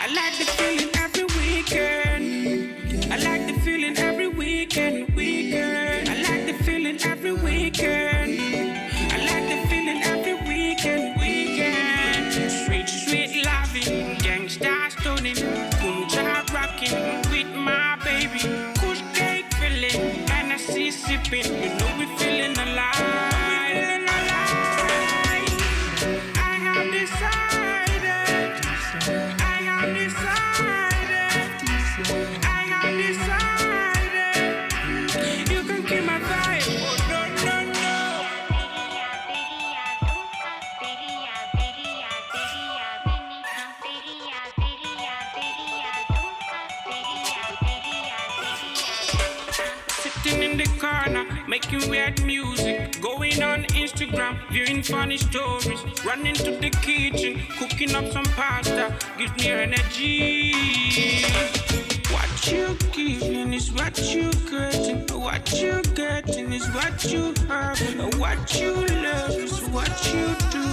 I like the feeling every weekend. I like the feeling every weekend. I like the feeling every weekend. I like the feeling every weekend. Sweet loving, gangsta stunning, punja rocking with my baby. Kush cake filling, Hennessy sipping. You know we feeling alive. In the corner, making weird music, going on Instagram, viewing funny stories, running to the kitchen, cooking up some pasta, gives me energy. Watch What you giving is what you getting. What you getting is what you have. What you love is what you do.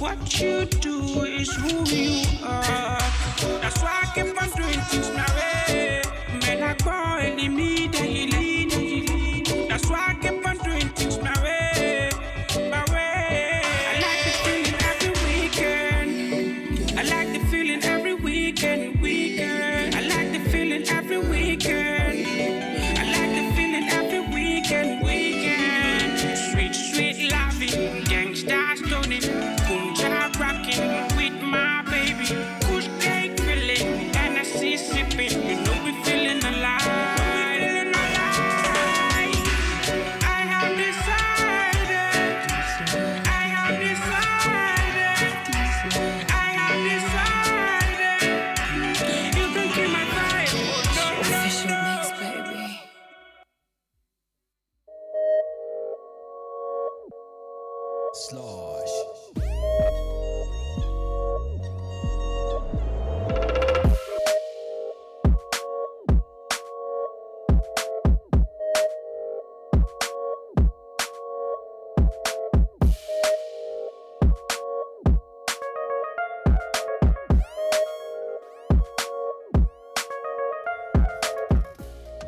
What you do is who you are. That's why I keep on doing things my way. Man, I go immediately. That's why I keep on doing things my way. My way. I like the feeling every weekend. I like the feeling every weekend. I like the feeling every weekend. I like the feeling every weekend. Sweet, sweet loving, gangsta stoning, punja rocking with my baby. Kush cake filling, and I see sipping. You know we feeling alive.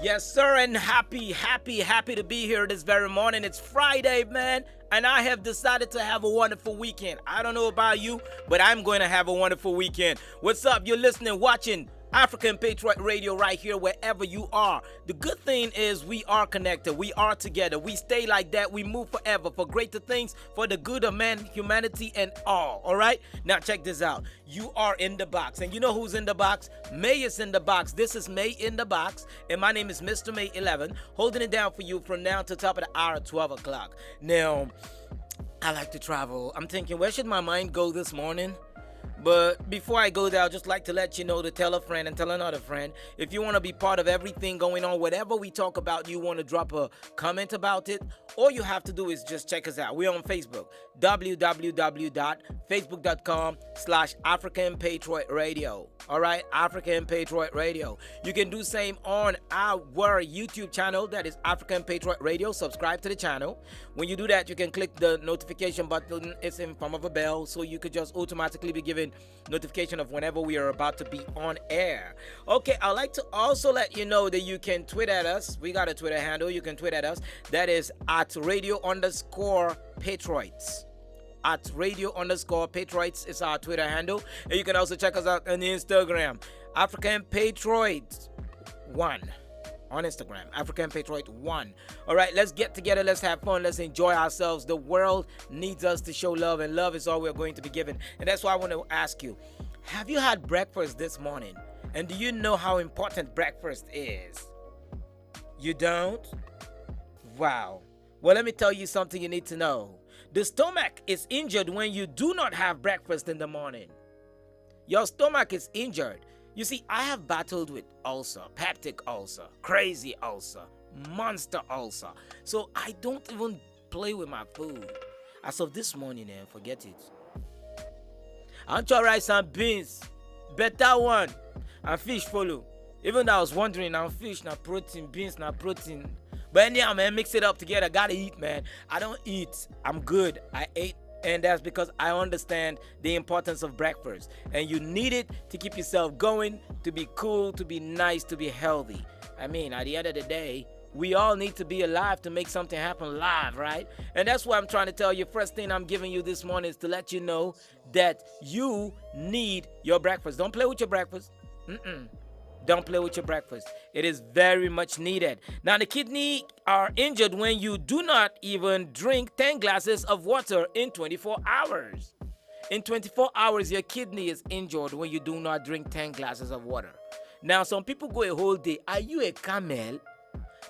Yes, sir, and happy to be here this very morning. It's Friday, man, and I have decided to have a wonderful weekend. I don't know about you, but I'm going to have a wonderful weekend. What's up? You're listening, watching African Patriot Radio right here, wherever you are. The good thing is we are connected. We are together. We stay like that. We move forever for greater things, for the good of man, humanity, and all right? Now, check this out. You are in the box. And you know who's in the box? May is in the box. This is May in the box. And my name is Mr. May 11, holding it down for you from now to top of the hour, 12 o'clock. Now, I like to travel. I'm thinking, where should my mind go this morning? But before I go there, I'd just like to let you know to tell a friend and tell another friend. If you want to be part of everything going on, whatever we talk about, you want to drop a comment about it, all you have to do is just check us out. We're on Facebook, www.facebook.com/African Patriot Radio. All right, African Patriot Radio. You can do same on our YouTube channel, that is African Patriot Radio. Subscribe to the channel. When you do that, you can click the notification button. It's in form of a bell, so you could just automatically be given notification of whenever we are about to be on air. Okay, I'd like to also let you know that you can tweet at us. We got a Twitter handle. You can tweet at us. That is at radio_Patriots. At radio_Patriots is our Twitter handle. And you can also check us out on Instagram. African Patriots 1 on Instagram. African Patriot 1. All right, let's get together. Let's have fun. Let's enjoy ourselves. The world needs us to show love, and love is all we're going to be given. And that's why I want to ask you, have you had breakfast this morning? And do you know how important breakfast is? You don't? Wow. Well, let me tell you something you need to know. The stomach is injured when you do not have breakfast in the morning. Your stomach is injured. You see, I have battled with ulcer, peptic ulcer, crazy ulcer, monster ulcer. So I don't even play with my food. As of this morning, forget it. I want your rice and beans, better one, and fish follow. Even though I was wondering, now fish, now protein, beans, now protein. But anyhow, man, mix it up together. Gotta eat, man. I don't eat. I'm good. I ate. And that's because I understand the importance of breakfast. And you need it to keep yourself going, to be cool, to be nice, to be healthy. I mean, at the end of the day, we all need to be alive to make something happen live, right? And that's what I'm trying to tell you. First thing I'm giving you this morning is to let you know that you need your breakfast. Don't play with your breakfast. Don't play with your breakfast. It is very much needed. Now, the kidney are injured when you do not even drink 10 glasses of water in 24 hours. In 24 hours, your kidney is injured when you do not drink 10 glasses of water. Now, some people go a whole day. Are you a camel?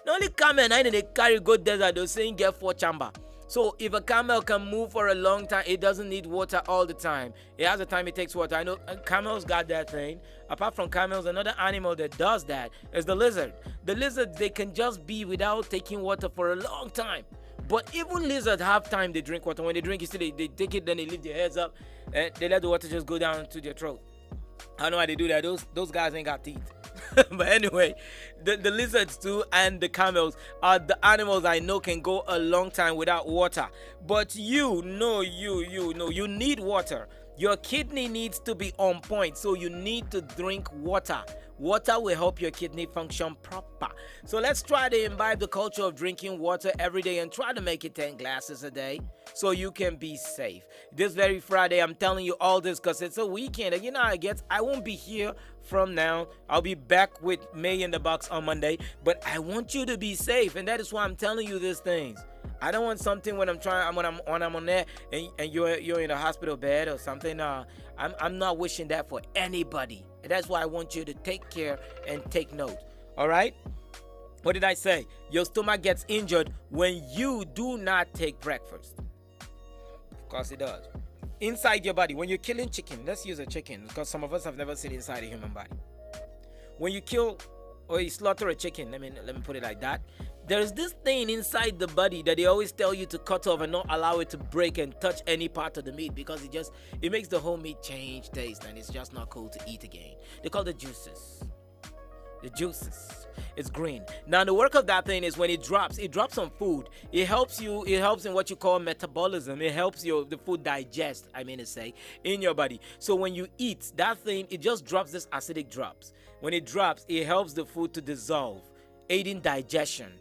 Not only camel, they carry go desert. They're saying get 4 chamber. So if a camel can move for a long time, it doesn't need water all the time. It has a time it takes water. I know camels got that thing. Apart from camels, another animal that does that is the lizard. The lizards, they can just be without taking water for a long time. But even lizards have time they drink water. When they drink, you see, they take it, then they lift their heads up, and they let the water just go down to their throat. I don't know how they do that. Those guys ain't got teeth. But anyway, the lizards too and the camels are the animals I know can go a long time without water. But you need water. Your kidney needs to be on point, so you need to drink water. Water will help your kidney function proper. So let's try to imbibe the culture of drinking water every day and try to make it 10 glasses a day so you can be safe. This very Friday, I'm telling you all this because it's a weekend. And you know how it gets. I won't be here from now. I'll be back with May in the Box on Monday. But I want you to be safe, and that is why I'm telling you these things. I don't want something when I'm on there and you're in a hospital bed or something. I'm not wishing that for anybody. And that's why I want you to take care and take note. All right? What did I say? Your stomach gets injured when you do not take breakfast. Of course it does. Inside your body, when you're killing chicken, let's use a chicken because some of us have never seen inside a human body. When you kill or you slaughter a chicken, let me put it like that. There's this thing inside the body that they always tell you to cut off and not allow it to break and touch any part of the meat because it makes the whole meat change taste and it's just not cool to eat again. They call it juices. The juices. It's green. Now the work of that thing is when it drops on food. It helps in what you call metabolism. It helps the food digest, in your body. So when you eat that thing, it just drops this acidic drops. When it drops, it helps the food to dissolve, aiding digestion.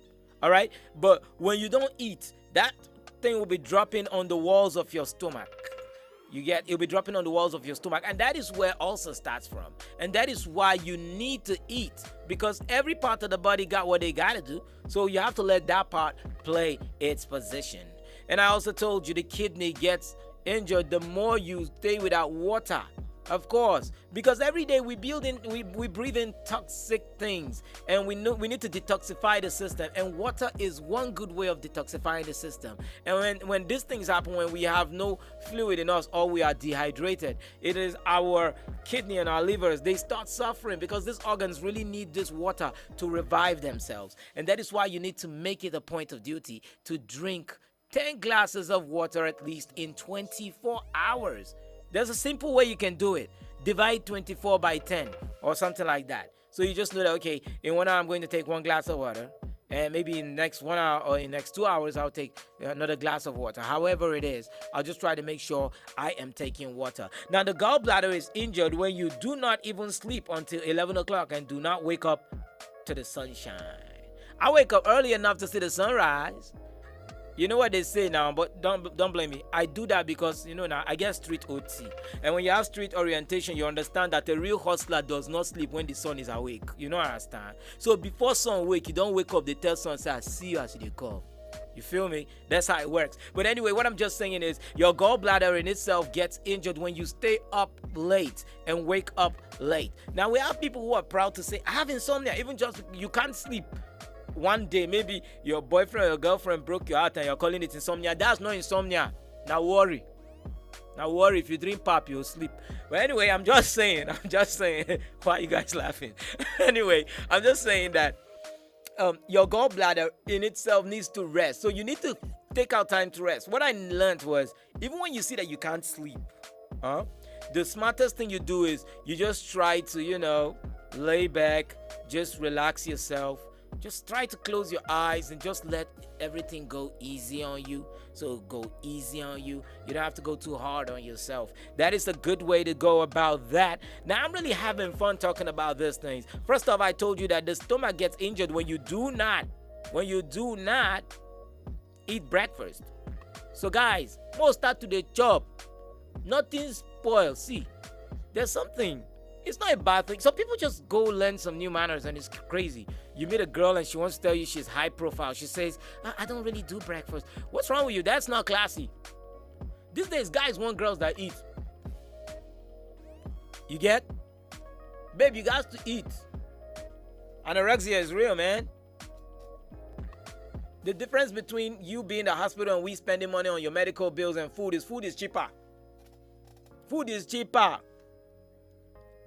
All right, but when you don't eat, that thing will be dropping on the walls of your stomach. It'll be dropping on the walls of your stomach, and that is where ulcer starts from. And that is why you need to eat, because every part of the body got what they gotta do. So you have to let that part play its position. And I also told you the kidney gets injured the more you stay without water. Of course, because every day we breathe in toxic things, and we need to detoxify the system, and water is one good way of detoxifying the system. And when these things happen, when we have no fluid in us or we are dehydrated, it is our kidney and our livers, they start suffering because these organs really need this water to revive themselves. And that is why you need to make it a point of duty to drink 10 glasses of water at least in 24 hours. There's a simple way you can do it. Divide 24 by 10 or something like that. So you just know that, okay, in 1 hour I'm going to take 1 glass of water. And maybe in the next 1 hour or in the next 2 hours, I'll take another glass of water. However it is, I'll just try to make sure I am taking water. Now, the gallbladder is injured when you do not even sleep until 11 o'clock and do not wake up to the sunshine. I wake up early enough to see the sunrise. You know what they say now, but don't blame me. I do that because, now I get street OT. And when you have street orientation, you understand that a real hustler does not sleep when the sun is awake. You know what I understand? So before sun wake, you don't wake up, they tell sun, say, I see you as they come. You feel me? That's how it works. But anyway, what I'm just saying is your gallbladder in itself gets injured when you stay up late and wake up late. Now, we have people who are proud to say, I have insomnia, even just you can't sleep. One day, maybe your boyfriend or your girlfriend broke your heart and you're calling it insomnia. That's not insomnia. Now worry. If you drink pap, you'll sleep. But anyway, I'm just saying. Why are you guys laughing? Anyway, I'm just saying that your gallbladder in itself needs to rest. So you need to take out time to rest. What I learned was, even when you see that you can't sleep, the smartest thing you do is you just try to, lay back, just relax yourself. Just try to close your eyes and just let everything go easy on you. So go easy on you. You don't have to go too hard on yourself. That is a good way to go about that. Now, I'm really having fun talking about these things. First off, I told you that the stomach gets injured when you do not eat breakfast. So guys, most start to the job. Nothing spoiled. See, there's something. It's not a bad thing. Some people just go learn some new manners and it's crazy. You meet a girl and she wants to tell you she's high profile. She says, I don't really do breakfast. What's wrong with you? That's not classy. These days, guys want girls that eat. You get? Babe, you got to eat. Anorexia is real, man. The difference between you being in the hospital and we spending money on your medical bills and food is cheaper. Food is cheaper.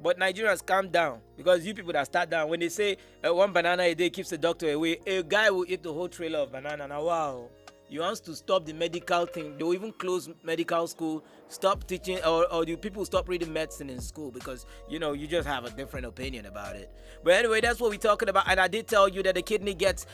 But Nigerians calm down because you people that start down, when they say 1 banana a day keeps the doctor away, a guy will eat the whole trailer of banana. Now, wow. You want to stop the medical thing. They'll even close medical school, stop teaching, or the people stop reading medicine in school because, you just have a different opinion about it. But anyway, that's what we're talking about. And I did tell you that the kidney gets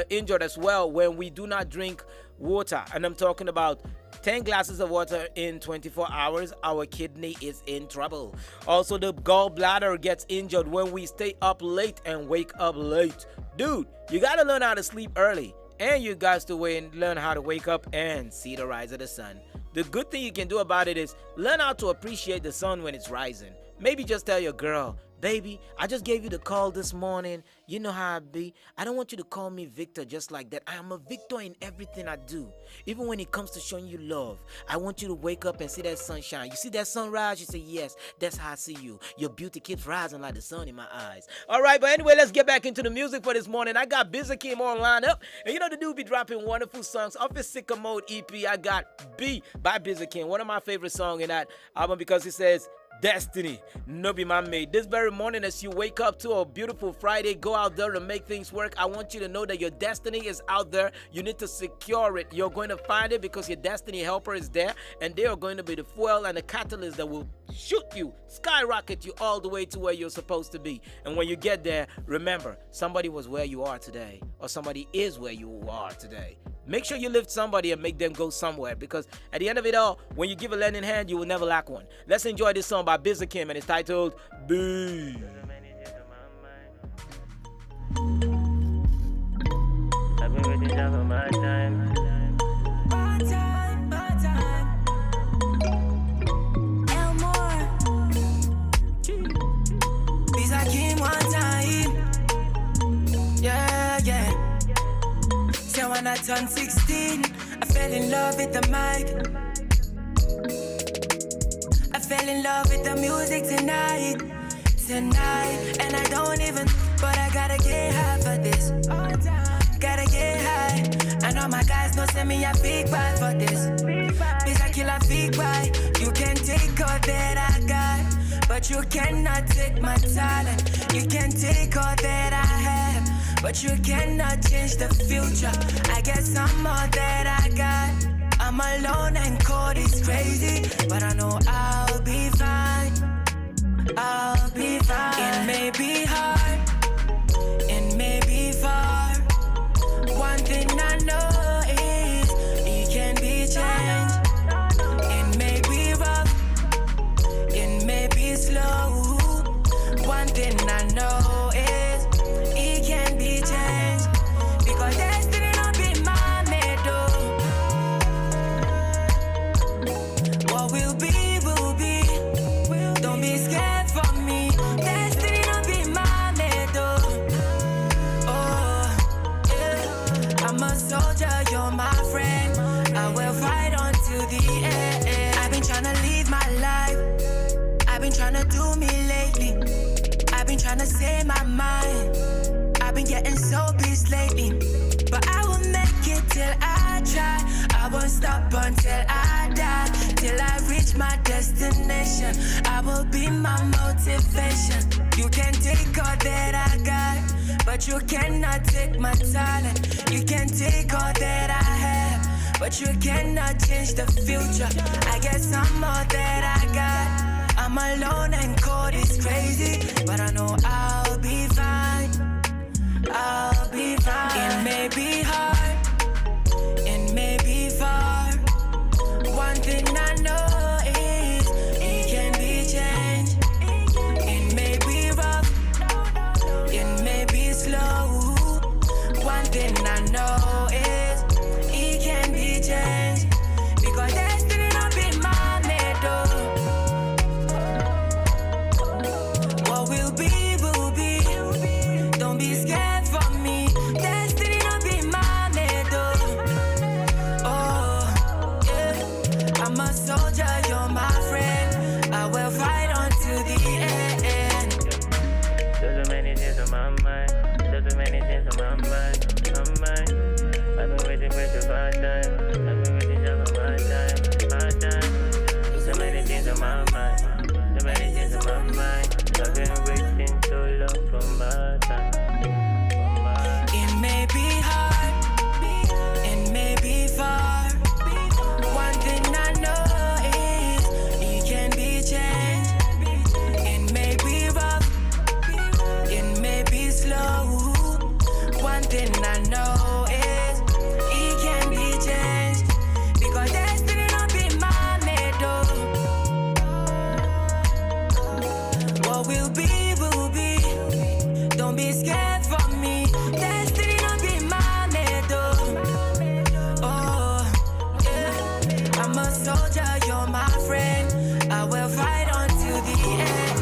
injured as well when we do not drink water. And I'm talking about 10 glasses of water in 24 hours, our kidney is in trouble. Also, the gallbladder gets injured when we stay up late and wake up late. Dude, you gotta learn how to sleep early. And you guys to learn how to wake up and see the rise of the sun. The good thing you can do about it is learn how to appreciate the sun when it's rising. Maybe just tell your girl, baby, I just gave you the call this morning. You know how I be. I don't want you to call me Victor just like that. I am a victor in everything I do. Even when it comes to showing you love, I want you to wake up and see that sunshine. You see that sunrise? You say, yes, that's how I see you. Your beauty keeps rising like the sun in my eyes. All right, but anyway, let's get back into the music for this morning. I got Busy Kim on lined up. And the dude be dropping wonderful songs. Off his Sicko Mode EP, I got B by Busy Kim. One of my favorite songs in that album because it says, Destiny, no be my mate. This very morning as you wake up to a beautiful Friday, go out there and make things work. I want you to know that your destiny is out there. You need to secure it. You're going to find it because your destiny helper is there, and they are going to be the fuel and the catalyst that will shoot you, skyrocket you all the way to where you're supposed to be. And when you get there, remember, somebody was where you are today, or somebody is where you are today. Make sure you lift somebody and make them go somewhere, because at the end of it all, when you give a lending hand, you will never lack one. Let's enjoy this song by Busy Kim, and it's titled B. I've been with this job for my time. My time, my time. Elmore. These I came one time. Yeah, yeah. So when I turned 16, I fell in love with the mic. I fell in love with the music tonight. And I don't even, but I gotta get high for this. Gotta get high. And all my guys know send me a big buy for this. Bitch, I kill a big buy. You can take all that I got, but you cannot take my talent. You can take all that I have, but you cannot change the future. I guess I'm all that I got. I'm alone and cold is crazy, but I know I'll be fine. I'll be fine. It may be hard, it may be far. One thing I know is it can be changed. It may be rough, it may be slow. One thing I know is it can be changed, because destiny don't be my middle. What will be, will be. Don't be scared for me. Destiny don't be my middle. Oh, yeah. I'm a soldier, you're my friend. I will fight on to the end. I've been trying to live my life. I've been trying to do me lately. I've been trying to say my mind. I've been getting so busy lately, but I will make it till I try. I won't stop until I die, till I reach my destination. I will be my motivation. You can take all that I got, but you cannot take my talent. You can take all that I have, but you cannot change the future. I guess I'm all that I got. I'm alone and cold is crazy, but I know I'll be fine. I'll be fine. It may be hard, it may be far. One thing I know is it can be changed. It may be rough, it may be slow. One thing I know is it can be changed, because destiny don't be my middle. What will be scared for me. Destiny not be my mate, oh, yeah. I'm a soldier, you're my friend. I will fight until the end.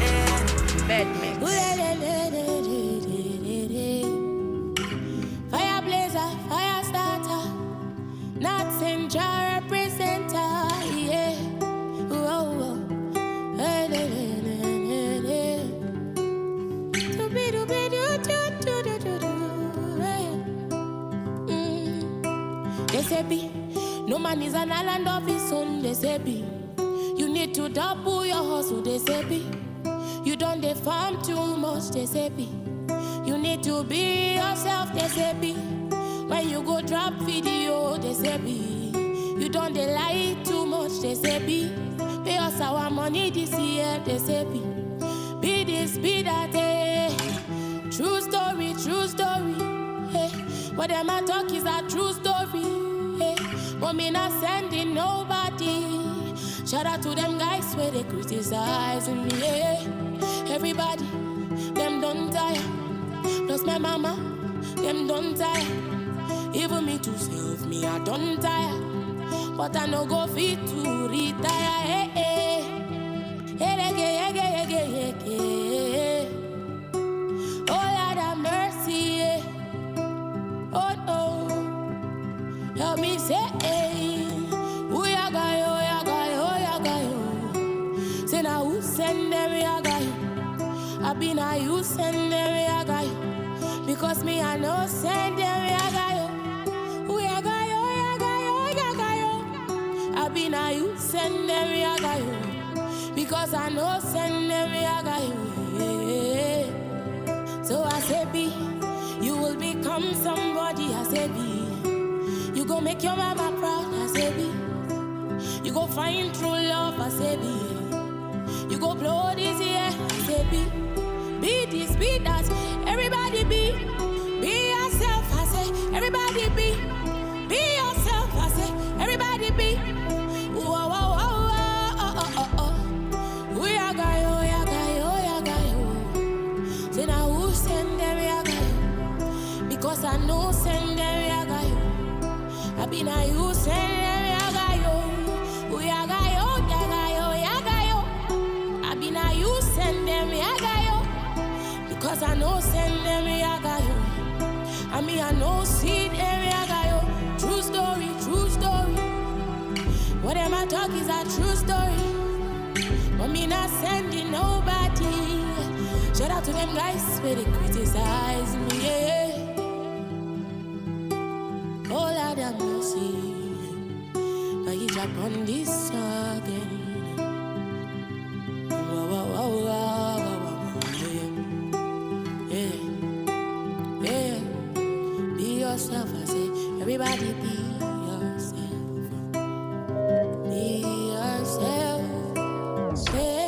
Bad mix. Fire blazer, fire starter, not Jar representer, yeah. Whoa. They say be, no man is an island of his own. They say be, you need to double your hustle. They say be, you don't dey farm too much. They say be, you need to be yourself. They say be, when you go drop video. They say be, you don't dey lie too much. They say be, pay us our money this year. They say be this, be that. True story, hey. What them a talk is a true story, hey. But me not sending nobody. Shout out to them guys where they criticizing me, yeah. Everybody, them don't tire. Plus my mama, them don't tire. Even me to self, me I don't tire. But I no go fit to retire, hey, hey. Hey. Oh Lord have mercy, yeah. Oh no, help me say, hey. Who ya got yo. Say now who send them, ya got yo. I be now you send them, ya got yo. Because me I know send them, ya got yo. Who ya got yo. I be now you send them, ya got yo. Because I know send them, ya got yo. Yeah. So I say be, you will become somebody. I say be, you go make your mama proud. I say be, you go find true love. I say be, you go blow this year. I say be this, be that. Everybody be yourself. I say everybody be yourself. I say everybody be. Whoa. We are gayo. Say now who send them, ya gayo. Because I know send them, ya gayo. I be now you send them, ya gayo. We are gayo. I be now you send them, ya gayo. Because I know send them, ya gayo. I mean I know see them, ya gayo. True story. What am I talk is a true story. But me not sending nobody. Shout out to them guys where they criticize me, yeah. Oh Lord have mercy, but you drop on this again. Yeah. Be yourself, I say. Everybody be yourself. Be yourself. Yeah.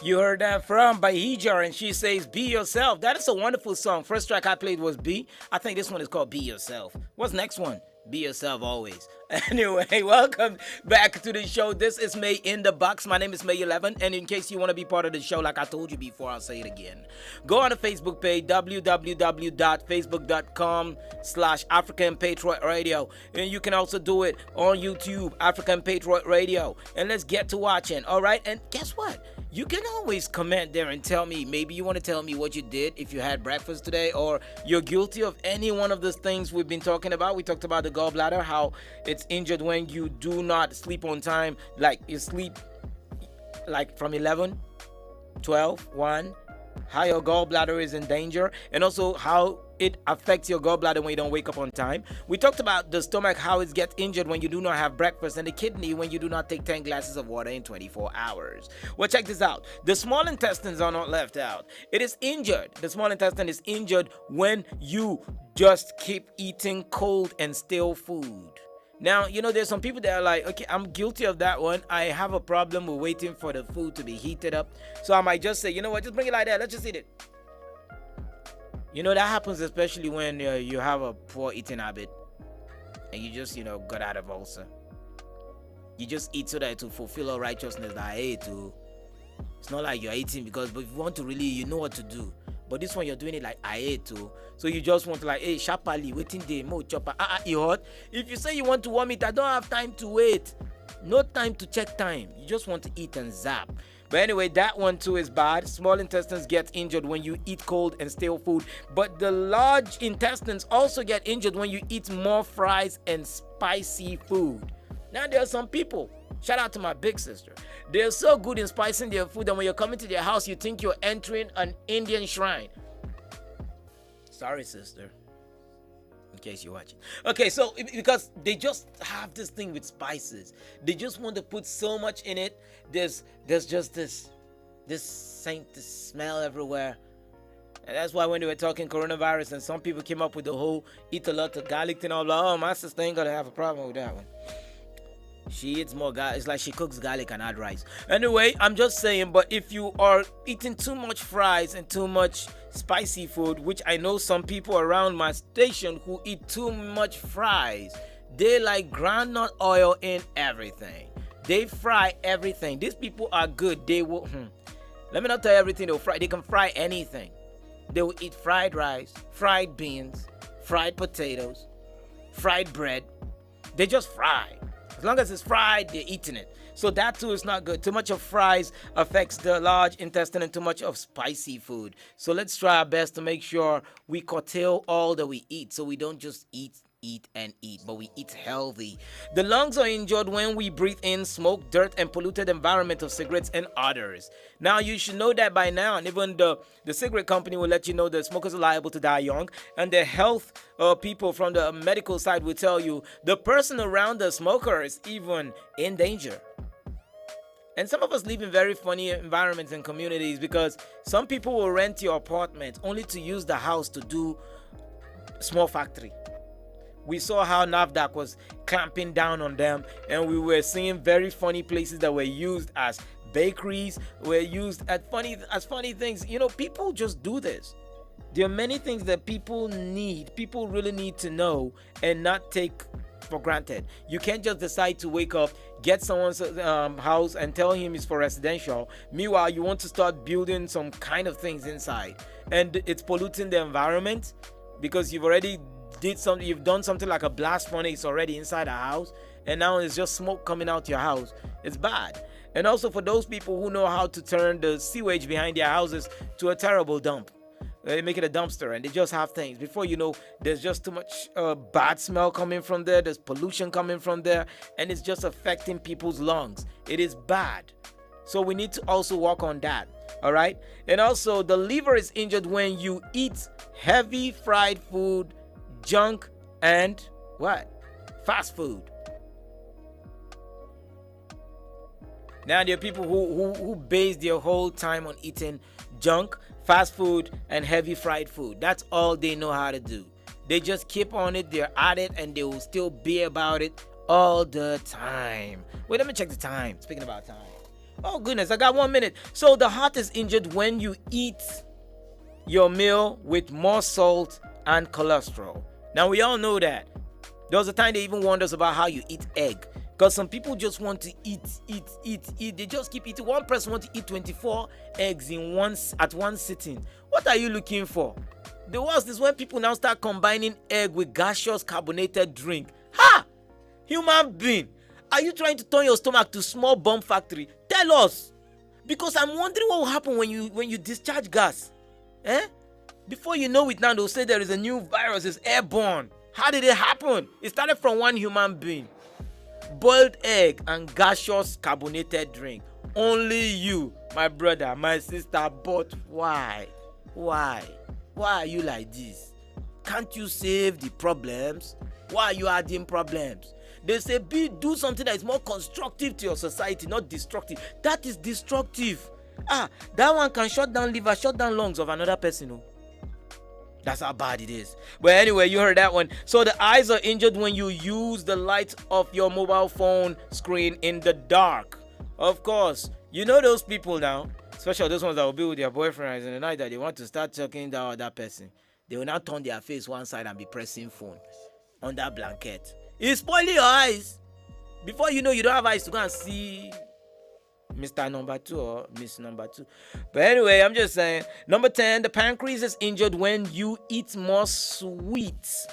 You heard that from Bahijar, and she says, be yourself. That is a wonderful song. First track I played was B. I think this one is called Be Yourself. What's next one? Be yourself always. Anyway, welcome back to the show. This is May in the Box. My name is May 11. And in case you want to be part of the show, like I told you before, I'll say it again. Go on the Facebook page, www.facebook.com/African Patriot Radio. And you can also do it on YouTube, African Patriot Radio. And let's get to watching. All right. And guess what? You can always comment there and tell me, maybe you want to tell me what you did if you had breakfast today, or you're guilty of any one of those things we've been talking about. We talked about the gallbladder, how it's injured when you do not sleep on time, like you sleep like from 11, 12, 1, how your gallbladder is in danger, and also how it affects your gallbladder when you don't wake up on time. We talked about the stomach, how it gets injured when you do not have breakfast, and the kidney when you do not take 10 glasses of water in 24 hours. Well, check this out. The small intestines are not left out. It is injured. The small intestine is injured when you just keep eating cold and stale food. Now, you know, there's some people that are like, okay, I'm guilty of that one. I have a problem with waiting for the food to be heated up. So I might just say, you know what, just bring it like that. Let's just eat it. You know, that happens especially when you have a poor eating habit and you just, got out of ulcer. You just eat so that it will fulfill all righteousness that I ate to. It's not like you're eating because, but if you want to really, you know what to do. But this one, you're doing it like I ate to. So you just want to like, hey, sharply, waiting day, more chopper. You hot. If you say you want to warm it, I don't have time to wait. No time to check time. You just want to eat and zap. But anyway, that one too is bad. Small intestines get injured when you eat cold and stale food. But the large intestines also get injured when you eat more fries and spicy food. Now there are some people, shout out to my big sister, they're so good in spicing their food that when you're coming to their house, you think you're entering an Indian shrine. Sorry, sister. In case you're watching. Okay, so because they just have this thing with spices. They just want to put so much in it. There's just this smell everywhere. And that's why when they were talking coronavirus and some people came up with the whole eat a lot of garlic thing, I was like, oh, my sister ain't gonna have a problem with that one. She eats more garlic. It's like she cooks garlic and add rice. Anyway, I'm just saying, but if you are eating too much fries and too much spicy food, which I know some people around my station who eat too much fries, they like groundnut oil in everything. They fry everything. These people are good. They will, let me not tell you everything they'll fry. They can fry anything. They will eat fried rice, fried beans, fried potatoes, fried bread. They just fry. As long as it's fried, they're eating it. So that too is not good. Too much of fries affects the large intestine and too much of spicy food. So let's try our best to make sure we curtail all that we eat so we don't just eat, but we eat healthy. The lungs are injured when we breathe in smoke, dirt, and polluted environment of cigarettes and others. Now, you should know that by now, and even the cigarette company will let you know that smokers are liable to die young, and the health people from the medical side will tell you the person around the smoker is even in danger. And some of us live in very funny environments and communities because some people will rent your apartment only to use the house to do small factory. We saw how NAFDAC was clamping down on them, and we were seeing very funny places that were used as bakeries, were used as funny things. You know, people just do this. There are many things that people really need to know and not take for granted. You can't just decide to wake up, get someone's house and tell him it's for residential. Meanwhile, you want to start building some kind of things inside, and it's polluting the environment because you've done something like a blast furnace already inside a house, and now it's just smoke coming out your house. It's bad. And also for those people who know how to turn the sewage behind their houses to a terrible dump. They make it a dumpster and they just have things. Before you know, there's just too much bad smell coming from there. There's pollution coming from there, and it's just affecting people's lungs. It is bad. So we need to also work on that. All right. And also the liver is injured when you eat heavy fried food, junk, and what? Fast food. Now there are people who base their whole time on eating junk, fast food, and heavy fried food. That's all they know how to do. They just keep on it, they're at it, and they will still be about it all the time. Wait, let me check the time. Speaking about time. Oh goodness, I got 1 minute. So the heart is injured when you eat your meal with more salt and cholesterol. Now we all know that. There was a time they even warned us about how you eat egg. Because some people just want to eat. They just keep eating. One person wants to eat 24 eggs at one sitting. What are you looking for? The worst is when people now start combining egg with gaseous carbonated drink. Ha! Human being, are you trying to turn your stomach to small bomb factory? Tell us. Because I'm wondering what will happen when you discharge gas. Before you know it now, they'll say there is a new virus, it's airborne. How did it happen? It started from one human being. Boiled egg and gaseous carbonated drink. Only you, my brother, my sister, but why? Why are you like this? Can't you save the problems? Why are you adding problems? They say do something that is more constructive to your society, not destructive. That is destructive. That one can shut down liver, shut down lungs of another person. Oh. That's how bad it is. But anyway, you heard that one. So the eyes are injured when you use the light of your mobile phone screen in the dark. Of course, you know those people now, especially those ones that will be with their boyfriends in the night that they want to start talking to that person. They will now turn their face one side and be pressing phone on that blanket. It's spoiling your eyes. Before you know, you don't have eyes to go and see Mr. Number 2 or Miss Number 2. But anyway, I'm just saying. Number 10, the pancreas is injured when you eat more sweets.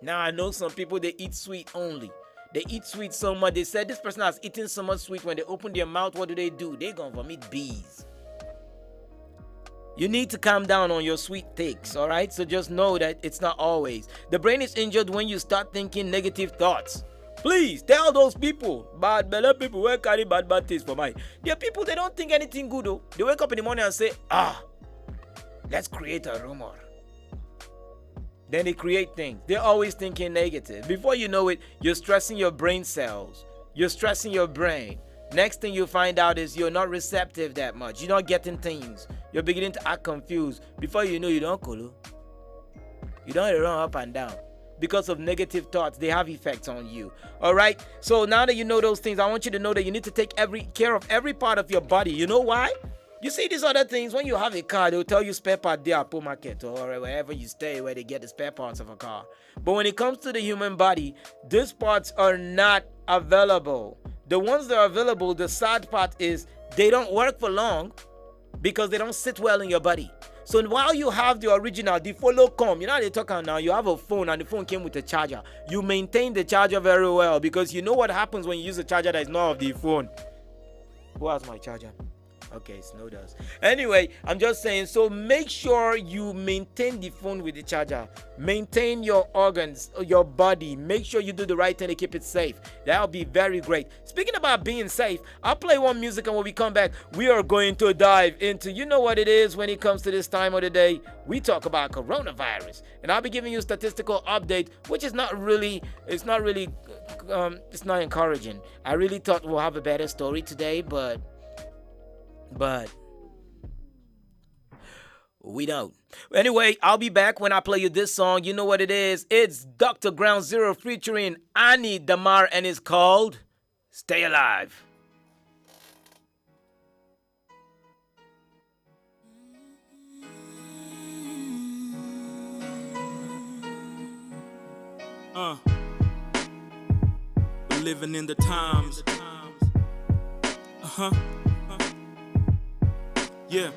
Now, I know some people, they eat sweet only. They eat sweet so much. They said this person has eaten so much sweet. When they open their mouth, what do? They gonna vomit bees. You need to calm down on your sweet takes, all right? So just know that it's not always. The brain is injured when you start thinking negative thoughts. Please tell those people, bad belly people who carry bad taste for mine. There are people, they don't think anything good though. They wake up in the morning and say, let's create a rumor. Then they create things. They're always thinking negative. Before you know it, you're stressing your brain cells. You're stressing your brain. Next thing you find out is you're not receptive that much. You're not getting things. You're beginning to act confused. Before you know, you don't kolo. You don't run up and down. Because of negative thoughts, they have effects on you. All right? So now that you know those things, I want you to know that you need to take care of every part of your body. You know why? You see these other things, when you have a car, they'll tell you spare part there at Poor Market or wherever you stay where they get the spare parts of a car. But when it comes to the human body, these parts are not available. The ones that are available, the sad part is they don't work for long because they don't sit well in your body. So while you have the original, the follow come, you know how they talk now, you have a phone and the phone came with a charger. You maintain the charger very well because you know what happens when you use a charger that is not of the phone. Who has my charger? Okay, Snow does. Anyway, I'm just saying, so make sure you maintain the phone with the charger. Maintain your organs, your body. Make sure you do the right thing to keep it safe. That'll be very great. Speaking about being safe, I'll play one music, and when we come back, we are going to dive into, you know what it is when it comes to this time of the day. We talk about coronavirus. And I'll be giving you a statistical update, which is not encouraging. I really thought we'll have a better story today, but we don't. Anyway, I'll be back when I play you this song. You know what it is. It's Dr. Ground Zero featuring Annie Damar, and it's called Stay Alive. We're living in the times. Yeah.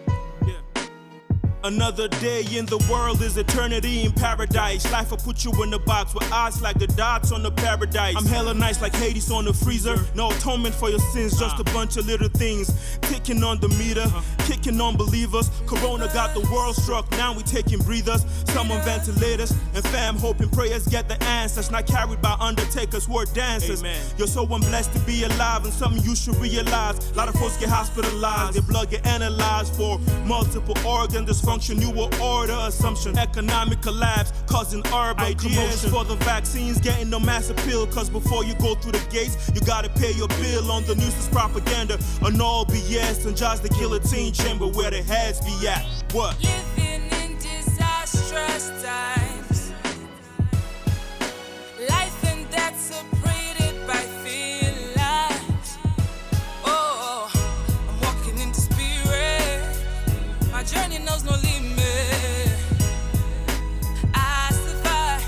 Another day in the world is eternity in paradise. Life will put you in a box with odds like the dots on the paradise. I'm hella nice like Hades on the freezer. No atonement for your sins, just a bunch of little things ticking on the meter, kicking on believers. Corona got the world struck, now we taking breathers. Some on ventilators, and fam hoping prayers get the answers. Not carried by undertakers who are dancers. Amen. You're so blessed to be alive, and something you should realize. A lot of folks get hospitalized, their blood get analyzed for multiple organ dysfunction. New world order assumption, economic collapse, causing urban commotion. For the vaccines, getting no mass appeal, cause before you go through the gates, you gotta pay your bill. On the news is propaganda, on all BS, and just the guillotine chamber where the heads be at. What? Living in disastrous times, life and death separated by thin lines. Oh, I'm walking in the spirit, my journey knows no limit. I survive,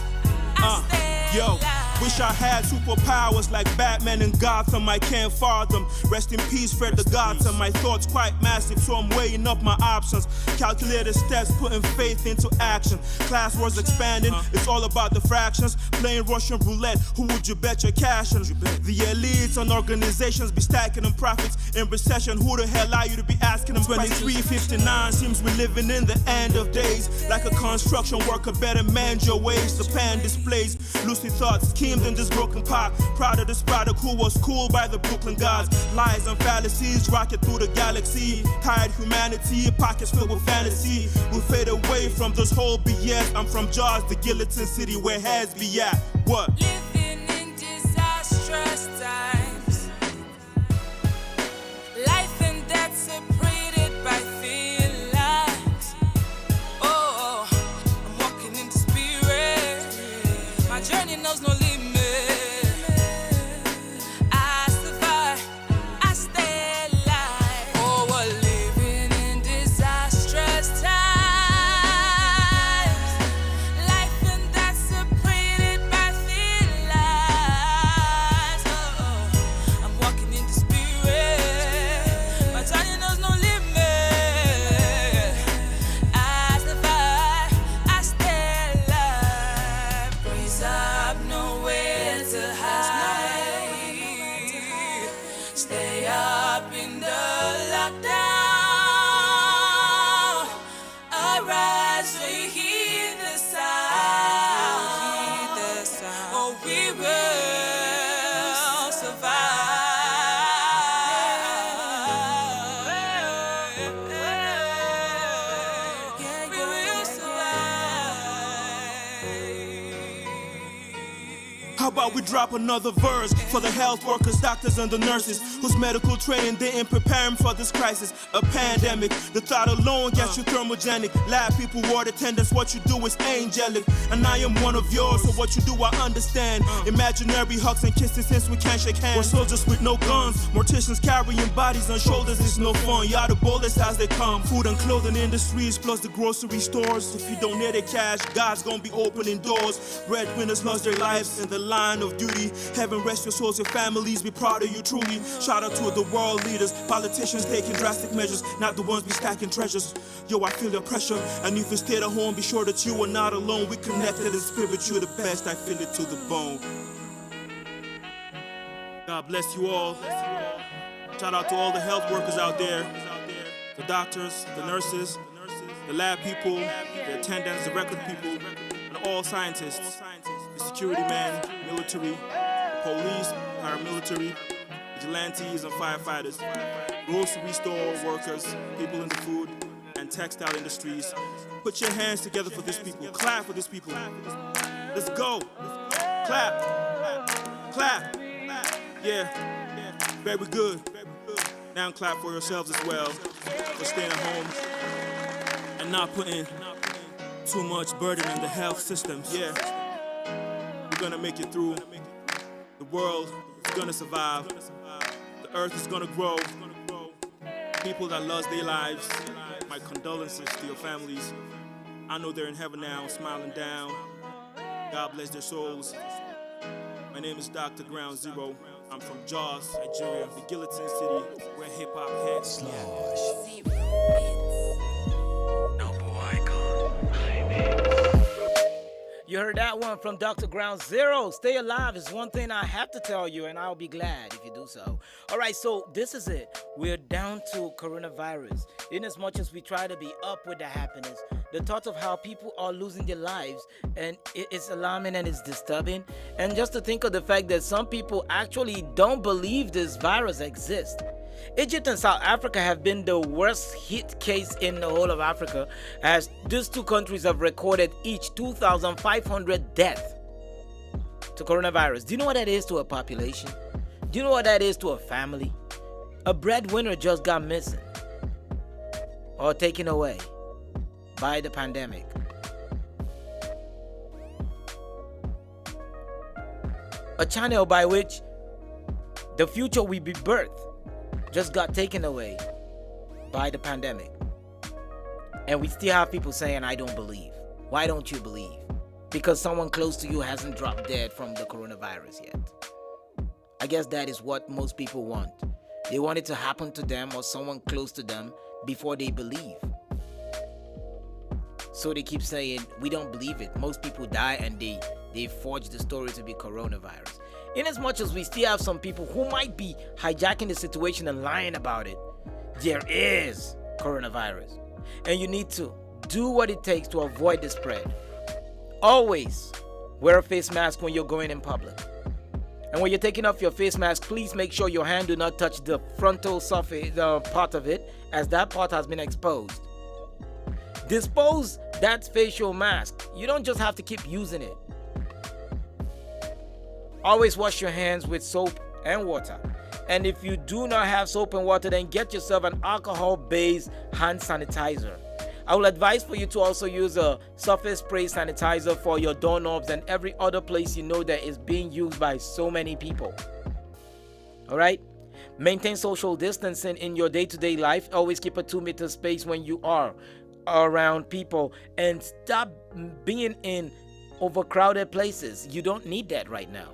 I stay Yo. alive. Wish I had superpowers like Batman and Gotham. I can't fathom. Rest in peace, Fred the Gotham. My thoughts quite massive, so I'm weighing up my options. Calculated steps, putting faith into action. Class wars expanding, it's all about the fractions. Playing Russian roulette, who would you bet your cash on? The elites and organizations be stacking them profits. In recession, who the hell are you to be asking them? 2359 seems we're living in the end of days. Like a construction worker, better mend your ways. The pan displays lucid thoughts, schemes in this broken pot. Proud of this product who was cool by the Brooklyn gods. Lies and fallacies rocket through the galaxy. Tired humanity, pockets filled with fantasy. We'll fade away from this whole BS. I'm from Jaws, the guillotine city where heads be at. What? Living in disastrous times, life and death separated by thin lines. Oh, I'm walking in the spirit, my journey knows no limit. I survive, I stay alive. Oh, we're living in disastrous times, life and death separated by thin lines. Oh, Stay up in the lockdown. Arise, we hear the sound. Oh, we will survive. We will survive. How about we drop another verse for the health workers, doctors, and the nurses whose medical training didn't prepare them for this crisis, a pandemic. The thought alone gets you thermogenic. Lab people, ward attendants, what you do is angelic. And I am one of yours, so what you do I understand. Imaginary hugs and kisses since we can't shake hands. We're soldiers with no guns, morticians carrying bodies on shoulders, it's no fun. Y'all the bullets as they come. Food and clothing industries plus the grocery stores. If you donate the cash, God's gonna be opening doors. Breadwinners lost their lives in the line of duty. Heaven rest your souls, your families, be proud of you truly. Shout out to the world leaders, politicians taking drastic measures, not the ones be stacking treasures. Yo, I feel your pressure, and if you stay at home, be sure that you are not alone. We connected in spirit, you're the best, I feel it to the bone. God bless you all. Shout out to all the health workers out there, the doctors, the nurses, the lab people, the attendants, the record people, and all scientists, the security men, military, the police, paramilitary, vigilantes and firefighters, grocery store workers, people in the food and textile industries. Put your hands together for these people. Clap for these people. Let's go. Clap. Clap. Yeah. Very good. Now clap for yourselves as well for staying at home and not putting too much burden on the health systems. Yeah. We're gonna make it through. The world is gonna survive. The earth is gonna grow. People that lost their lives, my condolences to your families. I know they're in heaven now, smiling down. God bless their souls. My name is Dr. Ground Zero. I'm from Jos, Nigeria, the Guillotine City, where hip-hop heads. You heard that one from Dr. Ground Zero. Stay alive is one thing I have to tell you, and I'll be glad if you do so. All right, so this is it. We're down to coronavirus. In as much as we try to be up with the happiness, the thought of how people are losing their lives, and it's alarming and it's disturbing. And just to think of the fact that some people actually don't believe this virus exists. Egypt and South Africa have been the worst hit case in the whole of Africa, as these two countries have recorded each 2,500 deaths to coronavirus. Do you know what that is to a population? Do you know what that is to a family? A breadwinner just got missing or taken away by the pandemic. A channel by which the future will be birthed just got taken away by the pandemic. And we still have people saying, I don't believe. Why don't you believe? Because someone close to you hasn't dropped dead from the coronavirus yet. I guess that is what most people want. They want it to happen to them or someone close to them before they believe. So they keep saying, we don't believe it. Most people die and they forge the story to be coronavirus. In as much as we still have some people who might be hijacking the situation and lying about it, there is coronavirus. And you need to do what it takes to avoid the spread. Always wear a face mask when you're going in public. And when you're taking off your face mask, please make sure your hand do not touch the frontal surface, part of it, as that part has been exposed. Dispose that facial mask. You don't just have to keep using it. Always wash your hands with soap and water. And if you do not have soap and water, then get yourself an alcohol-based hand sanitizer. I will advise for you to also use a surface spray sanitizer for your doorknobs and every other place you know that is being used by so many people. All right? Maintain social distancing in your day-to-day life. Always keep a 2-meter space when you are around people, and stop being in overcrowded places. You don't need that right now.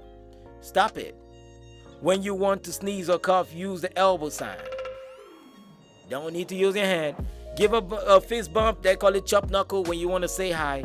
Stop it. When you want to sneeze or cough, use the elbow sign. Don't need to use your hand. Give a fist bump. They call it chop knuckle when you want to say hi.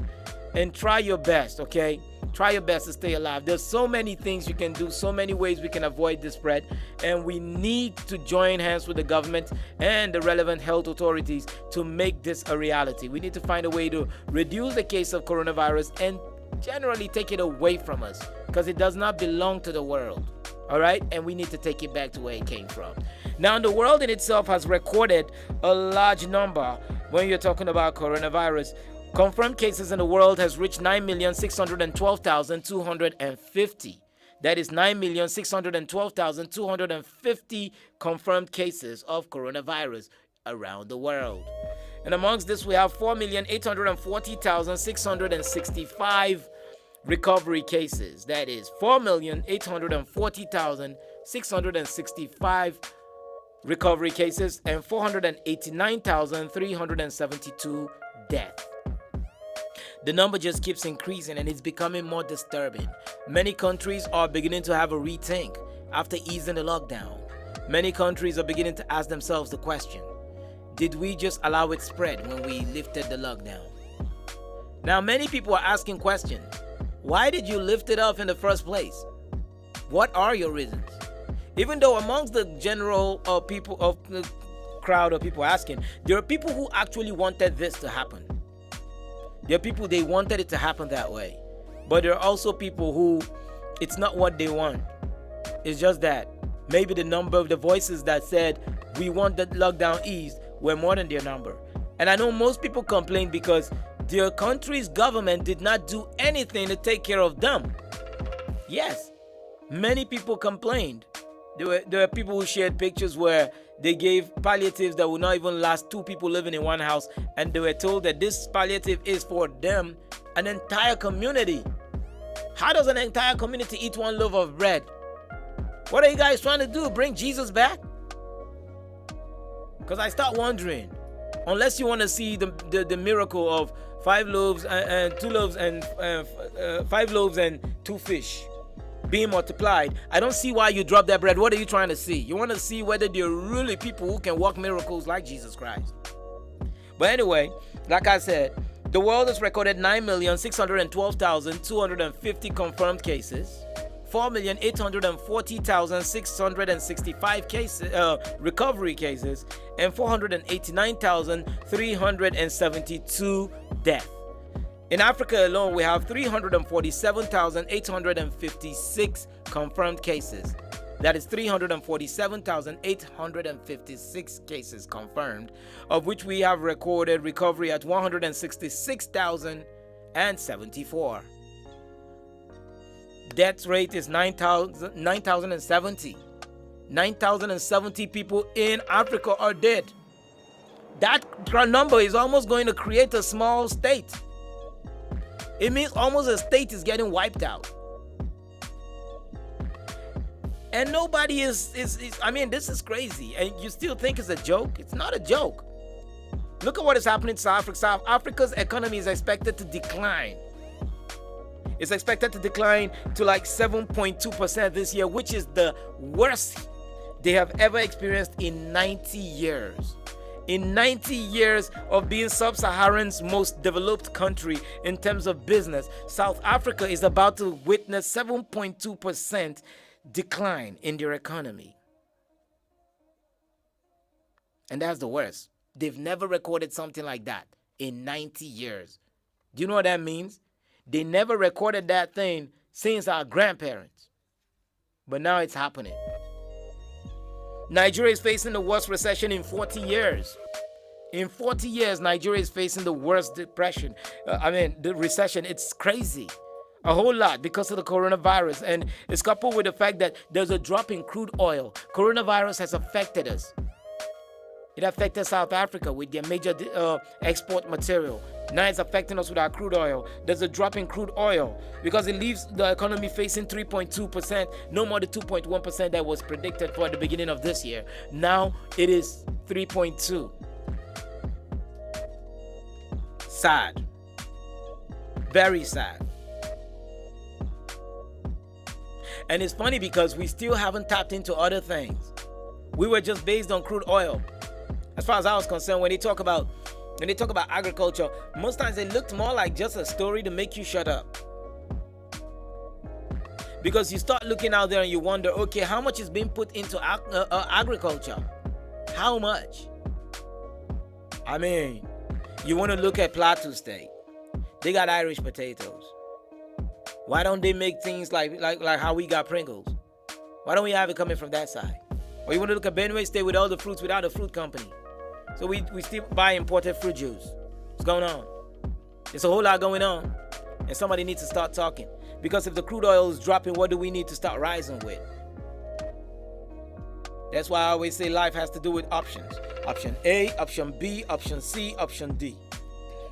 And try your best, okay? Try your best to stay alive. There's so many things you can do, so many ways we can avoid the spread, and we need to join hands with the government and the relevant health authorities to make this a reality. We need to find a way to reduce the case of coronavirus and generally take it away from us, because it does not belong to the world. All right, and we need to take it back to where it came from. Now, the world in itself has recorded a large number when you're talking about coronavirus. Confirmed cases in the world has reached 9,612,250. That is 9,612,250 confirmed cases of coronavirus around the world. And amongst this, we have 4,840,665 recovery cases. That is 4,840,665 recovery cases and 489,372 deaths. The number just keeps increasing and it's becoming more disturbing. Many countries are beginning to have a rethink after easing the lockdown. Many countries are beginning to ask themselves the question, did we just allow it spread when we lifted the lockdown? Now, many people are asking questions. Why did you lift it up in the first place? What are your reasons? Even though amongst the general people of the crowd of people asking, there are people who actually wanted this to happen. There are people, they wanted it to happen that way. But there are also people who it's not what they want. It's just that maybe the number of the voices that said we want the lockdown eased were more than their number. And I know most people complain because their country's government did not do anything to take care of them. Yes, many people complained. There were people who shared pictures where they gave palliatives that would not even last two people living in one house, and they were told that this palliative is for them, an entire community. How does an entire community eat one loaf of bread? What are you guys trying to do? Bring Jesus back? Because I start wondering, unless you want to see the miracle of 5 loaves and 2 loaves and 5 loaves and 2 fish being multiplied, I don't see why you drop that bread. What are you trying to see? You want to see whether there are really people who can work miracles like Jesus Christ. But anyway, like I said, the world has recorded 9,612,250 confirmed cases, 4,840,665 cases, recovery cases, and 489,372 deaths. In Africa alone, we have 347,856 confirmed cases. That is 347,856 cases confirmed, of which we have recorded recovery at 166,074. Death rate is 9,070. 9,070 people in Africa are dead. That number is almost going to create a small state. It means almost a state is getting wiped out. And nobody is I mean, this is crazy. And you still think it's a joke? It's not a joke. Look at what is happening to South Africa. South Africa's economy is expected to decline. It's expected to decline to like 7.2% this year, which is the worst they have ever experienced in 90 years. In 90 years of being Sub-Saharan's most developed country in terms of business, South Africa is about to witness 7.2% decline in their economy. And that's the worst. They've never recorded something like that in 90 years. Do you know what that means? They never recorded that thing since our grandparents. But now it's happening. Nigeria is facing the worst recession in 40 years. In 40 years, Nigeria is facing the worst depression. The recession. It's crazy. A whole lot because of the coronavirus. And it's coupled with the fact that there's a drop in crude oil. Coronavirus has affected us. It affected South Africa with their major export material. Now it's affecting us with our crude oil. There's a drop in crude oil because it leaves the economy facing 3.2%, no more than 2.1% that was predicted for the beginning of this year. Now it is 3.2. Sad. Very sad. And it's funny because we still haven't tapped into other things. We were just based on crude oil. As far as I was concerned, when they talk about agriculture, most times it looked more like just a story to make you shut up. Because you start looking out there and you wonder, okay, how much is being put into agriculture? How much? I mean, you want to look at Plateau State. They got Irish potatoes. Why don't they make things like how we got Pringles? Why don't we have it coming from that side? Or you want to look at Benue State with all the fruits without a fruit company. So we still buy imported fruit juice. What's going on? There's a whole lot going on. And somebody needs to start talking. Because if the crude oil is dropping, what do we need to start rising with? That's why I always say life has to do with options. Option A, option B, option C, option D.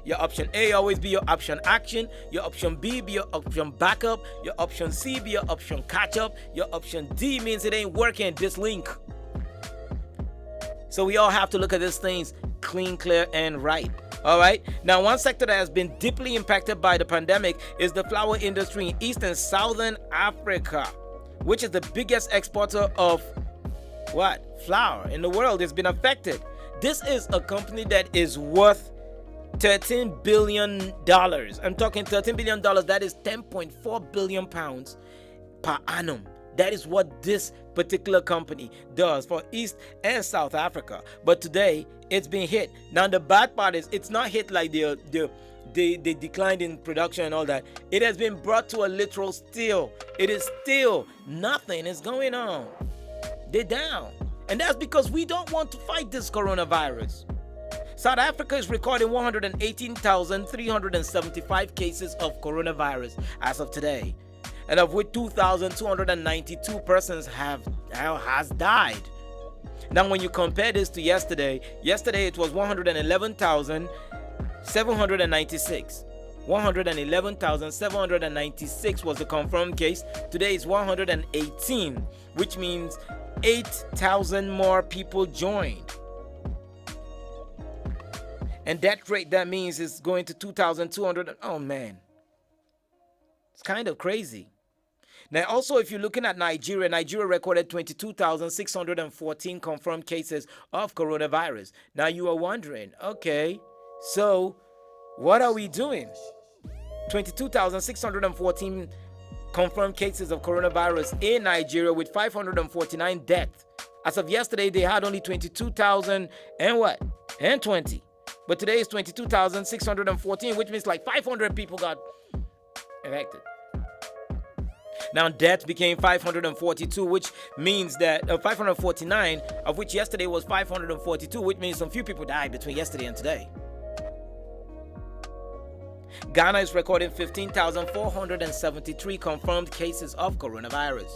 Your option A always be your option action. Your option B be your option backup. Your option C be your option catch up. Your option D means it ain't working, dislink. So we all have to look at these things clean, clear, and right. All right. Now, one sector that has been deeply impacted by the pandemic is the flower industry in East and Southern Africa, which is the biggest exporter of what? Flour in the world. Has been affected. This is a company that is worth $13 billion. I'm talking $13 billion. That is 10.4 billion pounds per annum. That is what this particular company does for East and South Africa. But today, it's been hit. Now, the bad part is it's not hit like they declined in production and all that. It has been brought to a literal still. It is still. Nothing is going on. They're down. And that's because we don't want to fight this coronavirus. South Africa is recording 118,375 cases of coronavirus as of today, and of which 2,292 persons has died. Now, when you compare this to yesterday it was 111,796. 111,796 was the confirmed case. Today is 118, which means 8,000 more people joined. And that rate, that means it's going to 2,200. Oh, man. It's kind of crazy. Now, also, if you're looking at Nigeria recorded 22,614 confirmed cases of coronavirus. Now, you are wondering, okay, so what are we doing? 22,614 confirmed cases of coronavirus in Nigeria with 549 deaths. As of yesterday, they had only 22,000 and what? And 20. But today is 22,614, which means like 500 people got infected. Now, death became 542, which means that 549, of which yesterday was 542, which means some few people died between yesterday and today. Ghana is recording 15,473 confirmed cases of coronavirus.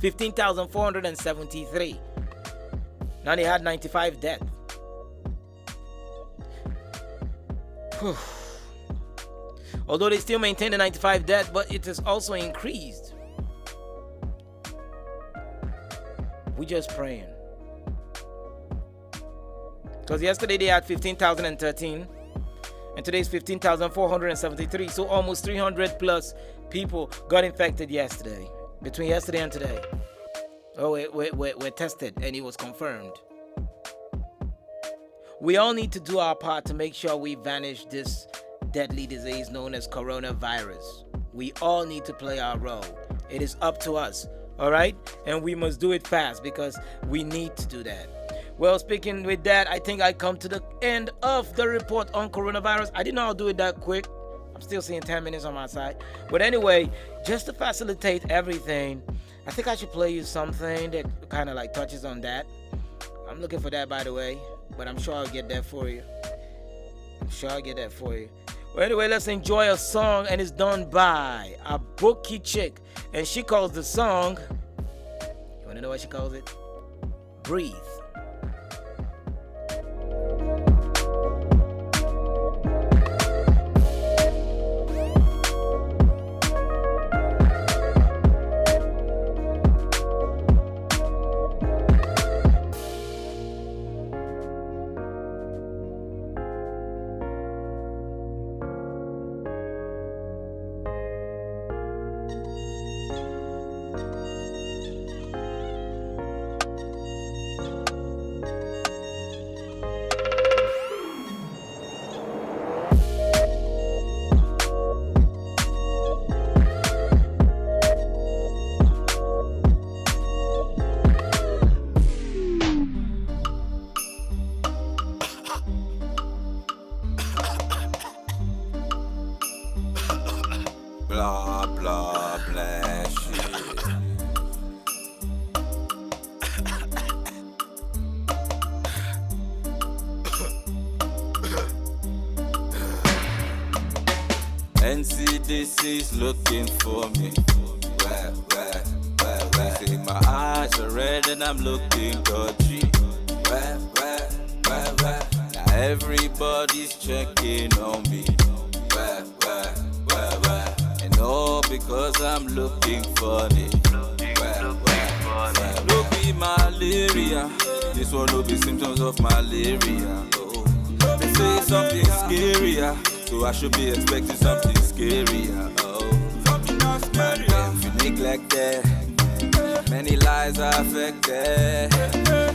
15,473. Now they had 95 deaths. Although they still maintain the 95 deaths, but it has also increased. We just praying. Because yesterday they had 15,013. And today is 15,473. So almost 300 plus people got infected yesterday. Between yesterday and today. Oh, we're tested and it was confirmed. We all need to do our part to make sure we vanish this deadly disease known as coronavirus. We all need to play our role. It is up to us, all right? And we must do it fast because we need to do that. Well, speaking with that, I think I come to the end of the report on coronavirus. I didn't know I'll do it that quick. I'm still seeing 10 minutes on my side. But anyway, just to facilitate everything, I think I should play you something that kind of like touches on that. I'm looking for that, by the way, but I'm sure I'll get that for you. Well, anyway, let's enjoy a song, and it's done by a Boki chick, and she calls the song, you want to know what she calls it? Breathe. CDC is looking for me. Where? See, my eyes are red and I'm looking dodgy. Where? Now everybody's checking on me. Where? And all because I'm looking funny. Where? No be malaria. This one no be symptoms of malaria. Oh. They say something scarier, so I should be expecting something scarier. Oh. Man, if you neglect that, many lives are affected,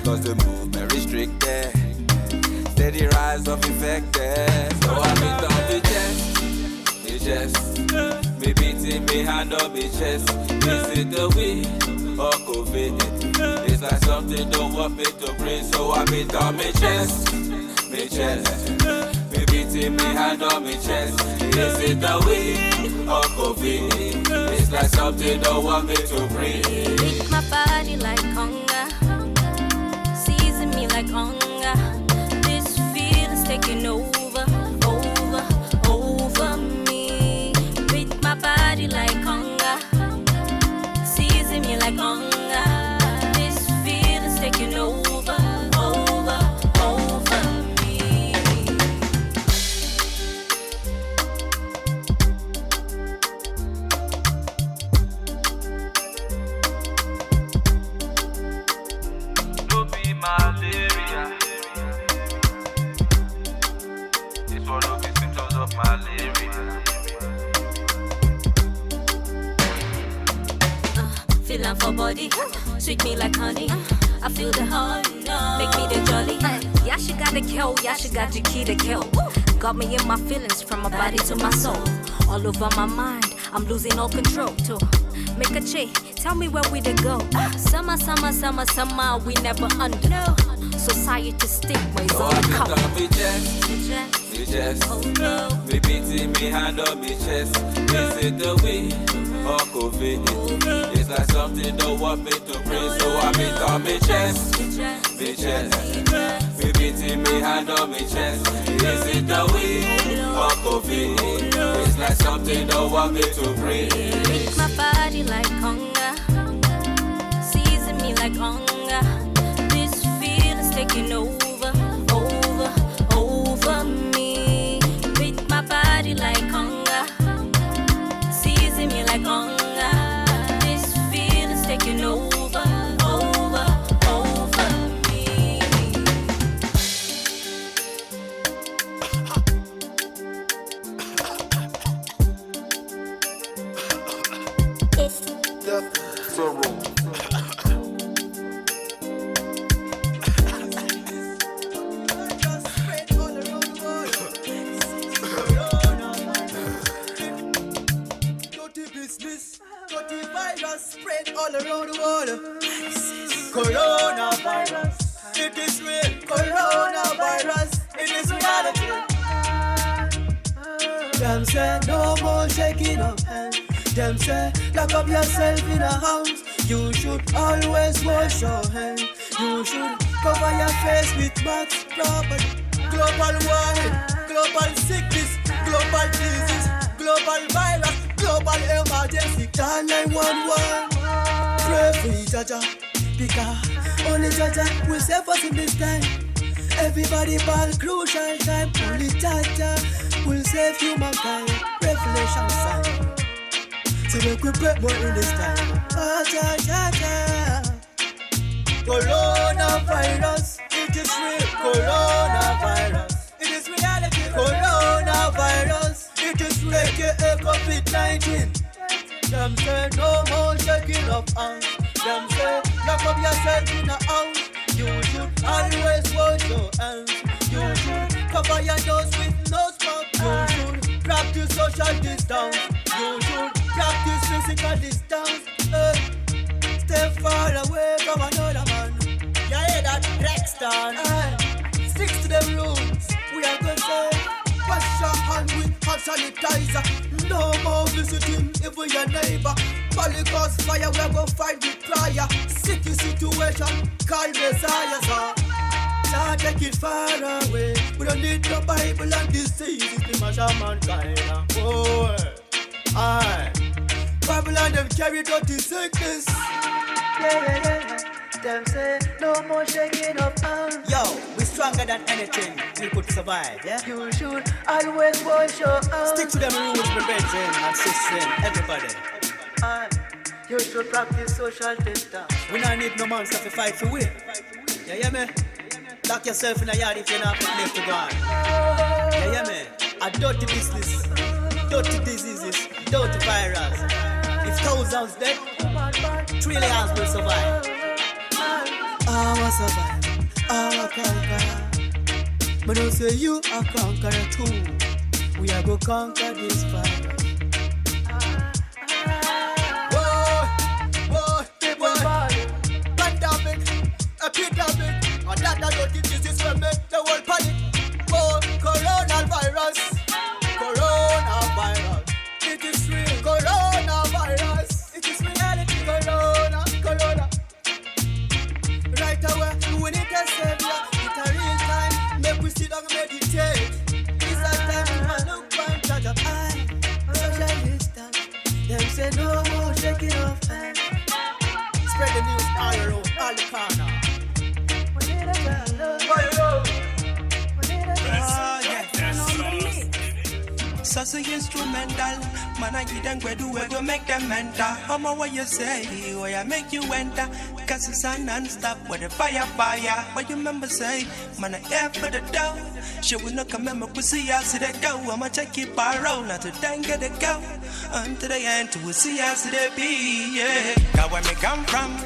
cause the movement restricted. Steady rise of infected. So I beat on the chest, me beating me hand on me chest. Is it the weed or COVID? It's like something don't want me to breathe. So I beat on me chest, me beating me hand on me chest. Is it the weed or COVID? It's like something don't want me to breathe. Beat my body like hunger, season me like hunger. This feeling's taking over me. Beat my body like hunger, season me like hunger. This feeling's taking over me. No be malaria. This one no be symptoms of malaria. Feeling for body, sweet me like honey. I feel the heart, make me the jolly. Yeah, she got the kill, yeah, she got the key to kill. Got me in my feelings from my body to my soul. All over my mind, I'm losing all control. To make a change, tell me where we to go. Summer, we never under. No. Society stigma is So on I the beat cover. on me chest, Oh no. me beating me hand on me chest. Is it the weed or COVID? It's like something don't want me to breathe. So I beat on me chest, me beating me hand on me chest. Is it the weed or COVID? It's like something don't want me to breathe. Beat my body like hunger, season me like hunger. This feeling's taking over me. Beat my body like hunger, season me like hunger. This feeling's taking over me. Dirty virus spread all around the world. Coronavirus, it is real. Coronavirus, it is reality. Them say no more shaking of hands. Them say lock up yourself in a house. You should always wash your hands. You should cover your face with masks properly. Global warming, global sickness, global disease, global virus, global emergency. Call 911. Pray for Jaja, because only Jaja will save us in this time. Everybody ball crucial time. Only Jaja will save humankind. Revelation sign. So we could pray more in this time. Ah, Jaja. Coronavirus, it is real. Coronavirus, it is reality. Coronavirus, it is real. AKA COVID-19. Them say no more shaking of hands. Them say lock up yourself in a house. You should always wash your hands. You should cover your nose with nose mask. You should practice social distance. You should practice physical distance. Stay far away from another man. You hear that, Rexton? Stick to them rules. We are gonna say, wash your hand with hand sanitizer. No more visiting even your neighbor. Probably cause fire, we go fight with fire. City situation, call Messiah, sir. Lord, take it far away. We don't need no Bible and diseases to measure mankind. Oh, aye. Babylon, them carry dirty sickness. Yeah. Them say no more shaking of hands. Yo, we stronger than anything. We could survive, yeah? You should always wash your hands. Stick to them rules, prevention and system, everybody. You should practice social distance. We don't need no monster to fight for we. Yeah, yeah, me? Lock yourself in a yard if you're not left to God. Yeah, yeah, me? A dirty business, dirty diseases, dirty virus. If thousands dead, trillions will survive. I survive, I conquer. But don't say you are conqueror too. We are go conquer this virus. Pandemic, epidemic, and that dirty disease will make the world panic. Oh, coronavirus, it is real. Coronavirus, it is reality. Corona. Right away, we need a savior. It's a real time. Make we sit down and meditate. It's a time to look and touch up eye. Social distance. Them say no more shaking off hands. Spread the news all around, all the corner. Such an instrumental, man, I give them do it, go make them mental. How much what you say, what I make you enter? Cause it's a non-stop with the fire. What you remember say, man, I air for the dough. She will not come and we see us to the go. I'ma check it by roll, not to then get it go. Until the end, we'll see us to the be, yeah. Now where me come from?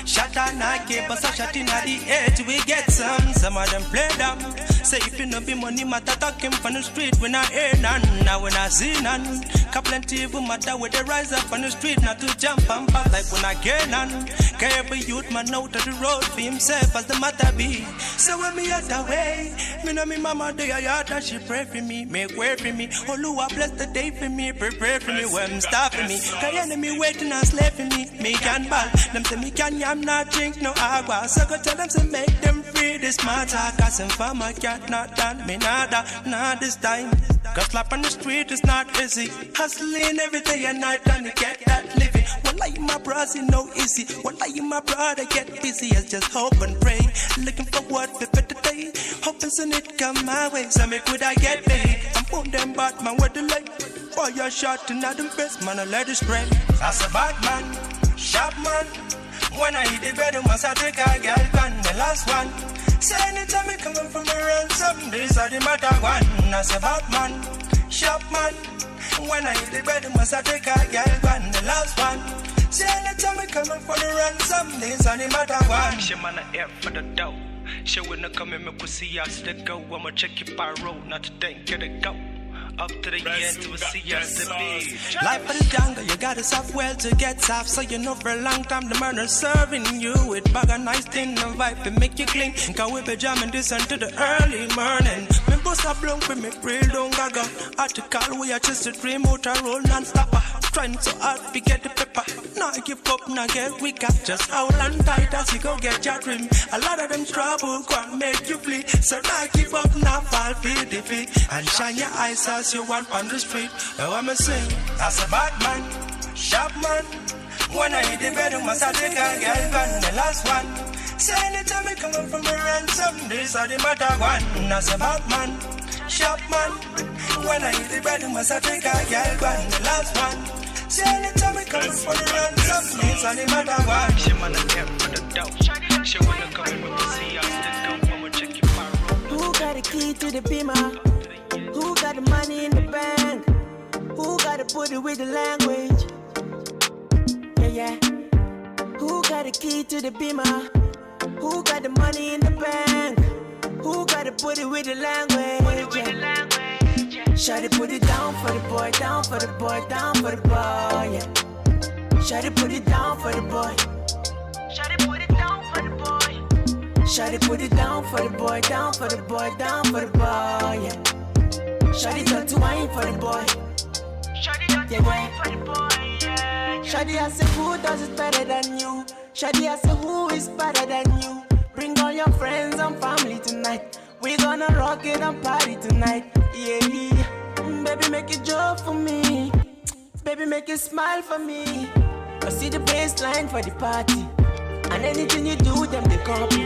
Shot and I keep us a shot in the edge, we get some of them play dumb. Say if you no be money matter talking from the street, we not hear none, now we not see none. Plenty of matter with the rise up on the street, not to jump and back like we not get none. Can every youth man out of the road for himself as the matter be. So when me out the way, me know me mama do your yard and she pray for me, make way for me. Oh Lord bless the day for me, prepare for me when stopping me. Cause enemy waiting and slave for me can ball. Them say me can yam not drink no agua. So go tell them to make them free this matter. Cause some farmer cat not done me nada, not this time. Cause slap on the street is not easy. Hustling every day and night and to get that living. Well, like my bros, you know easy. Well, like my brother get busy as just hope and pray. Looking for what for today. Hoping soon it come my way. So make would I get paid. I'm putting them bad man with the light. Boy, you're shot and not the best man, I let it spray. That's a bad man, sharp man. When I hit the bed, must I take a girl gun, the last one. Say anytime me coming from around some days are the matter one. As a bad man, sharp man. When I hit the bed, must I take a girl gun, the last one. Say anytime me coming from around some days are the matter one. She man a air for the dough. She wanna come and make we see us to go. I'ma check your pyro, not to think get it go. Up to the end to see us to be. Life for the jungle, you gotta soft well to get soft. So you know for a long time the murder serving you with bag a nice thing and vibe to make you clean. Cause we be jamming this until the early morning. Me bust a blunt for me real don't gaga. Article we are just a dream out a roll non-stopper. Trying so hard to get the pepper. Now give up, now get weak up. Just hold on tight as you go get your dream. A lot of them trouble can't make you flee. So now give up, now fall feel defeat. And shine your eyes as you want on the street. Now I'ma sing as a bad man, sharp man. When I hit the bed, must I take a girl gun, the last one. Say anytime me coming from around some days are the matter one. As a bad man, sharp man. When I hit the bed, must I take a girl gun, the last one. Say anytime me coming from around some days are the matter one. She man a care for the dough. She wanna come in with the see us to go. I'ma check your power. Who got the key to the beamer? Who got the money in the bank? Who got to put it with the language? Yeah. Who got the key to the beamer? Who got the money in the bank? Who got to put it with the language? Shawty put it down for the boy, down for the boy, down for the boy, yeah. Shawty put it down for the boy. Shawty put it down for the boy. Shawty put it down for the boy, down for the boy, down for the boy, yeah. Shawty got to wine for the boy. Shawty got to wine for the boy, yeah. Shawty I say who does it better than you? Shawty I say who is better than you? Bring all your friends and family tonight. night. We gonna rock it and party tonight. Yeah, yeah. Baby, make it joke for me. Baby, make it smile for me. I see the baseline for the party. And anything you do, them they copy.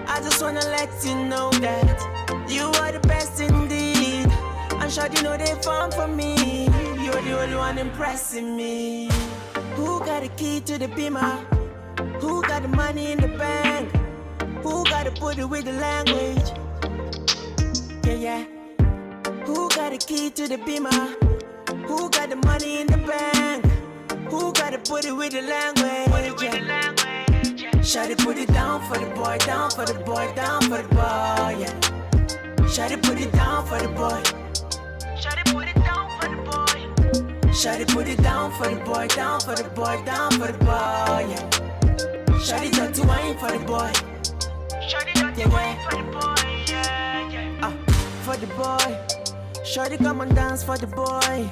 I just wanna let you know that you are the best indeed. And sure you know they fun for me. You're the only one impressing me. Who got the key to the beamer? Who got the money in the bank? Who got to put it with the language? Yeah, yeah. Who got the key to the beamer? Who got the money in the bank? Who got to put it with the language? Yeah. Shawty put it down for the boy, down for the boy, down for the boy, yeah. Shawty put it down for the boy. Shawty put it down for the boy. Shawty put it down for the boy, down for the boy, down for the boy, yeah. Shawty done to wine for the boy. Shawty done to wine for the boy, yeah, yeah. For the boy. Shawty come and dance for the boy.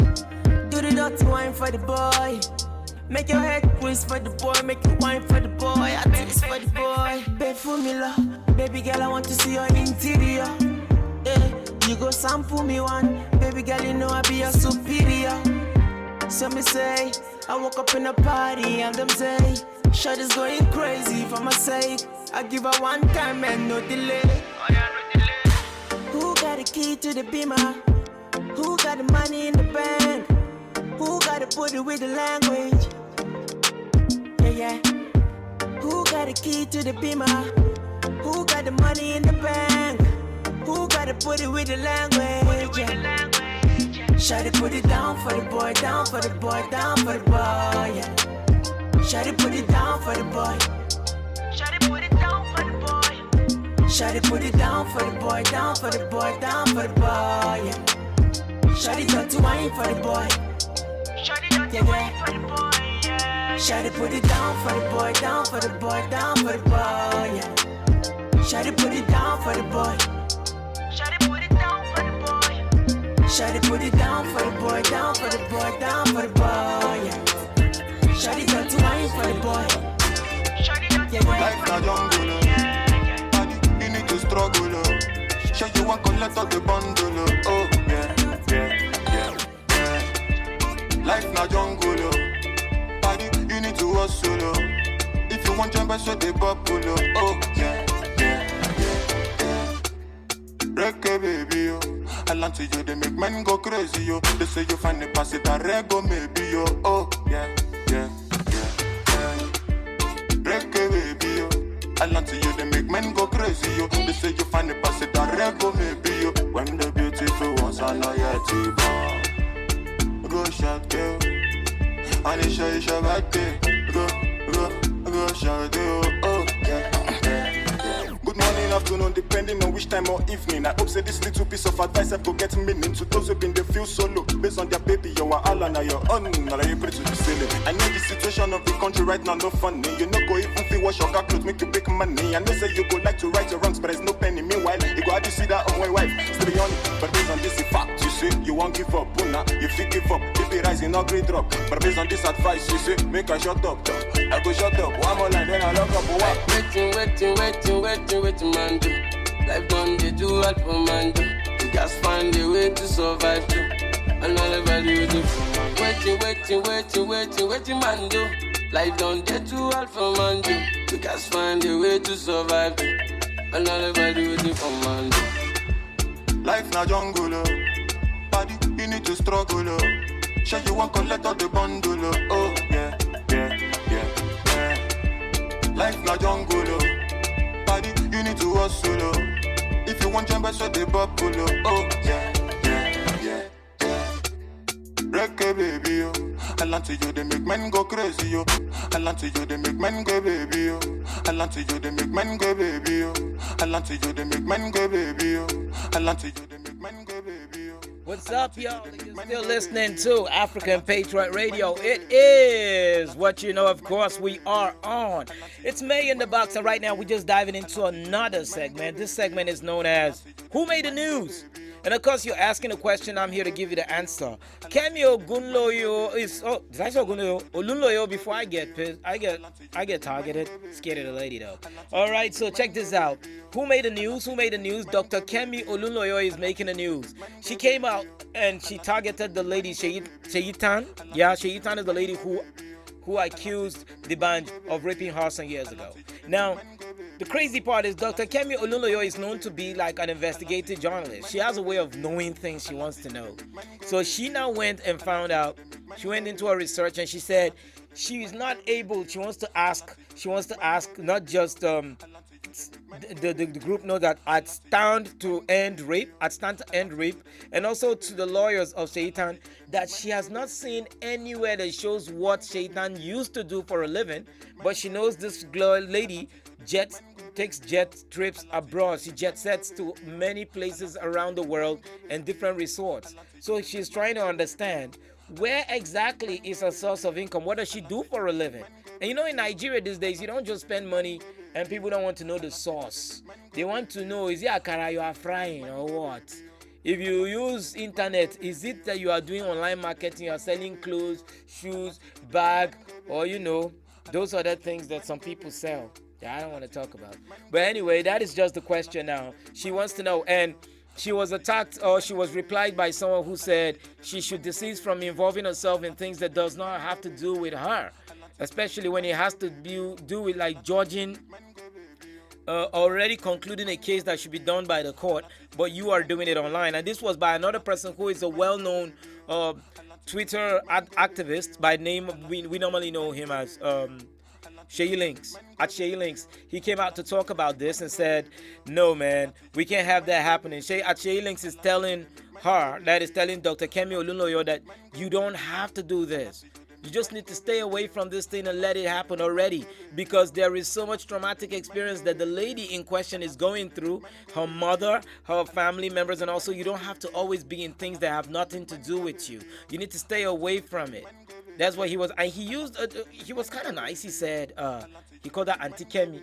Do the dirty wine for the boy. Make your head twist for the boy, make you wine for the boy. I twist for the boy. Babe for me love, baby girl I want to see your interior. Yeah, you go sample me one, baby girl you know I be your superior. So me say, I woke up in a party and them say, Shawty's going crazy for my sake. I give her one time and no delay. Who got the key to the beamer? Who got the money in the bank? Who got to put it with the language? Yeah, yeah. Who got the key to the beamer? Who got the money in the bank? Who got to put it with the language? Yeah. Shawty put it down for the boy, down for the boy, down for the boy, yeah. Shawty put it down for the boy. Shawty put it down for the boy. Shawty put it down for the boy, down for the boy, down for the boy, yeah. Shawty done to wine for the boy. Shawty done to wine for the boy, yeah. Shawty put it down for the boy, down for the boy, down for the boy, yeah. Shawty put it down for the boy. Shawty put it down for the boy. Shawty put it down for the boy, down for the boy, down for the boy, yeah. Shawty done to wine for the boy. Shawty done to wine for the boy, yeah. Body, you need to struggle, show you want collect all the bundle, oh yeah, yeah, yeah, yeah. Life na jungle, body, you need to hustle, if you want jump, I show the bubble, oh yeah, yeah, yeah, yeah. Reggae baby, I land to you, they make men go crazy, yo. They say you find the pass it, I rego maybe, yo, oh yeah, yeah, yeah, yeah. Reggae baby, I land to you, they make men go crazy, yo. They say you find the pass it, I rego maybe, yo. When the beautiful ones are not yet born, go shot girl, and it's your birthday, go shot girl, oh yeah. Good morning, afternoon, depending on which time or evening. I hope say this little piece of advice I go get meaning to those who been they feel solo. Based on their baby, you are all on your own. Now you pray to the ceiling. I know the situation of the country right now no funny. You know go even feel wash your car clothes, make you make money. I know say you go like to right your wrongs, but there's no penny. Meanwhile, you go how to see that on my wife. Still on it, but based on this fact, you see, you won't give up. Una, you feel give up. If it rising, not great drop. But based on this advice, you see, make a shut up. I go shut up. One more line, then I lock up. Waiting, man, do. Life done, they do what for man do. You just find a way to survive too. And all everybody with you. Waiting, man, do. Life done, they do what for man do. You just find a way to survive too. And all everybody with you for man do. Life na jungle, body, you need to struggle, show you want collect all the bundle, oh yeah, yeah, yeah, yeah. Life na jungle, body, you need to hustle, if you want jump, I show the bubble, oh yeah, yeah, yeah, yeah. Reggae baby, yo, I land to you, they make men go crazy, yo. I land to you, they make men go baby, yo. I land to you, they make men go baby, yo. I land to you, they make men go baby, yo. I land to you, they make men go baby, yo. What's up, y'all? You're still listening to African Patriot Radio. It is what you know, of course, we are on. It's May in the Box, and right now we're just diving into another segment. This segment is known as Who Made the News? And of course, you're asking a question. I'm here to give you the answer. Kemi Ogunloyo is. Oh, did I say Ogunloyo? Olunloyo. Before I get pissed, I get targeted. Scared of the lady though. All right, so check this out. Who made the news? Who made the news? Dr. Kemi Olunloyo is making the news. She came out and she targeted the lady Sheyitan. Yeah, Sheyitan is the lady who accused the band of raping her some years ago. Now, the crazy part is Dr. Kemi Olunloyo is known to be like an investigative journalist. She has a way of knowing things she wants to know. So she now went and found out. She went into her research and she said she is not able. She wants to ask not just the group know that I'd stand to end rape, and also to the lawyers of Shaitan that she has not seen anywhere that shows what Shaitan used to do for a living, but she knows this lady takes jet trips abroad. She jet sets to many places around the world and different resorts. So she's trying to understand where exactly is her source of income. What does she do for a living? And you know, in Nigeria these days, you don't just spend money and people don't want to know the source. They want to know, is it akara you are frying or what? If you use internet, is it that you are doing online marketing, you are selling clothes, shoes, bag, or those other things that some people sell? I don't want to talk about. But anyway, that is just the question now. She wants to know. And she was attacked, or she was replied by someone who said she should desist from involving herself in things that does not have to do with her, especially when it has to do with like judging, already concluding a case that should be done by the court, but you are doing it online. And this was by another person who is a well-known Twitter activist by name. We normally know him as Shay Links. At Shay Links, he came out to talk about this and said, no, man, we can't have that happening. Shay Links is telling Dr. Kemi Olunloyo that you don't have to do this. You just need to stay away from this thing and let it happen already, because there is so much traumatic experience that the lady in question is going through, her mother, her family members, and also you don't have to always be in things that have nothing to do with you. You need to stay away from it. That's what he was. And he was kind of nice. He said, he called her Auntie Kemi.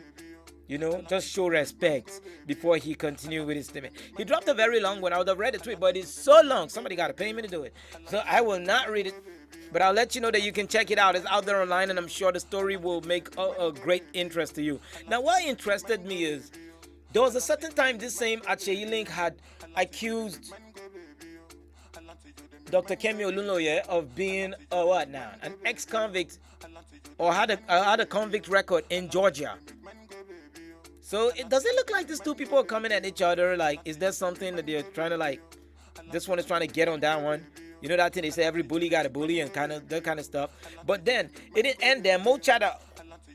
Just show respect before he continued with his statement. He dropped a very long one. I would have read the tweet, but it's so long. Somebody got to pay me to do it. So I will not read it. But I'll let you know that you can check it out. It's out there online, and I'm sure the story will make a great interest to you. Now, what interested me is there was a certain time this same Acheyi Link had accused Dr. Kemi Olunloyo of being an ex-convict, or had a convict record in Georgia. So does it look like these two people are coming at each other? Like, is there something that they're trying to this one is trying to get on that one? You know that thing they say every bully got a bully and that kind of stuff. But then it didn't end there. Mo Chada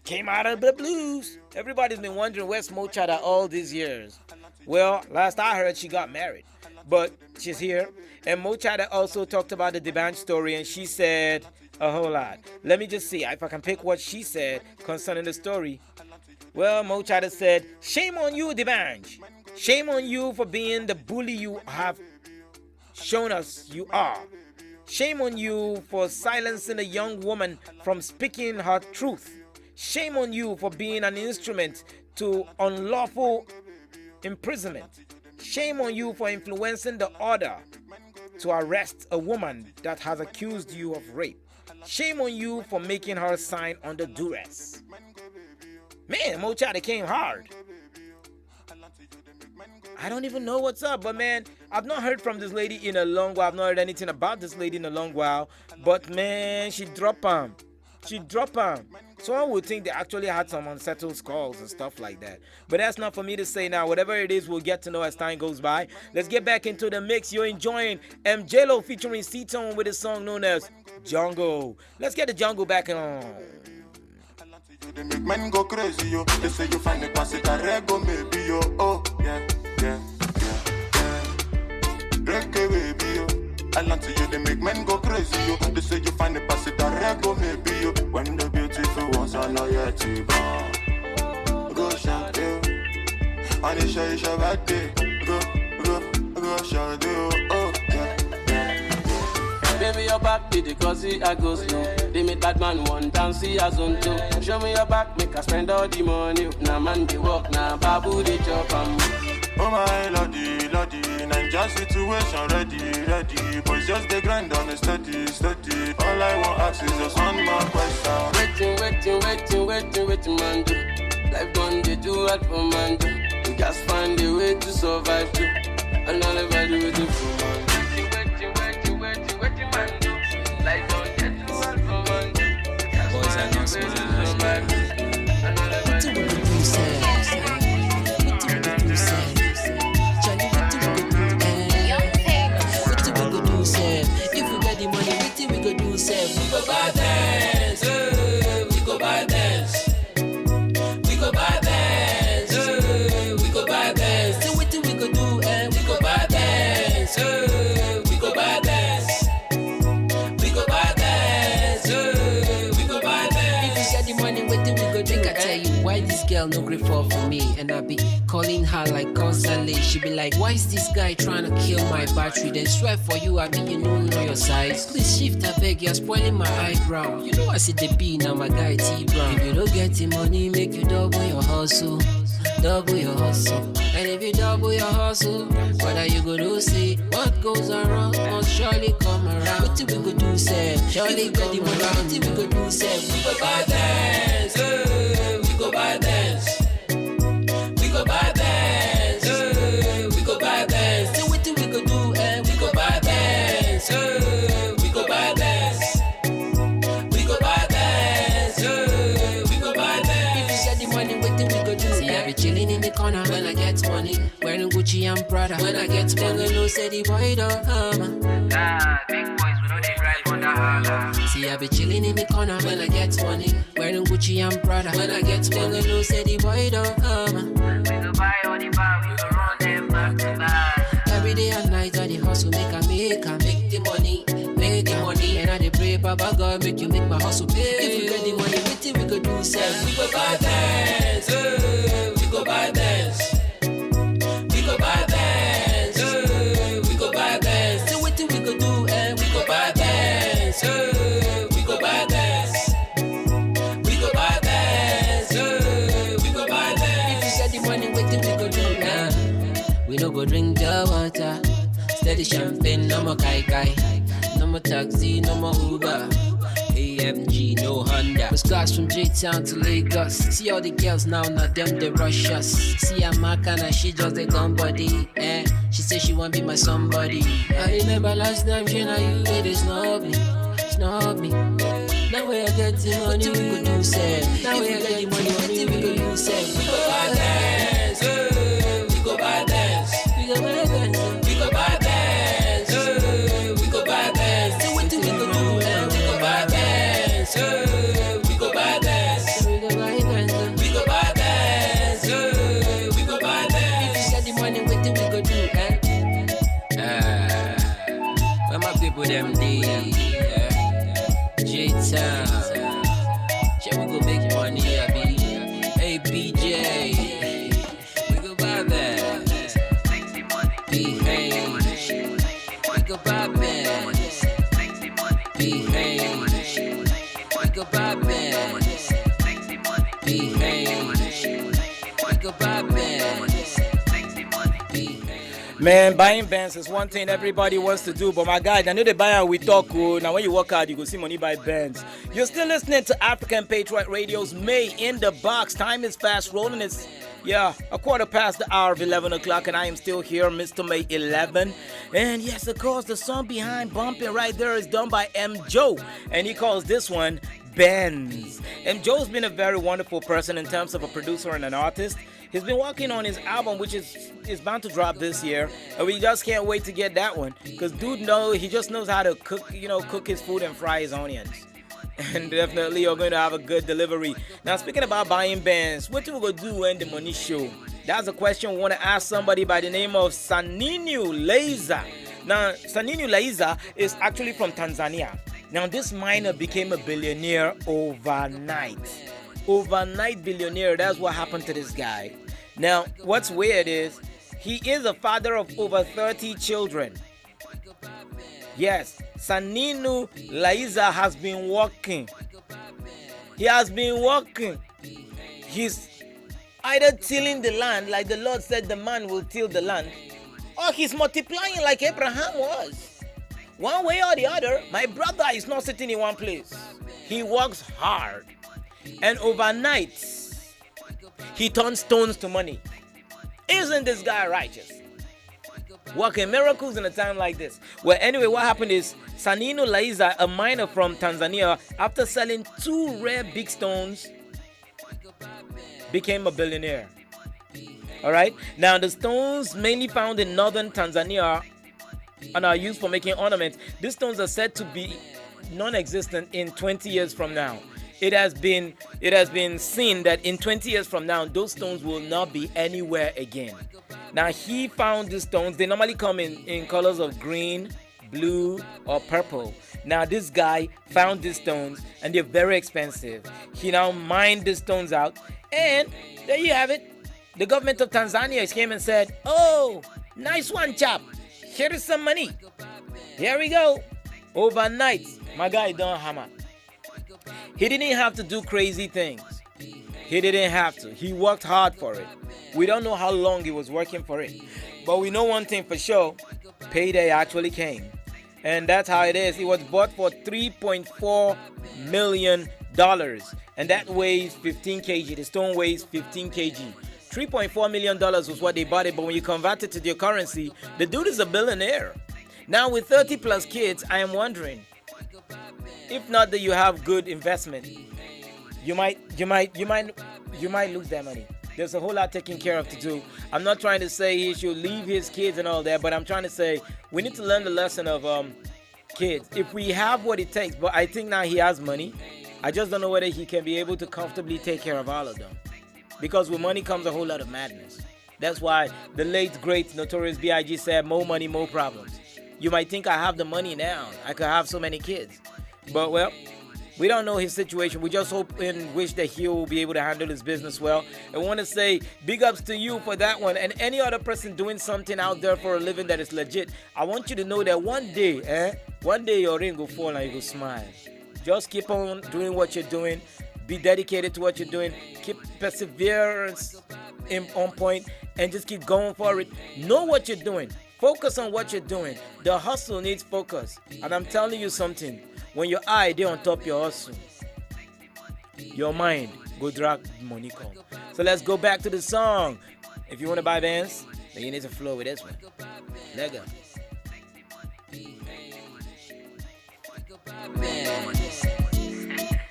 came out of the blues. Everybody's been wondering where's Mo Chada all these years. Well, last I heard, she got married, but she's here. And Mo Chada also talked about the D'banj story, and she said a whole lot. Let me just see if I can pick what she said concerning the story. Well, Mo Chada said, shame on you, D'banj. Shame on you for being the bully you have shown us you are. Shame on you for silencing a young woman from speaking her truth. Shame on you for being an instrument to unlawful imprisonment. Shame on you for influencing the order to arrest a woman that has accused you of rape. Shame on you for making her sign under duress. Man, Mo Chada came hard. I don't even know what's up, but man, I've not heard from this lady in a long while. I've not heard anything about this lady in a long while. But man, she dropped him. Someone would think they actually had some unsettled skulls and stuff like that. But that's not for me to say now. Whatever it is, we'll get to know as time goes by. Let's get back into the mix. You're enjoying MJLo featuring C-Tone with a song known as Jungle. Let's get the jungle back on. They make men go crazy, yo. They say you find the pass it a rego, maybe, yo. Oh, yeah. Reggae, baby, yo. I land to you, they make men go crazy, yo. They say you find the pass it a rego, maybe, yo. When the beautiful ones are not yet to born. Go shout, yo. And it's your birthday. Go shout, yo. Oh, yeah. Baby, your back, did it cause I go slow. They make bad man one dance, see as on two. Show me your back, make I spend all the money. Now man, they walk, now babu, they chop. Oh my lordy, lordy, Ninja situation ready. Boys just the grind on the steady. All I want ask is just one more question. Waiting, man, do. Life done, they do hard for man, do. You just find a way to survive, too. And all I do is for man, do. Waiting, man, do. Life done, they do hard for man, do. Boys are not smart. What do we do, say? What do we do, say? Charlie, what do we do, what do we go do, say? If we get the money, what do we go do, say? We go buy dance, we go buy dance. We go buy dance, we go buy dance. So what do we go do, we go buy dance, we go buy dance. We go buy dance, we go buy dance. If you get the money, what do we go do? I tell you why this girl no great fall for me, and I be calling her like constantly. She be like, why is this guy trying to kill my battery? Then swear for you, I be you know your size. Please shift, I beg, you're spoiling my eyebrow. You know I see the B now, my guy T Brown. If you don't get the money, make you double your hustle. Double your hustle. And if you double your hustle, what are you gonna see? What goes around must surely come around. What do we go do, say? Surely come around. What do we go do, say? We go buy dance, we go buy dance. We go buy dance, we go buy dance. So what do we go do, we go buy dance, we go buy dance. We go buy dance, we go buy dance. If you get the money, what do we go do? See, I be chilling in the corner when I get money. Wearing Gucci and Prada when I get money. No say the boy don't hammer. Nah, big boys, we know they drive on the holla. See, I be chilling in the corner when I get money. Wearing Gucci and Prada when I get money. No say the boy don't hammer. We go buy all the bar, we go run them back to back. Every day and night I the hustle, make the money, make the money. And I dey pray, Baba God, make you make my hustle pay. If we get the money, what do we go do, say? We go buy dance, we go buy dance. We go buy dance, we go buy dance. So what do we go do, we go buy dance, we go buy dance. We go buy dance, we go buy dance. If you get the money, what do we go do, we no go drink the water. Steady champagne, no more kai. No more taxi, no more Uber. AMG, no Honda. Was class from J-Town to Lagos. See all the girls now, not them, they rush us. See a Makana, she just a gun body. She say she want be my somebody. I remember last time she and you made it snub me. Now we are getting money, we could do say. Now we are getting money, we could do say. We go buy dance, we go buy dance. We go buy dance, we go buy dance, we go buy dance. So what do we go do? We go buy dance, we go buy dance. We go buy dance, we go buy dance, we go buy dance. If you get the money, what do we go do? Where my people them day? J-Town. Shall we go make money, I be? Hey, BJ. We go buy that. Behave. We go buy bands. Behave. We go buy bands. Behave. We go buy bands. Man, buying bands is one thing everybody wants to do, but my guys, I know the buyer we talk. Now, when you work hard, you go see money buy bands. You're still listening to African Patriot Radio's May in the Box. Time is fast rolling. It's a quarter past the hour of 11 o'clock, and I am still here, Mr. May 11. And yes, of course, the song behind bumping right there is done by M. Joe, and he calls this one Benz. M. Joe's been a very wonderful person in terms of a producer and an artist. He's been working on his album, which is bound to drop this year, and we just can't wait to get that one, because dude he just knows how to cook his food and fry his onions. And definitely you're going to have a good delivery. Now, speaking about buying bands, what do we going to do when the money show? That's a question we want to ask somebody by the name of Saninu Laiza. Now, Saninu Laiza is actually from Tanzania. Now, this miner became a billionaire overnight. Overnight billionaire, that's what happened to this guy. Now, what's weird is he is a father of over 30 children. Yes, Saninu Laiza has been working. He has been working. He's either tilling the land, like the Lord said the man will till the land, or he's multiplying like Abraham was. One way or the other, my brother is not sitting in one place. He works hard. And overnight, he turns stones to money. Isn't this guy righteous? Working miracles in a time like this. Well, anyway, what happened is Sanino Laiza, a miner from Tanzania, after selling 2 rare big stones, became a billionaire. All right. Now, the stones mainly found in northern Tanzania and are used for making ornaments. These stones are said to be non-existent in 20 years from now. It has been seen that in 20 years from now, those stones will not be anywhere again. Now, he found these stones. They normally come in colors of green, blue, or purple. Now, this guy found these stones, and they're very expensive. He now mined these stones out, and there you have it. The government of Tanzania came and said, "Oh, nice one, chap. Here is some money. Here we go." Overnight, my guy done hammer. He didn't have to do crazy things. He didn't have to. He worked hard for it. We don't know how long he was working for it. But we know one thing for sure. Payday actually came. And that's how it is. It was bought for $3.4 million. And that weighs 15 kg. The stone weighs 15 kg. $3.4 million was what they bought it. But when you convert it to their currency, the dude is a billionaire. Now with 30 plus kids, I am wondering, if not that you have good investment, you might lose that money. There's a whole lot taken care of to do. I'm not trying to say he should leave his kids and all that, but I'm trying to say we need to learn the lesson of kids. If we have what it takes, but I think now he has money. I just don't know whether he can be able to comfortably take care of all of them. Because with money comes a whole lot of madness. That's why the late, great, notorious B.I.G. said, more money, more problems. You might think I have the money now. I could have so many kids. But, well, we don't know his situation. We just hope and wish that he will be able to handle his business well. I want to say big ups to you for that one. And any other person doing something out there for a living that is legit, I want you to know that one day your ring will fall and you will smile. Just keep on doing what you're doing. Be dedicated to what you're doing. Keep perseverance on point and just keep going for it. Know what you're doing. Focus on what you're doing. The hustle needs focus. And I'm telling you something. When your eye they on top your hustle, your mind go drag money come. So let's go back to the song. If you want to buy Vans, then you need to flow with this one. Let go.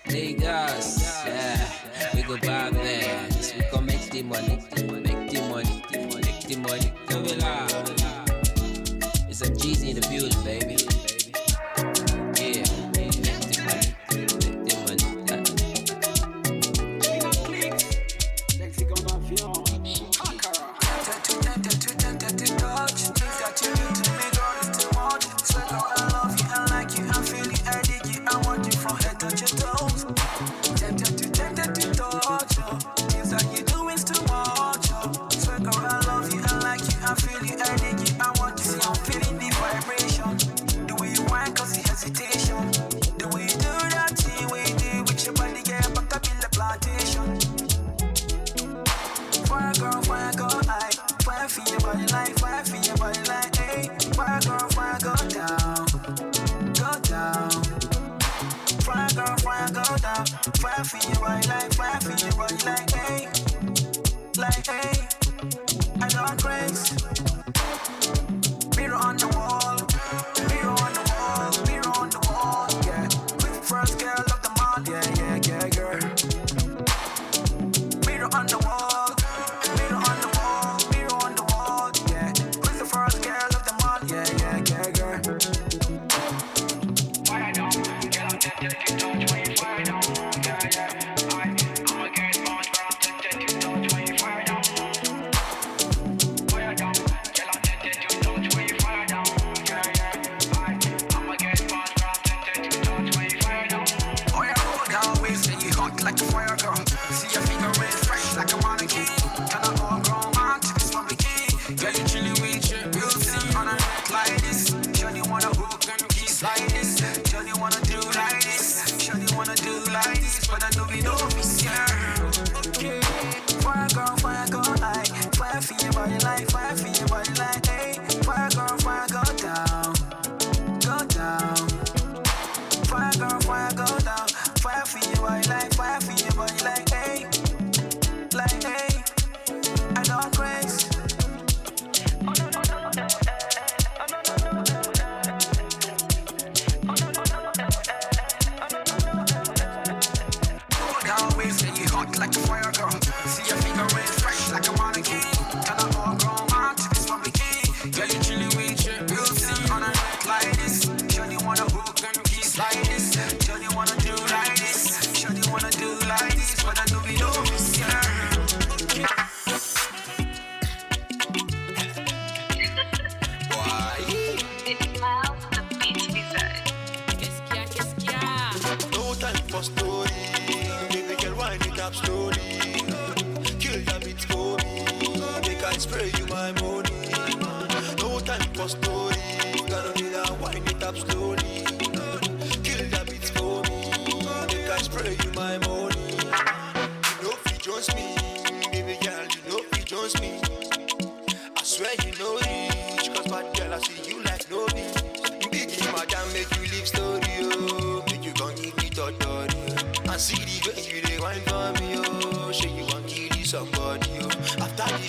Lagos, yeah, we go buy Vans. We can make the money, make the money, make the money. Come on, it's a Jeezy in the building, baby.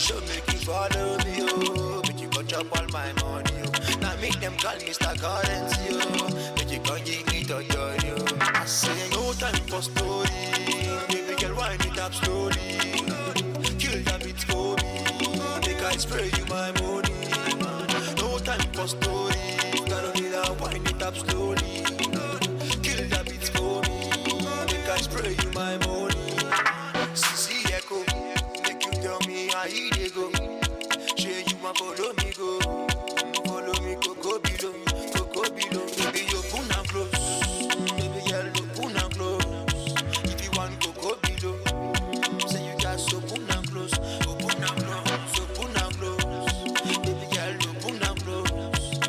show make you follow me, oh. Make you go chop all my money, oh. Now make them call Mr. Currency, oh. Make you go give me the joy, oh. I say no time for story. Baby girl, wind it up slowly. Kill that beat for me. Make I spray you my money. No time for story. Gotta be that wind it up slowly. Kill that beat for me. Make I spray you my money. See echo. Make you tell me how you dey go. Say you want follow me go. Follow me go below. Go below. Baby you open and close. Baby girl open and close. If you want go below. Say you just open and close. Open and close. Open and close. Baby girl open and close.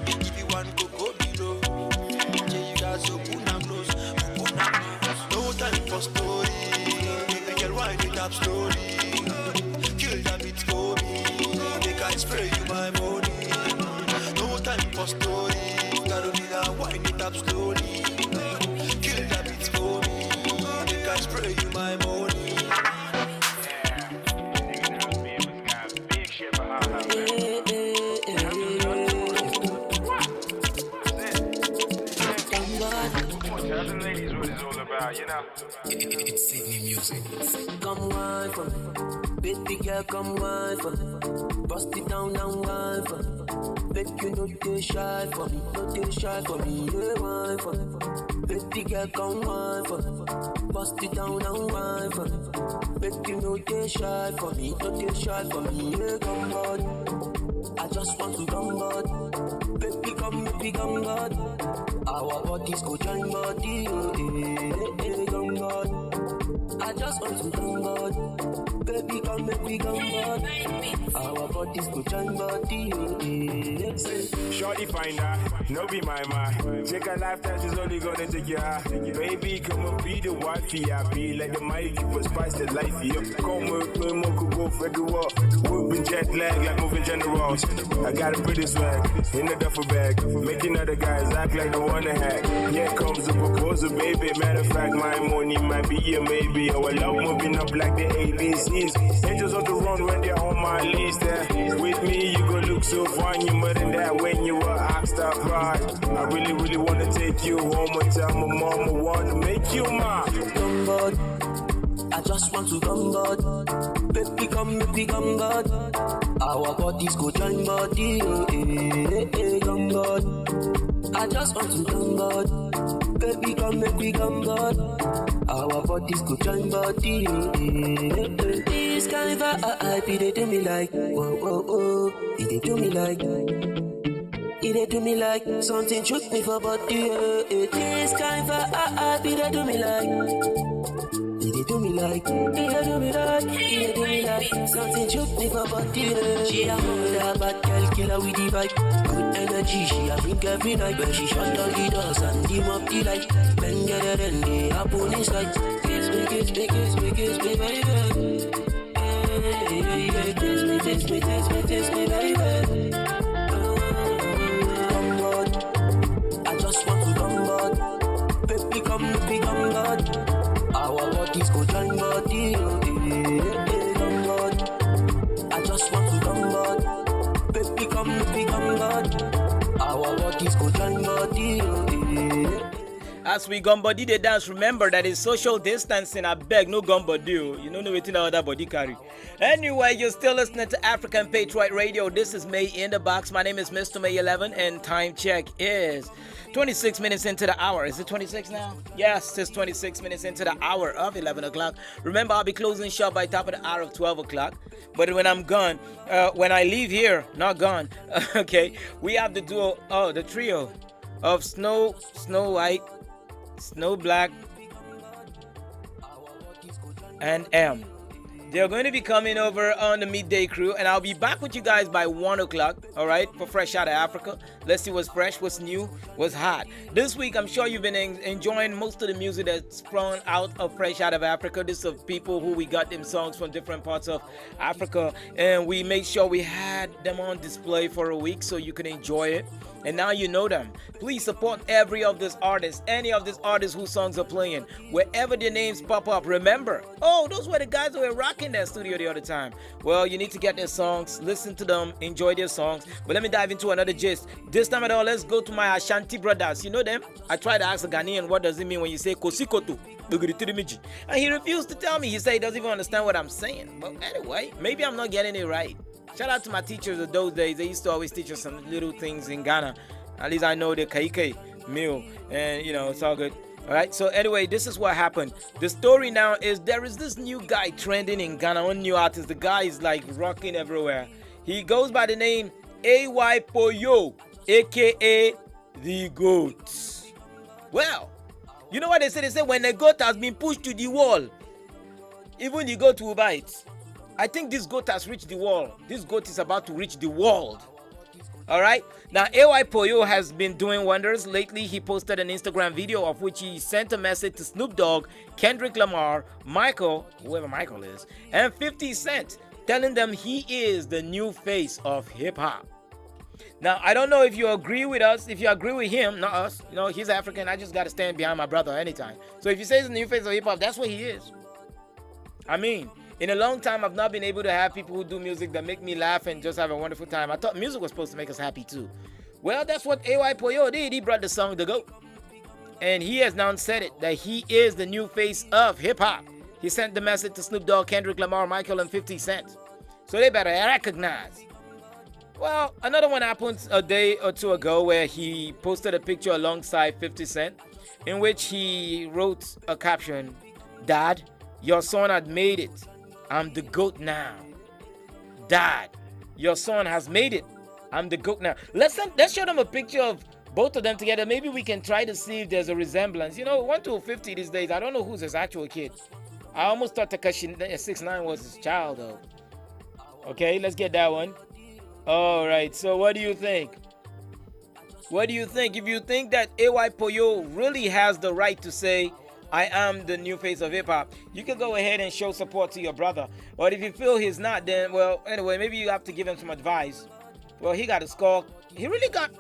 If you want go below. Say you just open and close. Open and close. No time for story. Baby girl wind it up slowly. Kill that beat for me. Make I spray you my money. No time for story. Gotta be that wind it up slowly. Kill that beat for me. Make I spray you my money. It's Sydney music. Come wine for me, baby girl, come wine for me. Bust it down and wine for me. Make you no dey shy for me, no dey shy for me. Yeah, wine for me, baby girl, come wine for me. Bust it down and wine for me. Make you no dey shy for me, no dey shy for me. Yeah, come on, I just want to come on. Baby, come, baby, come on. Our bodies go join body, come on. I just want to come on. Baby, come, baby, come on. Our bodies go join body, Shorty find her, no be my ma. Take a lifetime, she's only gonna take you high. Baby, come and be the wifey, I be like the mic, keep us spice the life, yo. Come with me, more could go for the war. Moving jet lag like moving generals. I got a pretty swag in the duffel bag, making other guys act like they wanna hack. Here comes the proposal, baby. Matter of fact, my money might be a maybe. Our love moving up like the ABCs. Angels on the run when they're on my list. With me, you gon' look so fine. You more than that when you were Rockstar Pride. I really, really wanna take you home and tell my mama wanna make you mine. Come on, I just want to come on. Baby, come on. Our bodies go join body, come on. I just want to come on. Baby, come, baby, come on. Our bodies go join body, This kind of vibe, they do me like, whoa, it they do me like. It they do me like something shook me for body. This kind of vibe, they do me like. It they do me like. It they do me like. It they do me like something shook me for body. She a mother, bad girl, killer with the vibe. Good energy, she a drink every night. When she shut down the doors and dim up the light. Then get her in the opponent's light. Kiss me, baby. Kiss me, baby. Come on, I just want to come on. Baby, come on. Our bodies go join body, come on. I just want to come on. Baby, come on. Our bodies go join body, As we gun body the dance, remember that is social distancing. I beg no gun body. You don't know what other body carry. Anyway, you're still listening to African Patriot Radio. This is May in the Box. My name is Mr. May 11 and time check is 26 minutes into the hour. Is it 26 now? Yes, it's 26 minutes into the hour of 11 o'clock. Remember, I'll be closing shop by top of the hour of 12 o'clock. But when I'm gone, when I leave here, not gone, okay, we have the duo, the trio of Snow White, Snow Black, and M. They're going to be coming over on the midday crew, and I'll be back with you guys by 1 o'clock, all right, for Fresh Out of Africa. Let's see what's fresh, what's new, what's hot. This week, I'm sure you've been enjoying most of the music that's sprung out of Fresh Out of Africa. This is people who we got them songs from different parts of Africa, and we made sure we had them on display for a week so you can enjoy it. And now you know them. Please support every of these artists, any of these artists whose songs are playing. Wherever their names pop up, remember, those were the guys who were rocking rocking that studio the other time. Well, you need to get their songs, listen to them, enjoy their songs. But let me dive into another gist. This time at all, let's go to my Ashanti brothers. You know them? I tried to ask a Ghanaian what does it mean when you say Kosikoto. And he refused to tell me. He said he doesn't even understand what I'm saying. But anyway, maybe I'm not getting it right. Shout out to my teachers of those days. They used to always teach us some little things in Ghana. At least I know the Kaike meal. And, you know, it's all good. All right. So anyway, this is what happened. The story now is there is this new guy trending in Ghana. One new artist. The guy is like rocking everywhere. He goes by the name AY Poyo, a.k.a. The Goat. Well, you know what they say? They say when a goat has been pushed to the wall, even the goat will bite. I think this goat has reached the wall. This goat is about to reach the world. All right. Now, AY Poyo has been doing wonders. Lately, he posted an Instagram video of which he sent a message to Snoop Dogg, Kendrick Lamar, Michael, whoever Michael is, and 50 Cent, telling them he is the new face of hip-hop. Now, I don't know if you agree with us, if you agree with him, not us. You know, he's African. I just got to stand behind my brother anytime. So if you say he's the new face of hip-hop, that's what he is. I mean, in a long time, I've not been able to have people who do music that make me laugh and just have a wonderful time. I thought music was supposed to make us happy too. Well, that's what AY Poyo did. He brought the song The Goat. And he has now said it, that he is the new face of hip-hop. He sent the message to Snoop Dogg, Kendrick Lamar, Michael, and 50 Cent. So they better recognize. Well, another one happened a day or two ago where he posted a picture alongside 50 Cent in which he wrote a caption, "Dad, your son had made it. I'm the GOAT now. Dad, your son has made it. I'm the GOAT now." Let's show them a picture of both of them together. Maybe we can try to see if there's a resemblance. You know, 1 to 50 these days, I don't know who's his actual kid. I almost thought Tekashi 6ix9ine was his child, though. Okay, let's get that one. All right, so what do you think? What do you think? If you think that AY Poyo really has the right to say, "I am the new face of hip-hop," you can go ahead and show support to your brother. But if you feel he's not, then, well, anyway, maybe you have to give him some advice. Well, he got a skull. He really got...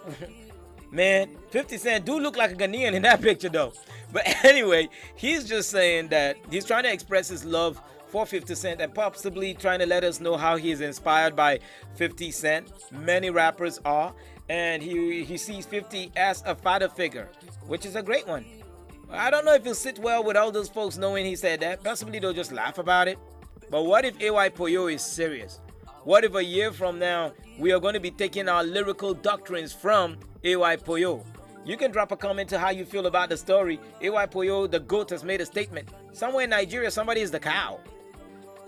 Man, 50 Cent do look like a Ghanaian in that picture, though. But anyway, he's just saying that he's trying to express his love for 50 Cent and possibly trying to let us know how he is inspired by 50 Cent. Many rappers are. And he sees 50 as a father figure, which is a great one. I don't know if it'll sit well with all those folks knowing he said that. Possibly they'll just laugh about it. But what if AY Poyo is serious? What if a year from now, we are going to be taking our lyrical doctrines from AY Poyo? You can drop a comment to how you feel about the story. AY Poyo, the GOAT, has made a statement. Somewhere in Nigeria, somebody is the cow.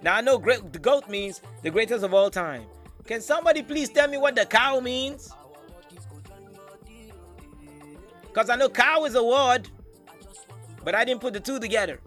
Now, I know the GOAT means the greatest of all time. Can somebody please tell me what the cow means? Because I know cow is a word, but I didn't put the two together.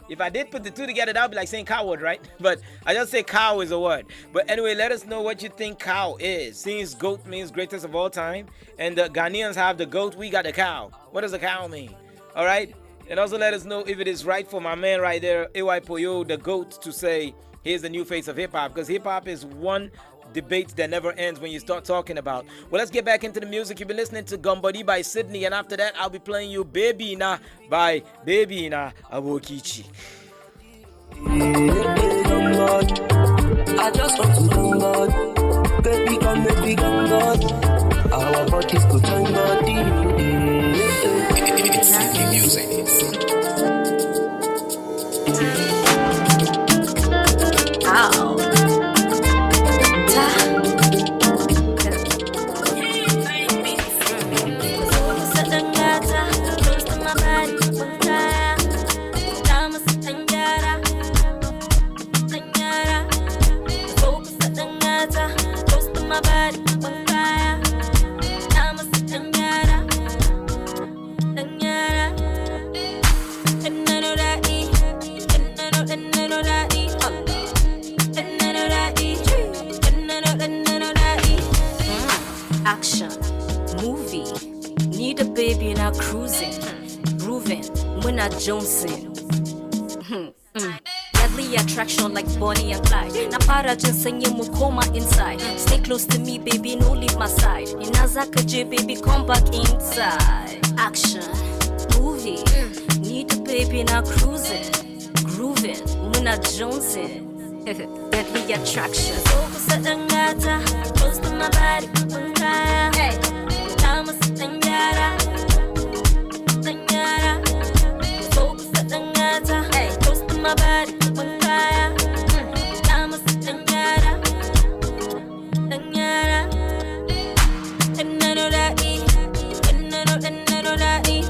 If I did put the two together, that would be like saying coward, right? But I just say cow is a word. But anyway, let us know what you think cow is. Since GOAT means greatest of all time, and the Ghanaians have the GOAT, we got the cow. What does the cow mean? All right? And also let us know if it is right for my man right there, AY Poyo, the GOAT, to say he's the new face of hip-hop. Because hip-hop is one debate that never ends when you start talking about. Well, let's get back into the music. You've been listening to Gumbody by Sydney, and after that, I'll be playing you Baby Na by Baby Na Abokichi. I just want to come God. Baby, come make me come God. Our bodies go join body. It's Sydney music. Ow. Action, movie, need a baby and I'm cruising, grooving, when I Johnson. Deadly attraction like Bonnie and Clyde. Na para just sing you coma inside. Stay close to me, baby, no leave my side. Inazaka J, baby, come back inside. Action, movie, need a baby and I'm cruising, grooving, when I Johnson. Deadly attraction. Focus at Angata, close to my body, Pankaya. Hey, Thomas Tanyara, Tanyara. Focus at Angata, hey, close to my body, Pankaya. Thomas Tanyara, Tanyara. And none of that E, and none of that E, and none of that E,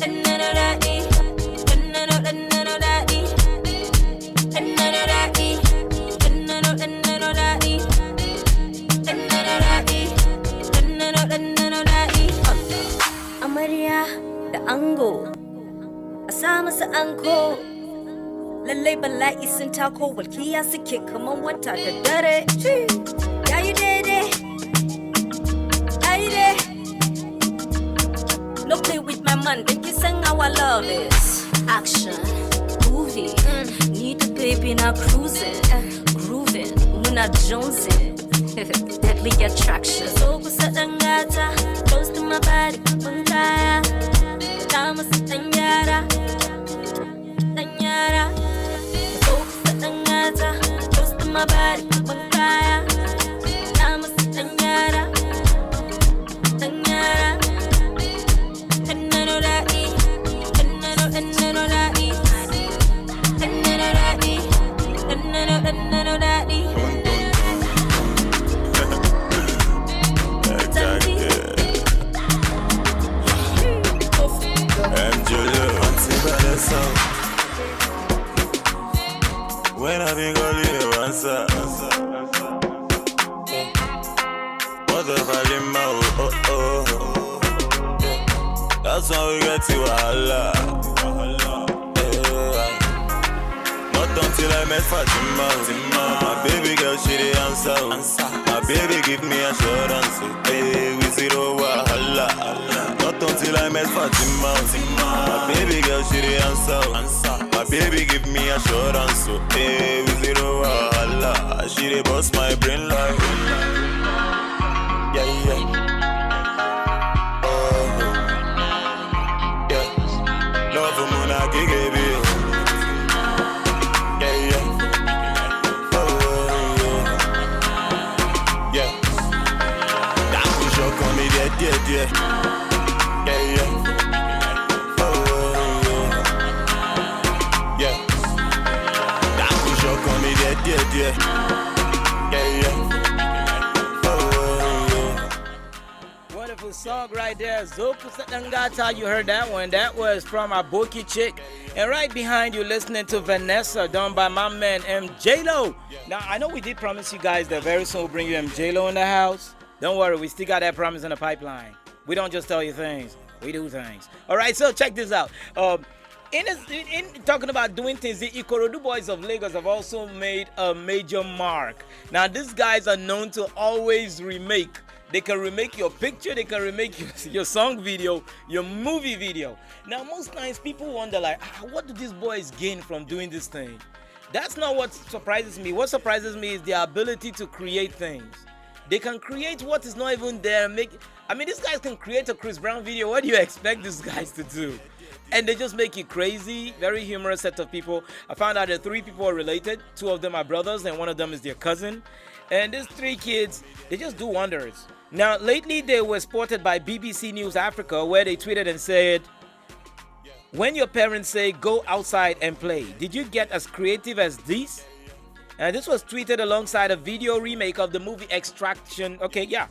and none of that E. And none of that E, and none of that E, and none of that E, and none of that E. Amaria, the ango, asama sa anko, lalay balai isin tako, walkiya si kick, come on, what ta da dare. Yeah, you did it. Yeah, you did. No play with my man, then you sing how I love is action. Movie, need the baby now cruising, grooving, we're not jonesing. Deadly attraction. Focus at Angata, close to my body, Pankaya. Thomas Tanyara, Tanyara. Focus at Angata, close to my body, Pankaya. Thomas Tanyara, Tanyara. And none of that E, and none of that E. And none of that E, and none of that E. When I think only the answer. What the fuck in my that's when we get to Allah. Not until I met Fatima. My baby girl, she the answer. My baby give me assurance. Hey, we zero wahala. Not until I met Fatima. My baby girl, she the answer. My baby give me assurance. Hey, we zero wahala. She the boss my brain like. Yeah, yeah. Love for Mona Gigi. Yeah, yeah. Oh, yeah. That push up on me, yeah. Yeah, yeah. Oh, yeah. That push up on me, yeah. Yeah, yeah. Wonderful song right there. Zoku Satangata, you heard that one. That was from Aboki Chick. And right behind you, listening to Vanessa, done by my man MJ-Lo. Now, I know we did promise you guys that very soon we'll bring you MJ-Lo in the house. Don't worry, we still got that promise in the pipeline. We don't just tell you things, we do things. All right, so check this out. In talking about doing things, the Ikorodu boys of Lagos have also made a major mark. Now, these guys are known to always remake. They can remake your picture, they can remake your song video, your movie video. Now, most times people wonder, like, what do these boys gain from doing this thing? That's not what surprises me. What surprises me is their ability to create things. They can create what is not even there. These guys can create a Chris Brown video. What do you expect these guys to do? And they just make it crazy. Very humorous set of people. I found out that 3 people are related. 2 of them are brothers and one of them is their cousin. And these 3 kids, they just do wonders. Now, lately they were spotted by BBC News Africa, where they tweeted and said, when your parents say go outside and play, did you get as creative as this? And this was tweeted alongside a video remake of the movie Extraction. Okay, yeah,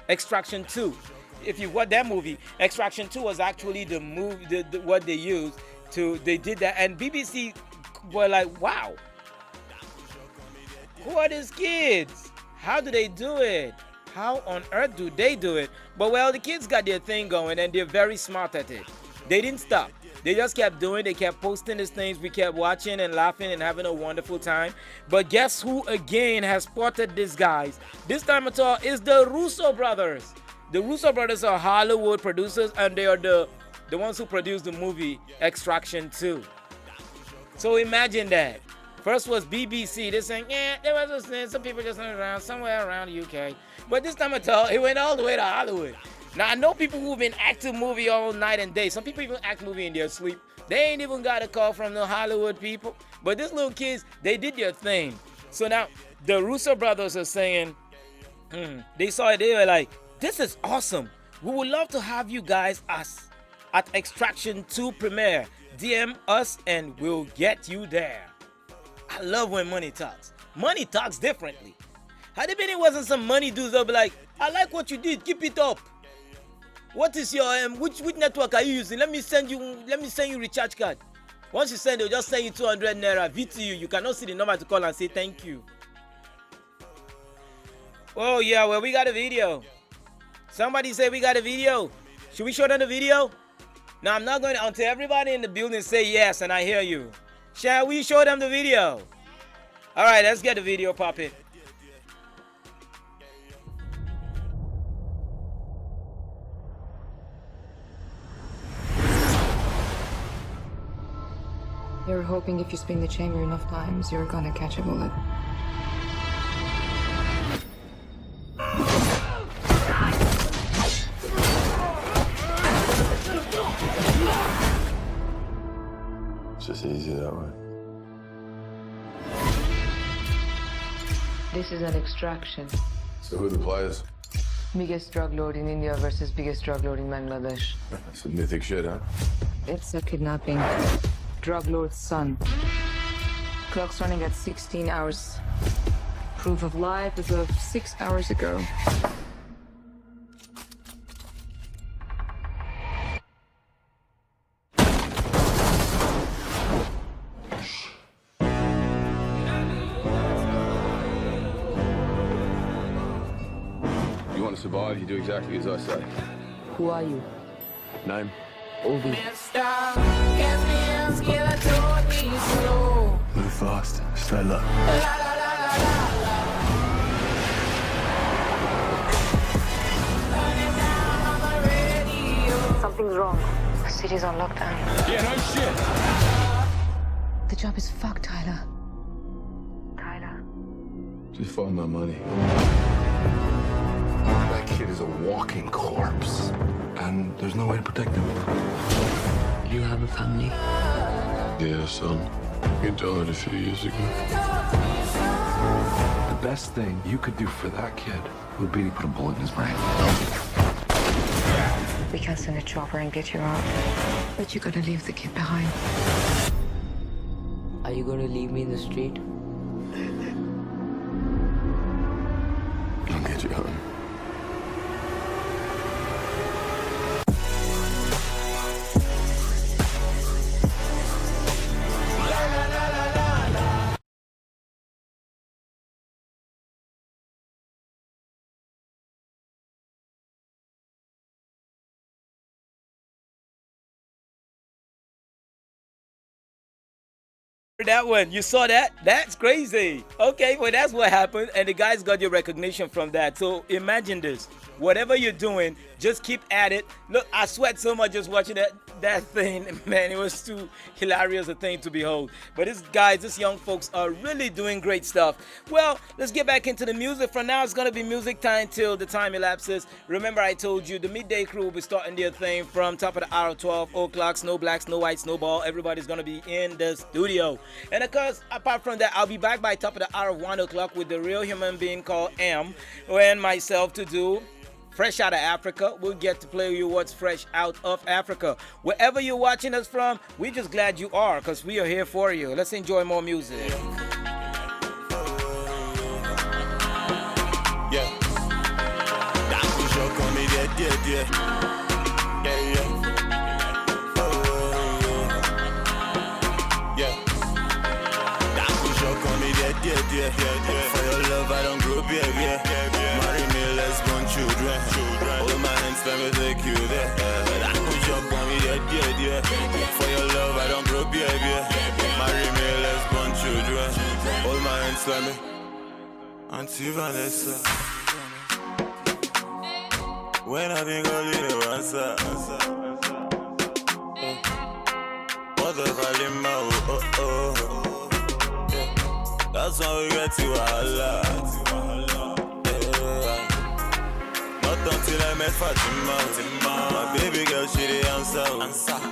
Extraction 2. If you watch that movie, Extraction 2 was actually the movie, what they used to, they did that. And BBC were like, wow, who are these kids? How do they do it? How on earth do they do it? But well, the kids got their thing going and they're very smart at it. They didn't stop. They just kept doing, they kept posting these things. We kept watching and laughing and having a wonderful time. But guess who again has spotted these guys? This time at all is the Russo brothers. The Russo brothers are Hollywood producers and they are the ones who produced the movie Extraction 2. So imagine that. First was BBC. They're saying, yeah, there was some people just around somewhere around the UK. But this time at all, it went all the way to Hollywood. Now, I know people who've been acting movie all night and day. Some people even act movie in their sleep. They ain't even got a call from the Hollywood people. But these little kids, they did their thing. So now the Russo brothers are saying, they saw it, they were like, this is awesome. We would love to have you guys at Extraction 2 premiere. DM us and we'll get you there. I love when money talks. Money talks differently. Had it been it wasn't some money dudes, they'll be like, I like what you did, keep it up. What is your which network are you using? Let me send you recharge card. Once you send, they'll just send you 200 naira VTU. You cannot see the number to call and say thank you. Oh yeah, well we got a video. Somebody said we got a video. Should we show them the video? No, I'm not going to until everybody in the building say yes and I hear you. Shall we show them the video? All right, let's get the video popping. You're hoping if you spin the chamber enough times, you're gonna catch a bullet. It's just easier that way. This is an extraction. So who are the players? Biggest drug lord in India versus biggest drug lord in Bangladesh. Some mythic shit, huh? It's a kidnapping. Drug lord's son. Clock's running at 16 hours. Proof of life as of 6 hours ago. You want to survive, you do exactly as I say. Who are you? Name? Obi. Move fast, stay low. Something's wrong. The city's on lockdown. Yeah, no shit. The job is fucked, Tyler. Tyler. Just find my money. That kid is a walking corpse, and there's no way to protect him. You have a family. Yeah, son. He died a few years ago. The best thing you could do for that kid would be to put a bullet in his brain. We can send a chopper and get you out. But you gotta leave the kid behind. Are you gonna leave me in the street? I'll get you home. That one, you saw that? That's crazy. Okay, well that's what happened, and the guys got your recognition from that. So imagine this: whatever you're doing, just keep at it. Look, I sweat so much just watching that thing, man. It was too hilarious a thing to behold. But these young folks are really doing great stuff. Well, let's get back into the music. For now, it's gonna be music time till the time elapses. Remember, I told you the midday crew will be starting their thing from top of the hour, 12 o'clock. No blacks, no whites, no ball. Everybody's gonna be in the studio. And of course, apart from that, I'll be back by top of the hour, 1 o'clock, with the real human being called M, and myself to do Fresh Out of Africa. We'll get to play you what's fresh out of Africa. Wherever you're watching us from, we're just glad you are, because we are here for you. Let's enjoy more music. Yeah. That push up on me, yeah. Yeah. For your love, I don't grow big, yeah. Marry me, let's born children. Hold my hands, let me take you there. That push up on me, yeah. For your love, I don't grow big, yeah. Marry me, let's born children. Hold my hands, let me. Auntie Vanessa. When I been calling you, answer. What the hell, oh. That's how we get to Allah. Not until I I met Fatima. My baby girl, she the answer.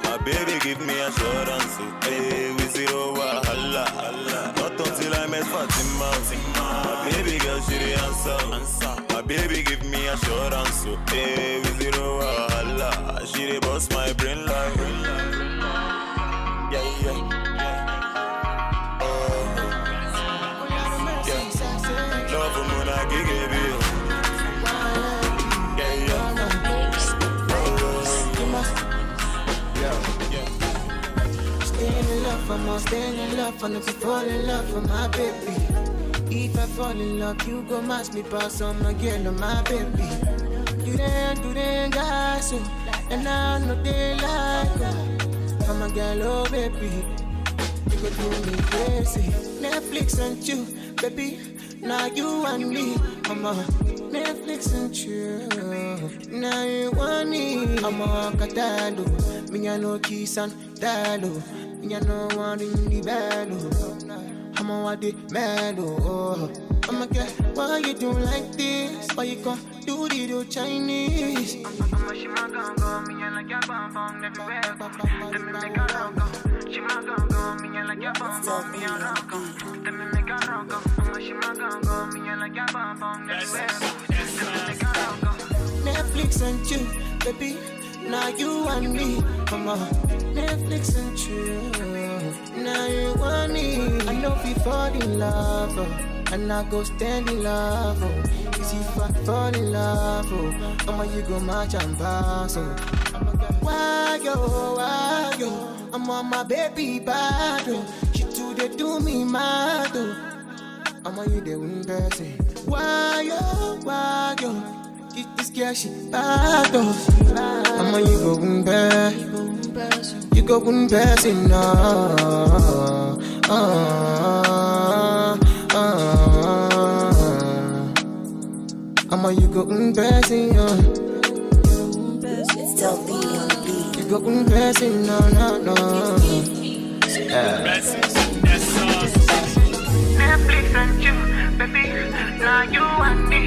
My baby give me assurance. Hey, we zero wahala. Not until I met Fatima. My baby girl, she the answer. My baby give me assurance. Hey, we zero wahala. She the boss my brain like. Yeah, yeah. Love for Mona Gigi. Staying in love, I'm staying in love, I'm not fall in love for my baby. If I fall in love, you go match me pass on my girl, my baby. You didn't guys, so and I know they like her. I'm a girl, oh baby. You go do me crazy. Netflix and you, baby. Now you and me. I'm a Netflix and chill. Now you want me. I'm a Catalo. Me no kiss and talo. Me no one in the bello. I'm a what the mellow. I'm a girl, why you do like this? Why you come do the Chinese? I'm a shimagongo. Me like your bum bum everywhere. Let me make a rogo. Shimagongo. Me like your bum bum. Me a rogo. Let me make a rogo. Netflix and chill, baby. Now you and me. Come on, Netflix and chill. Now you and me. I know we fall in love, and I go stand in love. Cause if I fall in love, you go match and pass. Why yo? I'm on my baby battle. She too they do me mad. I'm on you the one person. Why yo? This girl she bad. I'm on you go one person. You go one person. I'm on you go one person. It's still be on the beat. You go one person. No. Netflix and you, baby. Now you and me.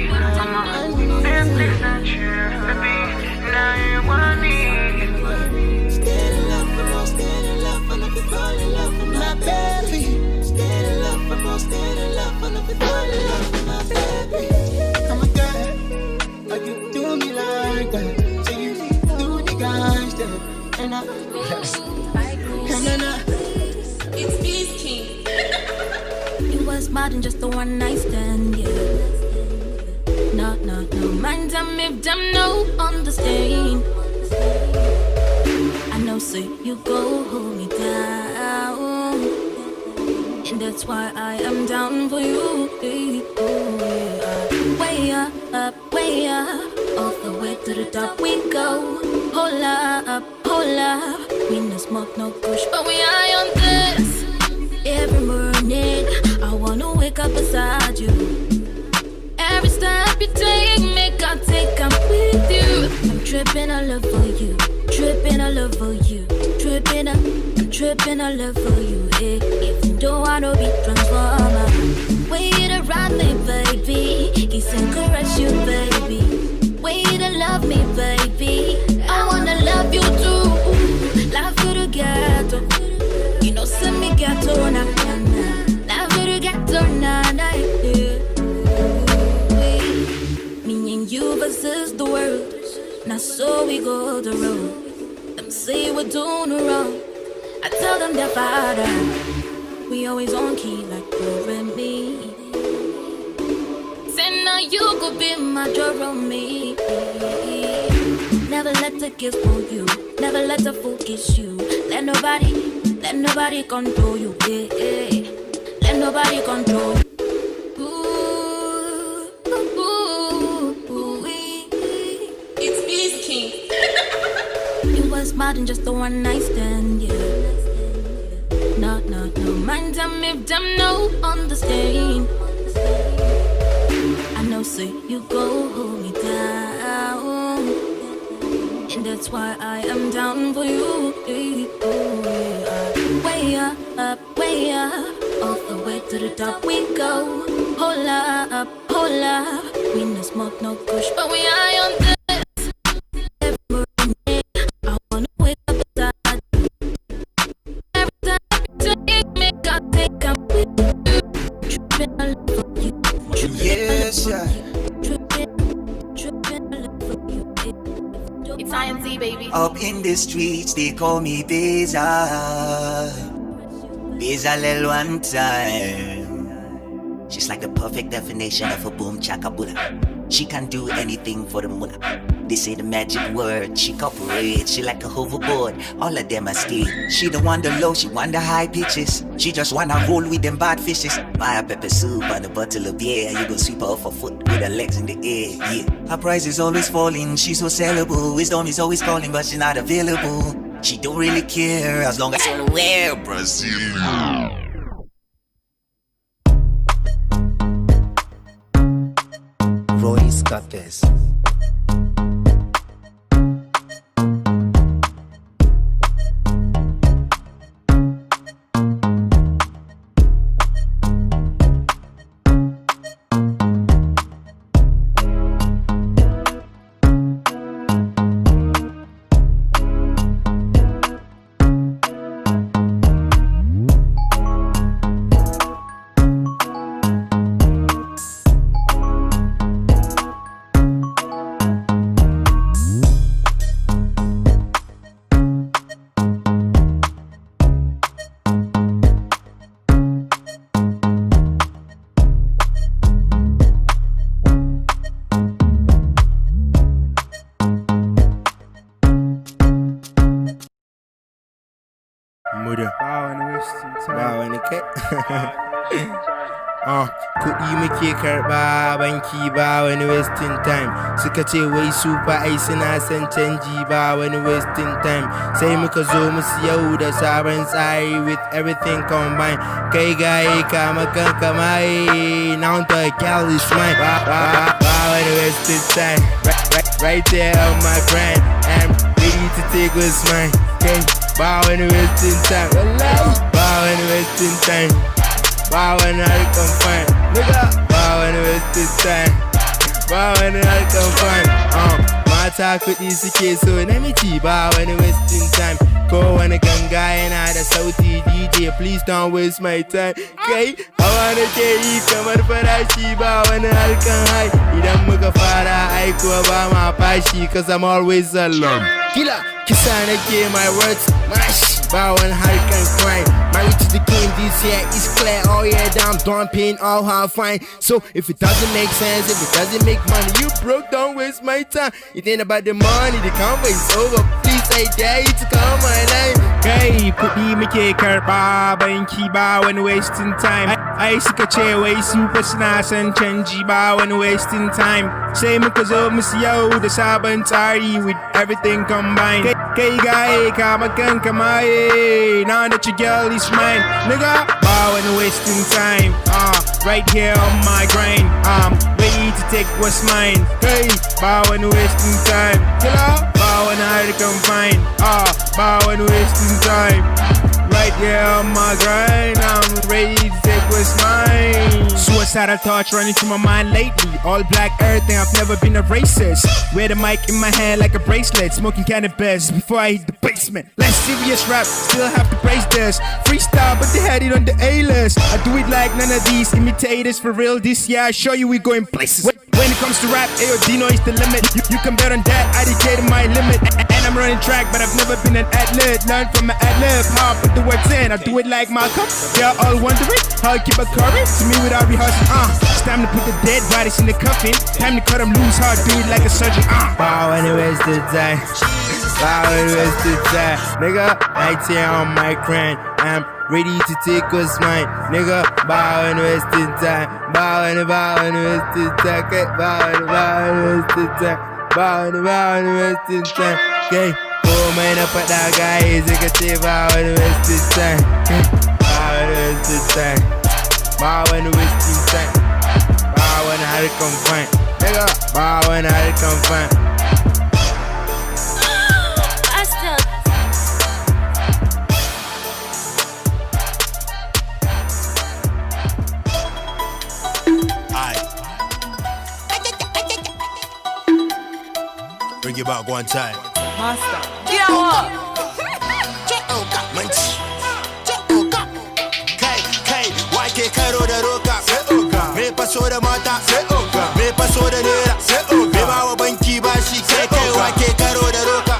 Netflix and you, baby. Now you and me. Stay in love, I'm not fall in love with my baby. Stay in love, I'm not fall in love with my baby. I'm a girl, but you do me like that. So you do the guys that, and It's Beast King. It was more than just a one night stand, yeah. No. Mind them if them no understand. I know, so you go hold me down, and that's why I am down for you. Oh, yeah. Way up, all the way to the top we go. Hold up. We no smoke, no push, but we eye on this. Every morning, I wanna wake up beside you. Every step you take, make I take up with you. I'm tripping, I love for you. Tripping, I love for you. I'm tripping, I love for you. If you don't wanna be transformer, way to ride me, baby. Kiss and caress you, baby. Way to love me, baby. I wanna love you too. Love for the ghetto. You know, send me ghetto, na. Love for the ghetto, na. Me and you versus the world. Now so we go the road. Them say we're doing wrong. I tell them they're father. We always on key like you and me. Say now you could be my Jerome. Never let the kiss for you. Never let the fool kiss you. Let nobody control you. Let nobody control you. It's Beast King. It was more than just a one night stand, yeah. No. Mind them if them no understand. I know, so you go hold me down, and that's why I am down for you. Oh, yeah. Way up, all the way to the top we go. Hold up. We no smoke, no push, but we eye on this. Easy, baby. Up in the streets, they call me Bezalel one time. She's like the perfect definition of a boom chakabula. She can do anything for the mullah. They say the magic word, she cooperates. She like a hoverboard, all of them are scared. She don't want the low, she want the high pitches. She just wanna roll with them bad fishes. Buy a pepper soup and a bottle of beer. You go sweep her off her foot with her legs in the air, yeah. Her price is always falling, she's so sellable. Wisdom is always calling, but she's not available. She don't really care as long as we're Brazil. Royce got this. Kuɗi muke karɓa banki ba wani wasting time. Suka ce wai super ai suna son canji ba wani wasting time. Sai muka zo musu yau da sabon tsari with everything combined. Kai gaye kama kanka mai, now the gal is mine. Ba wani wasting time. Right there on my brand, I'm ready to take what's mine. Okay, ba wani wasting time. Ba wani wasting time. Ba wani harkan fine, nigga. Ba wani wasting time. Ba wani harkan fine. Mata kuɗi suke so namiji ba wani wasting time. Ko wani ganga yana da sauti DJ, please don't waste my time. Kai, hawa nake yi kamar farashi ba wani harkan high. Idan muka fara aikuwa ba ma fashi, cause I'm always alone. Kila, kisa nake my words, mash. Ba wani harkan crime. Married to the king this year is clear. Oh yeah, damn, don't pain all how fine. So if it doesn't make sense, if it doesn't make money, you broke, don't waste my time. It ain't about the money, the convo is over. Please I dare you to come my life. Kai kuɗi muke karɓa banki ba wani wasting time. Ai suka ce wai super suna son canji ba wani wasting time. Sai muka zo musu yau da sabon tsari with everything combined. Kai gaye kama kanka maye, now that your girl is mine, nigga. Ba wani wasting time. Right here on my grind. Ready to take what's mine. Hey, ba wani wasting time. Killer, ba wani harkan fine. Ba wani wasting time. Right here on my grind, I'm ready to take what's mine. Suicidal thoughts running through my mind lately. All black everything, I've never been a racist. Wear the mic in my hand like a bracelet. Smoking cannabis before I hit the basement. Less serious rap, still have to praise this. Freestyle, but they had it on the A-list. I do it like none of these imitators for real. This year I show you we going places. When it comes to rap, Ayo Dino is the limit. You can bet on that, I dictated my limit. And I'm running track, but I've never been an ad-lib. Learn from an ad-lib, how I put the words in. I do it like Malcolm. They're all wondering how I keep a current. To me without rehearsing, it's time to put the dead bodies in the coffin. Time to cut them loose, how I do it like a surgeon, Wow, anyways the time. Wow, anyways the time. Nigga, right here on my grind. I'm ready to take what's mine. Nigga, bow and wasting time. Bow and wasting time. Okay, bow and wasting time. Bow and wasting time. Okay, oh man, up at that guy is a good bow and wasting time. Bow and wasting time. Bow and wasting time. Bow and how to come fine. Nigga, bow and how to come fine. Bring you back one time. Master. Get out. Wake karo da roka. Me paso da mata. Me paso da nera. Me bawa banki bashi. Kai wake karo da roka.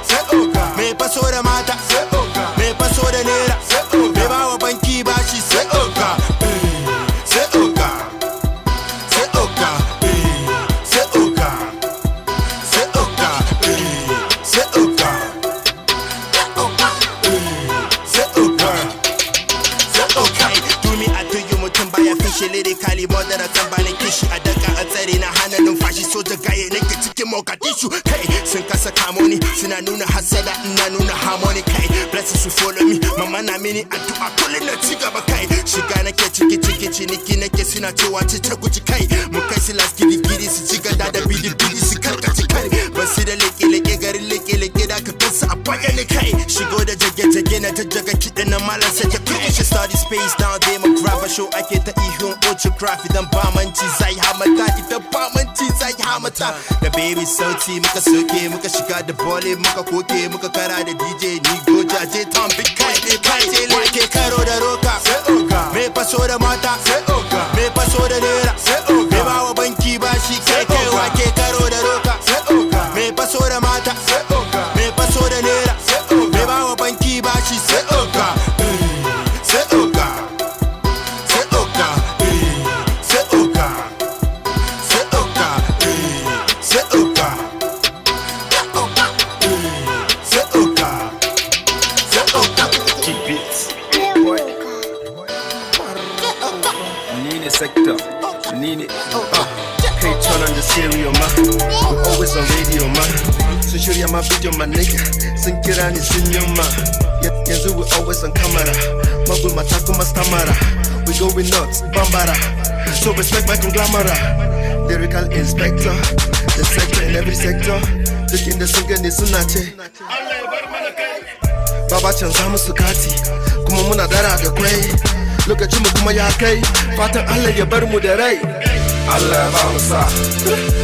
kwashi soja gaye nake cikin Mogadishu kai sun kasa kamoni suna nuna hasada ina nuna harmony kai blessings will follow me mama na mini addu'a kullun na ci gaba kai shiga nake ciki ciniki nake suna cewa ci ta guji kai mu kai su last gidi su ci gada da bidi su karkaci kai ba su da leke garin leke da ka kansa a bayani kai shigo da jage na ta jaga kiɗan na malam sai ya kai shi study space down there mu grab show ake ta ihun oceanography dan ba manci zai hamata idan ba manci zai hamata da baby sauti muka soke muka shiga da bole muka koke muka kara da DJ ni goja je tom big kai ke karo da roka sai oga me faso da mata sai oga me faso da nera sai oga me ba wa banki bashi kai wa ke karo da roka sai oga me faso da mata sai oga me faso da nera sai oga me ba wa banki bashi sai oga sai oga sai oga sai oga sai oga sai oga sai oga sai oga keep it boy Nini sector Nini Hey, turn on the stereo, ma. We're always on radio, ma. So shorty, my video, my nigga. Sing it on the ma. Yanzu, we're always on camera. Mabu matako mastamara. We going nuts, bambara. So respect my conglomerate. Lyrical inspector. The sector in every sector. Looking the singer ni sunache. Baba chanza musukati. Kuma muna dara da kwai. Lokacin mu kuma ya kai. Fatan Allah ya bar mu da rai. Allah Bamsa,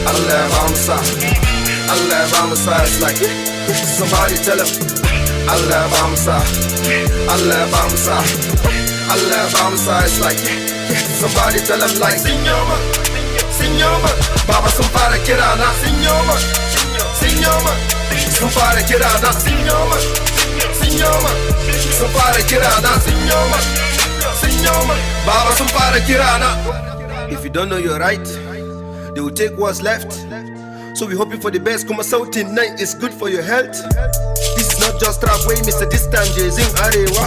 Allah Bamsa, Allah Bamsa. It's like somebody tell him. Allah Bamsa, Allah Bamsa, Allah Bamsa. It's like somebody tell him like Signoma, Baba somebody kirana, Signoma, somebody kirana, Signoma, somebody kirana, Signoma, Baba somebody kirana. If you don't know your right, they will take what's left. So we hoping for the best. Kuma sauti night is good for your health. This is not just rap way, Mr. Distant Jazing Arewa.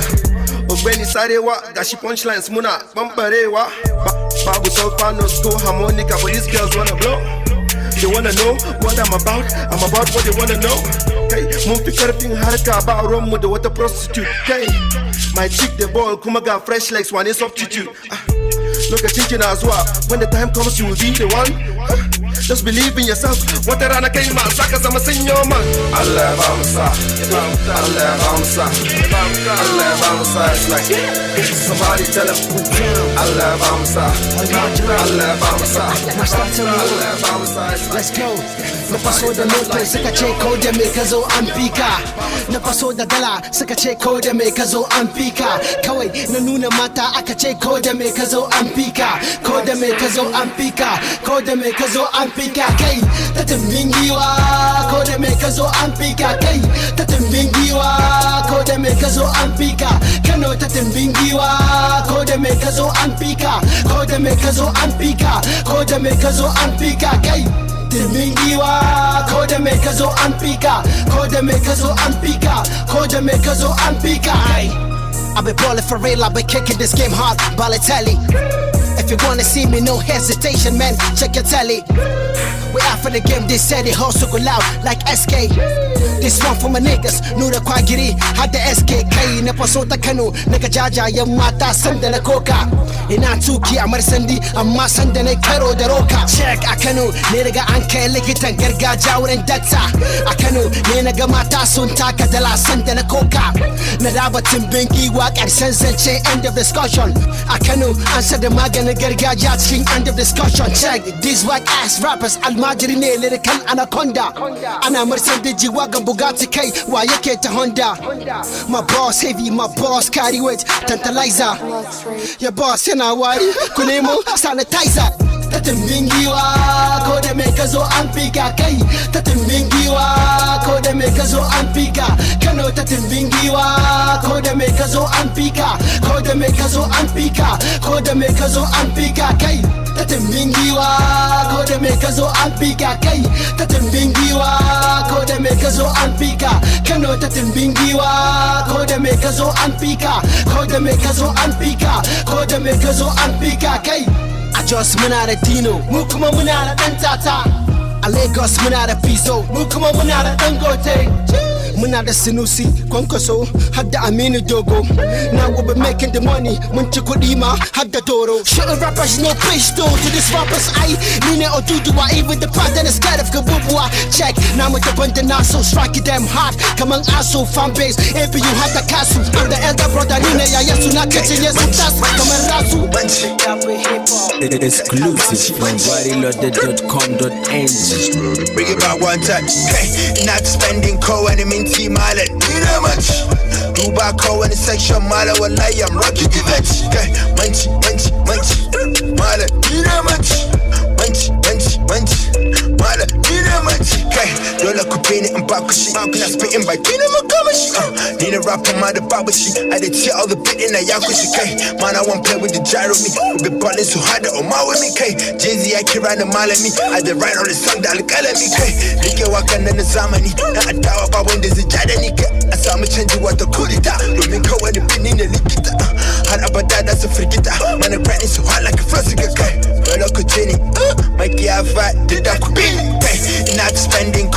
Ogbeni Sarewa, Gashi punchlines Muna Bambarewa. Babu Soprano school harmonica, but these girls wanna blow. They wanna know what I'm about what they wanna know. Okay, Mumpi Karping Haraka about rum with the water prostitute. Okay, my chick the ball, Kuma got fresh legs, one is substitute. Look at thinking as well. When the time comes, you will be the one. Just believe in yourself. What the rana came out, Sakas, I'm a senior man. Allah Bamsa, Allah Bamsa, Allah Bamsa. It's like somebody tell him. Allah Bamsa, Allah Bamsa, Allah Bamsa. Let's go. Na paso da lope suka ce ko da me ka zo an fika. Na paso da dala suka ce ko da me ka zo an fika. Kawai na nuna mata aka ce ko da me ka zo an fika. Ko da me ka zo an fika. Ko da me ka zo an fika. Kai ta tumbin giwa. Ko da me ka zo an fika. Kai ta tumbin giwa. Ko da me ka zo an fika. Kano ta tumbin giwa. Ko da me ka zo an fika. Ko da me ka zo an fika. Ko da me ka zo an fika. Kai Timingiwa, Koda make us on pika, Koda make us on pika, Koda make us on pika. I've been balling for real, I've been kicking this game hard, Balotelli. If you wanna see me, no hesitation, man, check your telly. We out for the game, they said it hustle go loud like SK. This one for my niggas, Nura Kwagiri, had the SKK. Nepasota Kanu, Naka Jaja, Yamata, Sandana Coca. Ina tuki amar sandi, amma sanda na karo da roka. Check a Kanu, ne daga an kai likitan gargajiya wurin dakta. A Kano, ne na ga mata sun taka dala sanda na coca. Na raba timbin giwa ƙarshen zance, end of discussion. A Kano, an sa da maganin gargajiya cikin end of discussion. Check these whack ass rappers, almajiri ne lyrical anaconda. Ana marsan da jiwa ga Bugatti kai, wa yake ta Honda. My boss heavy, my boss carry weight, tantalizer. Your boss yana wari, ku nemo sanitizer. Ta tumbin giwa, ko da me ka zo an fika kai. Ta tumbin giwa, ko da me ka zo an fika. Kano ta tumbin giwa, ko da me ka zo an fika. Ko da me ka zo an fika. Ko da me ka zo an fika kai. Ta tumbin giwa, ko da me ka zo an fika kai. Ta tumbin giwa, ko da me ka zo an fika. Kano ta tumbin giwa, ko da me ka zo an fika. Ko da me ka zo an fika. Ko da me ka zo an fika kai. A Jos muna da Dino, mu kuma muna da Dan Tata. A Lagos muna da Pizzo, mu kuma muna da Dangote. Muna da Sinusi, Kwankwaso, har da Aminu Dogo. Now we'll be making the money, mun ci kuɗi ma har da Doro. Shooting rappers no place though, to these rappers I Nine Oduduwa, even the part that is scared of Kabubuwa. Check, now with the band and so strike them hard. Come on, Aso fan base, APU had the castle. I'm the elder brother, Nine Yayasu, not catching yes, that's come and Rasu. Exclusive from bodyloaded.com.ng. Bring it back one time. Hey, not spending co and minty mallet. You know much. Do back co and section mallet. Wallahi, I'm rocking the bench. Okay, munchy, munchy, munchy. Mallet, you know much. Munchy, munchy, munchy. Mallet, you know much. Okay, Lola Kupini and Bakushi. I'm not spitting by Dina Makamashi. Need a rap on my Babashi. I did see all the bit in the Yakushi. Okay, man, I won't play with the gyro me. We be balling so hard on my with me. Okay, Jay-Z, I can ride the mile at me. I did write on the song that look at me. Okay, Nike Wakan and the Zamani. I doubt about when there's a Jadanika. I saw me change what the Kurita. Women go and the pin in the Likita. Had about that, that's a frigita. Man, the brand is so hot like a Frosika. Okay, well, I could Jenny. Mikey, I've had the dark bin. Okay, not spending.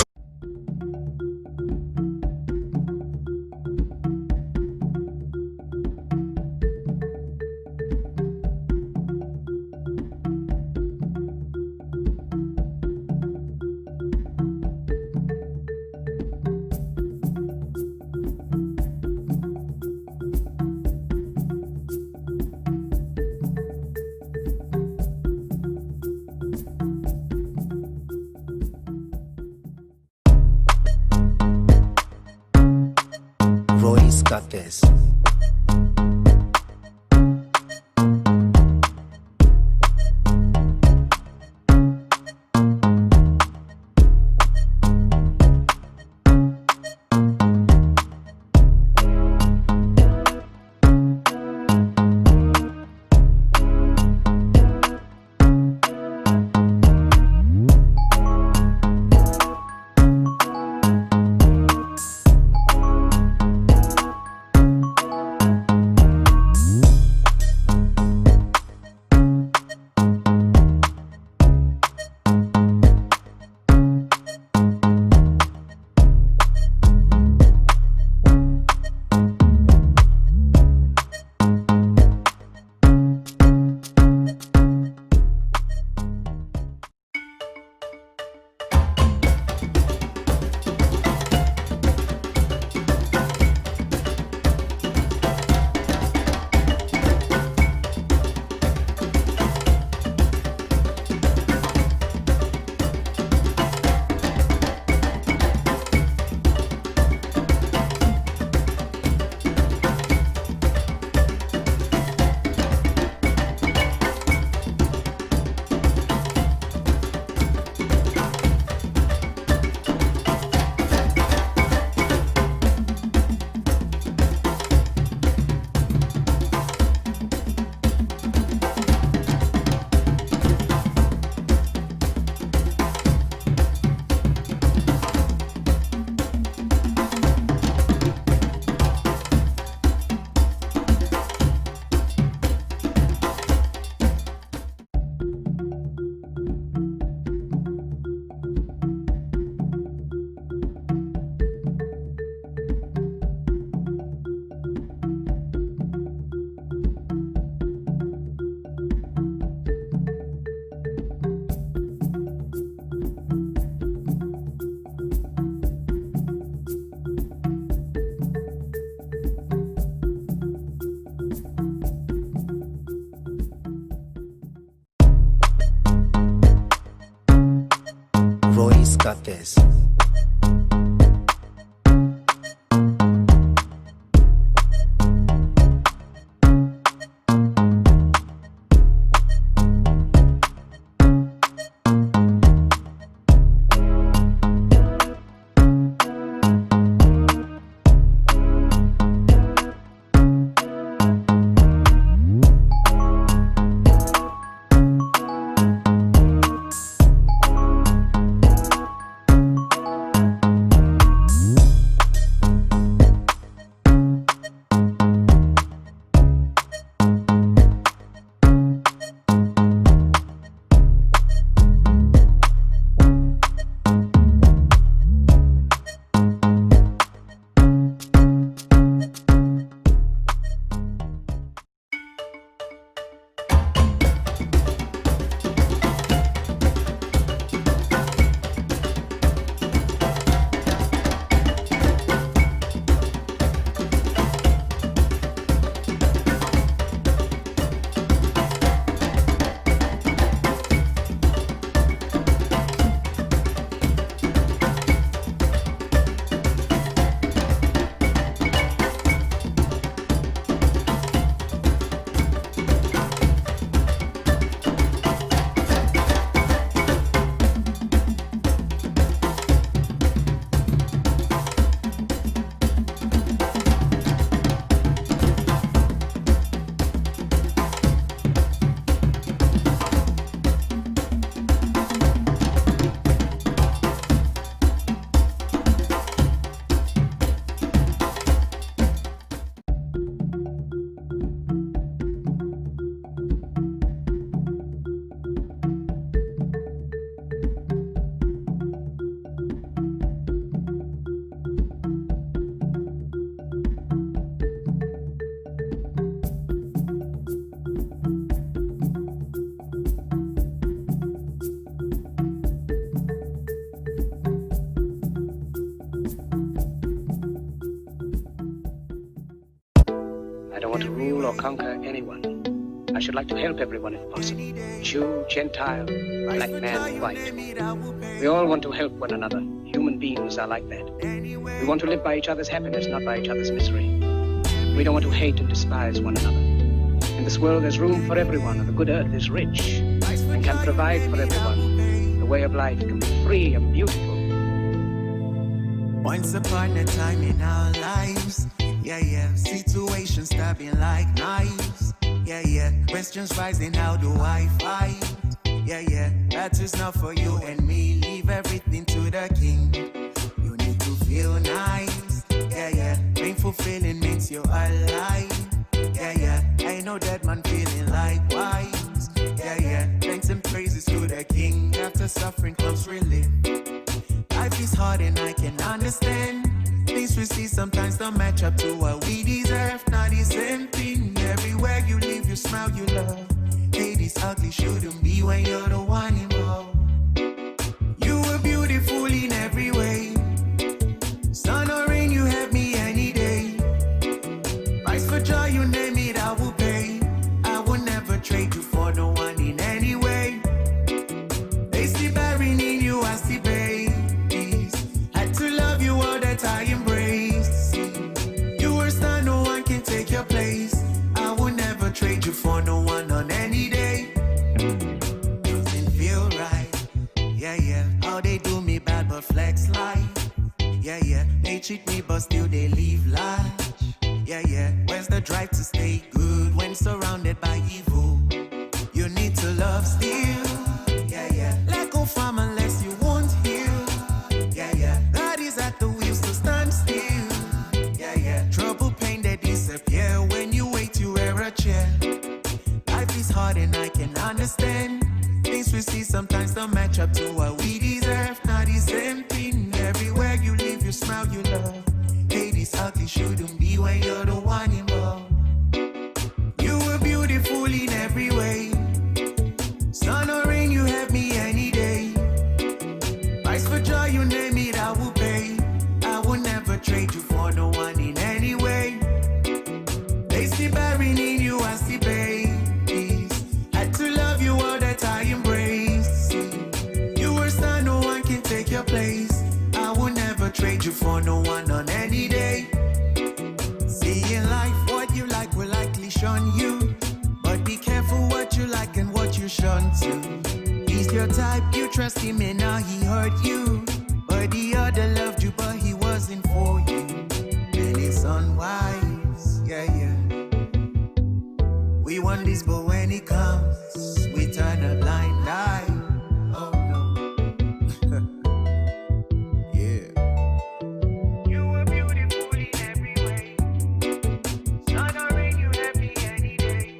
Royce got this. Royce got this. conquer anyone. I should like to help everyone if possible. Jew, Gentile, black man, white. We all want to help one another. Human beings are like that. We want to live by each other's happiness, not by each other's misery. We don't want to hate and despise one another. In this world there's room for everyone, and the good earth is rich and can provide for everyone. The way of life can be free and beautiful. Once upon a time in our lives, situations stabbing like knives, questions rising, how do I fight? That is not for you and me, leave everything to the king. You need to feel nice, painful feeling makes you alive, ain't no dead man feeling likewise, thanks and praises to the king, after suffering comes relief. Life is hard and I can understand. Things we see sometimes don't match up to what we deserve. Not the same thing. Everywhere you live, you smile, you love. Hey, this ugly shouldn't be when you're the one involved. You were beautiful in every way. Sun or rain, you have me any day. Price for joy, you name it, I will pay. I will never trade you for no one in any way. They see bearing in you, I see babe. I embrace. You were star, no one can take your place. I will never trade you for no one on any day. Doesn't feel right. How they do me bad but flex life. They cheat me but still they leave large. Where's the drive to stay good when surrounded by evil? You need to love still. Let go from unless you won't heal. God is at the wheel, so stand still. Trouble, pain, they disappear when you wait, you wear a chair. Life is hard and I can understand. Things we see sometimes don't match up to what we deserve. Not the same thing. Everywhere you live, you smile, you love. Hey, this ugly shouldn't be when you're the one involved. You were beautiful in every way. Sun or rain, you have me any day. Price for joy, you name it, I will pay. I will never trade you for no one in any way. They see bearing in you, I see babies. Had to love you all that I embrace. You were star, no one can take your place. I will never trade you for no one on any day. See in life, what you like will likely shun you. But be careful what you like and what you shun to. He's your type, you trust him and now he hurt you. But the other loved you, but he wasn't for you. And it's unwise, We want this, but when it comes, we turn a blind eye. Oh no. You were beautiful in every way. Sun or rain, you have me any day.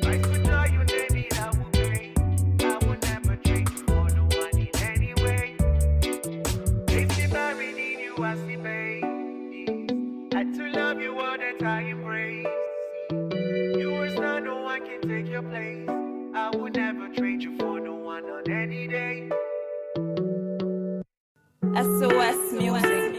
Right for joy, you name it, I will pay. I will never trade you for no one in any way. If you buried in you, I see baby. Had to love you all that I embrace. You were star, no one can take your place. I would never trade you for no one on any day. SOS Music.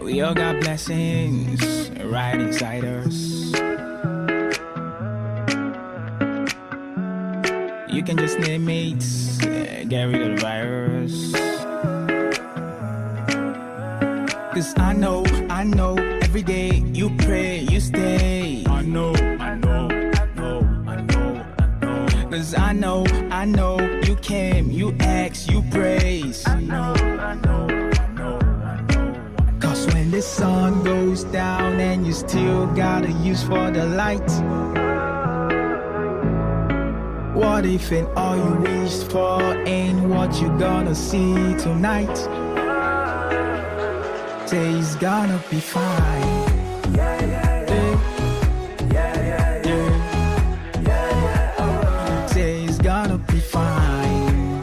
We all got blessings right inside us. You can just name it, get rid of the virus. Cause I know, every day you pray, you stay. I know. Cause I know, you came, you asked, you praise. I know. Cause when the sun goes down and you still got a use for the light. What if and all you wished for ain't what you gonna see tonight? Say it's gonna be fine. Say it's gonna be fine.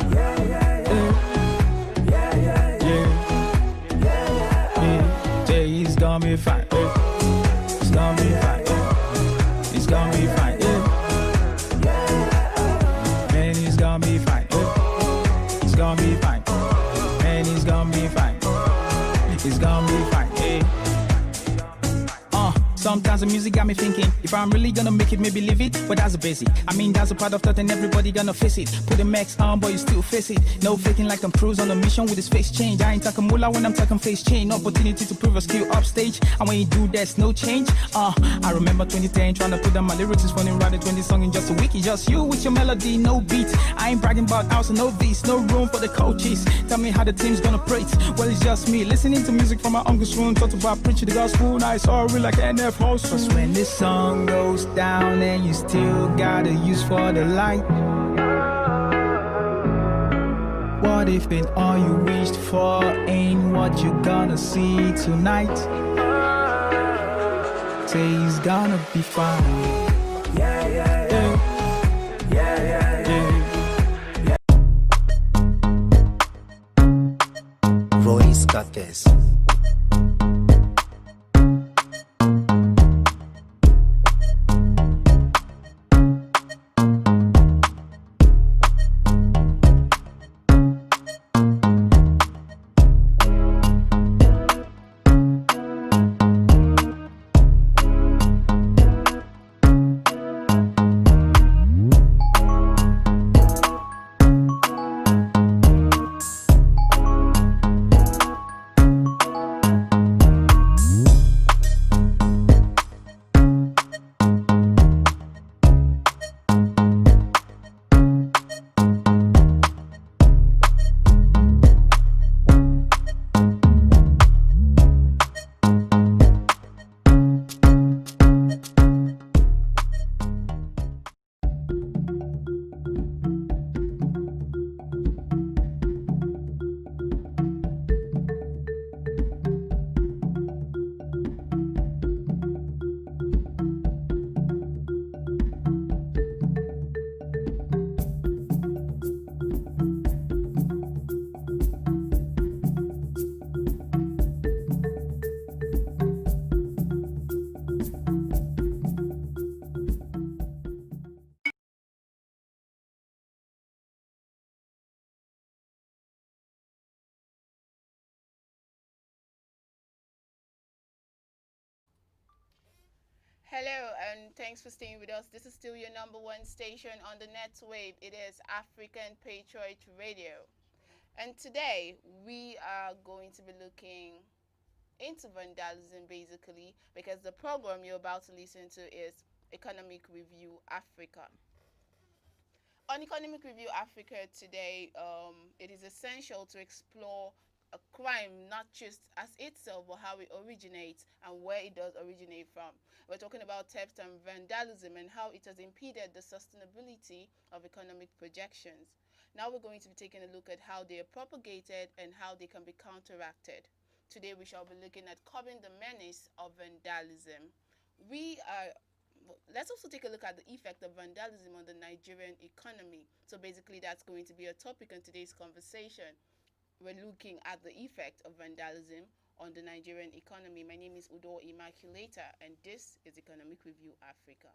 Say it's gonna be fine. It's gonna be fine. It's gonna be fine. it's gonna be fine. Hey. Sometimes the music got me thinking, if I'm really gonna make it, maybe leave it. But that's the basic. I mean, that's a part of thought and everybody gonna face it. Put the max on, but you still face it. No faking like Tom Cruise on a mission with his face change. I ain't talking moolah when I'm talking face change. Opportunity to prove a skill upstage. And when you do, there's no change. I remember 2010 trying to put down my lyrics. It's funny, writing 20 songs in just a week. It's just you with your melody, no beat. I ain't bragging about house and no beats. No room for the coaches. Tell me how the team's gonna pray. Well, it's just me listening to music from my uncle's room. Talked about preaching the gospel. Now it's all real like NF. Cause when this song goes down and you still got a use for the light, what if and all you wished for ain't what you're gonna see tonight? Say it's gonna be fine. Yeah, yeah, yeah. Yeah, yeah, yeah. Royce got this. Hello, and thanks for staying with us. This is still your number one station on the net wave. It is African Patriot Radio. And today, we are going to be looking into vandalism, basically, because the program you're about to listen to is Economic Review Africa. On Economic Review Africa today, it is essential to explore a crime not just as itself, but how it originates and where it does originate from. We're talking about theft and vandalism and how it has impeded the sustainability of economic projections. Now we're going to be taking a look at how they are propagated and how they can be counteracted. Today we shall be looking at curbing the menace of vandalism. Let's also take a look at the effect of vandalism on the Nigerian economy. So basically that's going to be a topic on today's conversation. We're looking at the effect of vandalism on the Nigerian economy. My name is Udo Immaculata, and this is Economic Review Africa.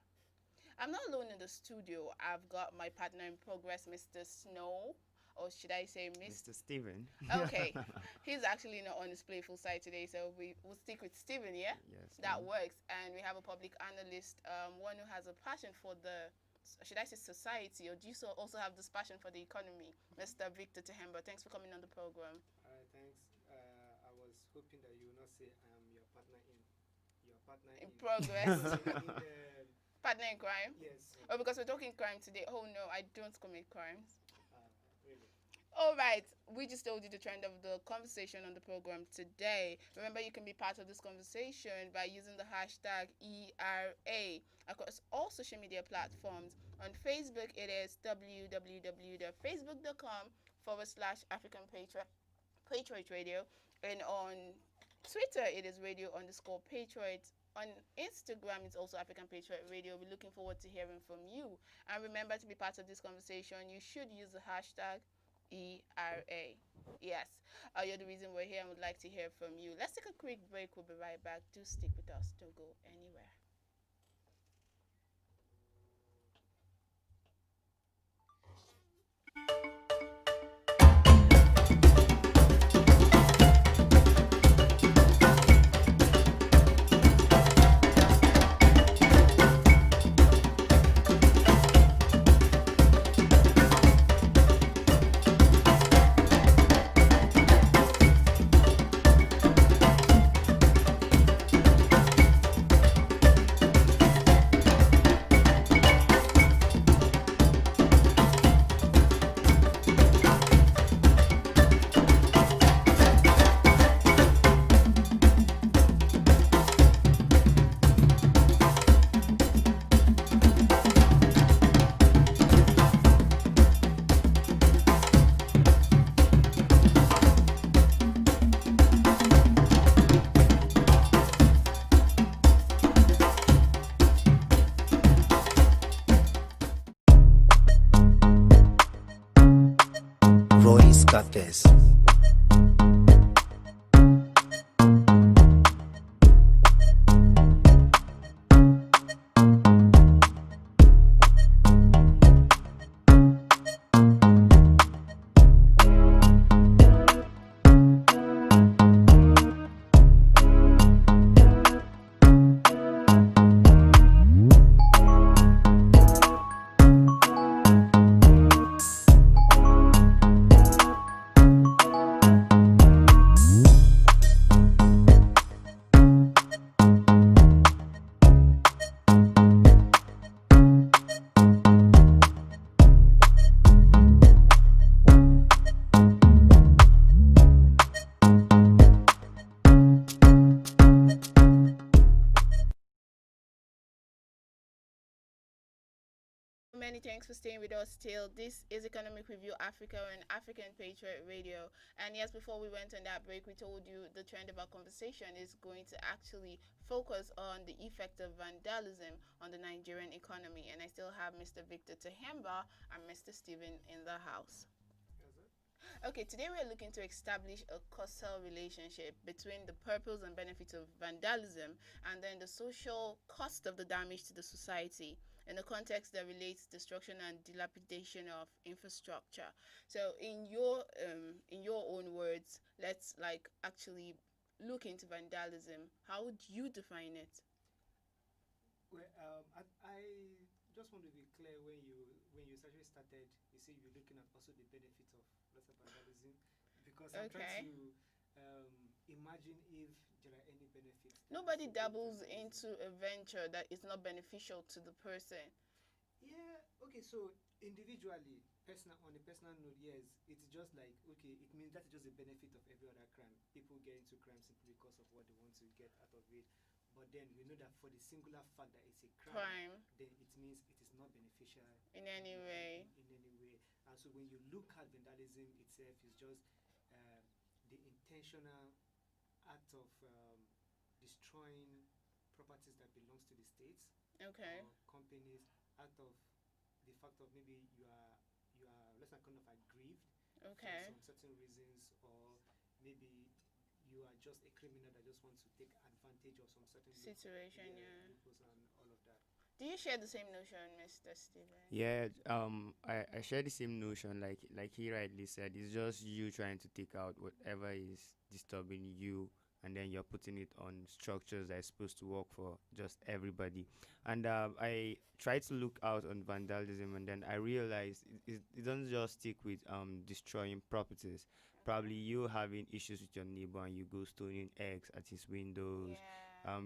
I'm not alone in the studio. I've got my partner in progress, Mr. Snow, or should I say Mr. Steven. Okay. He's actually not on his playful side today, so we'll stick with Steven, yeah? Yes. That works. And we have a public analyst, one who has a passion for the, should I say society, or do you also have this passion for the economy? Mr. Victor Tehemba, thanks for coming on the program. Thanks. I was hoping that you will not say I am your partner in progress. in Partner in crime? Yes. Oh, because we're talking crime today. Oh no, I don't commit crimes. Really? All right, we just told you the trend of the conversation on the program today. Remember, you can be part of this conversation by using the hashtag ERA across all social media platforms. On Facebook, it is www.facebook.com/African Patriot Radio. And on Twitter, it is radio_Patriot. On Instagram, it's also African Patriot Radio. We're looking forward to hearing from you. And remember, to be part of this conversation, you should use the hashtag ERA. Yes, you're the reason we're here and would like to hear from you. Let's take a quick break. We'll be right back. Do stick with us. Don't go anywhere. starters. Many thanks for staying with us still. This is Economic Review Africa on African Patriot Radio. And yes, before we went on that break, we told you the trend of our conversation is going to actually focus on the effect of vandalism on the Nigerian economy. And I still have Mr. Victor Tehemba and Mr. Stephen in the house. Okay, today we're looking to establish a causal relationship between the purpose and benefits of vandalism and then the social cost of the damage to the society in a context that relates destruction and dilapidation of infrastructure. So in your own words, let's like actually look into vandalism. How would you define it? Well, I just want to be clear when you actually started. You say you're looking at also the benefits of lesser vandalism, because I'm trying to imagine if there are any benefits. Nobody dabbles into a venture that is not beneficial to the person. Yeah. Okay. So individually, on a personal note, yes, it's just like okay. It means that's just a benefit of every other crime. People get into crime simply because of what they want to get out of it. But then we know that for the singular fact that it's a crime, then it means it is not beneficial in any way. In any way. And so when you look at vandalism itself, it's just the intentional act of destroying properties that belongs to the states or companies, out of the fact of maybe you are let's say kind of aggrieved for some certain reasons, or maybe you are just a criminal that just wants to take advantage of some certain situation, loopholes and all of that. Do you share the same notion, Mr. Steven? Yeah, I share the same notion. Like he rightly said, it's just you trying to take out whatever is disturbing you, and then you're putting it on structures that are supposed to work for just everybody. And I tried to look out on vandalism, and then I realized it doesn't just stick with destroying properties. Probably you having issues with your neighbor and you go stoning eggs at his windows.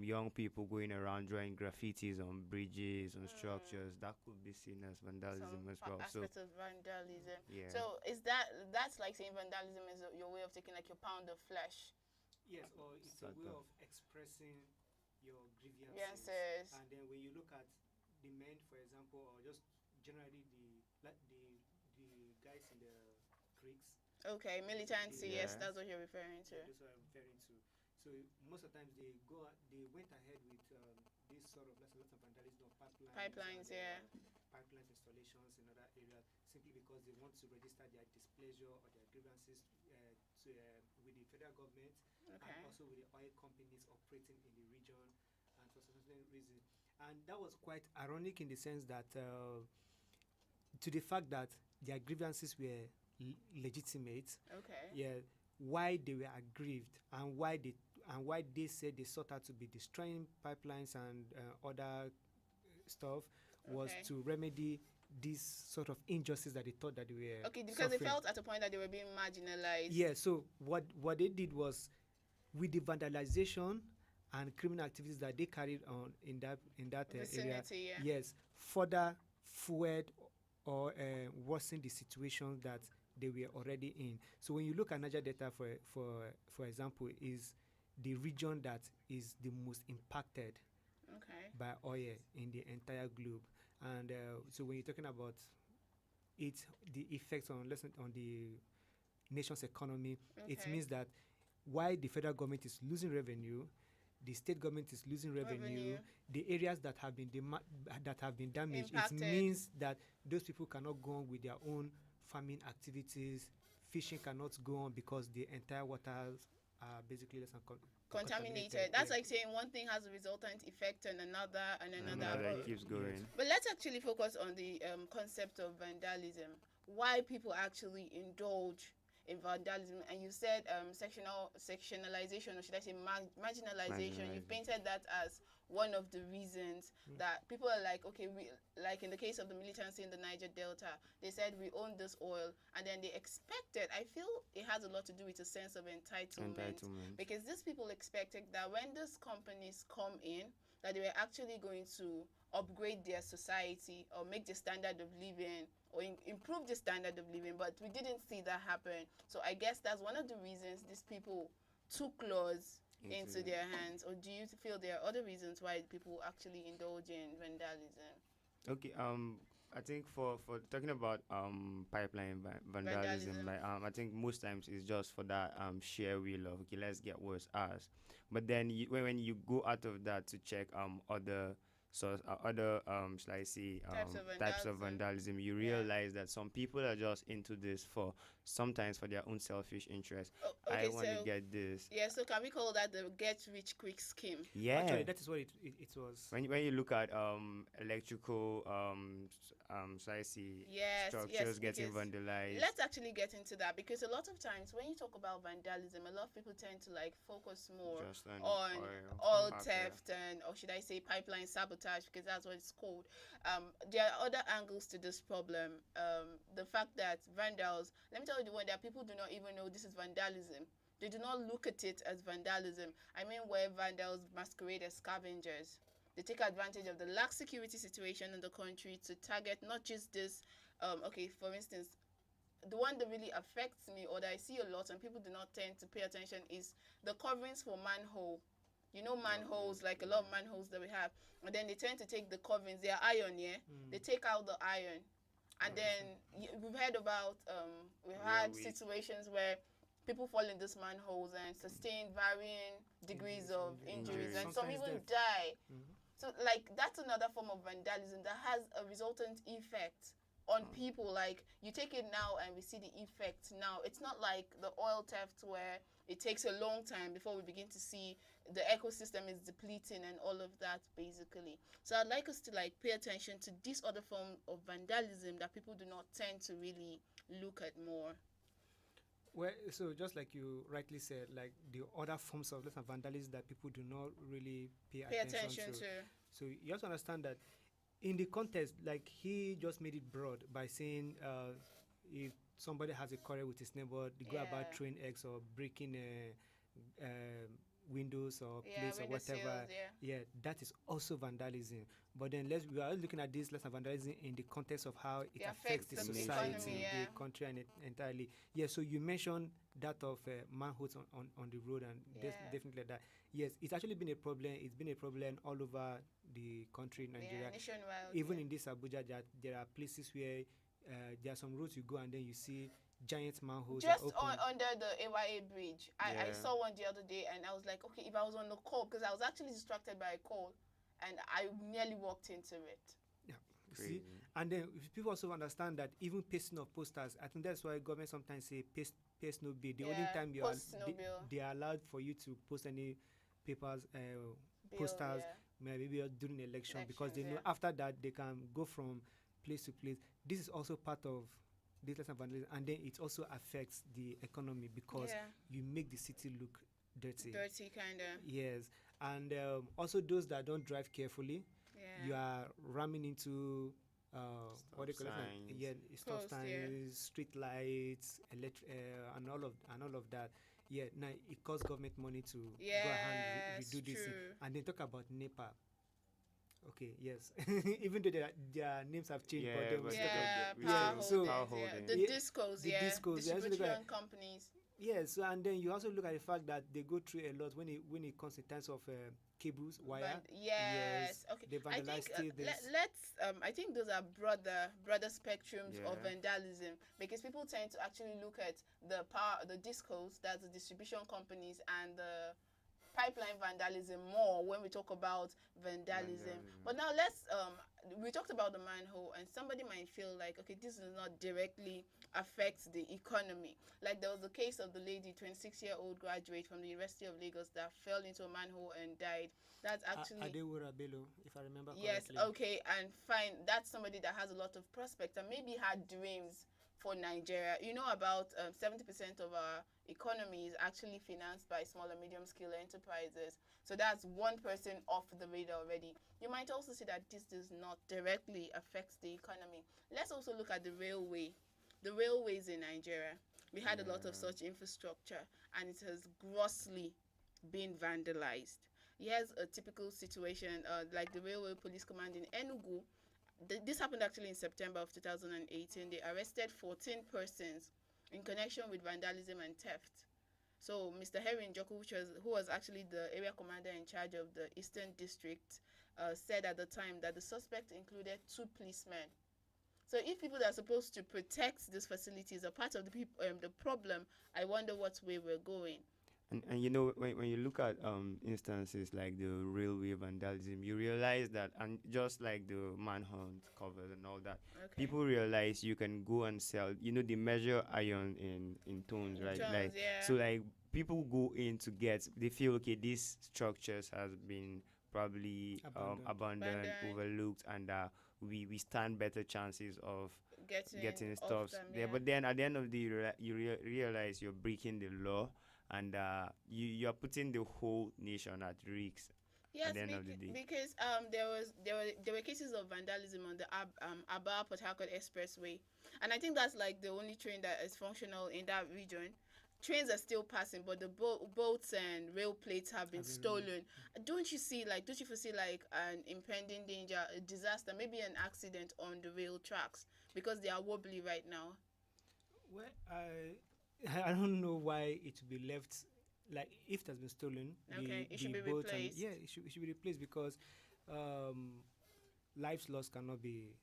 Young people going around drawing graffitis on bridges, on structures, that could be seen as vandalism as well. Aspects of vandalism. Yeah. So is that's like saying vandalism is your way of taking like your pound of flesh? Yes, or it's a way of expressing your grievances. And then when you look at the men, for example, or just generally the guys in the creeks. Okay, militancy. Yes, that's what you're referring to. That's what I'm referring to. So most of the times they went ahead with this sort of lots of vandalism of pipelines, pipeline installations in other areas, simply because they want to register their displeasure or their grievances with the federal government and also with the oil companies operating in the region, and for certain reasons. And that was quite ironic in the sense that to the fact that their grievances were legitimate. Yeah. Why they were aggrieved and why they said they sought out to be destroying pipelines and other stuff was to remedy this sort of injustice that they thought that they were because suffering. they felt at a point that they were being marginalized. Yeah, so what they did was, with the vandalization and criminal activities that they carried on in that area, yes, further fueled or worsened the situation that they were already in. So when you look at Niger Delta, for example, is the region that is the most impacted by oil in the entire globe. And so when you're talking about the effects on the nation's economy, it means that while the federal government is losing revenue, the state government is losing revenue. The areas that have been damaged, it means that those people cannot go on with their own farming activities, fishing cannot go on because the entire waters are basically less than contaminated. That's like saying one thing has a resultant effect on another and another. Keeps going. But let's actually focus on the concept of vandalism. Why people actually indulge in vandalism? And you said sectionalization, or should I say marginalization. You painted that as one of the reasons that people are like, okay, we, like in the case of the militancy in the Niger Delta, they said we own this oil, and then they expected, I feel it has a lot to do with a sense of entitlement. Because these people expected that when these companies come in, that they were actually going to upgrade their society or make the standard of living or improve the standard of living, but we didn't see that happen. So I guess that's one of the reasons these people took laws into their hands. Or do you feel there are other reasons why people actually indulge in vandalism? Okay, I think for talking about pipeline vandalism, like I think most times it's just for that sheer will of, okay, let's get worse as. But then when you go out of that to check other shall I say types of vandalism, you realize that some people are just into this for sometimes for their own selfish interest. I want to get this. Yeah, so can we call that the get rich quick scheme? Yeah, actually that is what it was. When you look at electrical shall I say structures getting vandalized. Let's actually get into that, because a lot of times when you talk about vandalism, a lot of people tend to like focus more on oil theft and, or should I say pipeline sabotage, because that's what it's called. There are other angles to this problem. The fact that vandals, let me tell you the one that people do not even know this is vandalism. They do not look at it as vandalism. I mean, where vandals masquerade as scavengers. They take advantage of the lax security situation in the country to target not just this. Okay, for instance, the one that really affects me, or that I see a lot and people do not tend to pay attention, is the coverings for manhole. You know, manholes, like a lot of manholes that we have, and then they tend to take the coverings. They are iron, They take out the iron, and then we've heard about we've had situations where people fall in these manholes and sustain varying degrees of injuries, and some even die. So, like, that's another form of vandalism that has a resultant effect on people. Like, you take it now and we see the effect now. It's not like the oil theft where it takes a long time before we begin to see the ecosystem is depleting and all of that, basically. So I'd like us to like pay attention to this other form of vandalism that people do not tend to really look at more. Well, so just like you rightly said, like the other forms of vandalism that people do not really pay attention to. So you have to understand that in the context, like he just made it broad by saying if somebody has a quarrel with his neighbor, they go about throwing eggs or breaking windows or plates or whatever. That is also vandalism. But then we are looking at this vandalism in the context of how it affects the society, the country, and entirely. Yeah. So you mentioned that of manholes on the road, and definitely that. Yes, it's actually been a problem. It's been a problem all over the country, Nigeria. Nationwide. Even in this Abuja, there are places where there are some roads you go and then you see giant manholes. Just under the AYA bridge. I saw one the other day and I was like, okay, if I was on the call, because I was actually distracted by a call and I nearly walked into it. Yeah. See? And then people also understand that even pasting of posters, I think that's why government sometimes say paste no bill. The only time they are allowed for you to post any papers, posters, maybe during election, because they know after that they can go from place to place. This is also part of this vandalism, and then it also affects the economy because you make the city look dirty. Dirty, kind of. Yes, and also those that don't drive carefully, you are ramming into what do you call it? Yeah, stop signs, street lights, and all of that. Yeah, now it costs government money to go ahead and redo this thing. And then talk about NEPA. Okay, yes. Even though their names have changed, but they will still the discos, distribution companies. Yes, and then you also look at the fact that they go through a lot when it comes in terms of cables, wire. Yes. Okay. They vandalize I think those are broader spectrums of vandalism, because people tend to actually look at the discos, that's the distribution companies, and the pipeline vandalism more when we talk about vandalism. But now let's we talked about the manhole, and somebody might feel like, okay, this does not directly affect the economy. Like there was the case of the lady, 26-year-old graduate from the University of Lagos, that fell into a manhole and died. That's actually Adewura Bello, if I remember yes, correctly. okay, and fine. That's somebody that has a lot of prospects and maybe had dreams for Nigeria. You know, about 70% of our economy is actually financed by small and medium scale enterprises. So that's one person off the radar already. You might also see that this does not directly affect the economy. Let's also look at the railway. The railways in Nigeria. We had a lot of such infrastructure, and it has grossly been vandalized. Here's a typical situation, like the Railway Police Command in Enugu. This happened actually in September of 2018. They arrested 14 persons in connection with vandalism and theft. So Mr. Henry Njoku, who was actually the area commander in charge of the Eastern District, said at the time that the suspect included 2 policemen. So if people that are supposed to protect these facilities are part of the problem, I wonder what way we're going. And you know, when you look at instances like the railway vandalism, you realize that, and just like the manhunt covers and all that, people realize you can go and sell. You know, they measure iron in tons, right? Like so, like people go in to get. They feel okay. These structures has been probably abandoned, overlooked, and we stand better chances of getting stuff there. But then at the end of the day, you realize you're breaking the law. And you're putting the whole nation at risk. Yes, at the end of the day. Because there were cases of vandalism on the Aba Port Harcourt Expressway, and I think that's like the only train that is functional in that region. Trains are still passing, but the boats and rail plates have been stolen. Don't you foresee like an impending danger, a disaster, maybe an accident on the rail tracks because they are wobbly right now? Well, I don't know why it should be left. Like if it has been stolen, it should be replaced. It should be replaced because lives lost cannot be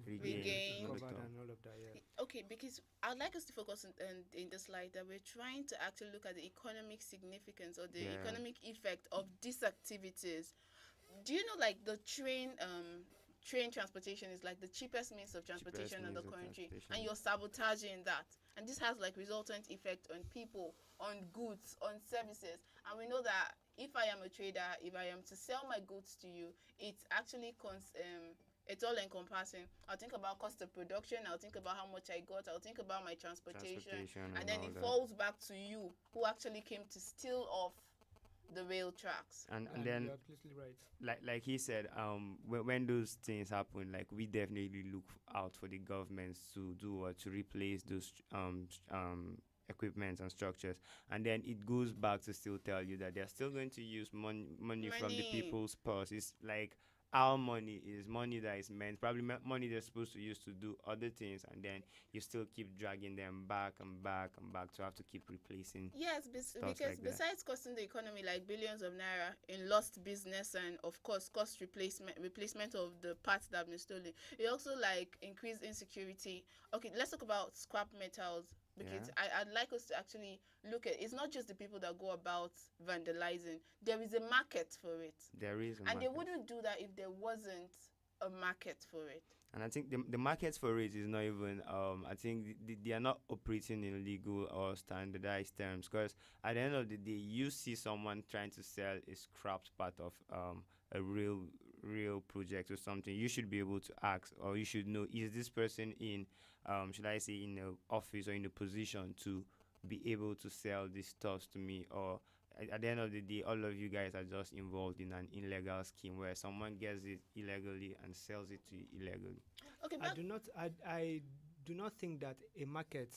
regained covered and all of that. Yeah. Okay, because I'd like us to focus in the slide that we're trying to actually look at the economic significance or the economic effect of these activities. Do you know, like the train transportation is like the cheapest means of transportation in the country, and you're sabotaging that, and this has like resultant effect on people, on goods, on services. And we know that if I am a trader, if I am to sell my goods to you, it's actually it's all encompassing. I'll think about cost of production, I'll think about how much I got, I'll think about my transportation and then it falls back to you who actually came to steal off the rail tracks. And then you're absolutely right. Like he said, when those things happen, like we definitely look out for the governments to do or to replace those equipment and structures, and then it goes back to still tell you that they're still going to use money from the people's purse. It's like our money is money that is meant, probably money they're supposed to use to do other things, and then you still keep dragging them back and back and back to have to keep replacing. Yes, because like besides costing the economy like billions of naira in lost business and of course cost replacement of the parts that have been stolen, it also like increased insecurity. Okay, let's talk about scrap metals. Because I'd like us to actually look at, it's not just the people that go about vandalizing. There is a market for it. There is a market. They wouldn't do that if there wasn't a market for it. And I think the market for it is not even, I think they are not operating in legal or standardized terms, because at the end of the day, you see someone trying to sell a scrapped part of a real project or something, you should be able to ask, or you should know, is this person in should I say in an office or in a position to be able to sell these stuff to me? Or at the end of the day, all of you guys are just involved in an illegal scheme where someone gets it illegally and sells it to you illegally. Okay, I do not think that a market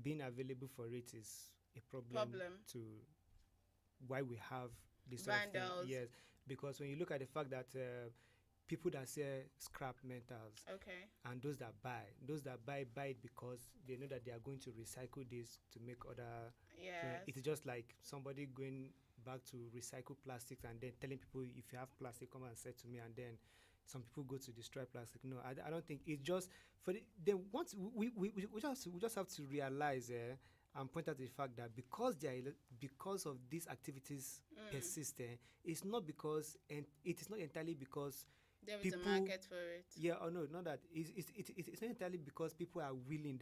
being available for it is a problem. To why we have this sort of thing. Yes, because when you look at the fact that people that sell scrap metals, and those that buy it because they know that they are going to recycle this to make other. Yes. It's just like somebody going back to recycle plastics and then telling people, if you have plastic, come and sell to me, and then some people go to destroy plastic. No, I don't think it's just for we just have to realize and point out the fact that because they because of these activities persist, it's not because, and it is not entirely because there is people, a market for it. Yeah, or no, not that. It's not entirely because people are willing,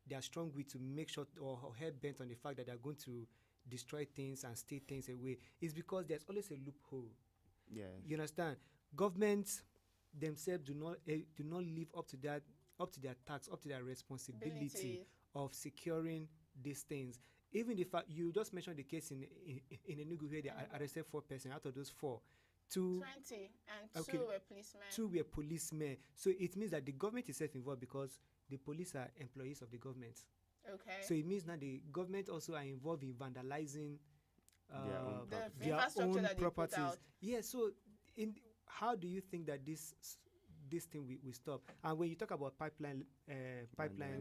they are strong with to make sure or hell bent on the fact that they are going to destroy things and steal things away. It's because there's always a loophole. Yeah. You understand? Governments themselves do not live up to their task, up to their responsibility of securing these things. Even the fact you just mentioned the case in Enugu where they arrested 4 persons. Out of those 4, 20 and 2 were policemen. 2 were policemen. So it means that the government is self-involved because the police are employees of the government. Okay. So it means that the government also are involved in vandalizing their own properties. Yeah. So how do you think that this thing will stop? And when you talk about pipeline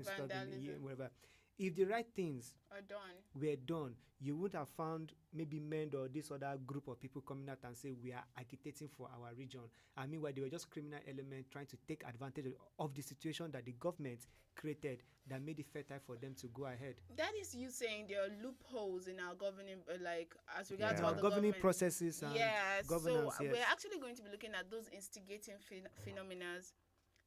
stuff, whatever, if the right things were done, you would have found maybe MEND or this other group of people coming out and say we are agitating for our region. I mean, where they were just criminal elements trying to take advantage of the situation that the government created that made it fertile for them to go ahead. That is you saying there are loopholes in our governing, like as regards to all the governing processes and governance. So we're actually going to be looking at those instigating phenomena.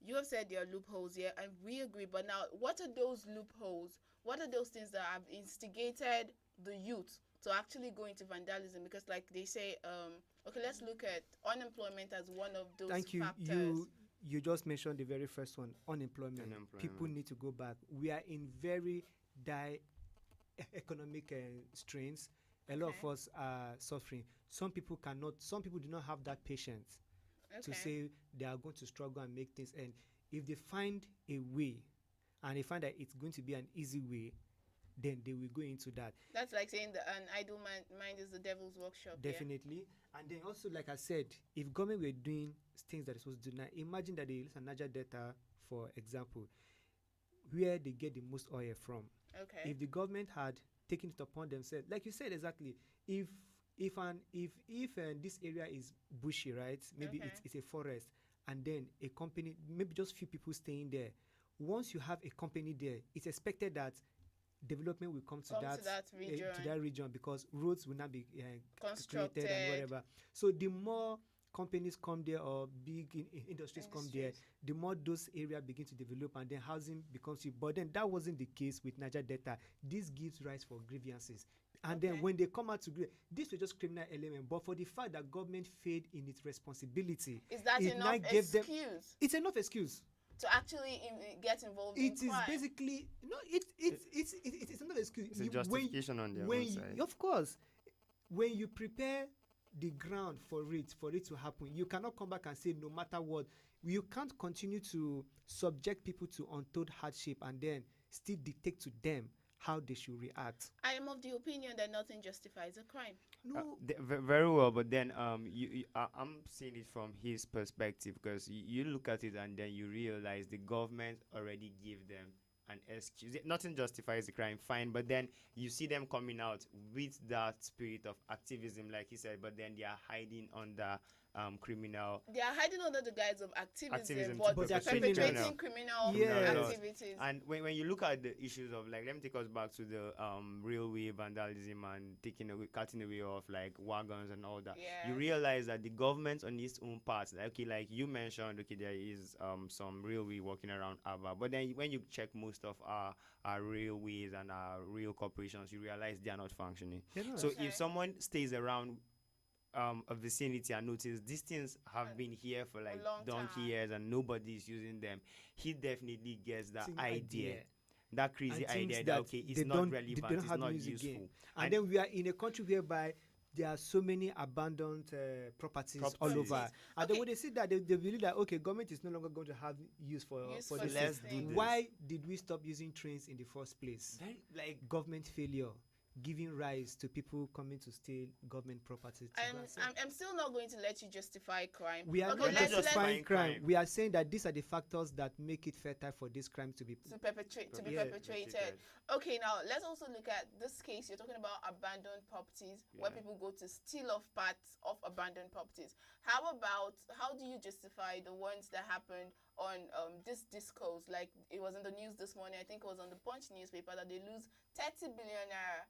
You have said there are loopholes here, and we agree. But now, what are those loopholes? What are those things that have instigated the youth to actually go into vandalism? Because, like they say, okay, let's look at unemployment as one of those factors. You just mentioned the very first one, unemployment. People need to go back. We are in very dire economic strains. A lot of us are suffering. Some people do not have that patience to say they are going to struggle and make things end. If they find a way and they find that it's going to be an easy way, then they will go into that. That's like saying that an idle mind is the devil's workshop. Definitely. And then also, like I said, if government were doing things that they're supposed to do now, imagine that they listen Niger Delta, for example, where they get the most oil from. Okay. If the government had taken it upon themselves, like you said exactly, if this area is bushy, right? Maybe it's a forest, and then a company, maybe just few people staying there. Once you have a company there, it's expected that development will come to that region because roads will not be constructed and whatever. So the more companies come there or big industries come there, the more those areas begin to develop and then housing becomes cheap. But then that wasn't the case with Niger Delta. This gives rise for grievances. And then when they come out to this was just criminal element. But for the fact that government failed in its responsibility, is that enough excuse? It's enough excuse to actually get involved in crime. It is basically it's not an excuse. It's a justification on their own side. Of course, when you prepare the ground for it to happen, you cannot come back and say no matter what. You can't continue to subject people to untold hardship and then still dictate to them how they should react. I am of the opinion that nothing justifies a crime. No, very well, but then I'm seeing it from his perspective because you look at it and then you realize the government already gave them an excuse. Nothing justifies the crime, fine, but then you see them coming out with that spirit of activism, like he said, but then they are hiding under criminal. They are hiding under the guise of activism but they're perpetrating criminal activities. And when you look at the issues of, like, let me take us back to the railway vandalism and cutting away of like wagons and all that. You realize that the government on its own part, like you mentioned, there is some railway working around Ava, but then when you check most of our railways and our rail corporations, you realize they are not functioning. So if someone stays around a vicinity and notice these things have been here for like donkey years and nobody is using them, he definitely gets that idea, that crazy idea that okay, it's not relevant, it's not useful. And then we are in a country whereby there are so many abandoned properties all over. And then when they see that, they believe that, okay, government is no longer going to have use for this. Let's do this. Why did we stop using trains in the first place? Like government failure, giving rise to people coming to steal government property. I'm still not going to let you justify crime. We are not justifying crime. We are saying that these are the factors that make it fertile for this crime to be perpetrated. Okay, now let's also look at this case. You're talking about abandoned properties where people go to steal off parts of abandoned properties. How do you justify the ones that happened on this discos? Like it was in the news this morning. I think it was on the Punch newspaper that they lose 30 billion naira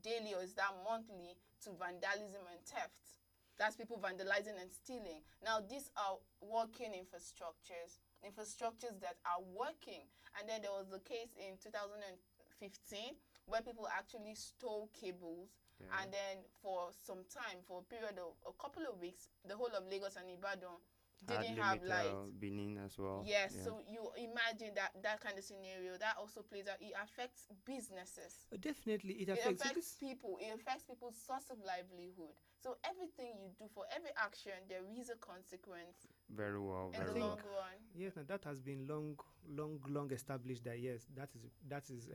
daily or is that monthly to vandalism and theft. That's people vandalizing and stealing. Now, these are working infrastructures that are working. And then there was a case in 2015 where people actually stole cables. And then for some time, for a period of a couple of weeks, the whole of Lagos and Ibadan didn't have light. Benin as well. Yes, so you imagine that kind of scenario that also plays out. It affects businesses. Definitely, It affects people. It affects people's source of livelihood. So everything you do, for every action, there is a consequence. Very well. In the long run. Yes, and that has been long established. That yes, that is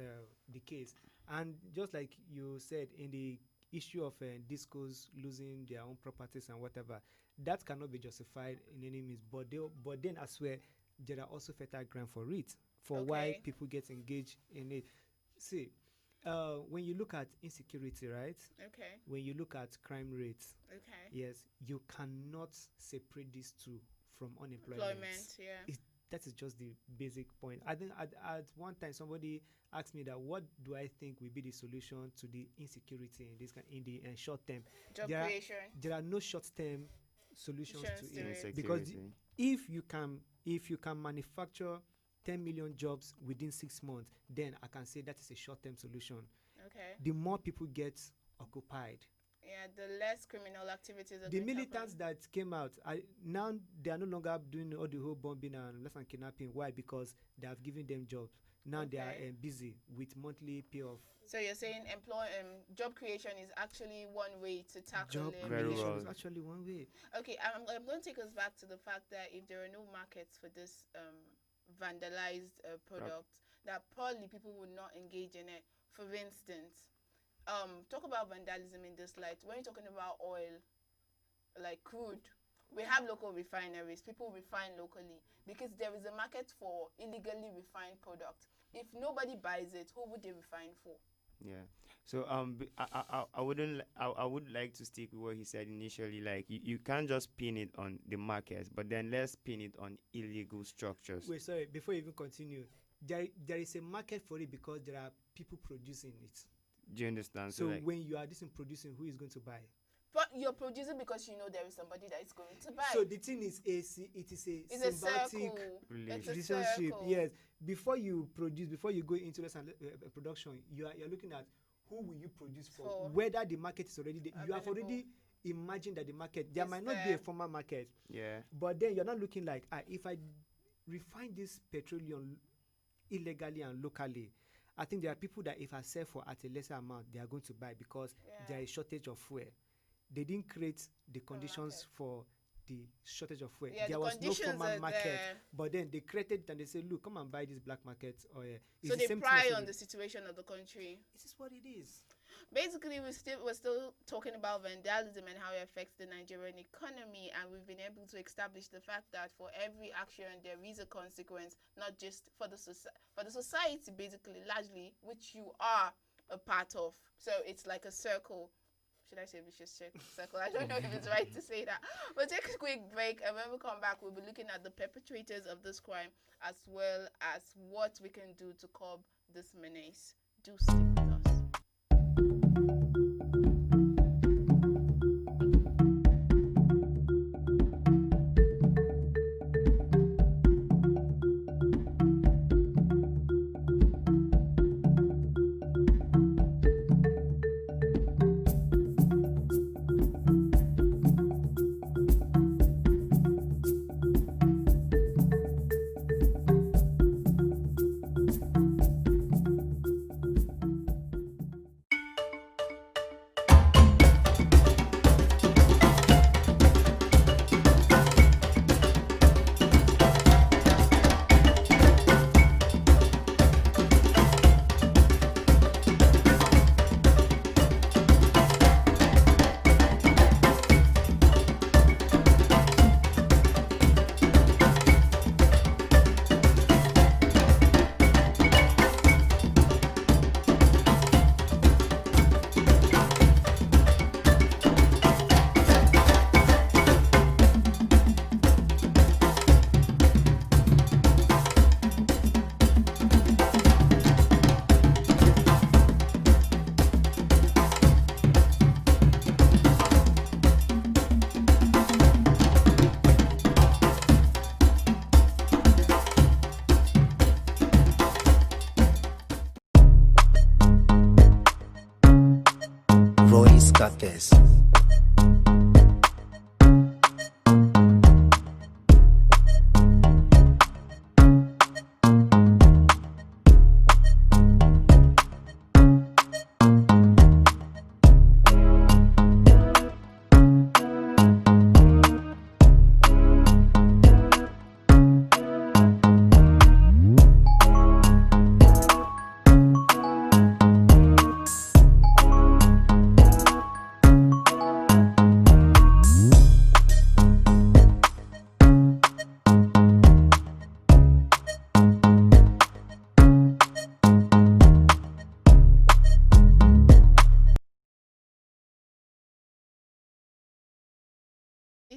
the case. And just like you said, in the issue of discos losing their own properties and whatever, that cannot be justified in any means. But then as well, there are also fertile ground for it, for why people get engaged in it. See, when you look at insecurity, right? Okay. When you look at crime rates, okay. Yes, you cannot separate these two from unemployment. Yeah. That is just the basic point. I think at one time somebody asked me that what do I think will be the solution to the insecurity in the short term? Job creation. There are no short term solutions to it because if you can manufacture 10 million jobs within 6 months, then I can say that is a short term solution. Okay. The more people get occupied, yeah, the less criminal activities are the militants that came out now they are no longer doing all the whole bombing and less and kidnapping. Why? Because they have given them jobs. Now they are busy with monthly pay of. So you're saying job creation is actually one way to tackle it. Job creation is actually one way. Okay, I'm going to take us back to the fact that if there are no markets for this vandalized product, that probably people would not engage in it. For instance, talk about vandalism in this light. When you're talking about oil, like crude, we have local refineries. People refine locally because there is a market for illegally refined products. If nobody buys it, who would they refine for? Yeah. So I would like to stick with what he said initially. Like you can't just pin it on the markets, but then let's pin it on illegal structures. Wait, sorry. Before you even continue, there is a market for it because there are people producing it. Do you understand? So like, when you are producing, who is going to buy? But you're producing because you know there is somebody that is going to buy. So the thing is, it is a symbiotic relationship. Yes. Before you produce, before you go into production, you're looking at who will you produce for? Whether the market is already there. You have already imagined that the market there might not be a formal market. Yeah. But then you're not looking like if I refine this petroleum illegally and locally, I think there are people that if I sell for at a lesser amount, they are going to buy because there is shortage of fuel. They didn't create the conditions for the shortage of fuel. There was no formal market, but then they created it and they said, "Look, come and buy this black market." So they pry on the situation of the country. This is what it is. Basically, we're still talking about vandalism and how it affects the Nigerian economy, and we've been able to establish the fact that for every action there is a consequence, not just for the society, basically, largely, which you are a part of. So it's like a circle. Should I say vicious circle? I don't know if it's right to say that. We'll take a quick break, and when we come back, we'll be looking at the perpetrators of this crime as well as what we can do to curb this menace. Do stick with us.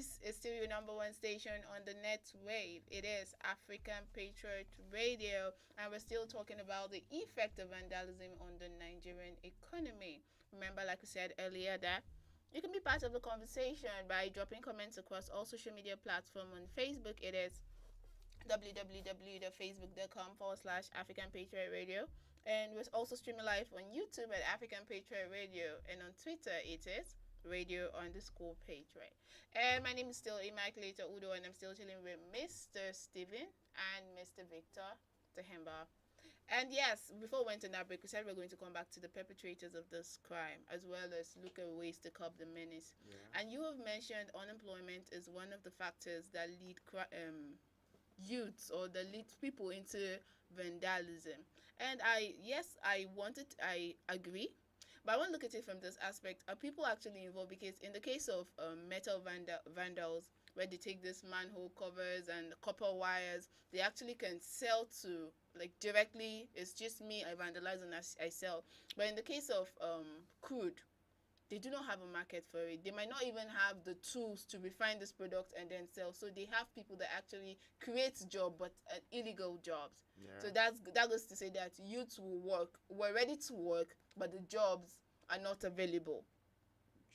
This is still your number one station on the net wave. It is African Patriot Radio, and we're still talking about the effect of vandalism on the Nigerian economy. Remember, like we said earlier, that you can be part of the conversation by dropping comments across all social media platforms. On Facebook, it is www.facebook.com/African Patriot Radio. And we're also streaming live on YouTube at African Patriot Radio. And on Twitter, it is radio_Patriot. And my name is still Immaculate Udo, and I'm still chilling with Mr. Steven and Mr. Victor Tahemba. And yes, before we went on that break, we said we're going to come back to the perpetrators of this crime, as well as look at ways to curb the menace. Yeah. And you have mentioned unemployment is one of the factors that lead youths or that lead people into vandalism. And I agree, but I want to look at it from this aspect. Are people actually involved? Because in the case of metal vandals, where they take this manhole covers and copper wires, they actually can sell to, like, directly. It's just me, I vandalize and I sell. But in the case of crude, they do not have a market for it. They might not even have the tools to refine this product and then sell. So they have people that actually create jobs, but illegal jobs. Yeah. So that goes to say that youths we're ready to work, but the jobs are not available.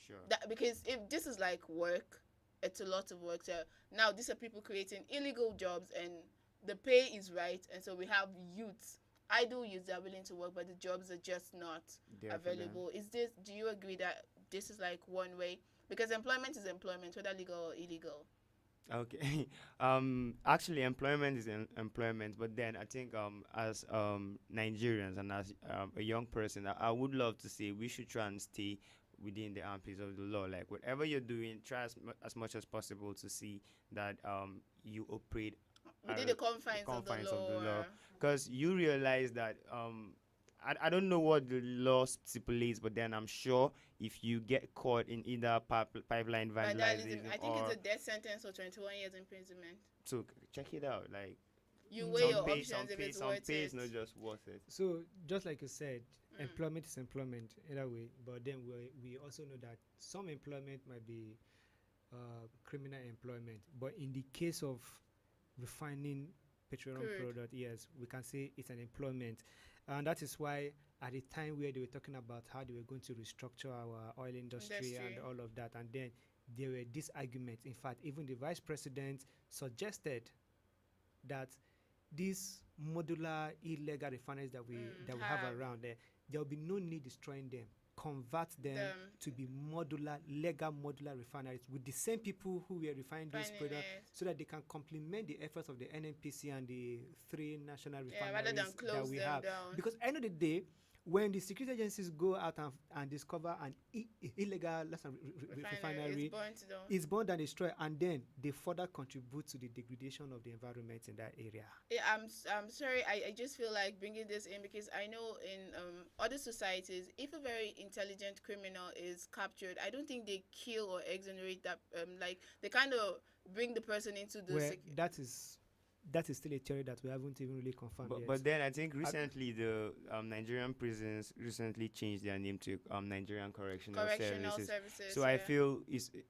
Sure. Because if this is like work, it's a lot of work. So now these are people creating illegal jobs, and the pay is right, and so we have youths. Idle youths are willing to work, but the jobs are just not available. Do you agree that this is like one way? Because employment is employment, whether legal or illegal. Okay. Actually, employment is employment, but then I think as Nigerians and as a young person, I would love to say we should try and stay within the armpits of the law. Like, whatever you're doing, try as much as possible to see that you operate within the confines of the law. Because you realize that I don't know what the law stipulates, but then I'm sure if you get caught in either pipeline vandalism, I think it's a death sentence or 21 years imprisonment. So check it out. Like, you weigh your options if it's worth it. It's not just worth it. So just like you said, employment is employment either way. But then we also know that some employment might be criminal employment. But in the case of refining petroleum product, yes, we can say it's an employment. And that is why at the time where they were talking about how they were going to restructure our oil industry and all of that, and then there were these arguments. In fact, even the vice president suggested that these modular illegal refineries that we have around there will be no need destroying them. Convert them to be legal modular refineries with the same people who were refining these products, so that they can complement the efforts of the NNPC and the 3 national refineries rather than close that we have. Down. Because at the end of the day, when the security agencies go out and discover an illegal refinery, it's burned and destroyed, and then they further contribute to the degradation of the environment in that area. Yeah, I'm sorry, I just feel like bringing this in because I know in other societies, if a very intelligent criminal is captured, I don't think they kill or exonerate that. Like, they kind of bring the person into the... That is still a theory that we haven't even really confirmed yet. But then I think recently the Nigerian prisons recently changed their name to Nigerian Correctional Services. So I feel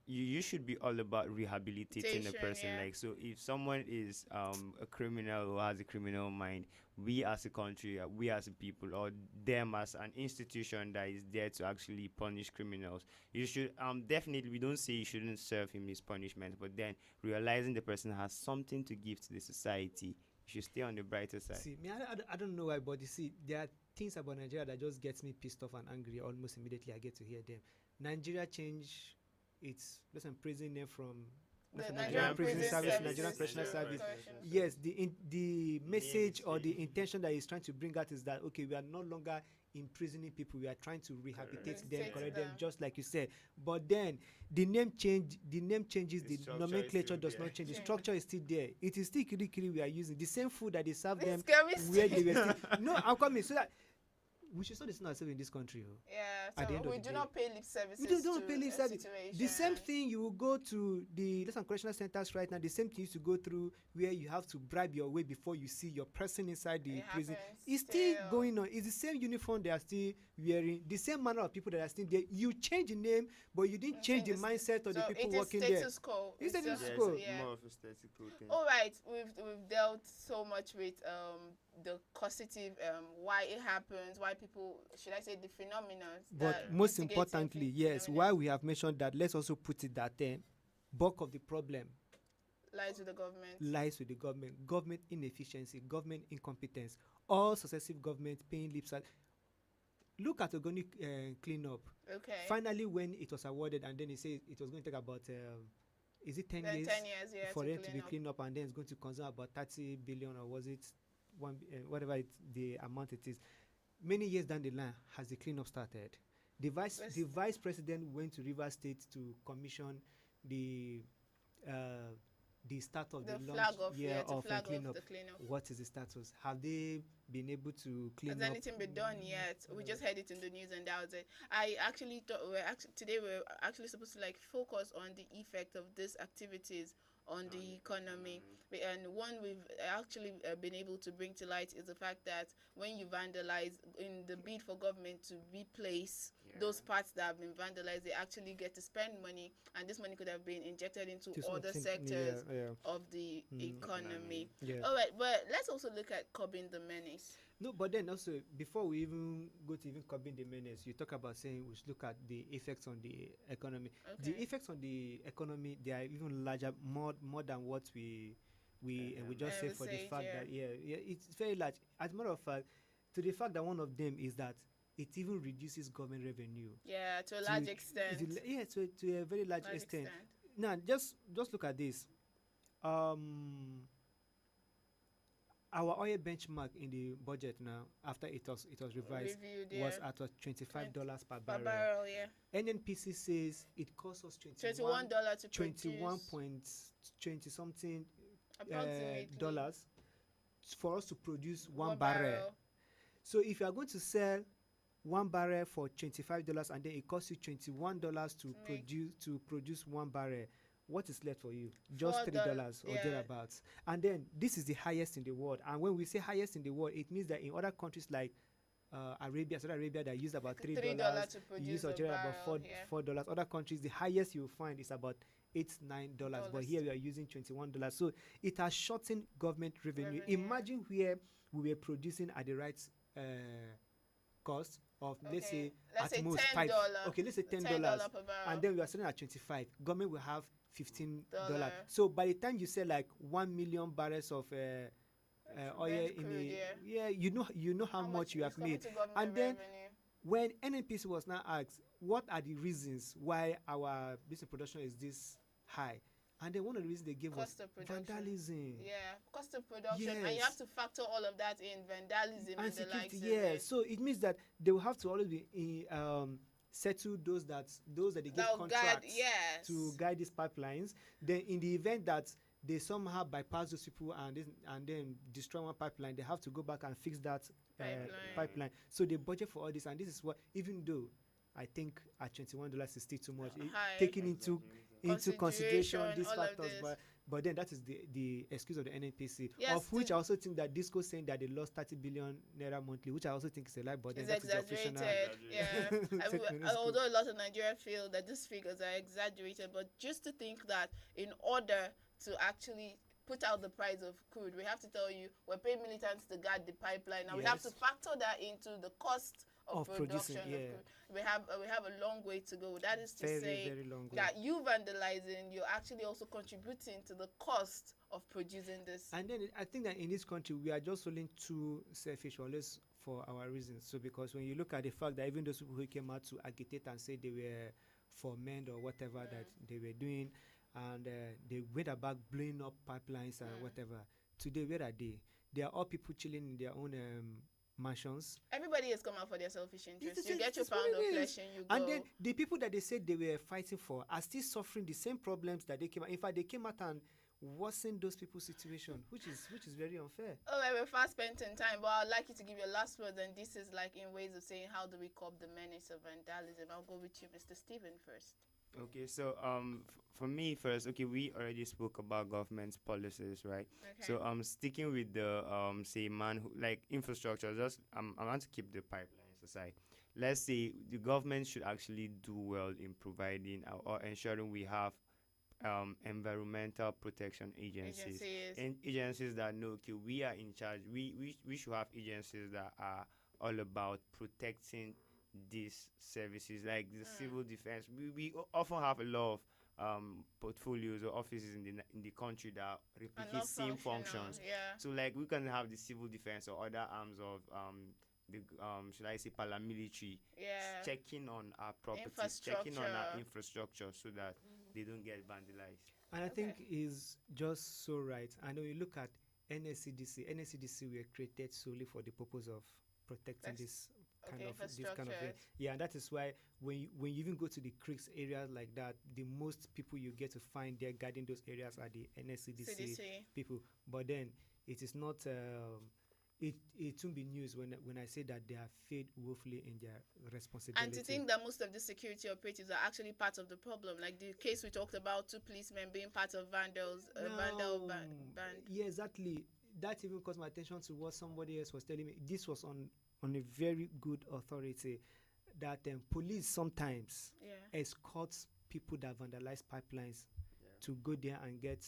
you should be all about rehabilitating the person. Yeah. Like, so if someone is a criminal or has a criminal mind, we as a country, we as a people, or them as an institution that is there to actually punish criminals, you should definitely, we don't say you shouldn't serve him his punishment, but then realizing the person has something to give to the society, you should stay on the brighter side. See, I don't know why, but you see, there are things about Nigeria that just gets me pissed off and angry almost immediately I get to hear them. Nigeria changed its prison name from Nigerian Prison Service, Nigerian Correctional Service. Yes, the message or the intention that he's trying to bring out is that, okay, we are no longer imprisoning people, we are trying to rehabilitate them, correct them, just like you said. But then the name changes, the nomenclature does not change. The structure is still there. It is still kiri we are using. The same food that they serve them where they were still. No, I'm coming so that we should start listening ourselves in this country. Yeah, so we do not pay lip services. We don't pay lip service. The same thing you will go to the correctional centers right now. The same thing you used to go through where you have to bribe your way before you see your person inside the prison. It's still going on. It's the same uniform they are still wearing the same manner of people that are still there. You change the name, but you didn't change the mindset of the people working there. Status quo. It's status Yes, quo. more of a statistical thing. All right, we've dealt so much with the causative, why it happens, why people, should I say, the phenomena. But most importantly, yes, why we have mentioned that, let's also put it that bulk of the problem lies with the government. Lies with the government. Government inefficiency, government incompetence. All successive governments paying lip service. Look at organic cleanup. Okay. Finally, when it was awarded, and then it said it was going to take about, is it 10 years? 10 years, yeah, for to it to be cleaned up, and then it's going to consume about 30 billion, or was it whatever the amount it is. Many years down the line, has the cleanup started? The vice president went to Rivers State to commission the start of the launch of cleanup. What is the status? Have they been able to clean up? Has anything been done yet? We just heard it in the news, and that was it. I actually thought today we're actually supposed to focus on the effect of these activities on the economy. And one we've actually been able to bring to light is the fact that when you vandalize, in the bid for government to replace those parts that have been vandalized, they actually get to spend money, and this money could have been injected into other sectors of the economy. All right, but let's also look at curbing the menace. No, but then also, before we even go to curbing the menace, you talk about saying we should look at the effects on the economy. Okay. The effects on the economy, they are even larger, more than what we just say for the fact that it's very large. As a matter of fact, to the fact that one of them is that it even reduces government revenue. Yeah, to a large extent. To a very large extent. Now, just look at this. Our oil benchmark in the budget now, after it was revised, was at $25 per barrel. NNPC says it costs us $21 to 21.20 something dollars for us to produce one barrel. So if you are going to sell one barrel for $25 and then it costs you $21 to produce one barrel, what is left for you? Just $3 or thereabouts. And then this is the highest in the world. And when we say highest in the world, it means that in other countries like Saudi Arabia, that use about $3 to produce, use Algeria about $4. Other countries, the highest you will find is about $8-9. But here we are using $21. So it has shortened government revenue. Imagine where we were producing at the right cost of let's say most $5. Okay, let's say $10, and then we are selling at 25. Government will have $15. So by the time you sell like 1 million barrels of oil in you know how much you have made. And then when NNPC was now asked what are the reasons why our business production is this high, and then one of the reasons they gave was vandalism. Yeah, cost of production, and you have to factor all of that in, vandalism and the likes. So it means that they will have to always be settle those that they give contracts to guide these pipelines. Then in the event that they somehow bypass those people and then destroy one pipeline, they have to go back and fix that pipeline. So they budget for all this, and this is what, even though I think at $21 is still too much, taking into consideration these factors, but then that is the excuse of the NNPC, of which I also think that Disco saying that they lost 30 billion naira monthly, which I also think is a lie, but then it's exaggerated. Although a lot of Nigerians feel that these figures are exaggerated, but just to think that in order to actually put out the price of crude, we have to tell you we're paying militants to guard the pipeline. Now we have to factor that into the cost of production. We have a long way to go. That is to say that you vandalizing, you're actually also contributing to the cost of producing this. And then I think that in this country we are just only too selfish, unless for our reasons. So because when you look at the fact that even those people who came out to agitate and say they were for men or whatever that they were doing, and they went about blowing up pipelines and whatever. Today, where are they? They are all people chilling in their own mansions. Everybody has come out for their selfish interests. You get your pound of flesh and you go. And then the people that they said they were fighting for are still suffering the same problems that they came out. In fact, they came out and worsened those people's situation, which is very unfair. Oh, we're fast spending time, but I'd like you to give your last word, and this is like in ways of saying how do we curb the menace of vandalism. I'll go with you, Mr. Stephen, first. Okay, so for me first, okay, we already spoke about government's policies, right? Okay. So sticking with the say man who, like infrastructure, just I want to keep the pipelines aside. let's say the government should actually do well in providing or ensuring we have environmental protection agencies and agencies that know, okay, we are in charge. We should have agencies that are all about protecting these services, like the civil defense. We often have a lot of portfolios or offices in the country that replicate same functions. So like we can have the civil defense or other arms of the should I say paramilitary checking on our properties, checking on our infrastructure so that they don't get vandalized. And I think is just so right. I know you look at NSCDC. NSCDC were created solely for the purpose of protecting this kind of thing. Yeah, and that is why when you even go to the creeks areas like that, the most people you get to find there guarding those areas are the NSCDC people. But then it is not. It won't be news when I say that they have failed woefully in their responsibility. And to think that most of the security operatives are actually part of the problem, like the case we talked about, 2 policemen being part of vandals, vandal band. Yeah, exactly. That even caught my attention to what somebody else was telling me. This was on a very good authority that police sometimes escorts people that vandalize pipelines to go there and get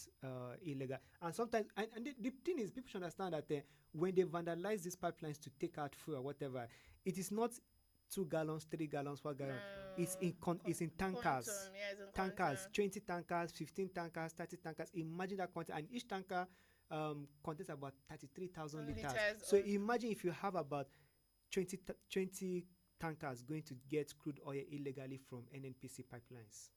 illegal. And sometimes, and the thing is, people should understand that when they vandalize these pipelines to take out fuel or whatever, it is not 2 gallons, 3 gallons, 4 gallons. It's in tankers. Tankers, 20 tankers, 15 tankers, 30 tankers. Imagine that quantity. And each tanker contains about 33,000 liters. So imagine if you have about 20 tankers going to get crude oil illegally from NNPC pipelines.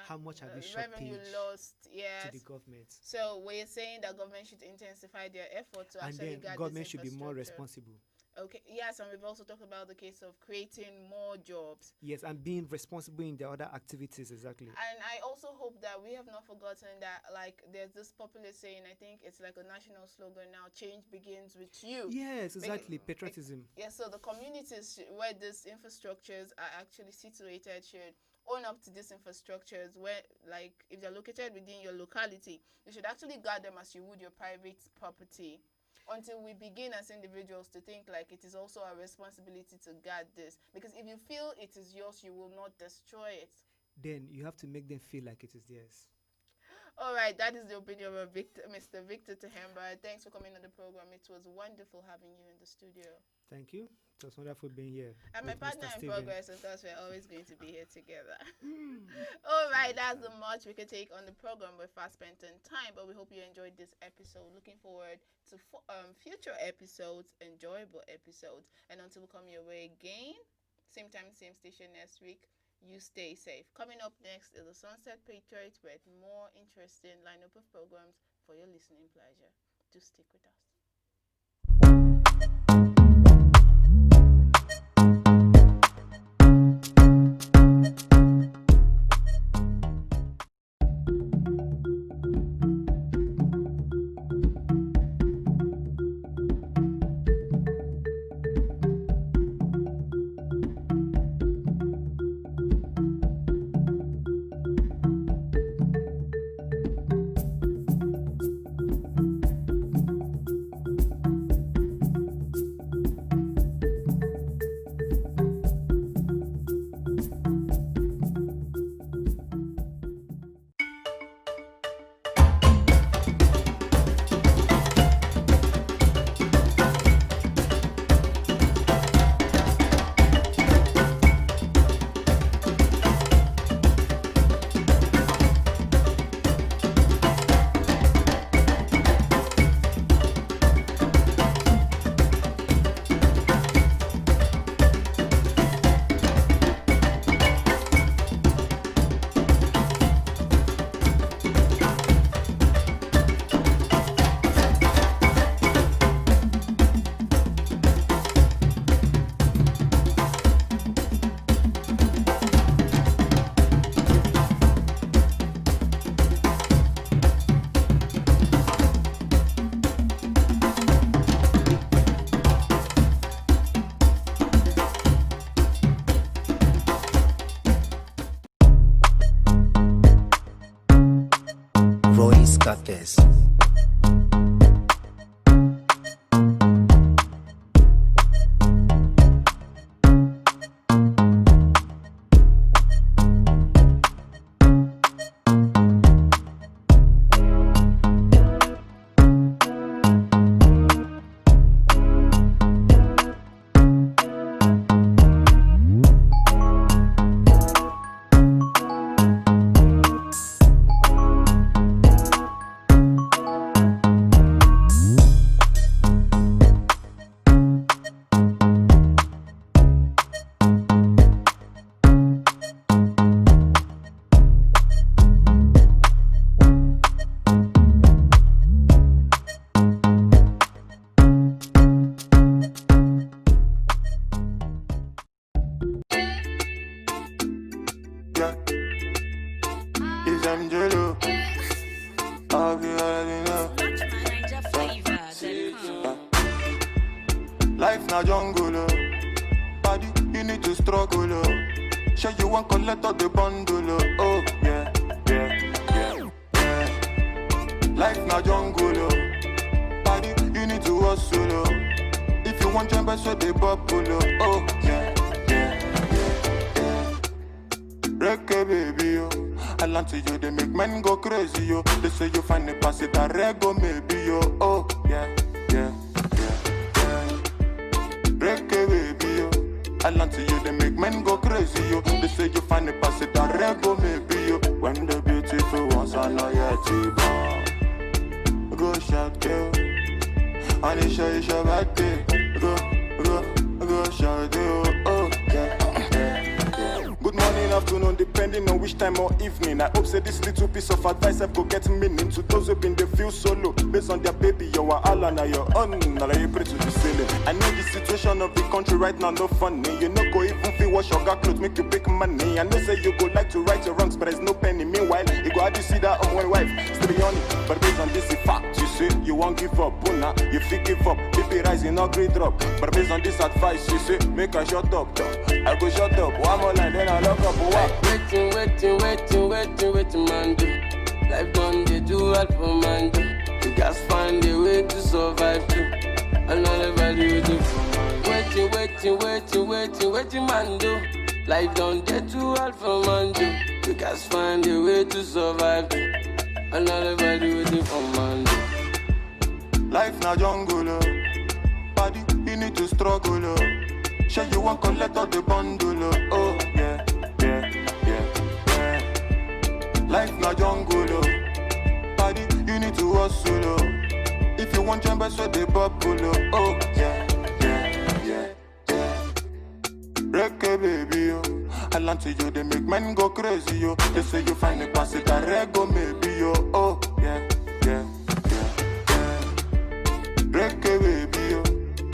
How much have we revenue lost? To the government? So we're saying that government should intensify their effort to actually guard this government should be more responsible. Okay. Yes, and we've also talked about the case of creating more jobs. Yes, and being responsible in the other activities, exactly. And I also hope that we have not forgotten that, like, there's this popular saying, I think it's like a national slogan now, change begins with you. Yes, exactly, patriotism. Yes, so the communities where these infrastructures are actually situated should own up to these infrastructures where, like, if they're located within your locality, you should actually guard them as you would your private property. Until we begin as individuals to think like it is also our responsibility to guard this. Because if you feel it is yours, you will not destroy it. Then you have to make them feel like it is theirs. All right, that is the opinion of Mr. Victor Tehemba. Thanks for coming on the program. It was wonderful having you in the studio. Thank you. It was wonderful being here. And my partner in progress, of course, we're always going to be here together. All right, that's the much we can take on the program. We're fast spent on time, but we hope you enjoyed this episode. Looking forward to future episodes, enjoyable episodes. And until we come your way again, same time, same station next week, you stay safe. Coming up next is the Sunset Patriots with more interesting lineup of programs for your listening pleasure. Do stick with us. got this. them jello. I'll be already know. Life na jungle, oh. Body, you need to struggle, oh. Sure you want collect all the bundle, oh. Oh, yeah, yeah, yeah, yeah. Life na jungle, oh. Body, you need to hustle, oh. If you want jump, so they bubble, oh. Oh, yeah, yeah, yeah, yeah. Reggae baby, oh. I land to you, they make men go crazy, yo. They say you find the pass it a rego, maybe, yo. Oh, yeah, yeah, yeah, yeah. Reggae baby, yo. I land to you, they make men go crazy, yo. They say you find the pass it a rego, maybe, yo. When the beautiful ones are not yet born, go shout, yo. Anisha, it's your birthday. Go shout, yo. Oh, yeah, yeah. Good morning, afternoon, depending on which time or evening. I hope say this little piece of advice I've got get meaning to those who been they feel solo. Based on their baby, you are all and your own. Now you pray to the ceiling. I know the situation of the country right now, no funny. You know, go even feel wash your clothes, make you big money. I know say you go like to right your wrongs, but there's no penny. Meanwhile, you go how to see that on one wife, still on it. But based on this fact, you say you won't give up. Buna, you feel give up. BP rising, no great drop. But based on this advice, you say make a shut up. I go shut up. One more line, then I lock up. Waiting, man, do. Life done, they do all for man, do. You guys find a way to survive, too. Another value waiting for man. Waiting, man, do. Life done, they do all for man, do. You guys find a way to survive, too. Another value waiting for man, do. Life na jungle, oh. Body, you need to struggle, oh. Sure you want collect all the bundle, oh. Oh, yeah, yeah, yeah, yeah. Life na jungle, oh. Body, you need to hustle, oh. If you want jump, so they bubble, oh. Oh, yeah, yeah, yeah, yeah. Reggae baby, oh. I land to you, they make men go crazy, yo. They say you find the pass it a rego, maybe, yo. Oh, yeah, yeah, yeah, yeah. Reggae baby, yo.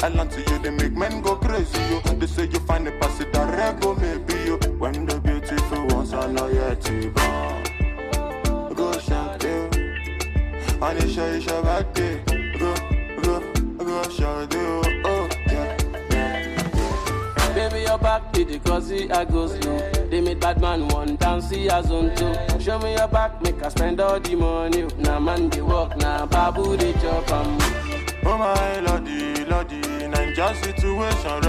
I land to you, they make men go crazy, yo. They say you find the pass it a rego, maybe, yo. When the beautiful ones are not yet born, go shout, yo. Anisha, it's your birthday. Go shout, yo. Oh, yeah, yeah, yeah. Baby, you're back with the cozy, I go slow. They made bad man one dance, see as on two. Show me your back, make us spend all the money. Now man, they walk, now babu, they chop, oh my lordy, lordy, Ninja situation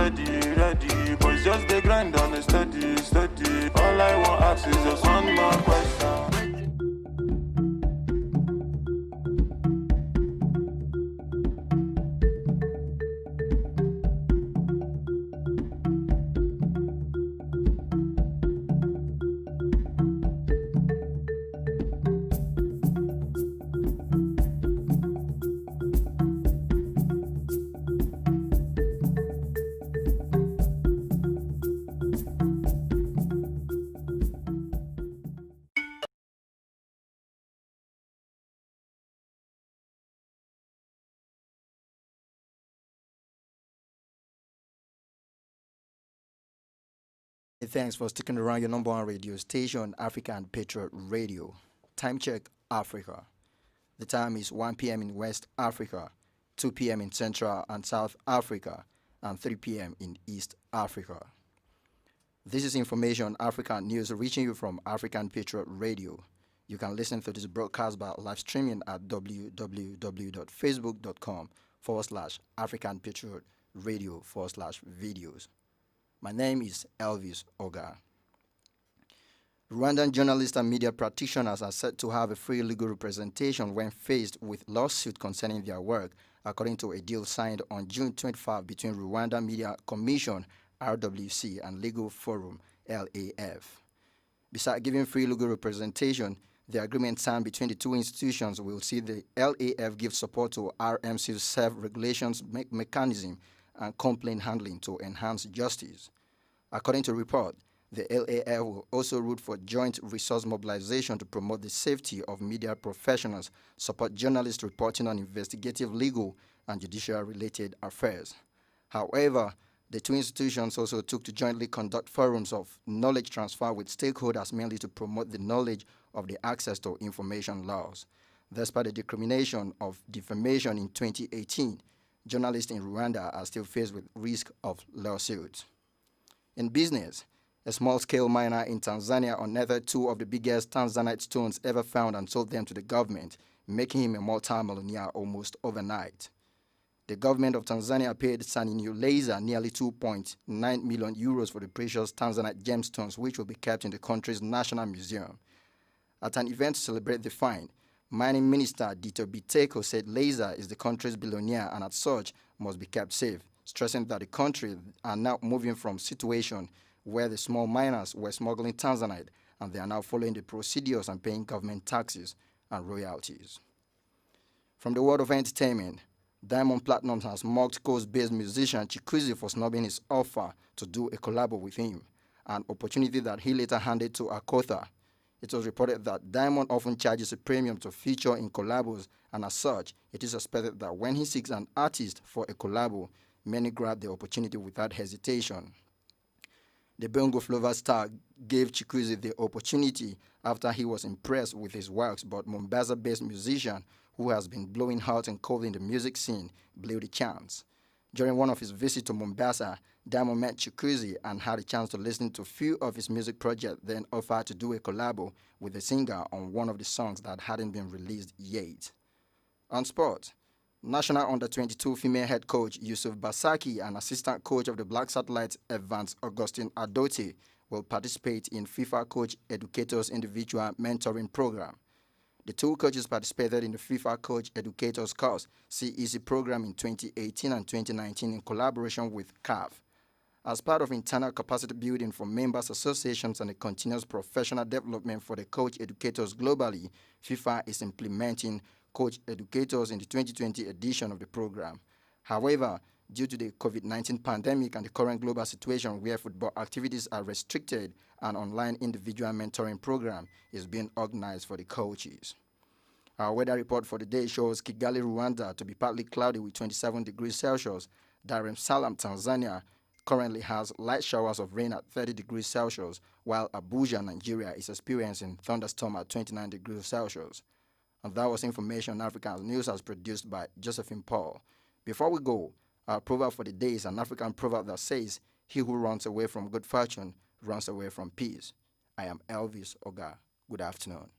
ready. Boys just the grind on the steady. All I want ask is just one more question. Thanks for sticking around your number one radio station, African Patriot Radio. Time check, Africa. The time is 1 p.m. in West Africa, 2 p.m. in Central and South Africa, and 3 p.m. in East Africa. This is Information Africa News reaching you from African Patriot Radio. You can listen to this broadcast by live streaming at www.facebook.com/African Patriot Radio/videos. My name is Elvis Oga. Rwandan journalists and media practitioners are set to have a free legal representation when faced with lawsuit concerning their work, according to a deal signed on June 25 between Rwanda Media Commission, RWC, and Legal Forum, LAF. Besides giving free legal representation, the agreement signed between the two institutions will see the LAF give support to RMC's self-regulations mechanism and complaint handling to enhance justice. According to report, the LAF will also root for joint resource mobilization to promote the safety of media professionals, support journalists reporting on investigative, legal, and judicial-related affairs. However, The two institutions also took to jointly conduct forums of knowledge transfer with stakeholders mainly to promote the knowledge of the access to information laws. Despite the discrimination of defamation in 2018, journalists in Rwanda are still faced with risk of lawsuits. In business, a small-scale miner in Tanzania unearthed two of the biggest Tanzanite stones ever found and sold them to the government, making him a multi-millionaire almost overnight. The government of Tanzania paid Saninu Laser nearly 2.9 million euros for the precious Tanzanite gemstones, which will be kept in the country's National Museum. At an event to celebrate the find, Mining Minister Dito Biteko said Laser is the country's billionaire and as such must be kept safe, stressing that the country are now moving from situation where the small miners were smuggling Tanzanite and they are now following the procedures and paying government taxes and royalties. From the world of entertainment, Diamond Platnumz has mocked coast-based musician Chikuzi for snubbing his offer to do a collabo with him, an opportunity that he later handed to Akotha. It was reported that Diamond often charges a premium to feature in collabos, and as such, it is expected that when he seeks an artist for a collabo, many grab the opportunity without hesitation. The Bongo Flava star gave Chikuzi the opportunity after he was impressed with his works, but Mombasa-based musician who has been blowing hot and cold in the music scene blew the chance. During one of his visits to Mombasa, Diamond met Chikuzi and had a chance to listen to a few of his music projects, then offered to do a collabo with the singer on one of the songs that hadn't been released yet. On sport, National Under-22 female head coach Yusuf Basaki and assistant coach of the Black Satellites Evans Augustine Adote will participate in FIFA Coach Educators Individual Mentoring Program. The two coaches participated in the FIFA Coach Educators Course CEC program in 2018 and 2019 in collaboration with CAF. As part of internal capacity building for members associations and the continuous professional development for the coach educators globally, FIFA is implementing Coach Educators in the 2020 edition of the program. However, due to the COVID-19 pandemic and the current global situation where football activities are restricted, an online individual mentoring program is being organized for the coaches. Our weather report for the day shows Kigali, Rwanda to be partly cloudy with 27 degrees Celsius. Dar es Salaam, Tanzania currently has light showers of rain at 30 degrees Celsius, while Abuja, Nigeria is experiencing thunderstorm at 29 degrees Celsius. And that was information African News as produced by Josephine Paul. Before we go, our proverb for the day is an African proverb that says, "He who runs away from good fortune runs away from peace." I am Elvis Oga. Good afternoon.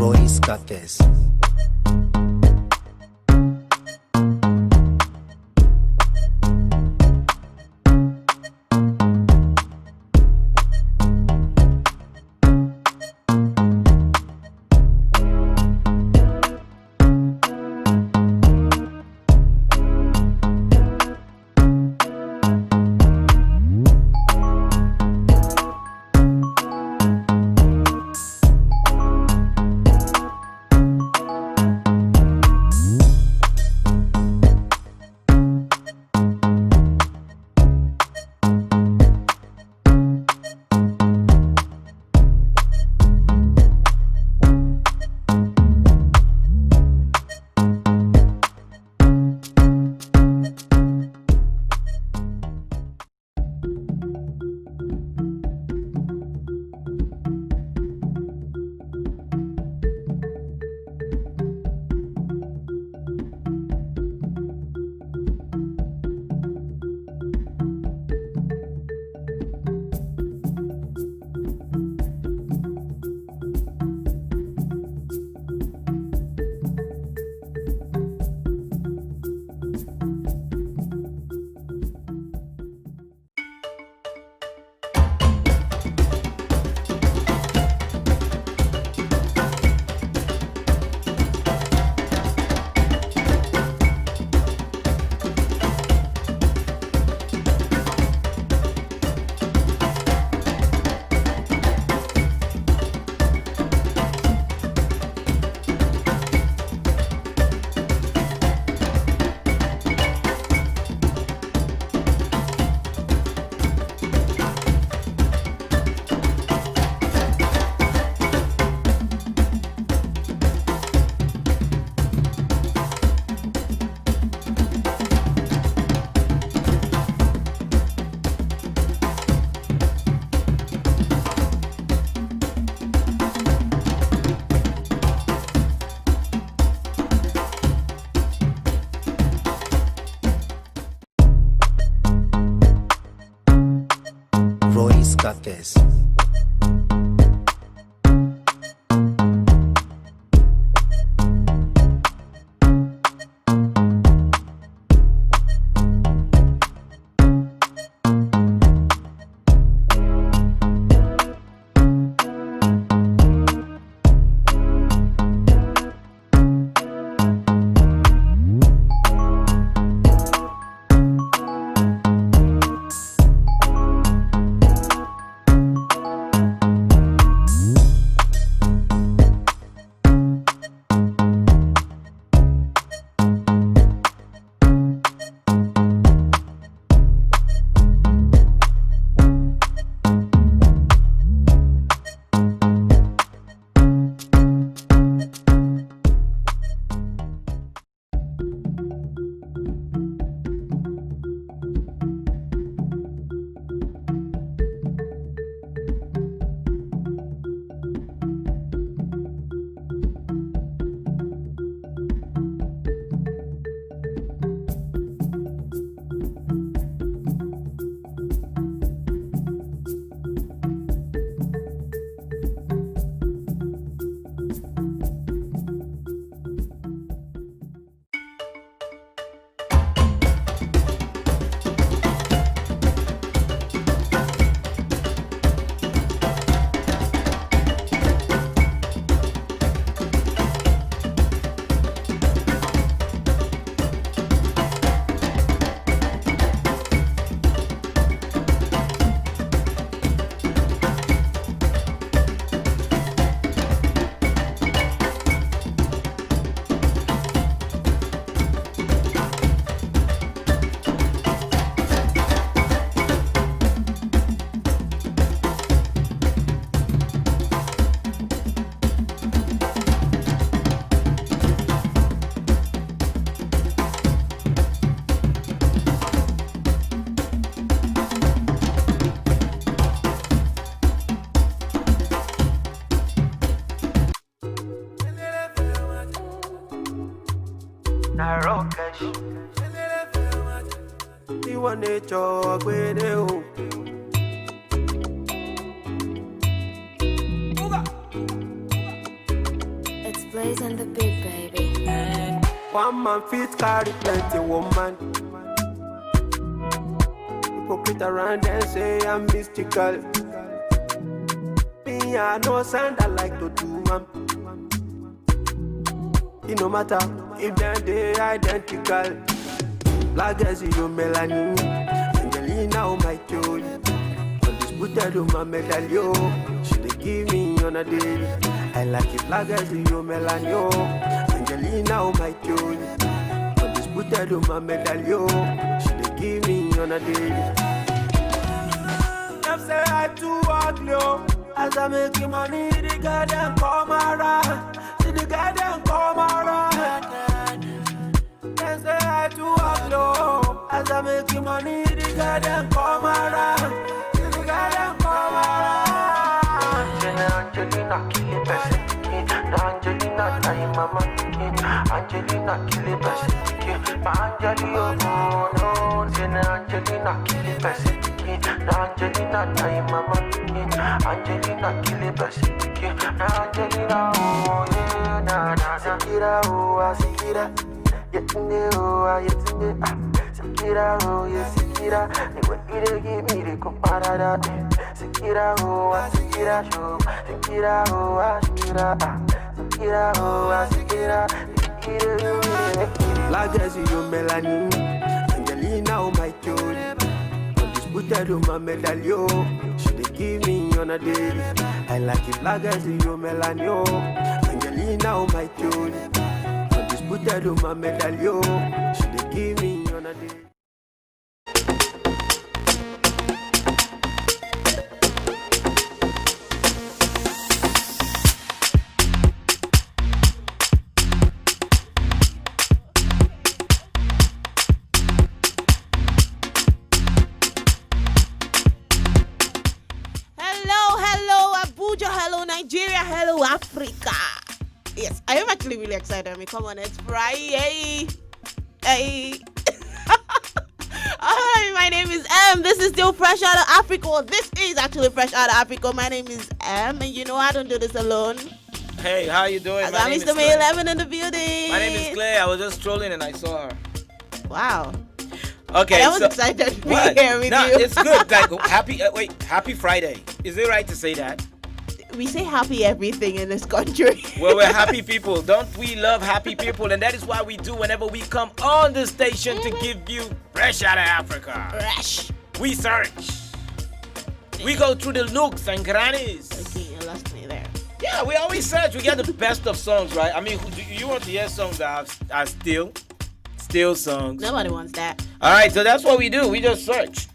Royce got this. my rocket. You want to talk with you. It's Blaze and the Big Baby. One man fit carry plenty woman. Hypocrite around and say I'm mystical. Me, I know sound I like to do, man. It no matter if they identical. Black as you melanin, Angelina oh my God. Undisputed on my medallion. She dey give me on a daily. I like it black as you melanin. Angelina oh my God. Undisputed on my medallion. She dey give me on a daily. Them say I too ugly, oh. As I make money, the girl them come around. See the girl them come around. Them say I too ugly, oh. As I make money, the girl them come around. See the girl them come around. Angelina kill it best. Angelina time mama. Angelina kill it best. My Angelina oh no. Angelina kill it best. Angelina time mama. Angelina kill it best. Angelina oh yeah na na. Sikira oh sikira. Yetinde oh yetinde. Sikira oh yeah sikira. The way you give me the comparada. Sikira oh sikira show. Sikira oh sikira. Sikira oh sikira. Like as you melanin. Angelina oh my God. Undisputed on my medallion. She dey give me on a daily. I like it black as you melanin. Angelina oh my God. Undisputed on my medallion. She dey give me on a daily. Hello Nigeria, hello Africa. Yes, I am actually really excited. I mean, come on, it's Friday. Hey. Alright, my name is M. This is still Fresh Out of Africa. Well, this is actually Fresh Out of Africa. My name is M, and you know I don't do this alone. Hey, how you doing? I got Mr. May 11 in the building. My name is Claire. I was just trolling and I saw her. Wow. Okay, I was excited to be here with no, you. It's good. Like, happy Friday. Is it right to say that? We say happy everything in this country. Well, we're happy people. Don't we love happy people? And that is why we do whenever we come on the station to give you Fresh Out of Africa. Fresh. We search. We go through the nooks and crannies. Okay, you lost me there. Yeah, we always search. We get the best of songs, right? I mean, do you want to hear songs that are still songs? Nobody wants that. All right, so that's what we do. We just search.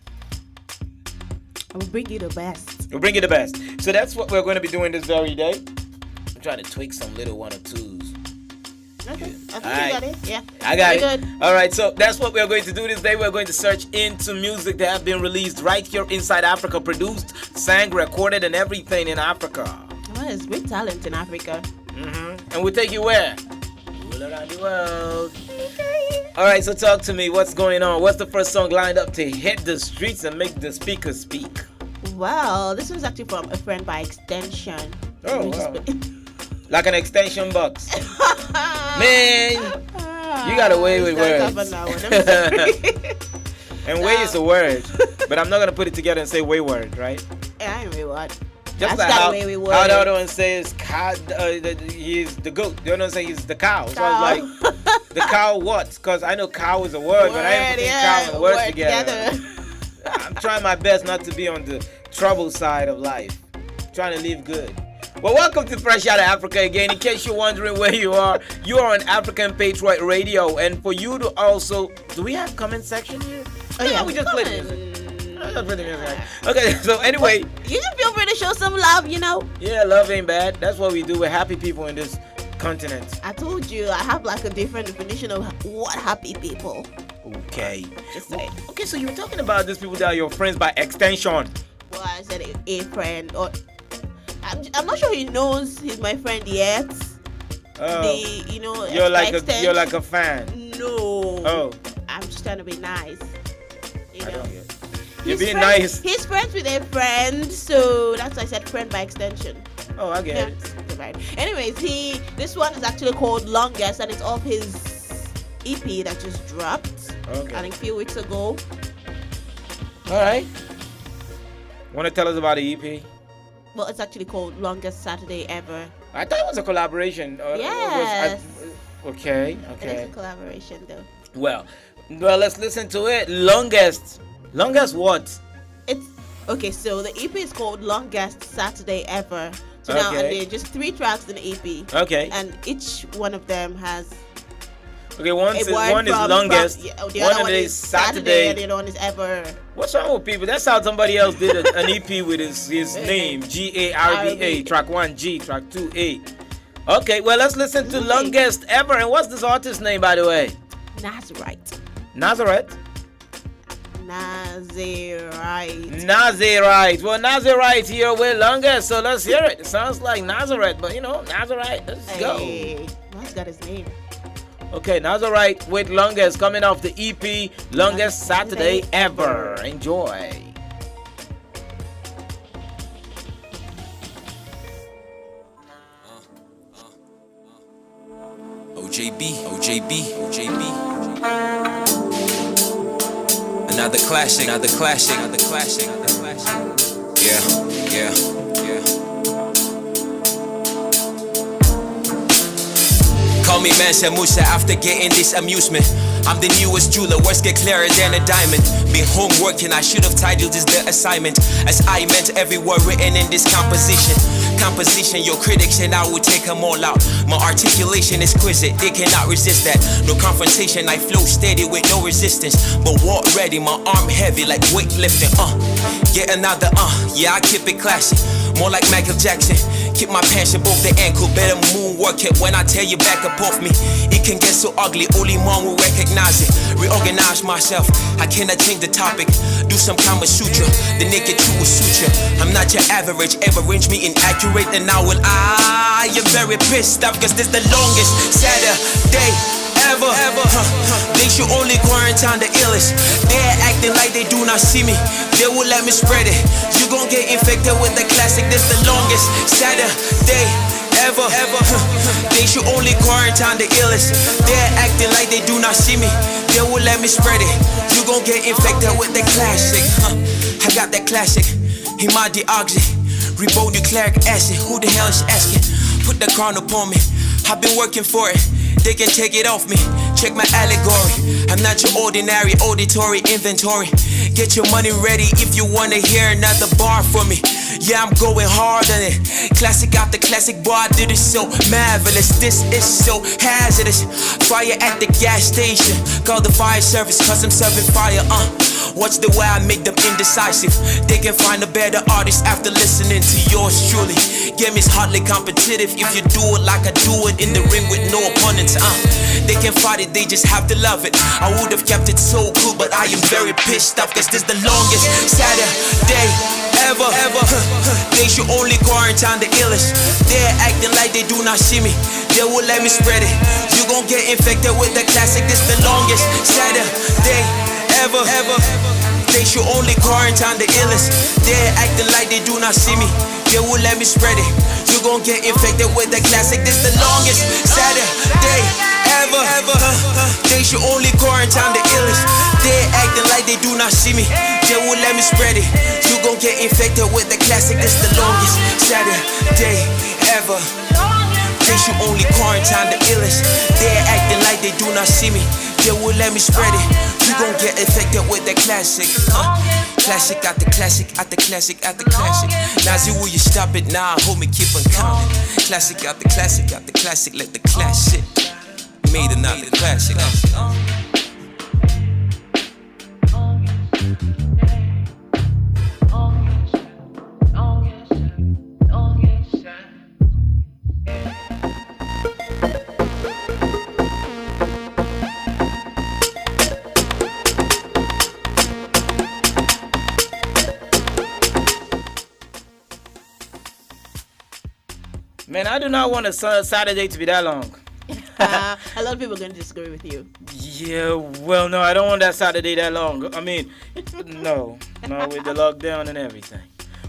I will bring you the best. We'll bring you the best. So that's what we're going to be doing this very day. I'm trying to tweak some little 1 or 2s. Okay. I think you got it. Yeah. I got it. Good. All right. So that's what we're going to do this day. We're going to search into music that have been released right here inside Africa, produced, sang, recorded, and everything in Africa. Well, there's great talent in Africa. Mm-hmm. And we'll take you where? All around the world. Okay. All right. So talk to me. What's going on? What's the first song lined up to hit the streets and make the speakers speak? Well, this was actually from a friend by extension. Oh, wow. Like an extension box. Man, you got away with words. And way is a word. But I'm not going to put it together and say wayward, right? Yeah, I ain't wayward. Just like how the other one says he's the goat. The other one says he's the cow. So I was like, the cow what? Because I know cow is a word, but I ain't putting cow and words together. I'm trying my best not to be on the trouble side of life. Trying to live good. Well, welcome to Fresh Out of Africa again. In case you're wondering where you are on African Patriot Radio. And for you to also, do we have comment section here? Oh yeah, we just play music. Okay, so anyway, you just feel free to show some love, you know. Yeah, love ain't bad. That's what we do. We're happy people in this continent. I told you I have like a different definition of what happy people. Okay. Just say. Okay, so you're talking about these people that are your friends by extension. Well, I said a friend, or I'm not sure he knows he's my friend yet. You're like a fan. no. Oh. I'm just trying to be nice. You know. You're being nice. He's friends with a friend, so that's why I said friend by extension. Oh, I get it. Right. Anyways, this one is actually called Longest, and it's off his EP that just dropped. Okay. I think a few weeks ago. All right. Want to tell us about the EP? Well, it's actually called Longest Saturday Ever. I thought it was a collaboration. Yes. Okay. It is a collaboration, though. Well, let's listen to it. Longest what? It's okay. So the EP is called Longest Saturday Ever. So now, and there are just 3 tracks in the EP. Okay. And each one of them has. Okay, one is longest. The other one is Saturday, and the other one is Ever. What's wrong with people? That's how somebody else did an EP with his name. GARBA. Track 1 G, track 2 A. Okay, well, let's listen to Longest Ever. And what's this artist's name, by the way? Nazarite. Nazarite? Nazarite. Well, Nazarite here with Longest, so let's hear it. It sounds like Nazarite, but Nazarite. Let's go. What's got his name? Okay, Nazarite with Longest coming off the EP Longest Saturday Ever. Enjoy. OJB. Another classic. Yeah. Call me Mansa Musa after getting this amusement. I'm the newest jeweler, words get clearer than a diamond. Been home working, I should have titled this the assignment, as I meant every word written in this composition. Your critics and I will take them all out. My articulation is exquisite, they cannot resist that. No confrontation, I flow steady with no resistance. But walk ready, my arm heavy like weightlifting. Get another yeah, I keep it classy. More like Michael Jackson. Keep my pants above the ankle, better moonwork it when I tell you back up off me. It can get so ugly, only mom will recognize it. Reorganize myself, I cannot change the topic. Do some Kama Sutra, the naked truth will suture. I'm not your average, ever range me inaccurate, and I will you're very pissed off, cause this the longest Saturday ever. They should only quarantine the illest. They're acting like they do not see me. They will let me spread it. You gon' get infected with the classic. This the longest Saturday ever. They should only quarantine the illest. They're acting like they do not see me. They will let me spread it. You gon' get infected with the classic. I got that classic. Hemodioxy, ribonucleic acid. Who the hell is asking? Put the crown upon me. I've been working for it. They can take it off me. Check my allegory. I'm not your ordinary auditory inventory. Get your money ready if you wanna hear another bar from me. Yeah, I'm going hard on it. Classic after classic, boy, I did it so marvelous. This is so hazardous. Fire at the gas station. Call the fire service, cause I'm serving fire. Watch the way I make them indecisive. They can find a better artist after listening to yours truly. Game is hardly competitive if you do it like I do it in the ring with no opponents. They can fight it, they just have to love it. I would have kept it so cool, but I am very pissed off, cause this the longest Saturday ever. They should only quarantine the illest. They're acting like they do not see me. They will let me spread it. You gon' get infected with the classic. This the longest Saturday ever. They should only quarantine the illest. They're acting like they do not see me. They will let me spread it. You gon' get infected with the classic. This the longest Saturday ever. They should only quarantine the illest. They're acting like they do not see me. They will let me spread it. You gon' get infected with the classic. This the longest Saturday ever. They should only quarantine the illest. They're acting like they do not see me. They will let me spread it. You gon' get infected with the classic. Classic after classic after classic after classic. Nazi, will you stop it now? Hold me, keep on counting. Classic after classic after classic. Let the classic made another classic. Man, I do not want a Saturday to be that long. A lot of people are going to disagree with you. Yeah, well, no, I don't want that Saturday that long. I mean, no, with the lockdown and everything.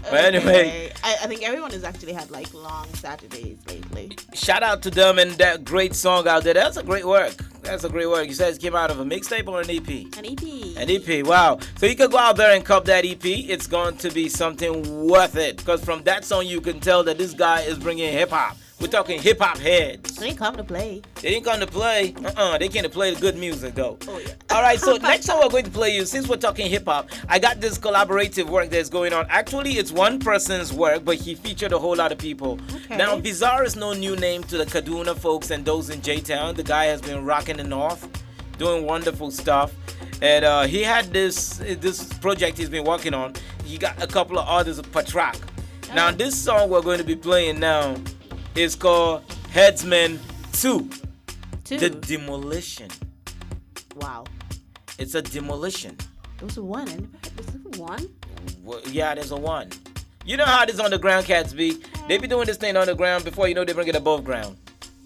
But anyway, I think everyone has actually had like long Saturdays lately. Shout out to them and that great song out there. That's a great work. You said it came out of a mixtape or an EP? An EP. An EP, wow. So you can go out there and cop that EP. It's going to be something worth it. Because from that song, you can tell that this guy is bringing hip-hop. We're talking hip-hop heads. They didn't come to play. They didn't come to play. They came to play the good music, though. Oh, yeah. All right, so next song we're going to play you, since we're talking hip-hop, I got this collaborative work that's going on. Actually, it's one person's work, but he featured a whole lot of people. Okay. Now, Bizarre is no new name to the Kaduna folks and those in J-Town. The guy has been rocking the North, doing wonderful stuff. And he had this project he's been working on. He got a couple of others of Patriots. Now, this song we're going to be playing now is called Headsman 2. The Demolition. Wow. It's a demolition. It was a one. Was it a one? Well, yeah, there's a one. You know how these underground cats be? They be doing this thing underground before you know they bring it above ground.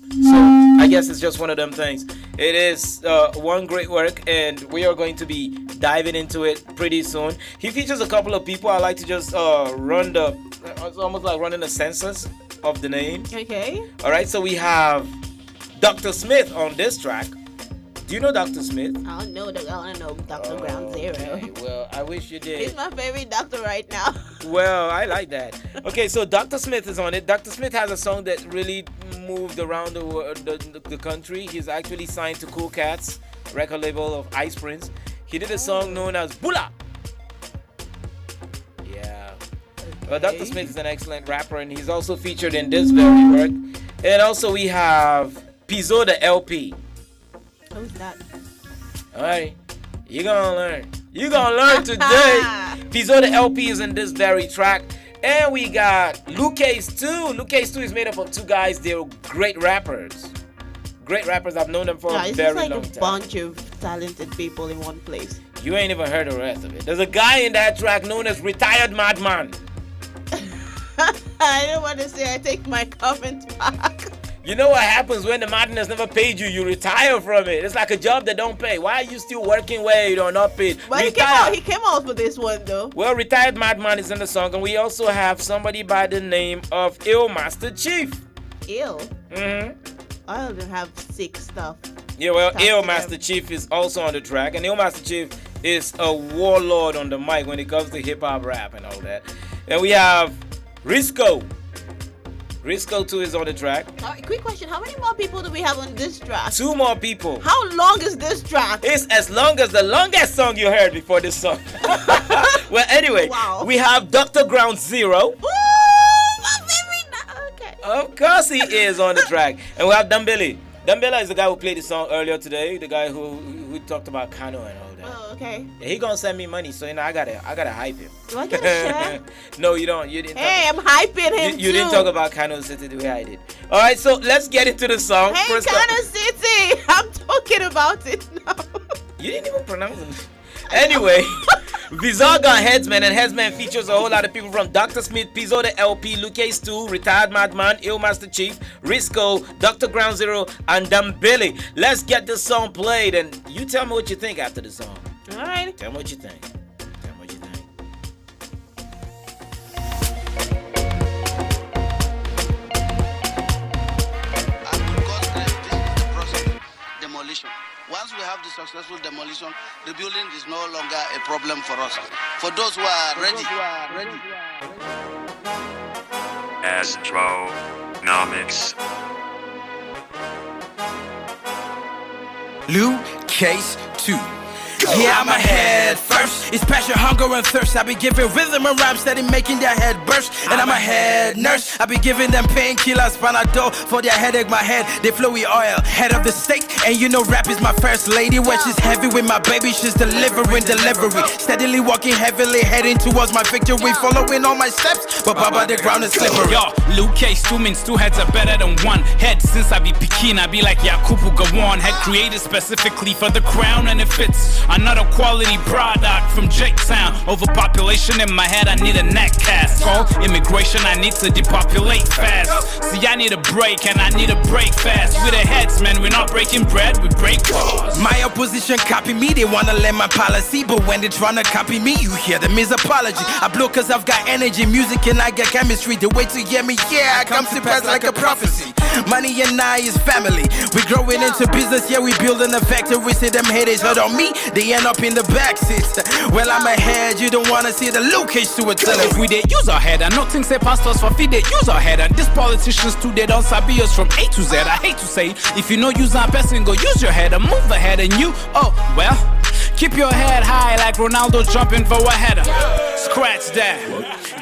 So I guess it's just one of them things. It is one great work, and we are going to be diving into it pretty soon. He features a couple of people. I like to just run it's almost like running a census of the name. Okay. All right, so we have Dr. Smith on this track. Do you know Dr. Smith? I don't know. I don't know Dr. Ground Zero. Okay, well, I wish you did. He's my favorite doctor right now. Well, I like that. Okay, so Dr. Smith is on it. Dr. Smith has a song that really moved around the country. He's actually signed to Cool Cats, record label of Ice Prince. He did a song known as Bula. Yeah. Well, Dr. Smith is an excellent rapper, and he's also featured in this very work. And also we have Pizzo the LP. Who's that? All right. You're going to learn. You're going to learn today. Pizzo the LP is in this very track. And we got Luke Case 2. Luke Case 2 is made up of two guys. They're great rappers. Great rappers. I've known them for a very long time. It's like a bunch of talented people in one place. You ain't even heard the rest of it. There's a guy in that track known as Retired Madman. I don't want to say I take my comment back. You know what happens when the madness never paid you? You retire from it. It's like a job that don't pay. Why are you still working where you don't not paid? But he came out for this one though. Well, Retired Madman is in the song, and we also have somebody by the name of Ill Master Chief. Ill? Mm-hmm. I don't have sick stuff. Yeah, well, Ill Master Chief is also on the track, and Ill Master Chief is a warlord on the mic when it comes to hip-hop rap and all that. And we have Risco. Risco 2 is on the track. Quick question, how many more people do we have on this track? 2 more people. How long is this track? It's as long as the longest song you heard before this song. Well, anyway, we have Dr. Ground Zero. Ooh, my favorite. Okay. Of course he is on the track. And we have Dambele. Dambele is the guy who played the song earlier today, the guy who talked about Kano and all that. Oh, okay. Yeah, he gonna send me money, so I gotta hype him. Do I get a share? No, you don't. You didn't. Hey, I'm hyping him you didn't talk about Kano City the way I did. All right, so let's get into the song. Hey, Kano City, I'm talking about it now. You didn't even pronounce it. Anyway, Bizarre got Headsman, and Headsman features a whole lot of people from Dr. Smith, Pizzo the LP, Luke Case 2, Retired Madman, Ill Master Chief, Risco, Dr. Ground Zero, and Dambele. Let's get this song played, and you tell me what you think after the song. All right. Tell me what you think. Tell me what you think. Demolition. Once we have the successful demolition, the building is no longer a problem for us. For those who are ready. Astronomics. Luke Case 2. Yeah, I'm ahead first. It's passion, hunger, and thirst. I be giving rhythm and rhyme, steady making their head burst. And I'm a head nurse. I be giving them painkillers, Panadol for their headache. My head, they flow with oil. Head of the state, and you know rap is my first lady. When she's heavy with my baby, she's delivering delivery. Steadily walking heavily, heading towards my victory. Following all my steps, but Baba, the ground is slippery. Yo, Luke Case 2 means 2 heads are better than 1 head. Since I be Pekin, I be like Yakubu Gawon. Head created specifically for the crown, and it fits. Another quality product, shot from J-Town. Overpopulation in my head, I need a neck cast. Call immigration, I need to depopulate fast. See, I need a break and I need a break fast. With the heads, man, we're not breaking bread, we break laws. My opposition copy me, they wanna learn my policy, but when they tryna copy me, you hear them is apology. I blow cause I've got energy, music and I get chemistry. The way to hear me, yeah, I come to pass like a prophecy. Money and I is family. We growing into business, yeah, we building a factory. See them haters hurt on me, they end up in the backseat. Well, I'm ahead, you don't wanna see the location to a teller. If we they use our head, and nothing say pastors for feed, they use our head. And these politicians too, they don't sabi us from A to Z. I hate to say, if you know use our person, go use your head and move ahead. And you, oh, well, keep your head high like Ronaldo jumping for a header. Scratch that,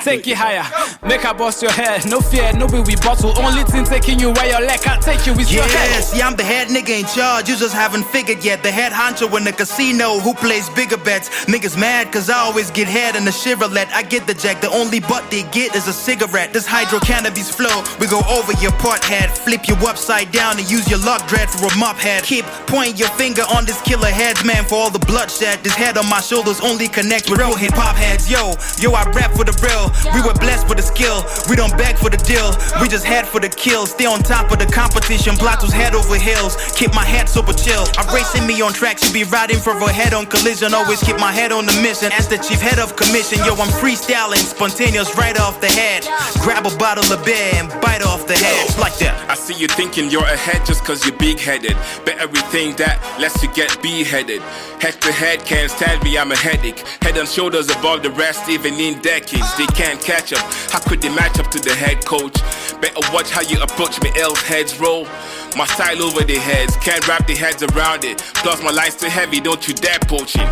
take it higher, make her bust your head. No fear, no way we bottle. Only thing taking you where your leg can't take you is your head. Yes, yeah, I'm the head nigga in charge. You just haven't figured yet. The head honcho in the casino who plays bigger bets. Niggas mad cause I always get head in the Chevrolet. I get the jack, the only butt they get is a cigarette. This hydro cannabis flow, we go over your part head, flip you upside down and use your luck dread for a mop head. Keep pointing your finger on this killer heads, man, for all the bloodshed. This head on my shoulders only connect with real hip hop heads. Yo, I rap for the real. We were blessed with the skill. We don't beg for the deal. We just head for the kill. Stay on top of the competition. Plateaus head over hills. Keep my head super chill. I'm racing me on track. Should be riding for a head on collision. Always keep my head on the mission. As the chief head of commission. Yo, I'm freestyling. Spontaneous right off the head. Grab a bottle of beer and bite off the head. Like that. I see you thinking you're ahead just cause you're big headed. Bet everything that lets you get beheaded. Head to head, can't stand me, I'm a headache. Head and shoulders above the rest, even in decades. They can't catch up, how could they match up to the head coach? Better watch how you approach me, else heads roll. My style over their heads, can't wrap their heads around it. Plus my line's too heavy, don't you dare poaching.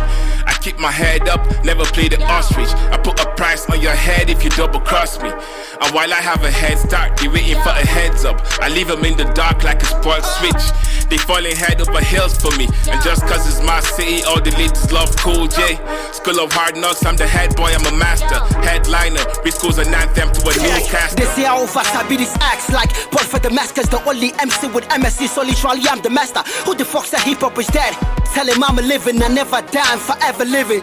I keep my head up, never play the ostrich. I put a price on your head if you double cross me. And while I have a head start, they waiting for a heads up. I leave them in the dark like a spoiled switch. They falling head over heels for me. And just cause it's my city, all the ladies love Cool J. School of Hard Knocks, I'm the head boy, I'm a master. Headliner, Risco's an anthem to a newscaster. They say how fast I be this acts like Paul for the Maskers, the only MC with MSC, so literally I'm the master. Who the fuck said hip hop is dead? Tell him I'm a living, I never die, I'm forever living.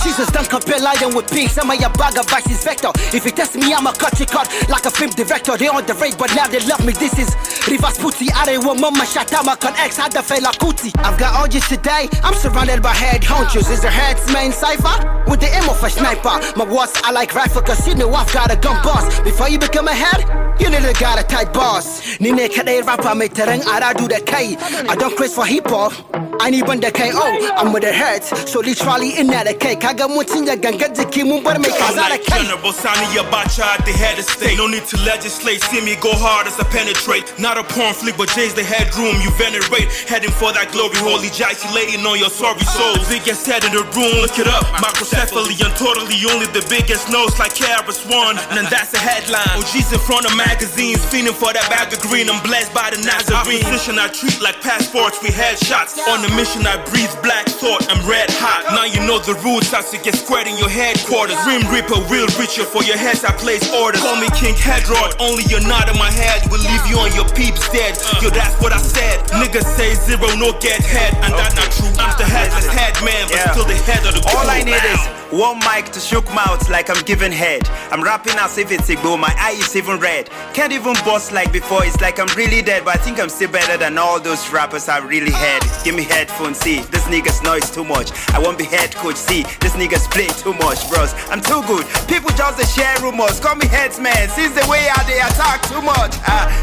Jesus don't compare lion with pigs, I'm a bag of vice inspector. If you test me, I'ma cut you cut like a film director. They on the raid, but now they love me. This is Rivers Putti, Arewa Mama Shatama Con X, had the fella Kuti. I've got audience today, I'm surrounded by head honchos. Is the head's main cipher? With the aim of a sniper. My words I like rifle, cause you know I've got a gun boss. Before you become a head, you need to got a tight boss. Nine Kade rapper, me tereng, I do the K. I don't craze for hip hop, I need the KO. I'm with the heads, so literally in that cake. I got Mutinya Ganga Kimu, but make us out of cake. General Sani Abacha at the head of state. No need to legislate, see me go hard as I penetrate. Not a porn flick, but Jay's the headroom you venerate. Heading for that glory, holy Jicey laying on your sorry soul. The biggest head in the room, look it up. Microcephaly and totally only the biggest nose like KRS-One. And that's a headline. OG's in front of magazines, feeling for that bag of green. I'm blessed by the Nazarene. Opposition I treat like passports, we headshots. On a mission I breathe black thought, I'm red hot. Now you know the rules, as you get squared in your headquarters. Rim Reaper will reach you for your heads, I place orders. Call me King Headrod, only you're not in my head will leave you on your peeps dead. Yo, that's what I said. Niggas say zero, no get head, and that's not true. I'm the headless head man, but still the head of the crew. All I need is one mic to shook mouth like I'm giving head. I'm rapping as if it's a go, my eye is even red. Can't even bust like before, it's like I'm really dead. But I think I'm still better than all those rappers I really had. Give me headphones, see, this nigga's noise too much. I won't be head coach, see, this nigga's play too much, bros. I'm too good, people just they share rumors. Call me heads man, since the way out they attack too much.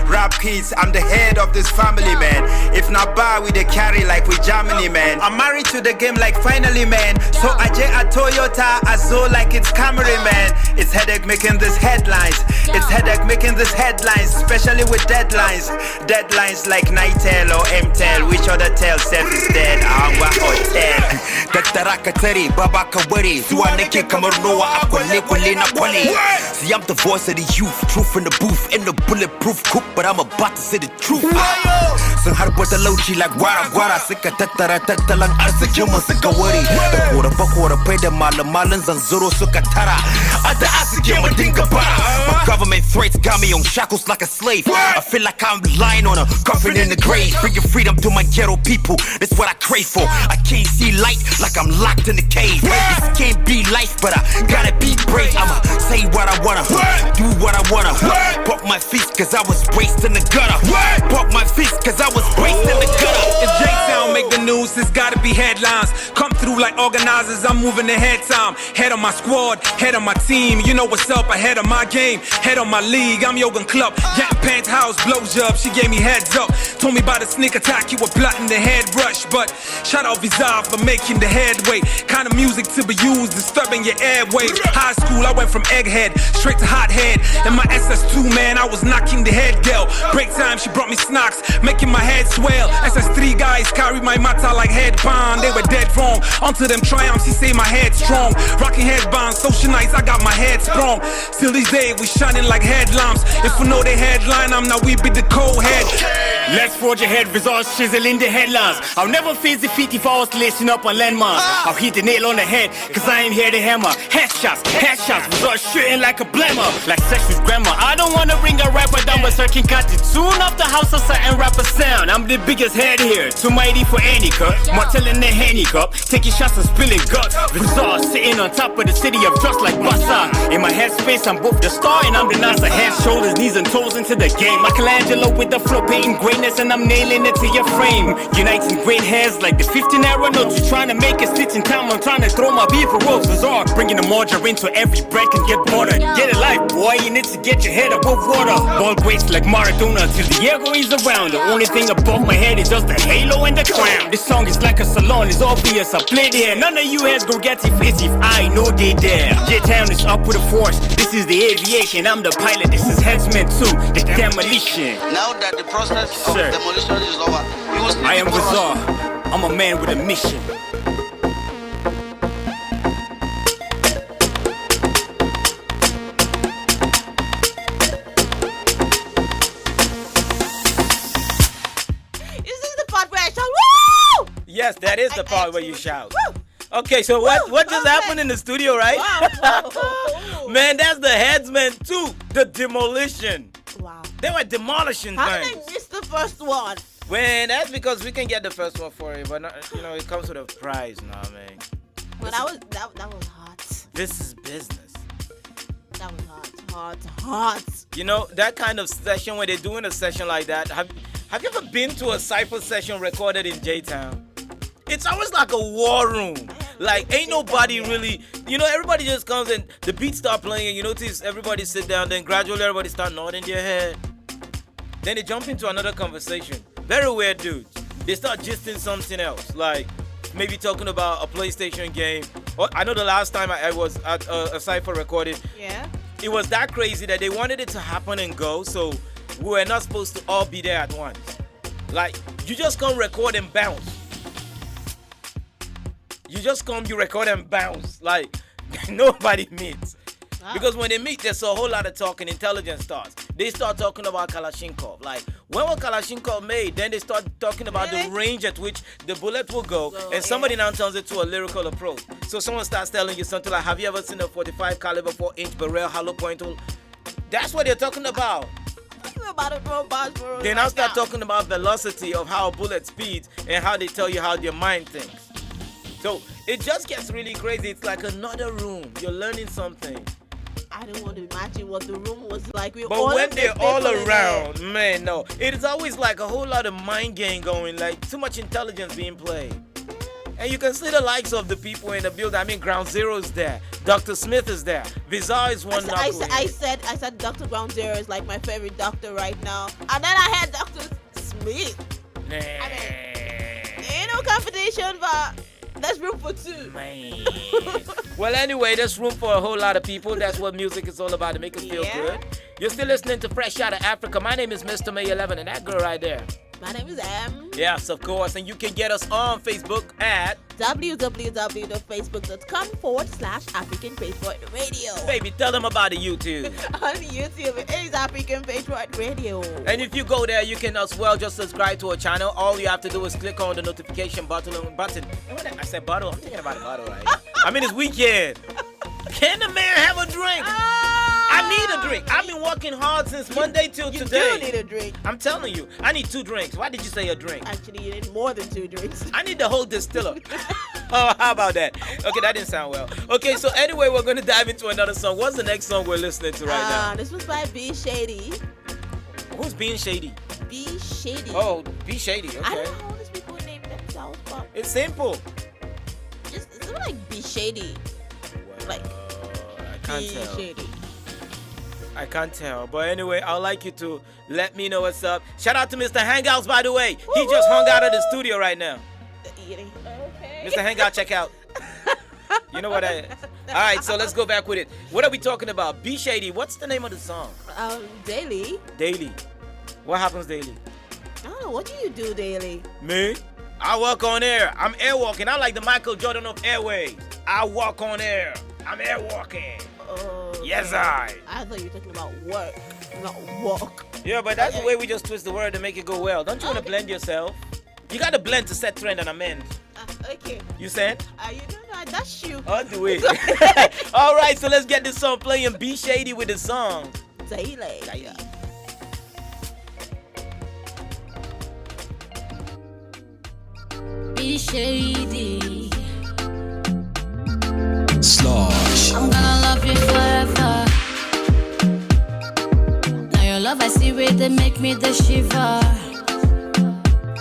Rap kids, I'm the head of this family, man. If not bar, we they carry like we Germany, man. I'm married to the game like finally, man. So I J a Toyota, I so like it's Camry, man. It's headache making this headlines. It's headache making this headlines, especially with deadlines. Deadlines like Nightel or MTEL, which other tell self is dead. Angwa Hotel. Tataraka Teri, Baba Kawari, Zua Neke Kamarunoa, Aquale na Kwale. See, I'm the voice of the youth, truth in the booth, in the bulletproof coupe, but I'm about to say the truth. Sun harba da lauci like gwara-gwara, suka tattara tattalan arzikin mu suka wari. Da korafe-korafe da malamai malamalin zanzuro suka tara. Ada asike mu dinga bara. My government threats got me on shackles like a slave. I feel like I'm lying on a coffin in the grave. Bringing freedom to my ghetto people, that's what I crave for. I can't see light like I'm locked in the cave. This can't be life, but I gotta be brave. I'ma say what I wanna, do what I wanna. Pop my fist cause I was raised in the gutter. Pop my fist cause I was raised in the gutter. If J-Town make the news, it's gotta be headlines. Come through like organizers, I'm moving ahead time. Head on my squad, head on my team. You know what's up, ahead of my game. Head on my league, I'm Yogan Club. Getting penthouse, blowjob, she gave me heads up. Told me about the sneak attack, you were plotting the head rush. But shout out Vizar for making the headway. Kind of music to be used, disturbing your airways. High school, I went from egghead straight to hothead. In my SS2, man, I was knocking the head girl. Break time, she brought me snacks, making my head swell. SS3 guys carried my matter like head pound. They were dead wrong. Onto them triumphs, he say my head strong. Rocking headbands, social nights, I got my head sprung. Still these days, we shining like headlamps. If we know the headline, I'm now we be the co-head. Let's forge ahead, results chisel in the headlines. I'll never face defeat if I was lacing up on landmines. I'll hit the nail on the head, cause I ain't here to hammer. Headshots, results shooting like a blammer. Like sex with grandma. I don't wanna bring a rapper down, but sir can cut it. Soon off the house of certain rapper sound. I'm the biggest head here, too mighty for any cut. Martel in the handicap, taking shots and spilling guts. Results sitting on top of the city of drugs like Bassa. In my headspace, I'm both the star and I'm the NASA. Head, shoulders, knees and toes into the game. Michelangelo with the flow, painting greatness and I'm nailing it to your frame. Uniting great heads like the 15 aeronauts. You trying to make a stitch in time, I'm trying to throw my beef for ropes. Bizarre, bringing the margarine to every bread can get butter. Get it life, boy, you need to get your head above water. Ball weights like Maradona till the air goes around. The only thing above my head is just the halo and the crown. This song is like a salon, it's obvious I played here. None of you heads go get it face if I know they there. J-Town is up with the force, this is the aviation. I'm the pilot, this is headsman 2, the demolition. Now that the process of demolition is over, I am Bizarre, I'm a man with a mission. Yes, that is the part where you shout. Okay, so what just happened in the studio, right? Man, that's the headsman too. The demolition. Wow. They were demolishing How things. did I miss the first one? Man, that's because we can get the first one for you, but not, it comes with a prize now, man. Well, that was hot. This is business. That was hot. You know, that kind of session when they're doing a session like that. Have you ever been to a cypher session recorded in J-Town? It's always like a war room. Like, ain't nobody really, everybody just comes and the beats start playing and you notice everybody sit down, then gradually everybody start nodding their head. Then they jump into another conversation. Very weird dudes. They start gisting something else, like maybe talking about a PlayStation game. I know the last time I was at a cypher recorded, it was that crazy that they wanted it to happen and go, so we were not supposed to all be there at once. Like, you just come record and bounce. You just come, you record and bounce. Like, nobody meets. Because when they meet, there's a whole lot of talking. Intelligence starts. They start talking about Kalashnikov. Like, when was Kalashnikov made? Then they start talking about the range at which the bullet will go. And somebody now turns it to a lyrical approach. So someone starts telling you something like, have you ever seen a 45 caliber 4-inch barrel hollow point tool? That's what they're talking about. They now start talking about velocity of how a bullet speeds and how they tell you how your mind thinks. So it just gets really crazy. It's like another room. You're learning something. I don't want to imagine what the room was like. But when they're all around, man, no. It is always like a whole lot of mind game going, like too much intelligence being played. And you can see the likes of the people in the building. I mean, Ground Zero is there. Dr. Smith is there. Vizar is one. I said Dr. Ground Zero is like my favorite doctor right now. And then I had Dr. Smith. Nah. Ain't no competition, but there's room for two. Man. Well, anyway, there's room for a whole lot of people. That's what music is all about, to make us feel good. You're still listening to Fresh Out of Africa. My name is Mr. May 11, and that girl right there, My name is M. Yes, of course. And you can get us on Facebook at www.facebook.com/African Patriot Radio. Baby, tell them about the YouTube. On YouTube, it is African Patriot Radio. And if you go there, you can as well just subscribe to our channel. All you have to do is click on the notification button. I said bottle. I'm thinking about a bottle, right? I mean, it's weekend. Can the man have a drink? I need a drink. I've been working hard since Monday till today. You do need a drink. I'm telling you, I need 2 drinks. Why did you say a drink? Actually, you need more than 2 drinks. I need the whole distiller. Oh, how about that? Okay, that didn't sound well. Okay, so anyway, we're going to dive into another song. What's the next song we're listening to right now? This was by B Shady. Who's being shady? B Shady. Oh, B Shady. Okay. I don't know how these people name themselves, but it's simple. Just it's like B Shady. Like I can't B tell. Shady. I can't tell. But anyway, I'd like you to let me know what's up. Shout out to Mr. Hangouts, by the way. He just hung out of the studio right now. Okay. Mr. Hangout, check out. You know what I... All right, so let's go back with it. What are we talking about? B Shady, what's the name of the song? Daily. Daily. What happens daily? I don't know. What do you do daily? Me? I walk on air. I'm airwalking. I like the Michael Jordan of airways. I walk on air. I'm airwalking. Yes, I thought you were talking about work, not walk. Yeah, but that's the way we just twist the word to make it go well. Don't you want to blend yourself? You got to blend to set trend and amend. Okay. You said? You don't know. That's you. On the way. All right, so let's get this song playing. Be Shady with the song. Daily. Be shady. Slosh. I'm gonna love you forever. Now your love I see where they make me the shiver.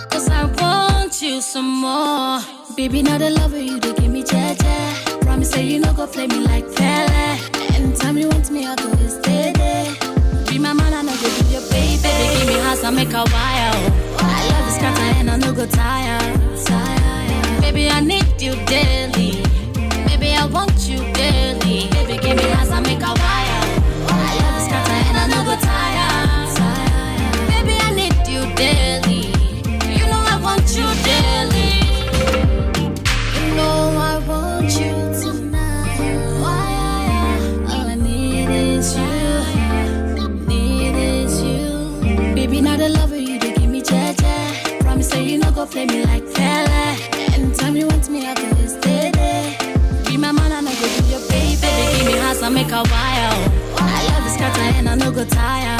Cause I want you some more. Baby, not the lover you they give me jaja. Promise say you no go play me like Pele. Anytime you want me, I'll go and stay there. Be my man, I know go be your baby. Baby, give me house, I make a wire. I love this cat and I no go tire. Baby, I need you daily. Baby, I want you daily. Baby, give me house, I make a wire. I love this cat and I no go tire. Baby, I need you daily. You know I want you daily. You know I want you tonight. Why? All I need is you. Need is you. Baby, not the lover you they give me jaja. Promise say you no go play me like fella. Anytime you want me, I go stay there. Be my man, I no go do your baby. Baby, give me house, I make a wire. I love this cat and I no go tire.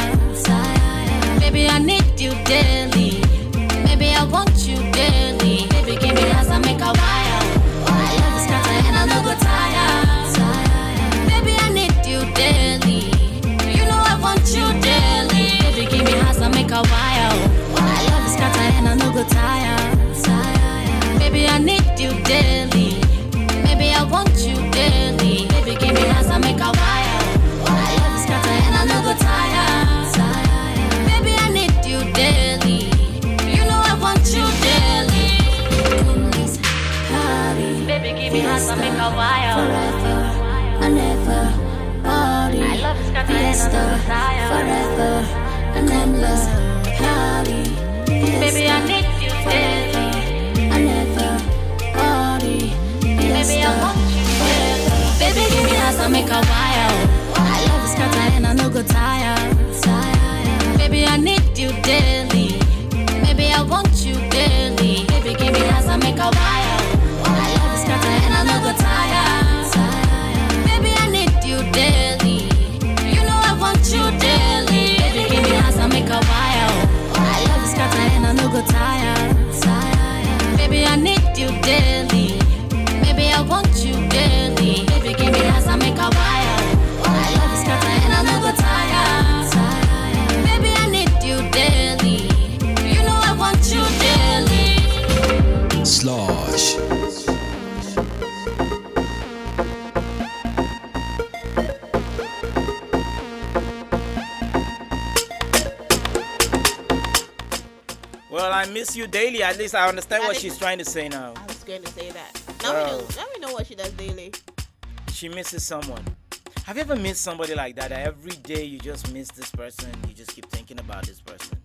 Baby, I need you daily. Baby, I want you daily. Baby, give me house, I make a wire. I love this cat and I no go tire. Baby, I need you daily. You know I want you daily. Baby, give me house, I make a wire. I love this cat and I no go tire. Baby, I need you daily. Baby, I want you daily. Baby, give me house, I make a wire. I love this cat and I no go tire. Baby, I need you daily. You know I want you daily. Come, let's party. Baby, give me house, I make a wire. Forever, I never party. I love this cat and I no go tire. Forever, and endless party. Baby, I need you daily. I never party. Baby, I want you daily. Baby, give me house, I make a wire. I love this cat and I no go tire. Baby, I need you daily. Baby, I want you daily. Baby, give me house, I make a wire. I love this cat and I no go tire. Baby, I need you daily. You know I want you daily. Baby, give me house, I make a wire. I love this cat and I no go tire. Baby, I need you daily. Baby, I want you daily. Baby, give me house, I make a wire. I love this cat and I no go tire. Baby, I need you daily. You know I want you daily. Slosh. Well, I miss you daily. At least I understand what she's trying to say now. I was going to say that. Now we know what she does daily. She misses someone. Have you ever missed somebody like that? Every day you just miss this person. You just keep thinking about this person.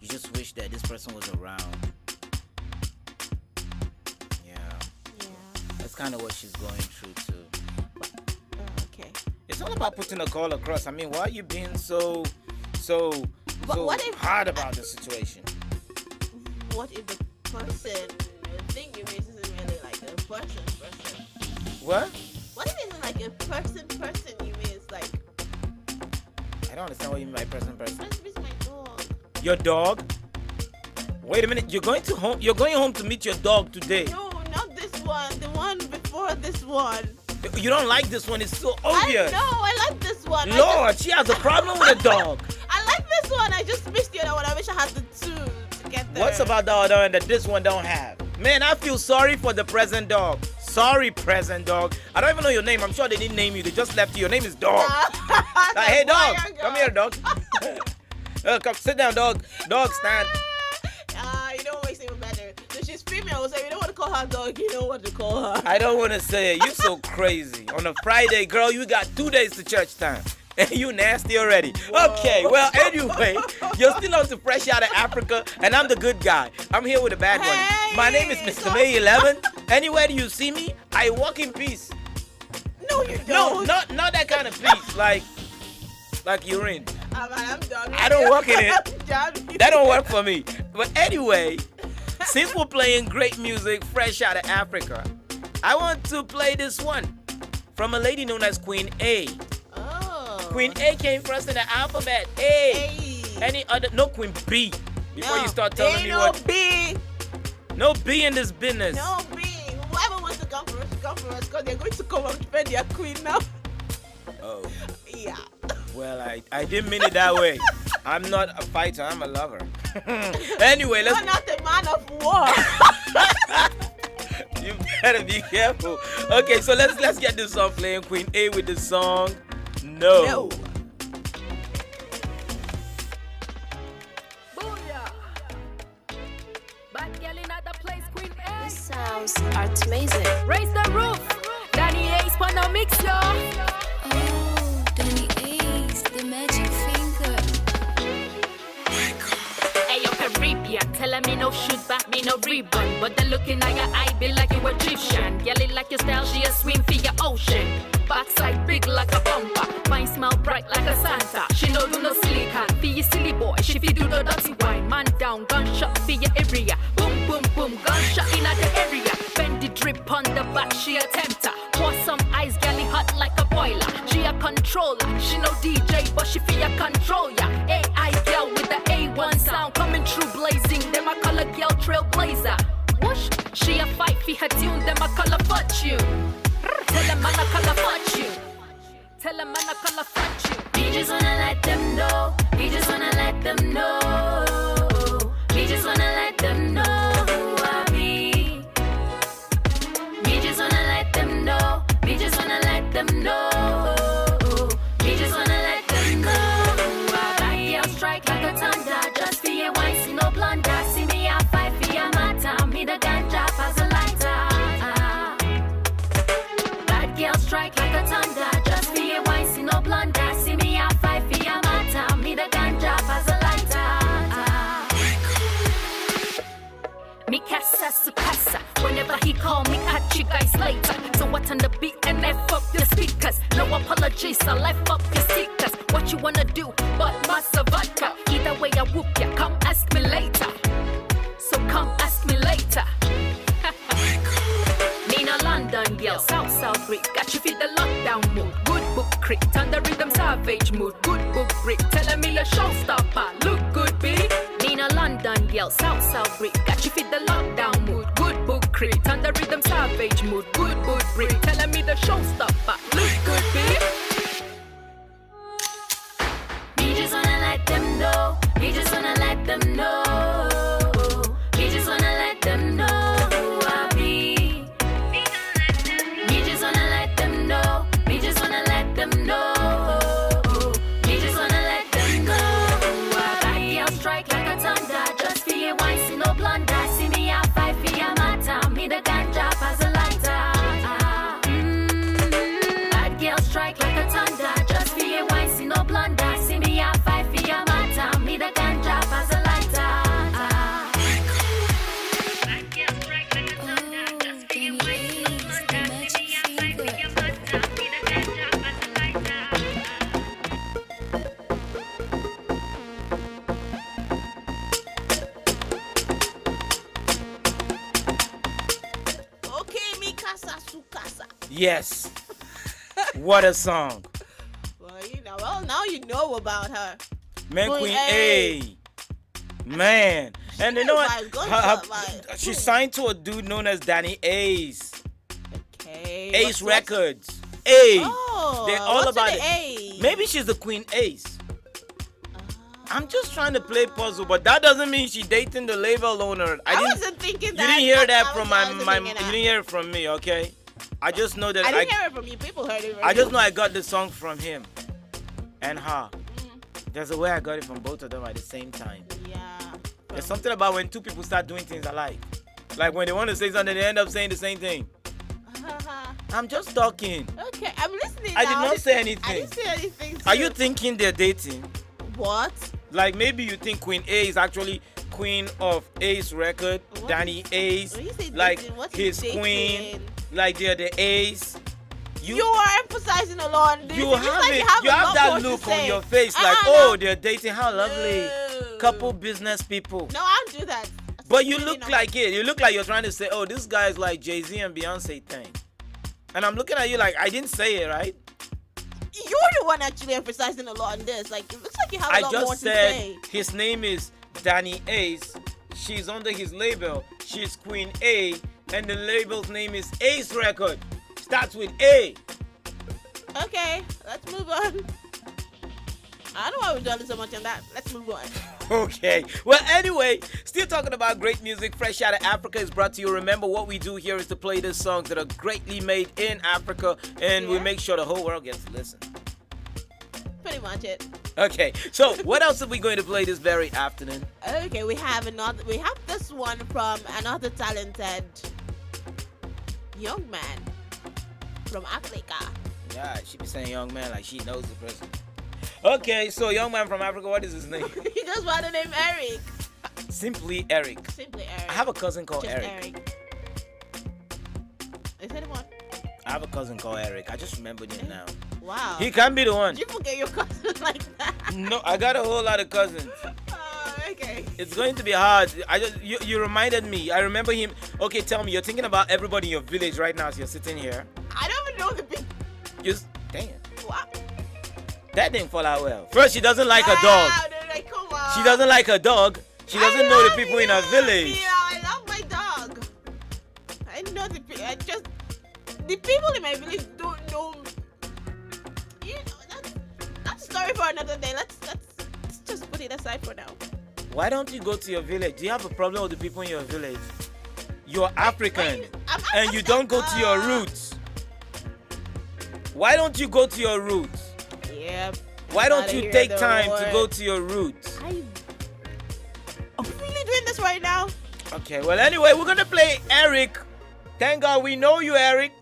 you just wish that this person was around. Yeah. That's kind of what she's going through too. Okay. It's all about putting a call across. I mean, why are you being so what if, hard about the situation? What if the person, the thing you mean isn't really like a person? What? What if it's like a person you mean? It's like, I don't understand what you mean by person. it's my dog. Your dog? Wait a minute. You're going home to meet your dog today. No, not this one. The one before this one. You don't like this one. It's so obvious. I like this one. Lord, she has a problem with a dog. I like this one. I just missed the other one. I wish I had the two together. What's about the other one that this one don't have? Man, I feel sorry for the present dog. Sorry, present dog. I don't even know your name. I'm sure they didn't name you. They just left you. Your name is Dog. Hey, dog. Come here, dog. Come sit down, dog. Dog, stand. You know what makes it even better? So she's female, so you don't want to call her dog. You know what to call her. I don't want to say it. You're so crazy. On a Friday, girl, you got 2 days to church time. And you nasty already. Whoa. Okay, well, anyway, you're still on to Fresh Out of Africa, and I'm the good guy. I'm here with the bad one. My name is Mr. May 11. Anywhere you see me, I walk in peace. No, you don't. No, not that kind of peace. Like urine. I'm done. I don't walk in it. That don't work for me. But anyway, since we're playing great music fresh out of Africa, I want to play this one from a lady known as Queen A. Queen A came first in the alphabet. A. Any other? No, Queen B. Before you start telling me what. B. No B in this business. No B. Whoever wants to come for us, because they're going to come and defend their queen now. Oh. Yeah. Well, I didn't mean it that way. I'm not a fighter. I'm a lover. Anyway, let's. You're not a man of war. You better be careful. Okay, so let's get this song playing. Queen A with the song No. This sounds amazing. Raise the roof. Danny Ace on the mix, yo. Oh, Danny Ace, the magic finger. Hey, yo, Caribbean. Telling me no shoot back, me no rebound. But the looking at your eye be like you Egyptian. Girl, it like your style, she a swim for your ocean. Backside big like a bumper. Mine smell bright like a Santa. She no do no silicon. For your silly boy, she fi do the dirty wine. Man down, gunshot for your area. Boom, boom, boom, gunshot in the area. Bend the drip on the back, she a tempter. Pour some ice, galley hot like a boiler. She a controller. She no DJ, but she fi a control ya. AI girl with the A1 sound coming through blazing. Them a color girl trailblazer. Whoosh, she a fight for her tune. Them a color fortune. Tell them man I color fuck you. Tell them man I color fuck you. We just wanna let them know. We just wanna let them know. We just wanna let them know who I be. We just wanna let them know. We just wanna let them know. We just wanna let them know who I be. I'll strike like a thunder. Just for your wine, see no blunder. See me I fight for your matter. Me the ganja as a lighter. Girl strike like a thunder. Just for your wine, see no blunder. See me I fight for your matter. Me the ganja as a lighter. Me casa su casa. Whenever he call me, catch you guys later. So what on the beat and F up your speakers. No apologies, I life up your stickers. What you wanna do, but massa vodka. Either way I whoop ya, come ask me later. So come ask me later. Nina London girl, South Greek. Got you feel the lockdown mood. Good book crit, on the rhythm savage mood. Good book brick, telling me a showstopper. Look good, B. Nina London girl, South Greek. Got you feel the lockdown mood. Good book crit, on the rhythm savage mood. Good book brick, telling me the showstopper. Look good, B. We just wanna let them know. We just wanna let them know. We just wanna let them know. See me I fight for your matter. Me the ganja as a lighter. Yes. What a song. Well, now you know about her. Man, Queen A. Man. And you know what? She signed to a dude known as Danny Ace. Okay. Ace Records. Ace. Oh, They're all about it. Ace? Maybe she's the Queen Ace. I'm just trying to play puzzle, but that doesn't mean she's dating the label owner. I wasn't thinking that. You didn't hear that from you didn't hear it from me, okay? I just know that I didn't hear it from you. People heard it. I just know I got the song from him and her. There's a way I got it from both of them at the same time. Yeah. There's something about when two people start doing things alike. Like when they want to say something, they end up saying the same thing. I'm just talking. Okay, I'm listening. I did not say anything. I didn't say anything. Are you thinking they're dating? What? Like maybe you think Queen A is actually queen of Ace record, Danny Ace, like his queen, like they're the Ace. You are emphasizing a lot on this. You have it. You have that look on your face, like, oh, they're dating. How lovely. Couple business people. No, I don't do that. But you look like it. You look like you're trying to say, oh, this guy is like Jay-Z and Beyonce thing. And I'm looking at you like, I didn't say it, right? You're the one actually emphasizing a lot on this. Like, it looks like you have a lot more to say. I just said his name is Danny Ace. She's under his label. She's Queen A. And the label's name is Ace Record. Starts with A. Okay, let's move on. I don't know why we're dwelling so much on that. Let's move on. Okay. Well, anyway, still talking about great music. Fresh Out of Africa is brought to you. Remember, what we do here is to play the songs that are greatly made in Africa, and we make sure the whole world gets to listen. Pretty much it. Okay. So, what else are we going to play this very afternoon? Okay, we have this one from another talented young man from Africa. Yeah, she be saying young man like she knows the person. Okay, so young man from Africa, what is his name? He goes by the name Eric. Simply Eric. Simply Eric. I have a cousin called Just Eric. Is that the one? I have a cousin called Eric. I just remembered him now. Wow. He can be the one. Did you forget your cousin like that? No, I got a whole lot of cousins. Okay. It's going to be hard. You reminded me. I remember him. Okay, tell me, you're thinking about everybody in your village right now as you're sitting here. I don't even know the people. Damn. What? That didn't fall out well. First, she doesn't like a dog. Come on. She doesn't like a dog. She doesn't know the people in her village. Yeah, I love my dog. I know the people. The people in my village don't know. You know, that's a story for another day. Let's just put it aside for now. Why don't you go to your village? Do you have a problem with the people in your village? You're African, and you don't go to your roots. Why don't you go to your roots? Yep. Why don't you take time to go to your roots? Are we really doing this right now? Okay, well, anyway, we're going to play Eric. Thank God we know you, Eric.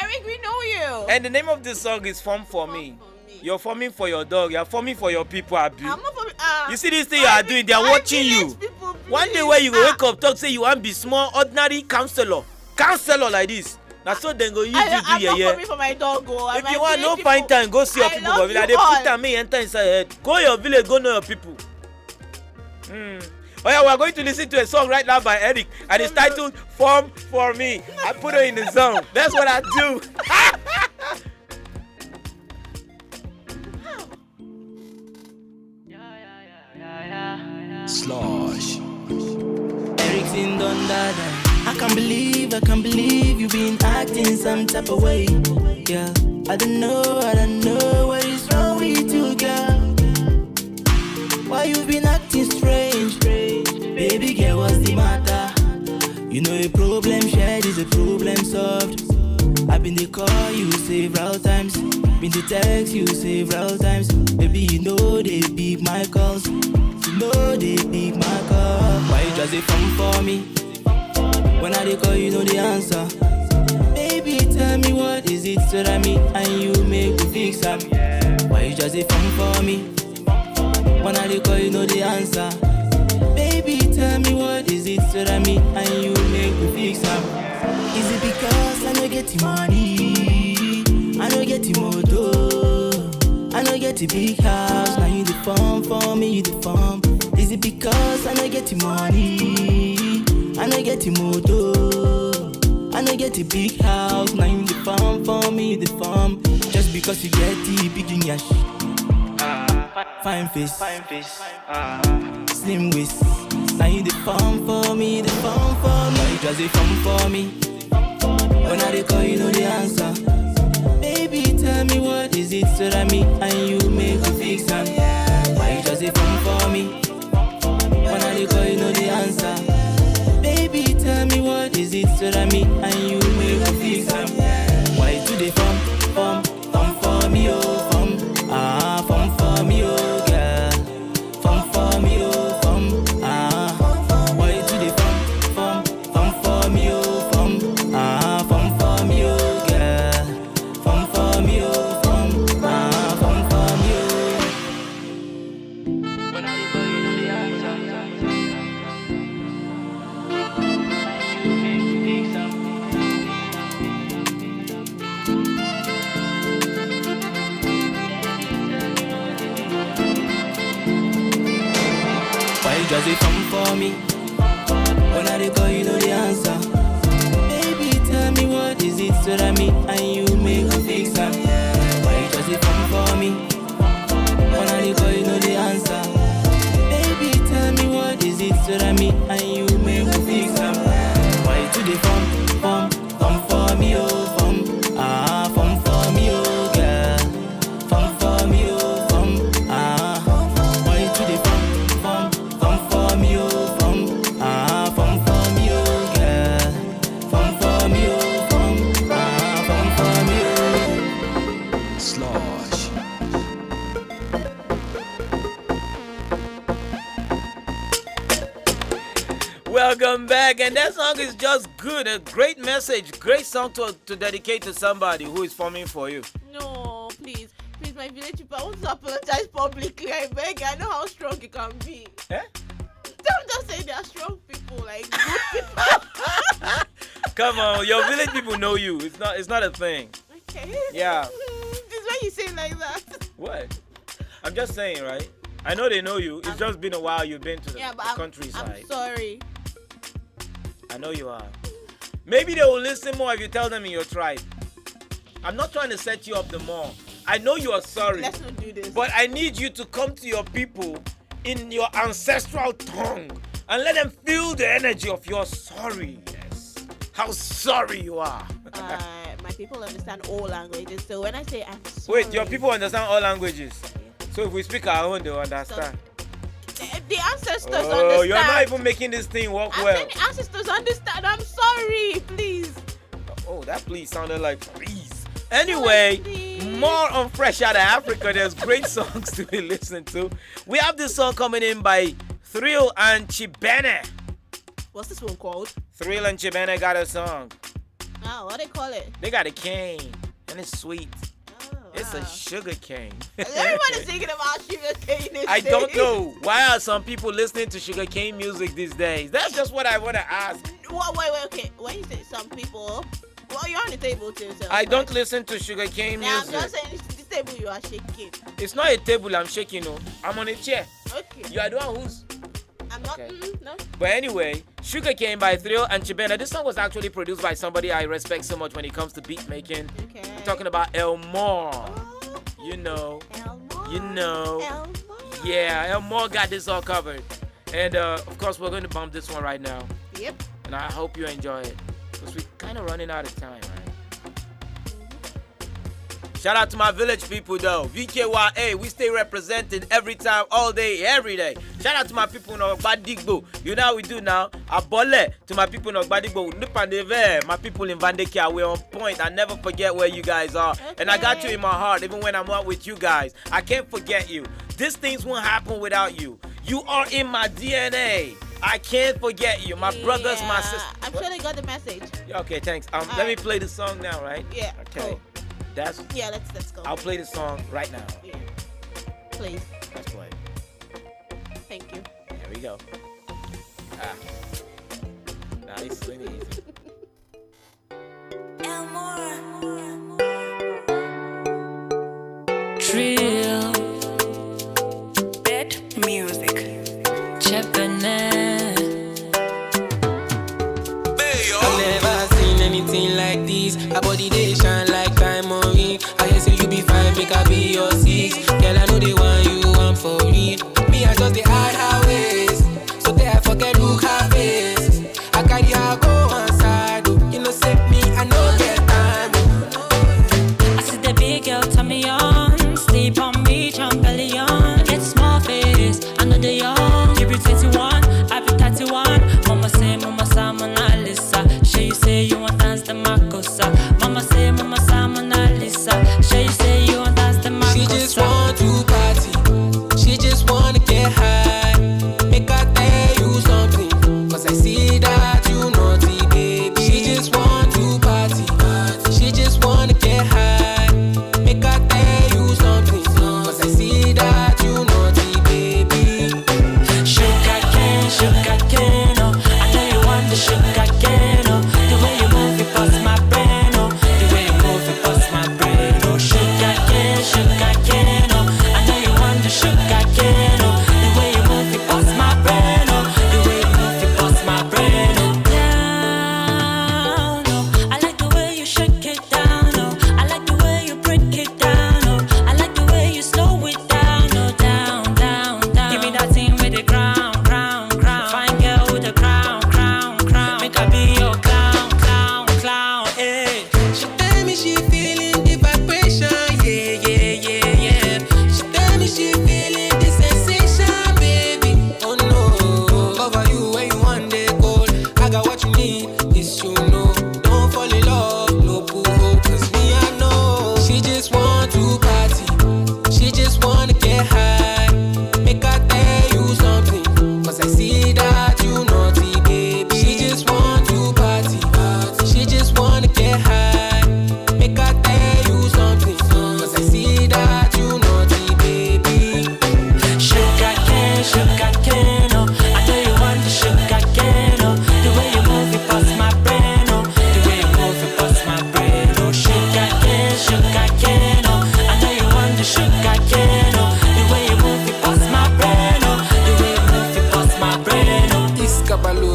Eric, we know you. And the name of this song is Form For Me. You're forming for your dog. You're forming for your people, Abi. I'm not forming. You see this thing you are doing? They are watching you. People, one day where you go wake up, talk, say you want to be small, ordinary counselor. Counselor like this. Now so then go use you do I'm not coming for my dog. If you want no find time, go see your people. Go village. They put them enter inside your head. Go your village, go know your people. Oh yeah, we are going to listen to a song right now by Eric, and it's titled "Form For Me." I put her in the zone. That's what I do. Slosh. Eric's in Dundada. I can't believe you've been acting some type of way. Yeah, I don't know what is wrong with you, girl. Why you been acting strange? Baby girl, what's the matter? You know a problem shared is a problem solved. I've been to call you several times, been to text you several times. Baby, you know they pick my calls. You know they pick my calls. Why you just a phone for me? When I call, you know the answer. Baby, tell me what is it so that me and you make me fix them. Why you just a phone for me? When I call, you know the answer. Baby, tell me what is it so that me and you make me fix them. Is it because I don't get the money? I don't get the motor. I don't get the big house. Now you the phone for me, you the phone. Is it because I don't get the money? I don't get the motor. I I no get a big house, now you the farm for me, the farm. Just because you get the big in your fine face, slim waist. Now you the farm for me, the farm for me. Why you just a farm for me? When I dey call you know the answer. Baby, tell me what is it so that me and you make a fix am. Why you just a farm for me? When I dey call you know the answer. Baby, tell me what is it so that me and you make a fix am. Why you do the farm for me, oh farm for me, oh girl, farm for me, oh farm. Why you do the farm for me, oh farm for me, oh girl, farm for me, oh farm for me, oh. When I call you know the answer. Why you just a farm for me? When I dey call you know the answer. Baby, tell me what is it so that me and you make a fix am. Why you just a farm for me? When I dey call you know the answer. Baby, tell me what is it so that me and you make a fix am. Why you do the farm for me, oh farm for me, oh girl, farm for me, oh farm. Why you do the farm for me, oh farm for me, oh girl, farm for me, oh farm for me, oh. Slosh. Welcome back, and that song is just good. A great message, great song to dedicate to somebody who is forming for you. No, please, my village people, I want to apologize publicly. I beg. I know how strong you can be. Eh? Don't just say they are strong people, like good people. Come on, your village people know you. It's not a thing. Okay. Yeah. This is why you say it like that. What? I'm just saying, right? I know they know you. It's just been a while you've been to the countryside. I'm sorry. I know you are. Maybe they will listen more if you tell them in your tribe. I'm not trying to set you up the more. I know you are sorry. Let's not do this. But I need you to come to your people in your ancestral tongue and let them feel the energy of your sorriness. How sorry you are. My people understand all languages, so when I say I'm sorry... Wait, your people understand all languages? So if we speak our own, they'll understand. The ancestors understand. Oh, you're not even making this thing work well. The ancestors understand. I'm sorry, please. Oh, that please sounded like please. Anyway, more on Fresh Out of Africa. There's great songs to be listened to. We have this song coming in by Thrill and Chibene. What's this one called? Thrill and Chibene got a song. Oh, what do they call it? They got a cane, and it's sweet. It's a sugar cane. Everybody's thinking about sugar cane. I don't know. Why are some people listening to sugar cane music these days? That's just what I want to ask. Wait, okay. When you say some people, well, you're on the table too. So I don't listen to sugar cane music. I'm just saying this table you are shaking. It's not a table I'm shaking, no. I'm on a chair. Okay. You are the one who's... I'm not, no. But anyway, Sugar Cane by Thrill and Chibena. This song was actually produced by somebody I respect so much when it comes to beat making. Okay. I'm talking about Elmore. You know. Elmore. You know. Elmore. Yeah, Elmore got this all covered. And of course, we're going to bump this one right now. Yep. And I hope you enjoy it. Because we're kind of running out of time, right? Shout out to my village people though. VKYA, we stay represented every time, all day, every day. Shout out to my people in Ogbadigbo. You know how we do now. Abole to my people in Ogbadigbo. Nupandeve, my people in Vandekia, we're on point. I never forget where you guys are. Okay. And I got you in my heart, even when I'm not with you guys. I can't forget you. These things won't happen without you. You are in my DNA. I can't forget you. My brothers, my sisters. I'm sure they got the message. Okay, thanks. Let me play the song now, right? Yeah. Okay. Cool. Yeah, let's go. I'll play the song right now. Yeah. Please. Let's play. Thank you. There we go. Nice and easy. Trill. Bed music. Chepene. I've never seen anything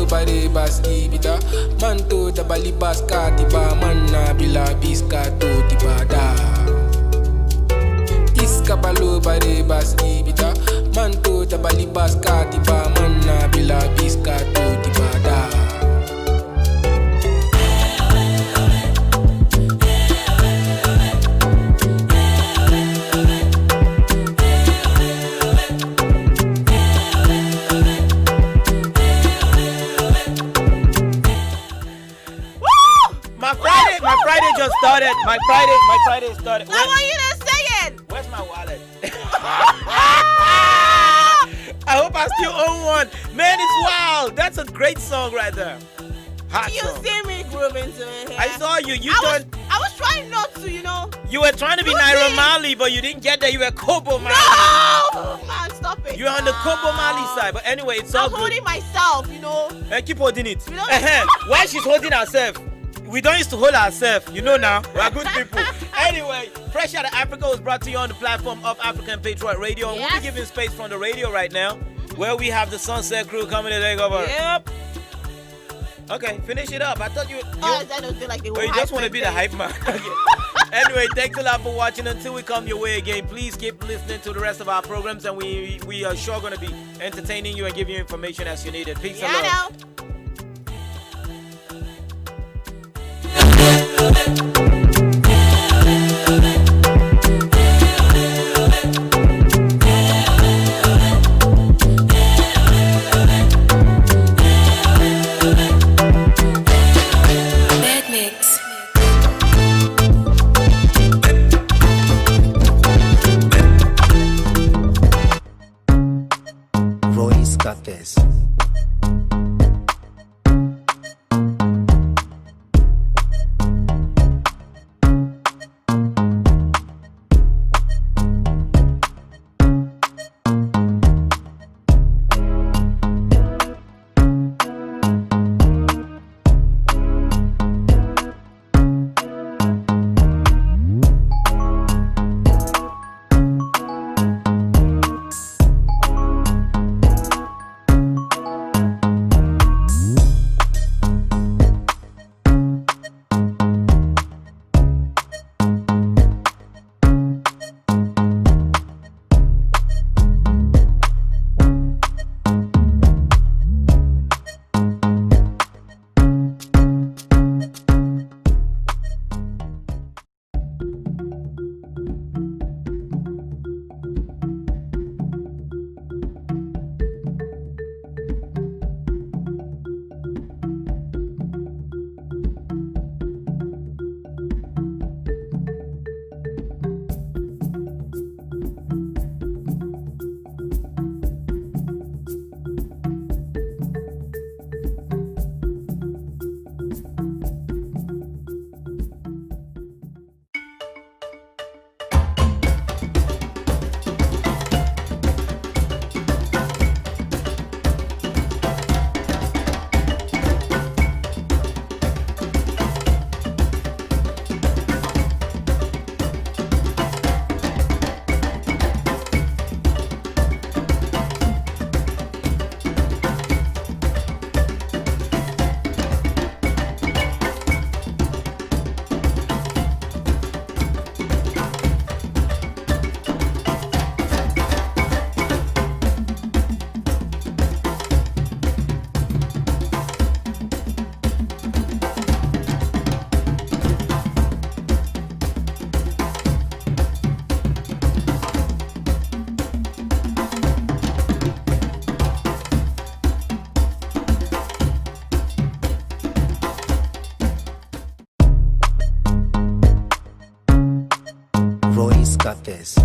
bare baski bida manto da bali baska tiba manna bila biska to tiba da iska balo bare baski bida manto da bali baska tiba manna bila biska to tiba da My Friday just started. My Friday started. I want you to say it. Where's my wallet? I hope I still own one. Man, it's wild. That's a great song right there. Hot you song. see me grooving to it. I saw you. I was trying not to, you know. You were trying to be Naira Marley, but you didn't get there. You were Kobo Marley. No, man, stop it. You're on the Kobo Marley side. But anyway, it's all I'm good. holding myself, you know. Keep holding it. Why she's holding herself? We don't used to hold ourselves, you know now. We're good people. Anyway, Fresh Out of Africa was brought to you on the platform of African Patriot Radio. And we'll be giving space from the radio right now, where we have the Sunset Crew coming to take over. Yep. Okay, finish it up. I thought you I don't feel like they were you just want to be the hype man. Okay. Anyway, thanks a lot for watching. Until we come your way again, please keep listening to the rest of our programs, and we are sure going to be entertaining you and giving you information as you need it. Peace and love. Royce got this. got this.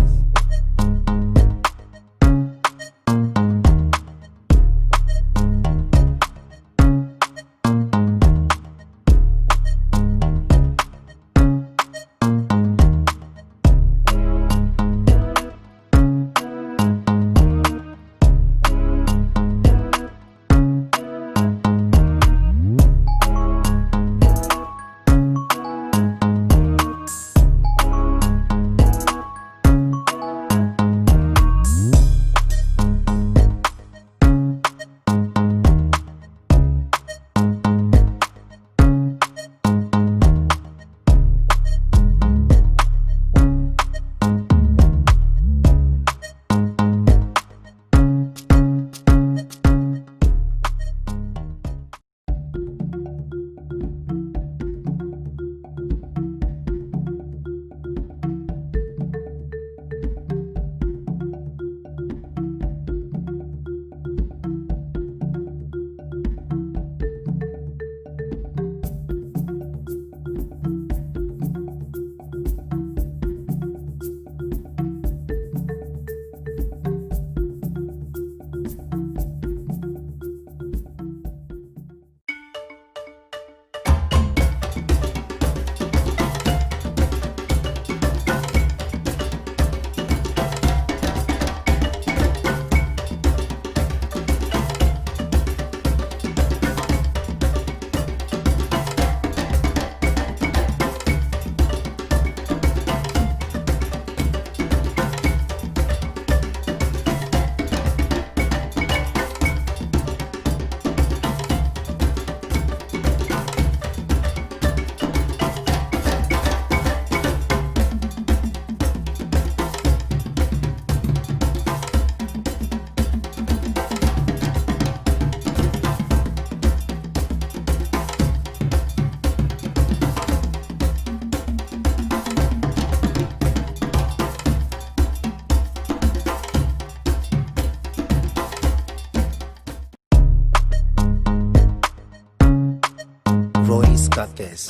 Scatters.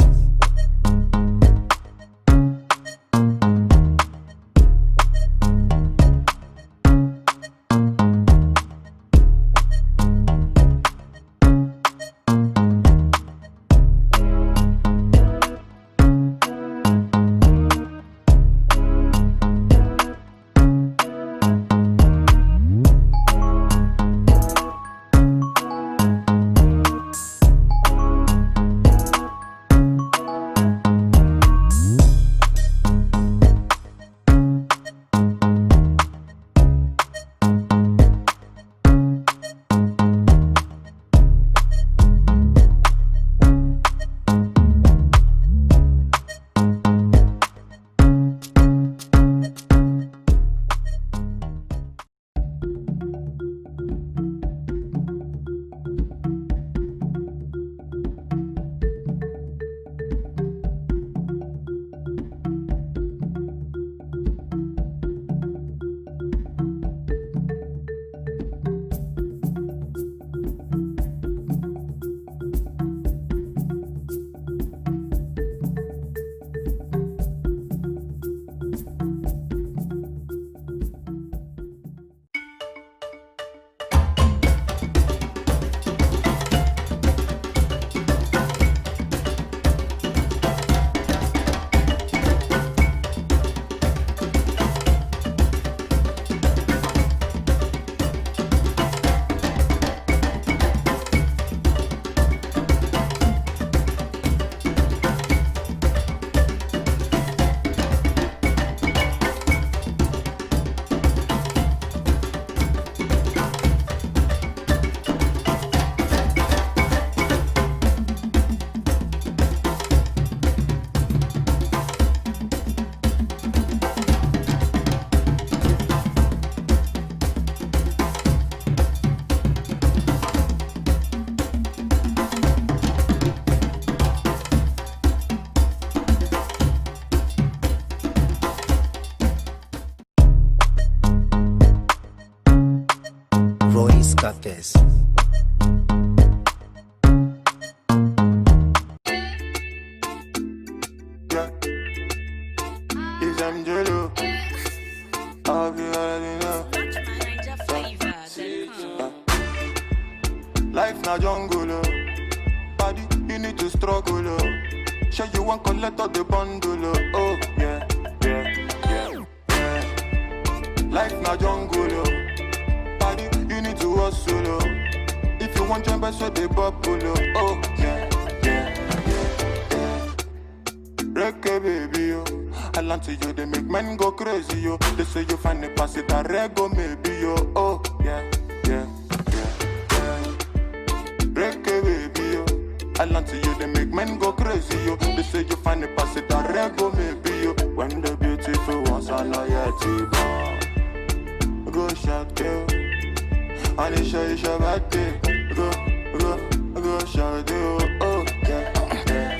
Scatters. Life na jungle, body you need to struggle. Sure you want collect all the bundle. Oh yeah, yeah, yeah, yeah. Life na jungle, body you need to hustle. If you want jump, so they bubble. Oh yeah, yeah, yeah, yeah. Reggae baby, yo. I land to you, they make men go crazy, yo. They say you find the pass it a rego maybe, yo. Oh yeah, yeah. Reggae baby, yo. I land to you, they make men go crazy, yo. They say you find the pass it a rego maybe, yo. When the beautiful ones are not yet born, go shout, yo. And it's your birthday, go shout, yo. Oh yeah, yeah.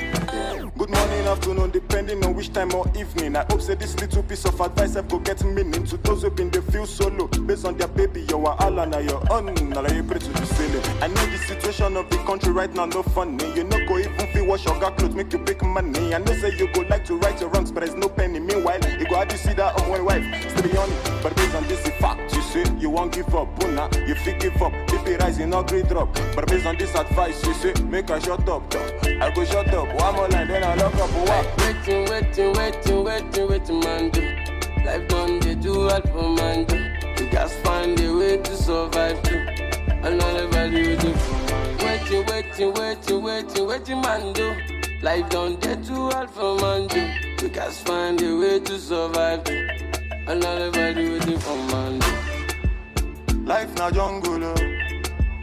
Good morning, afternoon, depending on which time or evening. I hope say this little piece of advice I've got get meaning to those who been they feel solo. Based on their baby, you are all on your own. Now you pray to the ceiling. I know the situation of the country right now, no funny. You know go even feel wash your clothes, make you big money. I know say you go like to right your wrongs, but there's no penny. Meanwhile, you go have to see that on one wife, still on it. But based on this fact, you say you won't give up, Buna, you feel give up. BP rising, no great drop. But based on this advice, you say make a shut up, though. I go shut up, one more line, then I lock up. Waiting, man, do. Life done, they do all for man, do. You guys find a way to survive, too. Another value waiting for man. Waiting, man, do. Life done, they do all for man, do. You guys find a way to survive, too. Another value waiting for man, do. Life na jungle,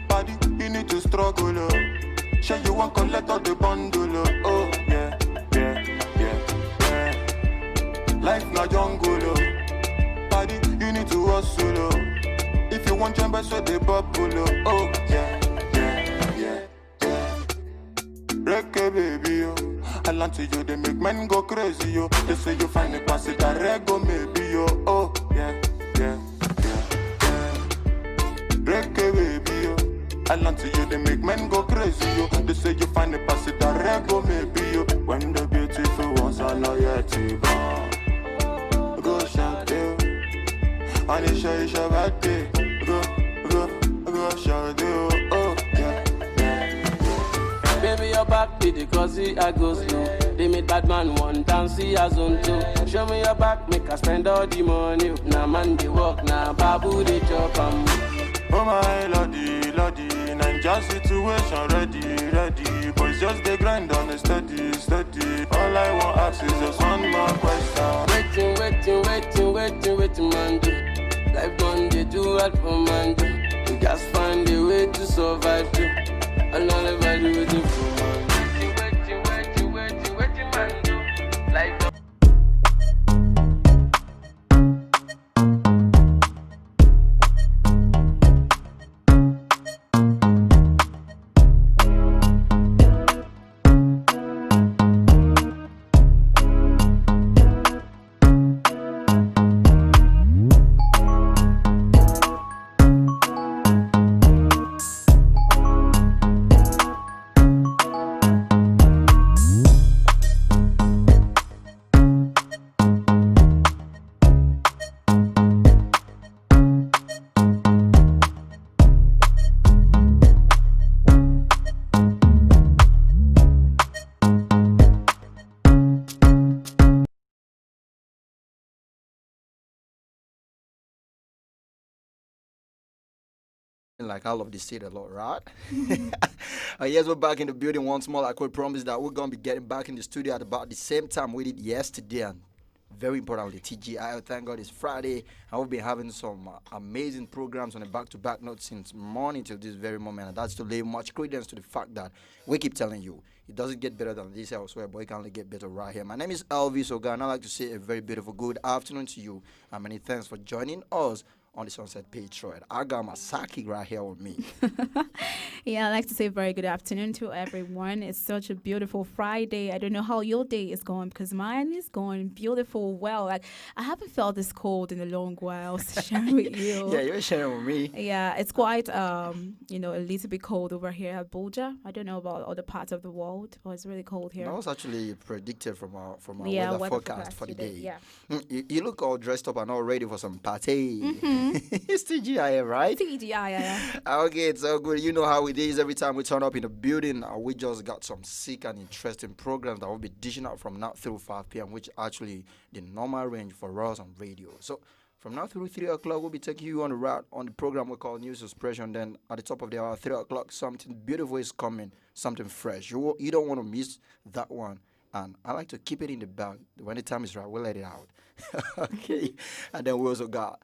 body you need to struggle. Sure you want collect all the bundle. Oh yeah, yeah, yeah, yeah. Life na jungle, body you need to hustle. If you want jump, so they bubble. Oh yeah, yeah, yeah, yeah. Reggae baby, yo. I land to you, they make men go crazy, yo. They say you find the pass it a rego maybe, yo. Oh yeah, yeah, yeah, yeah. Reggae baby, yo. Island to you, they make men go crazy, yo. They say you find the pass it that rego, maybe, yo. When the beautiful ones are not yet to go. Go shout, yo. And it's your birthday. Go shout, yo. Oh, yeah. Baby, your back be the cozy, I go slow. They made bad man one dance, see a zone two. Show me your back, make I spend all the money. Now man they walk, now babu they chop Oh my lordy, lordy, Ninja situation ready. Boys just they grind on the steady. All I want ask is just one more question. Waiting, man do. Life done they do all for man do. You guys find a way to survive too. Another value with the full man. Waiting, man do. Life done. Like I love this city a lot, right? Yes, we're back in the building once more. Like we promised that we're gonna be getting back in the studio at about the same time we did yesterday. And very importantly, TGI. Thank God it's Friday, and we've been having some amazing programs on a back-to-back note since morning till this very moment. And that's to lay much credence to the fact that we keep telling you it doesn't get better than this elsewhere, but it can only get better right here. My name is Elvis Oga, and I'd like to say a very beautiful good afternoon to you, and many thanks for joining us on the Sunset Patriot. I got Masaki right here with me. Yeah, I'd like to say very good afternoon to everyone. It's such a beautiful Friday. I don't know how your day is going because mine is going beautiful. Well, like I haven't felt this cold in a long while. Sharing with you. Yeah, you're sharing with me. Yeah, it's quite a little bit cold over here at Abuja. I don't know about other parts of the world, but it's really cold here. That was actually predicted from our weather forecast for the day. Yeah. You look all dressed up and all ready for some party. Mm-hmm. It's TGI, right? TGI, yeah. Okay, it's all good. You know how it is every time we turn up in the building. We just got some sick and interesting programs that will be dishing out from now through 5 p.m., which actually the normal range for us on radio. So from now through 3 o'clock, we'll be taking you on the route on the program we call News Expression. Then at the top of the hour, 3 o'clock, something beautiful is coming, something fresh. You don't want to miss that one. And I like to keep it in the bag. When the time is right, we'll let it out. Okay. And then we also got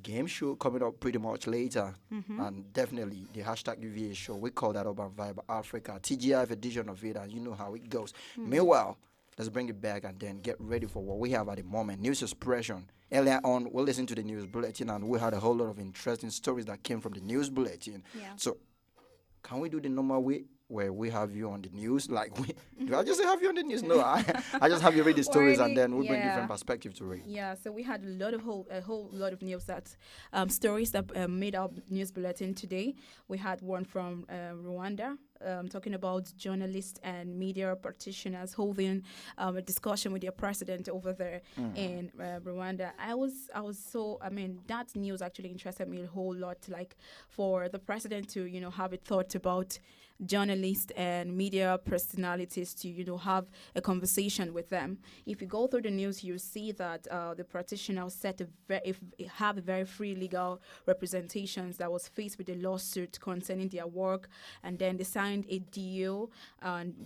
game show coming up pretty much later. Mm-hmm. And definitely the hashtag UVA show. We call that Urban Vibe Africa. TGIF edition of it, and you know how it goes. Meanwhile, let's bring it back and then get ready for what we have at the moment. News Expression. Earlier on, we'll listen to the news bulletin, and we had a whole lot of interesting stories that came from the news bulletin. Yeah. So, can we do the normal way where we have you on the news? Like, do I just have you on the news? No, I just have you read the stories, and then we bring different perspective to read. Yeah, so we had a whole lot of news that stories that made our news bulletin today. We had one from Rwanda. Talking about journalists and media practitioners holding a discussion with their president over there in Rwanda. That news actually interested me a whole lot. Like for the president to, have a thought about journalists and media personalities to, have a conversation with them. If you go through the news, you see that the practitioner have a very free legal representations that was faced with a lawsuit concerning their work, and then they signed a deal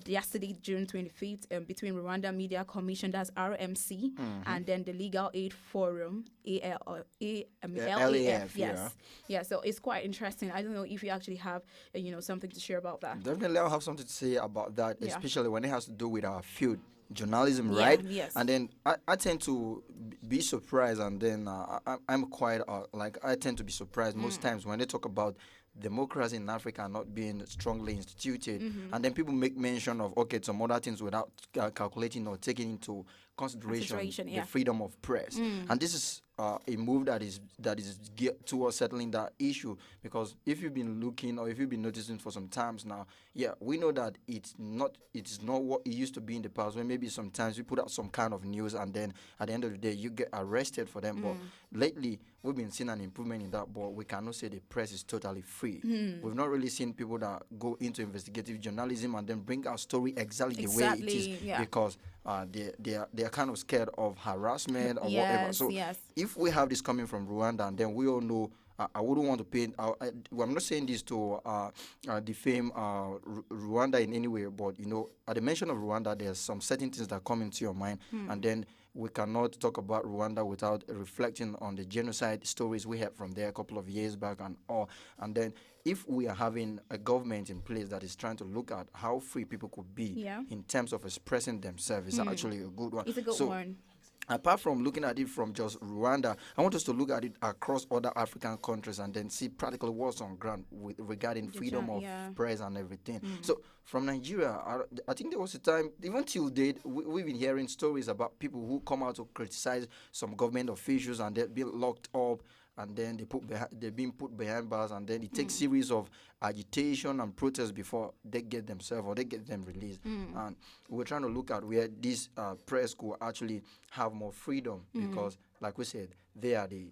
yesterday, June 25th, between Rwanda Media Commission, that's RMC, and then the Legal Aid Forum, LAF. Yes. Yeah, so it's quite interesting. I don't know if you actually have, something to share about that. Definitely, I'll have something to say about that, especially when it has to do with our field. Journalism, right? Yes. And then I tend to be surprised, and then I'm quite I tend to be surprised most times when they talk about democracy in Africa not being strongly instituted, and then people make mention of some other things without calculating or taking into consideration yeah. the freedom of press, and this is a move that is geared towards settling that issue. Because if you've been looking or if you've been noticing for some times now, yeah, we know that it's not what it used to be in the past, when maybe sometimes we put out some kind of news and then at the end of the day you get arrested for them. But lately we've been seeing an improvement in that, but we cannot say the press is totally free. We've not really seen people that go into investigative journalism and then bring our story exactly the way it is, because they are kind of scared of harassment or whatever. So if we have this coming from Rwanda, and then we all know, I wouldn't want to paint. I'm not saying this to defame Rwanda in any way, but at the mention of Rwanda, there's some certain things that come into your mind, and then we cannot talk about Rwanda without reflecting on the genocide stories we had from there a couple of years back and all. And then if we are having a government in place that is trying to look at how free people could be in terms of expressing themselves, it's actually a good one. It's a good one. Apart from looking at it from just Rwanda, I want us to look at it across other African countries and then see practically what's on ground regarding freedom of press and everything. So from Nigeria, I think there was a time, even till date, we've been hearing stories about people who come out to criticize some government officials and they've been locked up, and then they're being put behind bars, and then it takes series of agitation and protests before they get themselves or they get them released. And we're trying to look at where this press could actually have more freedom, because, like we said, they are the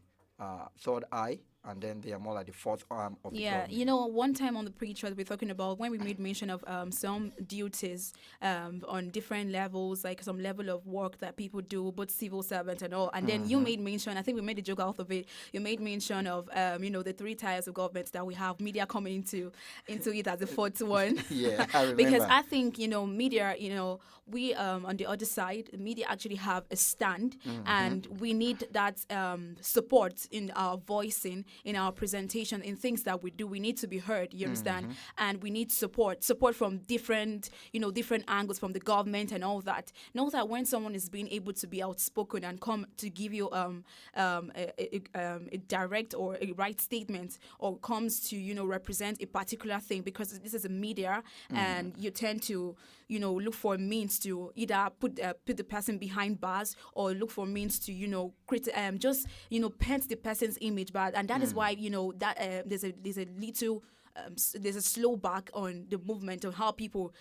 third eye, and then they are more like the fourth arm of the government. One time on the Patriots, we're talking about when we made mention of some duties on different levels, like some level of work that people do, both civil servants and all. And then you made mention, I think we made a joke out of it, you made mention of, the three tiers of government that we have, media coming into it as the fourth one. Yeah, I remember. Because I think, media, we on the other side, media actually have a stand, and we need that support in our voicing, in our presentation, in things that we do. We need to be heard, you understand? And we need support from different angles, from the government and all that. Know that when someone is being able to be outspoken and come to give you a direct or a right statement, or comes to, represent a particular thing, because this is a media, and you tend to, look for means to either put the person behind bars, or look for means to, paint the person's image bad. And that is why, that there's a little there's a slow back on the movement of how people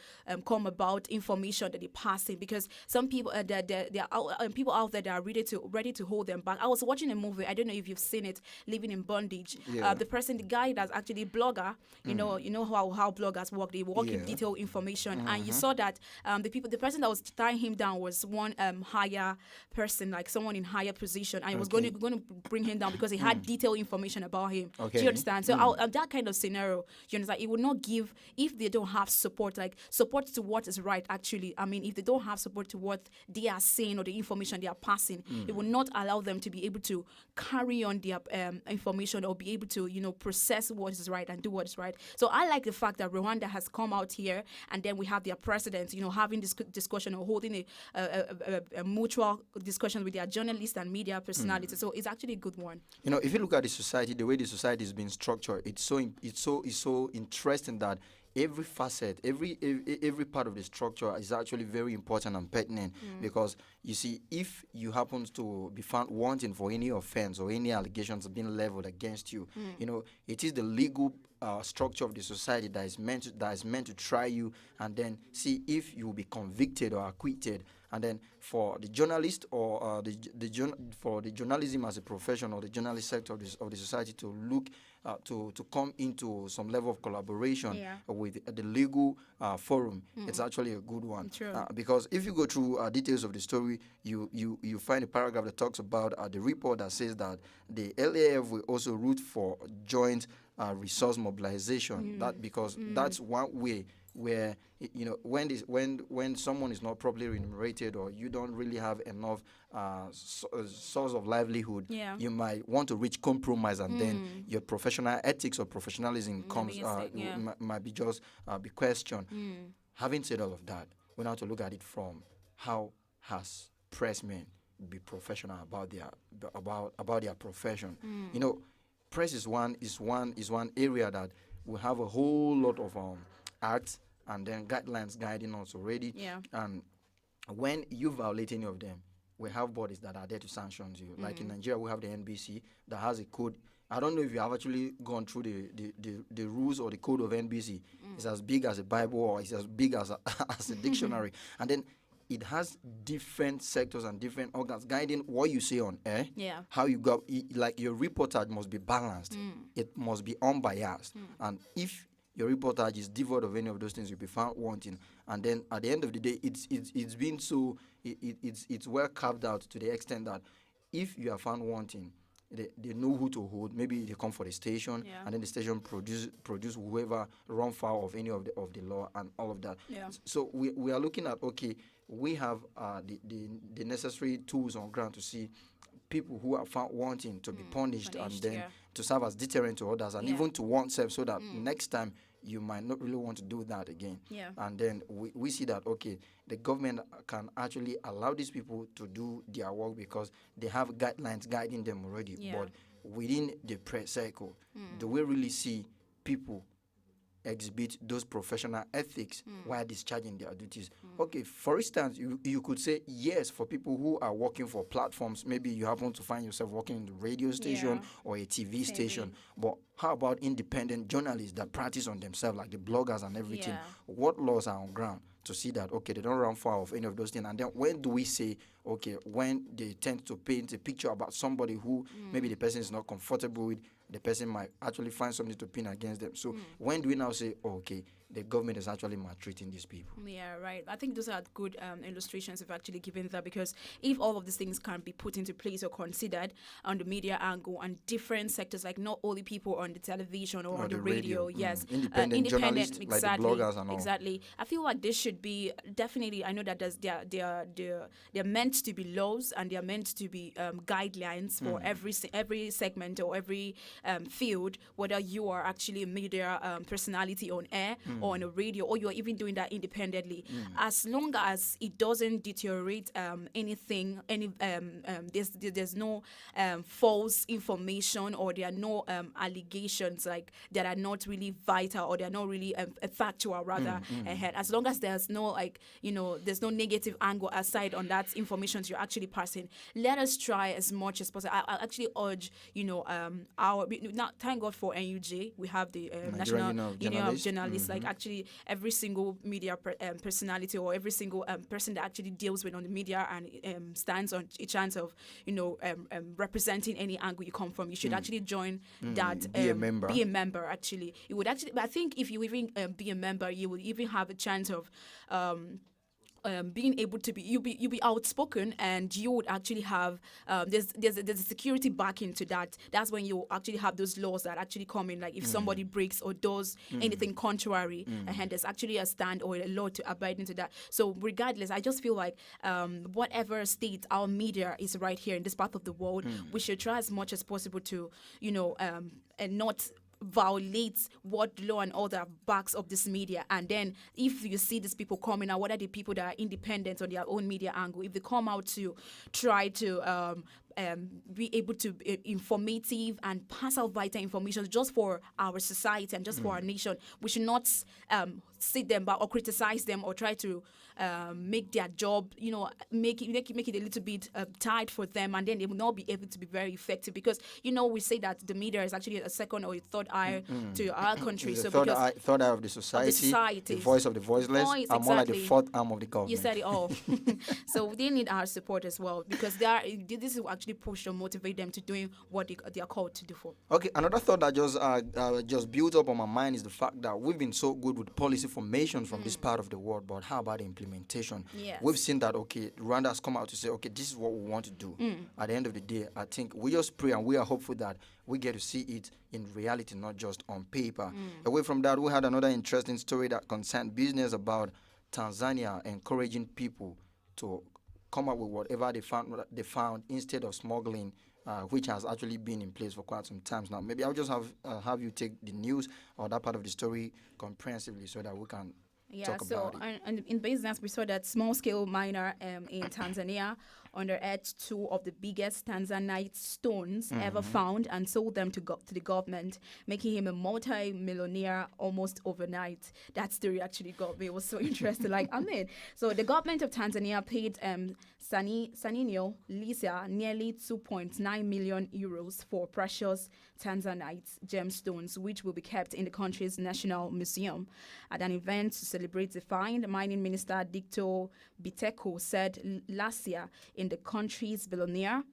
come about information that they're passing, because some people there are people out there that are ready to hold them back. I was watching a movie, I don't know if you've seen it, Living in Bondage. The guy that's actually a blogger, you know how bloggers work, they work in detailed information, and you saw that the person that was tying him down was one higher person, like someone in higher position, and he was going to bring him down because he had detailed information about him. Do you understand? So that kind of scenario, you understand, it would not give, if they don't have support, like support to what is right, actually. I mean, if they don't have support to what they are saying or the information they are passing, it will not allow them to be able to carry on their information, or be able to, process what is right and do what is right. So I like the fact that Rwanda has come out here, and then we have their president, having this discussion or holding a mutual discussion with their journalists and media personalities. So it's actually a good one. If you look at the society, the way the society is being structured, it's so interesting that every facet, every part of the structure is actually very important and pertinent, because you see, if you happen to be found wanting for any offense or any allegations being leveled against you, it is the legal structure of the society that is meant to try you and then see if you will be convicted or acquitted. And then for the journalist or for the journalism as a profession, or the journalist sector of the society to look to come into some level of collaboration with the legal forum, it's actually a good one. Because if you go through details of the story, you find a paragraph that talks about the report that says that the LAF will also root for joint resource mobilization. That because that's one way where when someone is not properly remunerated, or you don't really have enough source of livelihood, you might want to reach compromise, and then your professional ethics or professionalism might be just be questioned. Having said all of that, we now have to look at it from how has pressmen be professional about their profession. Press is one area that we have a whole lot of acts and then guidelines guiding us already. And when you violate any of them, we have bodies that are there to sanction you. Like in Nigeria, we have the NBC that has a code. I don't know if you have actually gone through the rules or the code of NBC. It's as big as a Bible, or it's as big as as a dictionary. And then it has different sectors and different organs guiding what you say on air. Yeah. How you go, like your reportage must be balanced. It must be unbiased. And if your reportage is devoid of any of those things, you'll be found wanting. And then at the end of the day, it's been so it's well carved out to the extent that if you are found wanting, they know who to hold. Maybe they come for the station, and then the station produce whoever run foul of any of the law and all of that. Yeah. So we are looking at, okay, we have the necessary tools on ground to see people who are found wanting to be punished, and then to serve as deterrent to others, and even to oneself, so that next time you might not really want to do that again. Yeah. And then we see that, okay, the government can actually allow these people to do their work because they have guidelines guiding them already. Yeah. But within the press circle, do we really see people exhibit those professional ethics while discharging their duties? Okay, for instance, you could say yes for people who are working for platforms. Maybe you happen to find yourself working in the radio station or a TV station. But how about independent journalists that practice on themselves, like the bloggers and everything? Yeah. What laws are on ground to see that, okay, they don't run foul of any of those things? And then when do we say, okay, when they tend to paint a picture about somebody who maybe the person is not comfortable with, the person might actually find something to pin against them. So when do we now say, oh, okay, the government is actually maltreating these people? Yeah, right. I think those are good illustrations of actually giving that, because if all of these things can be put into place or considered on the media angle and different sectors, like not only people on the television or on the radio, yes, independent journalists, exactly, like the bloggers and all. Exactly. I feel like this should be definitely. I know that they're meant to be laws, and they're meant to be guidelines for every segment or every field, whether you are actually a media personality on air or on a radio, or you're even doing that independently, as long as it doesn't deteriorate anything, there's no false information, or there are no allegations like that are not really vital, or they're not really factual rather ahead. As long as there's no there's no negative angle aside on that information you're actually passing, let us try as much as possible. I actually urge now, thank God for NUJ, we have the National Union of Journalists. Like actually every single media personality, or every single person that actually deals with on the media and stands on a chance of representing any angle you come from, you should actually join that. Be a member. Be a member. Actually, it would actually. I think if you even be a member, you will even have a chance of. Being able to be, you'll be outspoken, and you would actually have there's a security backing to that. That's when you actually have those laws that actually come in, like if somebody breaks or does anything contrary, and there's actually a stand or a law to abide into that. So regardless, I just feel like whatever state our media is right here in this part of the world, we should try as much as possible to and not violates what law and order backs up this media. And then if you see these people coming out, what are the people that are independent on their own media angle, if they come out to try to be able to be informative and pass out vital information just for our society and just for our nation, we should not sit them back or criticize them or try to make their job, make it a little bit tight for them, and then they will not be able to be very effective, because we say that the media is actually a second or a third eye to our country. It's so the because third eye of the society, the voice of the voiceless, and more like the fourth arm of the government. You said it all. So they need our support as well, because this will actually push or motivate them to doing what they are called to do for. Okay, another thought that just built up on my mind is the fact that we've been so good with policy formation from this part of the world, but how about the implementation? Yes. We've seen that, okay, Rwanda has come out to say, okay, this is what we want to do. At the end of the day, I think we just pray and we are hopeful that we get to see it in reality, not just on paper. Away from that, we had another interesting story that concerned business about Tanzania encouraging people to come up with whatever they found instead of smuggling, which has actually been in place for quite some time now. Maybe I'll just have you take the news or that part of the story comprehensively so that we can Yeah, Talk so about it. and in business, we saw that small-scale miner in Tanzania unearthed two of the biggest Tanzanite stones ever found and sold them to the government, making him a multi-millionaire almost overnight. That story actually got me. It was so interesting. So the government of Tanzania paid Saninio Lisa nearly 2.9 million euros for precious Tanzanite gemstones, which will be kept in the country's national museum. At an event to celebrate the find, mining minister Dicto Biteko said last year in the country's billionaires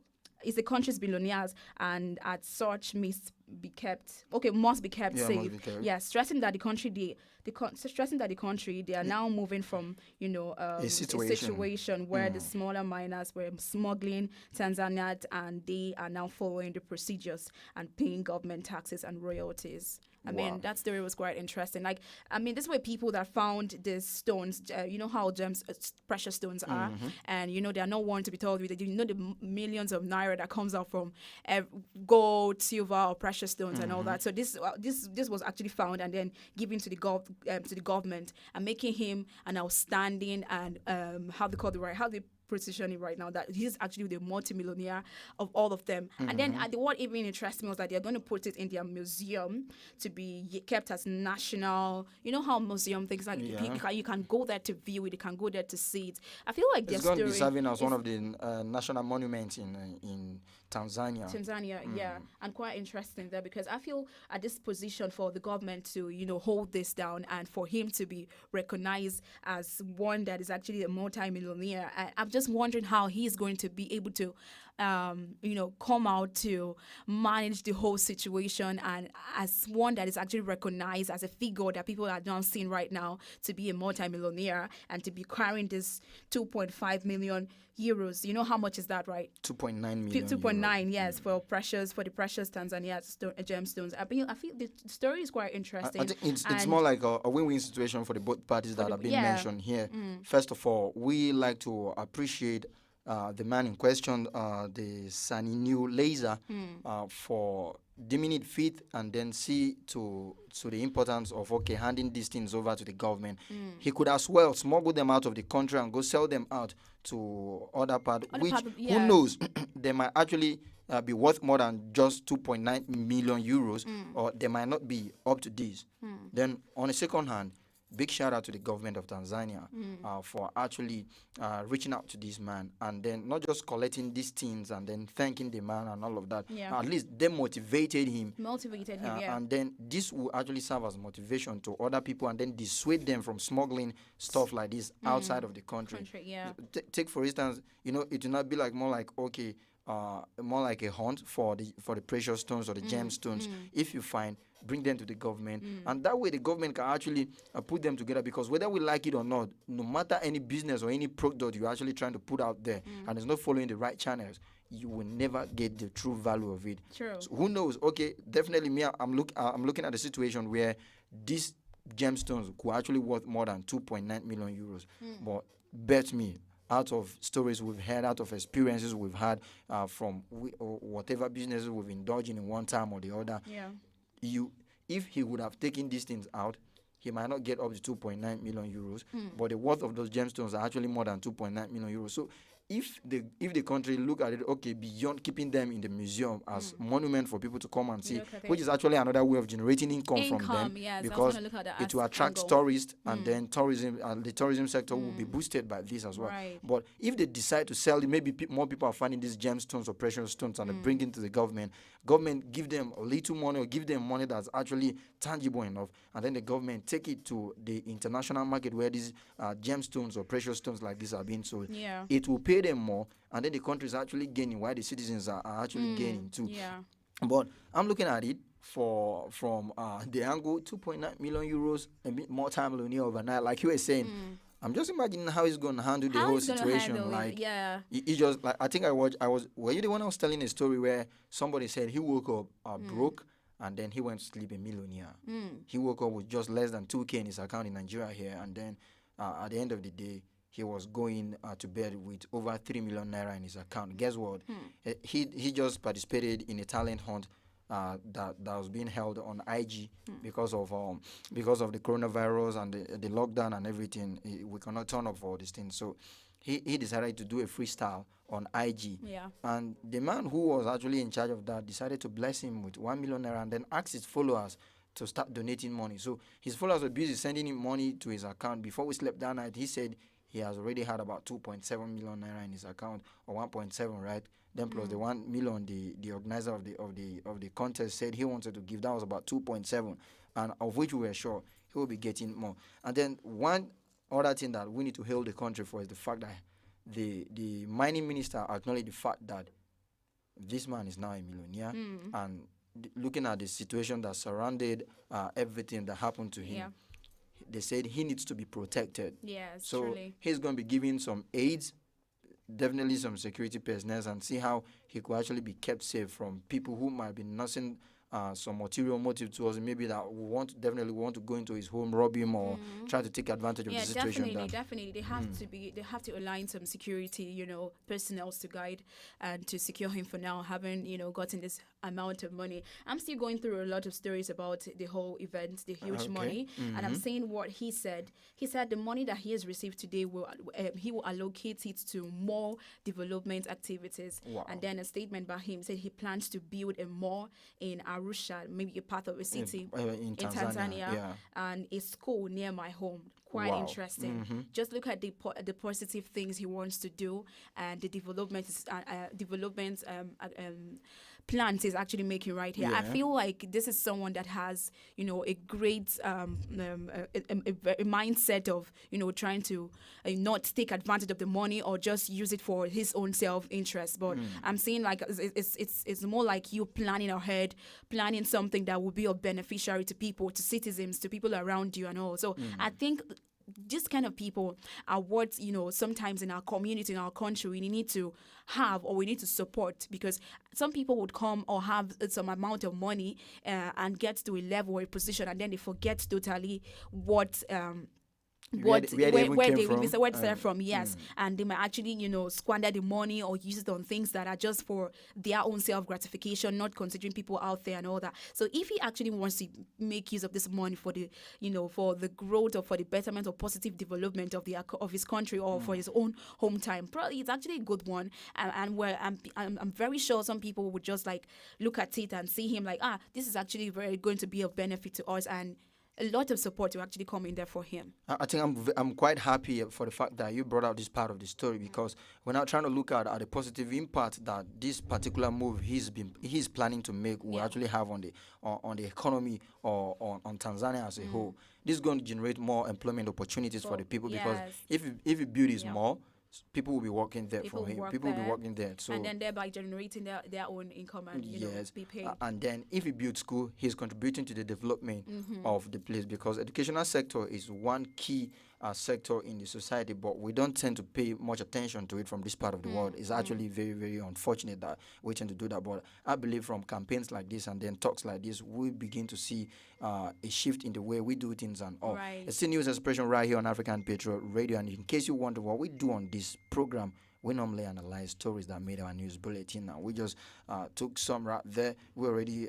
and as such must be kept safe. Stressing that the country they are now moving from a situation where the smaller miners were smuggling Tanzanite and they are now following the procedures and paying government taxes and royalties. I mean, that story was quite interesting. This were people that found these stones. You know how precious stones are, and they are not one to be told with. The millions of naira that comes out from gold, silver, or precious stones and all that. So this was actually found and then given to the government and making him an outstanding and how they position it right now that he's actually the multimillionaire of all of them. And then what even interests me was that they're going to put it in their museum to be kept as national. You know how museum things you can go there to view it, you can go there to see it. I feel like it's going to be serving as one of the national monuments in Tanzania. Yeah, and quite interesting there because I feel at this position for the government to hold this down and for him to be recognized as one that is actually a multi-millionaire. I'm just wondering how he's going to be able to come out to manage the whole situation and as one that is actually recognized as a figure that people are now seeing right now to be a multi-millionaire and to be carrying this 2.5 million euros. You know how much is that, right? 2.9 million. 2.9, yes, for the precious Tanzania gemstones. I feel the story is quite interesting. I think it's more like a win-win situation for the both parties that have been mentioned here. First of all, we like to appreciate the man in question, the Saninu Laser, for deeming it fit and then see to the importance of handing these things over to the government. He could as well smuggle them out of the country and go sell them out to other part, who knows, they might actually be worth more than just 2.9 million euros, or they might not be up to this. Then on the second hand, big shout out to the government of Tanzania for actually reaching out to this man and then not just collecting these things and then thanking the man and all of that. At least they motivated him. And then this will actually serve as motivation to other people and then dissuade them from smuggling stuff like this outside of the country. Take for instance, it will not be more like a hunt for the precious stones or the gemstones. If you find, bring them to the government, and that way the government can actually put them together, because whether we like it or not, no matter any business or any product you're actually trying to put out there and it's not following the right channels, you will never get the true value of it. True. So who knows? Okay, definitely me, I'm looking at a situation where these gemstones could actually worth more than 2.9 million euros. But bet me, out of stories we've heard, out of experiences we've had from whatever businesses we've indulged in one time or the other, if he would have taken these things out, he might not get up to 2.9 million euros, but the worth of those gemstones are actually more than 2.9 million euros. So if the country look at it, beyond keeping them in the museum as monument for people to come and see, which is actually another way of generating income from them, because it will attract tourists, and then the tourism sector will be boosted by this as well. But if they decide to sell it, maybe more people are finding these gemstones or precious stones and they bring it to the government give them a little money or give them money that's actually tangible enough, and then the government take it to the international market where these gemstones or precious stones like this are being sold. It will pay them more, and then the country is actually gaining while the citizens are actually gaining too. But I'm looking at it from the angle 2.9 million euros, a bit more time overnight, like you were saying. I'm just imagining how he's going to handle the whole situation. He just I think were you the one I was telling a story where somebody said he woke up broke and then he went to sleep a millionaire. He woke up with just less than 2K in his account in Nigeria here, and then at the end of the day, he was going to bed with over 3 million naira in his account. Guess what? He just participated in a talent hunt that was being held on IG because of the coronavirus and the lockdown and everything. We cannot turn up for all these things. So he decided to do a freestyle on IG. Yeah. And the man who was actually in charge of that decided to bless him with 1 million naira and then asked his followers to start donating money. So his followers were busy sending him money to his account. Before we slept that night, he said he has already had about 2.7 million naira in his account, or 1.7, right? Then plus the 1 million the organizer of the contest said he wanted to give. That was about 2.7, and of which we were sure he will be getting more. And then one other thing that we need to hail the country for is the fact that the mining minister acknowledged the fact that this man is now a millionaire, and looking at the situation that surrounded everything that happened to him, they said he needs to be protected. Yes, so truly. He's going to be giving some aids, definitely some security personnel, and see how he could actually be kept safe from people who might be nursing some ulterior motive towards him. Maybe that definitely want to go into his home, rob him, or try to take advantage of the situation. Definitely. They have to align some security, personnel to guide and to secure him for now, having, gotten this amount of money. I'm still going through a lot of stories about the whole event, the huge money, and I'm saying what he said. He said the money that he has received today he will allocate it to more development activities. Wow. And then a statement by him said he plans to build a mall in Arusha, maybe a part of a city in Tanzania, and a school near my home. Quite Wow. interesting. Just look at the positive things he wants to do and the development plans he's actually making right here. I feel like this is someone that has, a great a mindset of, trying to not take advantage of the money or just use it for his own self-interest. But I'm saying like it's more like you planning ahead, planning something that will be of beneficiary to people, to citizens, to people around you and all. So I think this kind of people are what, sometimes in our community, in our country, we need to have or we need to support, because some people would come or have some amount of money and get to a level or a position, and then they forget totally what where they started from, yes. And they might actually, squander the money or use it on things that are just for their own self-gratification, not considering people out there and all that. So if he actually wants to make use of this money for the, for the growth or for the betterment or positive development of his country or for his own home time, probably it's actually a good one. And where I'm very sure some people would just like look at it and see him like, this is actually very going to be of benefit to us, and a lot of support will actually come in there for him. I think I'm quite happy for the fact that you brought out this part of the story, because we're now trying to look at the positive impact that this particular move he's planning to make will actually have on the economy or on Tanzania as a whole. This is going to generate more employment opportunities for the people, because if you build this mall, people will be working there for him. People will be working there. So, and then thereby generating their own income and be paid. And then if he builds school, he's contributing to the development of the place, because educational sector is one key sector in the society, but we don't tend to pay much attention to it from this part of the world. It's actually very, very unfortunate that we tend to do that. But I believe from campaigns like this and then talks like this, we begin to see a shift in the way we do things and all. Right. It's the news expression right here on African Patriot Radio. And in case you wonder what we do on this program, we normally analyze stories that made our news bulletin. Now we just took some right there. We already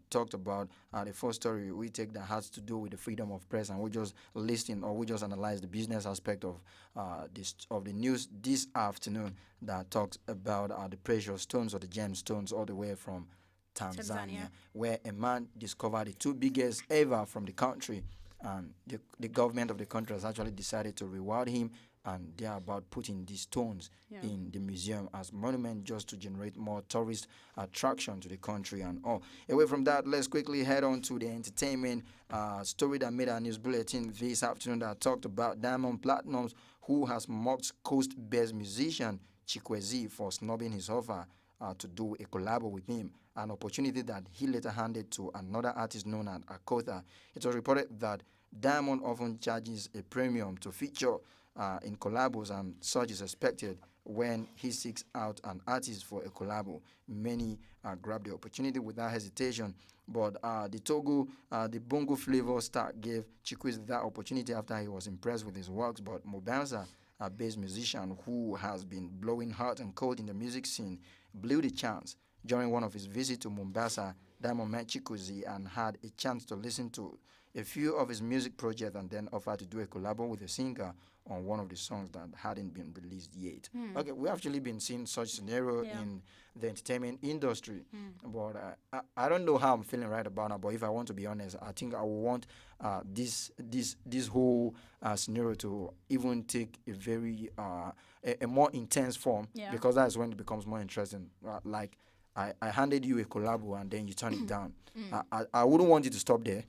talked about the first story we take that has to do with the freedom of press, and we just listen or we just analyze the business aspect of the news this afternoon that talks about the precious stones or the gemstones all the way from Tanzania, where a man discovered the two biggest ever from the country, and the government of the country has actually decided to reward him, and they are about putting these stones in the museum as monument just to generate more tourist attraction to the country and all. Away from that, let's quickly head on to the entertainment story that made our news bulletin this afternoon that talked about Diamond Platnumz, who has mocked Coast-based musician Chikwezi for snubbing his offer to do a collab with him, an opportunity that he later handed to another artist known as Akotha. It was reported that Diamond often charges a premium to feature in collabos, and such is expected when he seeks out an artist for a collabo. Many grab the opportunity without hesitation, but the Bongo Flavor star gave Chikwezi that opportunity after he was impressed with his works. But Mombasa, a bass musician who has been blowing hot and cold in the music scene, blew the chance during one of his visits to Mombasa Diamond met Chikuzi and had a chance to listen to a few of his music projects and then offered to do a collab with a singer on one of the songs that hadn't been released yet. Okay, we actually been seeing such scenario in the entertainment industry, but I don't know how I'm feeling right about it. But if I want to be honest, I think I will want this whole scenario to even take a very a more intense form, because that's when it becomes more interesting. Like I handed you a collabo and then you turn it down. I wouldn't want you to stop there.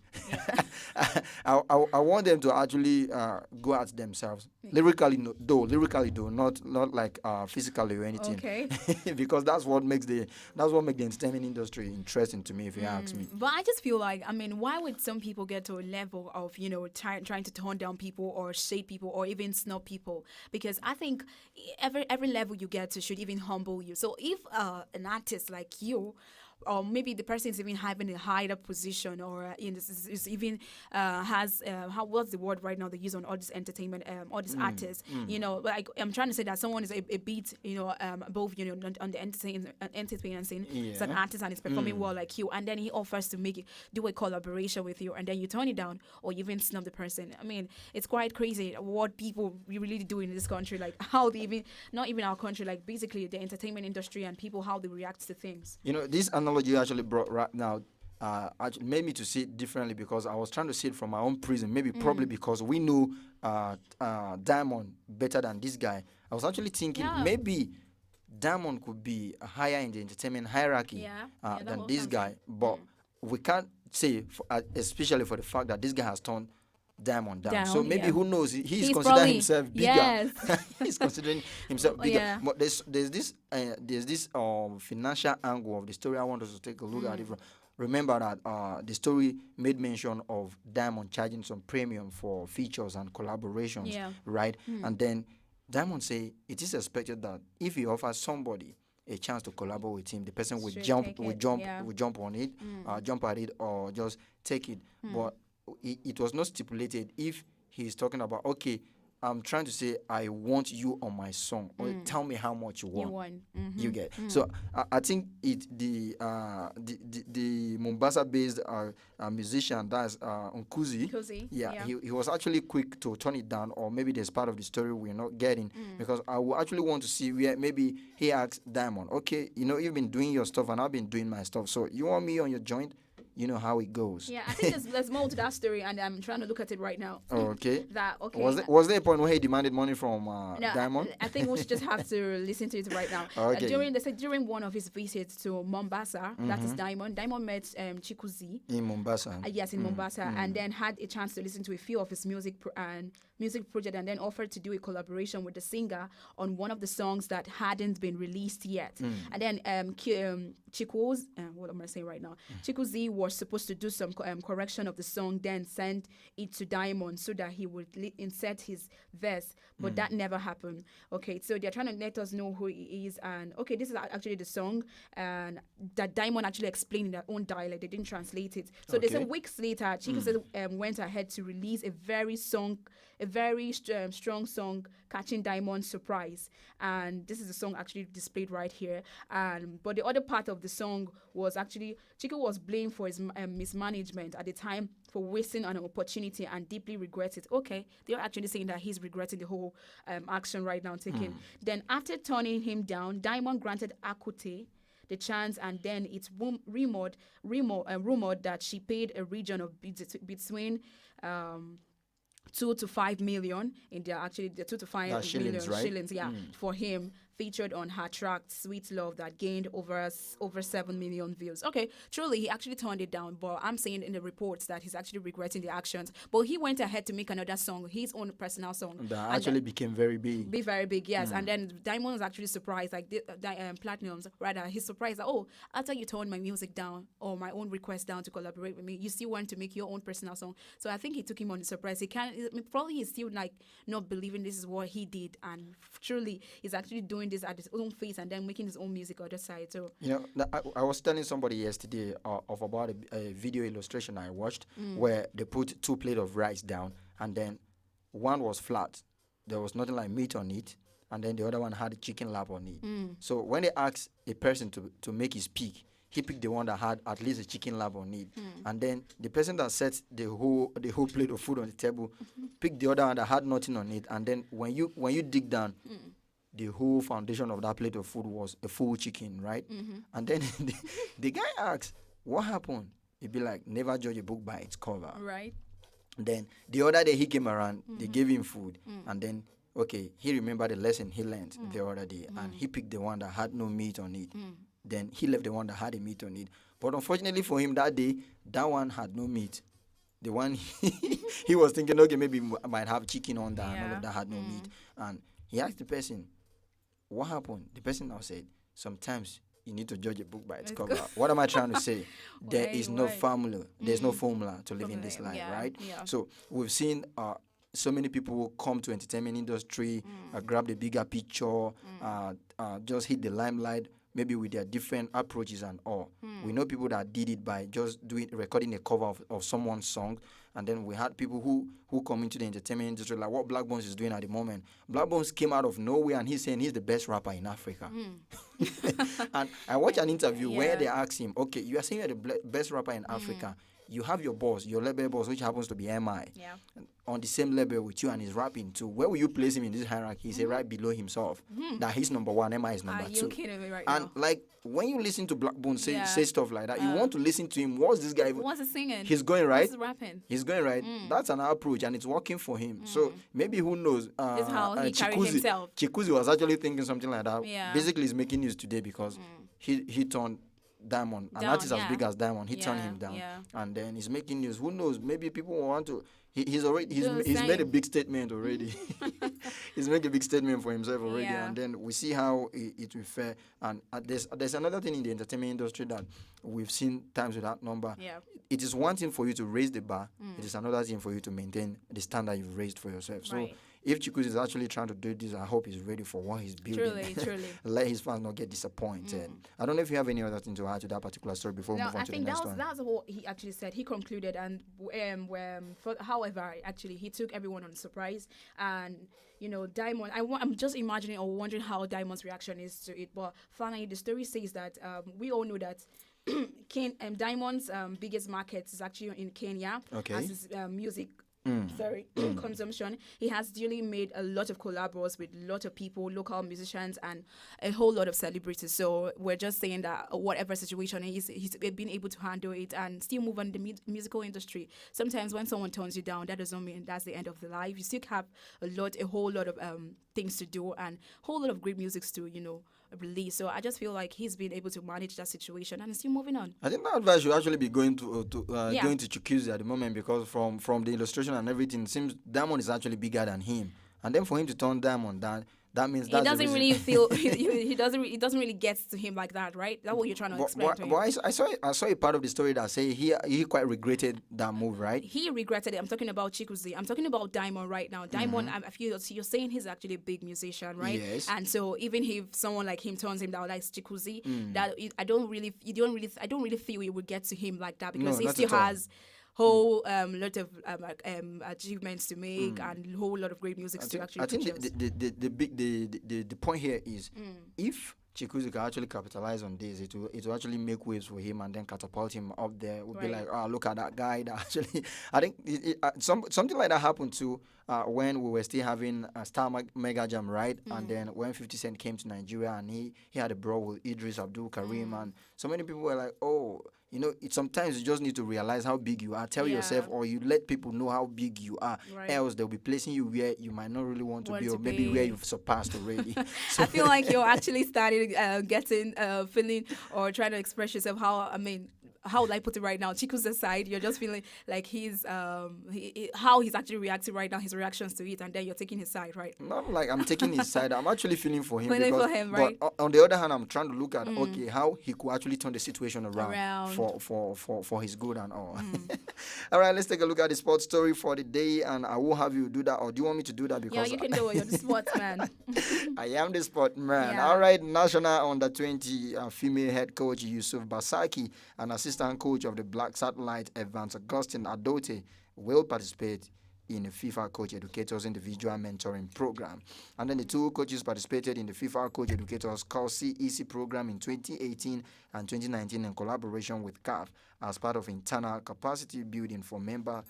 I want them to actually go at themselves. Lyrically, lyrically though, not like physically or anything. Okay. Because that's what makes the entertainment industry interesting to me, if you ask me. But I just feel like, I mean, why would some people get to a level of, trying to tone down people or shade people or even snub people? Because I think every level you get to should even humble you. So if an artist like you, or maybe the person is even having a higher position, or is even has what's the word right now they use on all this entertainment, all these artists, like I'm trying to say that someone is a bit, above, on the entertainment scene. It's an artist and is performing well like you, and then he offers to do a collaboration with you, and then you turn it down or you even snub the person. I mean, it's quite crazy what people really do in this country, like how they even, not even our country, like basically the entertainment industry and people, how they react to things. This analogy you actually brought right now actually made me to see it differently, because I was trying to see it from my own prism. Maybe probably because we knew Diamond better than this guy. I was actually thinking maybe Diamond could be higher in the entertainment hierarchy than this guy, but we can't say, especially for the fact that this guy has turned Diamond down. So maybe who knows? He's considering probably, himself bigger. Yes. He's considering himself bigger. But there's this financial angle of the story I want us to take a look at it. Remember that the story made mention of Diamond charging some premium for features and collaborations, right? And then Diamond say it is expected that if he offers somebody a chance to collaborate with him, the person will jump on it, jump at it, or just take it. But it was not stipulated if he's talking about, okay, I'm trying to say I want you on my song, or tell me how much you want. You get. So I think the Mombasa-based musician, that's Nkuzi. He was actually quick to turn it down, or maybe there's part of the story we're not getting, because I will actually want to see where maybe he asked Diamond, okay, you've been doing your stuff and I've been doing my stuff, so you want me on your joint? You know how it goes. Yeah, I think there's more to that story, and I'm trying to look at it right now. Okay. Was there a point where he demanded money from Diamond? I think we should just have to listen to it right now. Okay. During one of his visits to Mombasa, that is Diamond met Chikuzi in Mombasa. Yes, in Mombasa, and then had a chance to listen to a few of his music project, and then offered to do a collaboration with the singer on one of the songs that hadn't been released yet. And then Chikuzi, what am I saying right now? Chikuzi was supposed to do some correction of the song, then send it to Diamond so that he would insert his verse, but that never happened. Okay, so they're trying to let us know who he is, and okay, this is actually the song, and that Diamond actually explained in their own dialect. They didn't translate it. So they said weeks later, Chikuzi went ahead to release a very strong song, catching Diamond's surprise, and this is the song actually displayed right here. But the other part of the song was actually Chiku was blamed for his mismanagement at the time, for wasting an opportunity, and deeply regrets it. Okay, they're actually saying that he's regretting the whole action right now taken. Then after turning him down, Diamond granted Akute the chance, and then it's rumored that she paid a region of between 2 to 5 million in the 2 to 5 million shillings, right? Shillings, for him, featured on her track Sweet Love that gained over 7 million views. Okay, truly, he actually turned it down, but I'm saying in the reports that he's actually regretting the actions. But he went ahead to make another song, his own personal song. That actually became very big. Very big, yes. And then Diamond was actually surprised, like Platinum's, rather, he's surprised that, after you turned my music down, or my own request down to collaborate with me, you still want to make your own personal song. So I think he took him on the surprise. Probably he's still like not believing this is what he did, and truly he's actually doing this at his own face and then making his own music on the side. So I was telling somebody yesterday of about a video illustration I watched where they put 2 plates of rice down, and then one was flat, there was nothing like meat on it, and then the other one had a chicken lap on it. So when they asked a person to make his pick, he picked the one that had at least a chicken lab on it. And then the person that set the whole plate of food on the table picked the other one that had nothing on it. And then when you dig down, the whole foundation of that plate of food was a full chicken, right? And then the guy asks, what happened? He'd be like, never judge a book by its cover. Right. Then the other day he came around, they gave him food, and then he remembered the lesson he learned the other day, and he picked the one that had no meat on it. Then he left the one that had a meat on it. But unfortunately for him that day, that one had no meat. The one he was thinking, okay, maybe I might have chicken on that, and all of that had no meat. And he asked the person, what happened? The person now said, sometimes you need to judge a book by its cover. What am I trying to say? There is no formula. There's no formula to live in this life, right? Yeah. So we've seen so many people come to entertainment industry, grab the bigger picture, just hit the limelight, maybe with their different approaches and all. We know people that did it by just recording a cover of someone's song. And then we had people who come into the entertainment industry, like what Black Bones is doing at the moment. Black Bones came out of nowhere and he's saying he's the best rapper in Africa. And I watched an interview where they asked him, okay, you are saying you're the best rapper in Africa. You have your boss, your label boss, which happens to be MI, on the same level with you and he's rapping too. Where will you place him in this hierarchy? He's right below himself. That he's number one, MI is number two. Are you kidding me right and now? like when you listen to Black Bones say stuff like that, you want to listen to him. What's this guy? What's he singing? He's going right. What's he rapping? He's going right. That's an approach and it's working for him. So maybe who knows? This is how he carried himself. Chikuzi was actually thinking something like that. Yeah. Basically, he's making news today because he turned Diamond, an artist as big as Diamond, he turned him down, and then he's making news. Who knows? Maybe people want to. He's made a big statement already. He's made a big statement for himself already, and then we see how it will fare. And there's another thing in the entertainment industry that we've seen times with that number. It is one thing for you to raise the bar. It is another thing for you to maintain the standard you've raised for yourself. So if Chikuzi is actually trying to do this, I hope he's ready for what he's building. Truly. Let his fans not get disappointed. I don't know if you have any other thing to add to that particular story before we move on to the next one. That's what he actually said. He concluded, and however, actually, he took everyone on surprise. And Diamond, I'm just imagining or wondering how Diamond's reaction is to it. But finally, the story says that we all know that Diamond's biggest market is actually in Kenya. As his music consumption. He has duly made a lot of collabos with a lot of people, local musicians, and a whole lot of celebrities. So we're just saying that whatever situation he's been able to handle it and still move on the musical industry. Sometimes when someone turns you down, that doesn't mean that's the end of the life. You still have a whole lot of things to do and a whole lot of great music to release. So I just feel like he's been able to manage that situation and still moving on. I think that advice should actually be going to Chukwueze at the moment, because from the illustration and everything, it seems Diamond is actually bigger than him. And then for him to turn Diamond down, that means he doesn't really feel he doesn't really get to him like that, right? That's what you're trying to explain to him. I saw a part of the story that say he quite regretted that move, right? He regretted it. I'm talking about Chikuzi. I'm talking about Diamond right now. Diamond, I feel you're saying he's actually a big musician, right? Yes. And so even if someone like him turns him down, like Chikuzi, I don't really feel it would get to him like that, because he still has whole lot of achievements to make and a whole lot of great music to actually produce. I think the point here is if Chikuzi can actually capitalize on this, it will actually make waves for him and then catapult him up there. We'll be like, look at that guy that actually. I think something like that happened too when we were still having a Star Mega Jam, right? And then when 50 Cent came to Nigeria and he had a brawl with Idris Abdul Karim, and so many people were like, sometimes you just need to realize how big you are. Tell yourself, or you let people know how big you are. Else they'll be placing you where you might not really want to be, or maybe where you've surpassed already. So I feel like you're actually starting getting feeling or trying to express yourself. How would I put it right now? Chiku's side, you're just feeling like he's how he's actually reacting right now, his reactions to it, and then you're taking his side, right? Not like I'm taking his side. I'm actually feeling for him. Right? But on the other hand, I'm trying to look at how he could actually turn the situation around. For his good and all. All right, let's take a look at the sports story for the day, and I will have you do that, or do you want me to do that? Because you can do it. You're the sports man. I am the sport man. All right, National Under-20 female head coach Yusuf Basaki and assistant coach of the Black Satellite Evans Augustine Adote will participate in the FIFA Coach Educators Individual Mentoring Program. And then the two coaches participated in the FIFA Coach Educators Course CEC program in 2018 and 2019 in collaboration with CAF as part of internal capacity building for member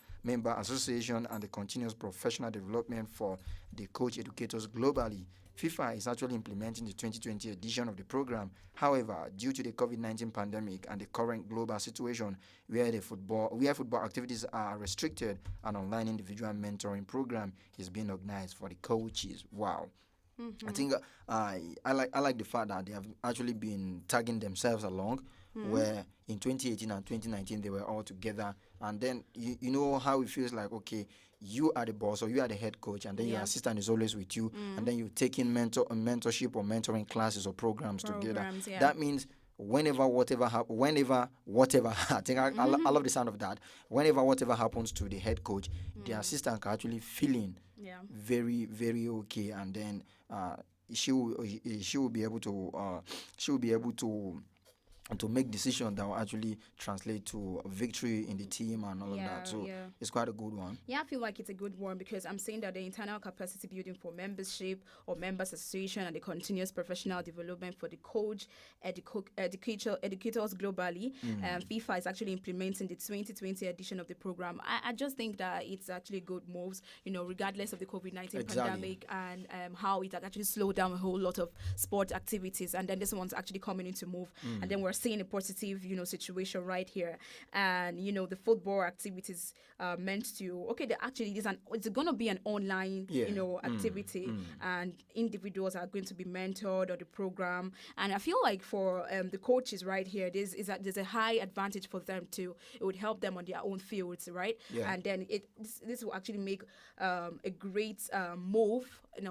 association and the continuous professional development for the coach educators globally. FIFA is actually implementing the 2020 edition of the program. However, due to the COVID-19 pandemic and the current global situation where football activities are restricted, an online individual mentoring program is being organized for the coaches. Wow. I think I like the fact that they have actually been tagging themselves along, where in 2018 and 2019 they were all together, and then you know how it feels like, okay, you are the boss or you are the head coach, and then your assistant is always with you, and then you take in mentorship or mentoring classes or programs together. Yeah. That means whenever whatever I think I love the sound of that. Whenever whatever happens to the head coach, the assistant can actually feel in very, very okay, and then she will be able to make decisions that will actually translate to a victory in the team and all of that. So it's quite a good one. Yeah, I feel like it's a good one because I'm saying that the internal capacity building for membership or members association and the continuous professional development for the coach, educators globally, FIFA is actually implementing the 2020 edition of the program. I just think that it's actually good moves, regardless of the COVID-19 pandemic and how it actually slowed down a whole lot of sport activities. And then this one's actually coming into move. And then we're seeing a positive, situation right here. And, the football activities meant to, it's going to be an online, activity. And individuals are going to be mentored on the program. And I feel like for the coaches right here, there's a high advantage for them too. It would help them on their own fields, right? Yeah. And then this will actually make a great move,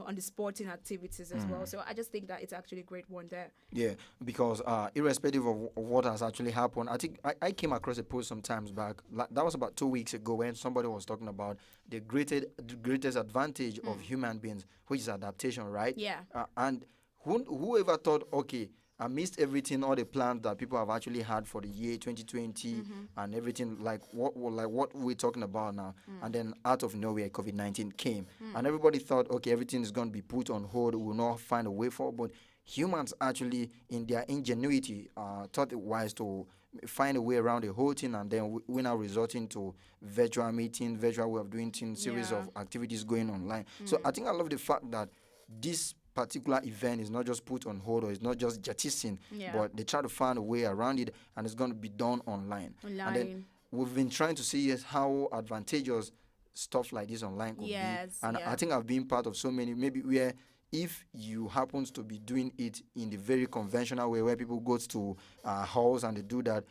on the sporting activities as well. So I just think that it's actually a great one there. Yeah, because irrespective of what has actually happened, I think I came across a post some times back. That was about 2 weeks ago when somebody was talking about the greatest advantage of human beings, which is adaptation, right? Yeah. And whoever thought, okay, amidst everything, all the plans that people have actually had for the year 2020 and everything, like what we're talking about now, and then out of nowhere, COVID-19 came, and everybody thought, okay, everything is going to be put on hold. We'll not find a way forward, but humans actually, in their ingenuity, thought it wise to find a way around the whole thing, and then we're now resorting to virtual meeting, virtual way of doing things, series of activities going online. So I think I love the fact that this particular event is not just put on hold or it's not just jettisoned, but they try to find a way around it, and it's going to be done online. And then we've been trying to see how advantageous stuff like this online could be. And I think I've been part of so many, maybe where if you happen to be doing it in the very conventional way where people go to halls and they do that,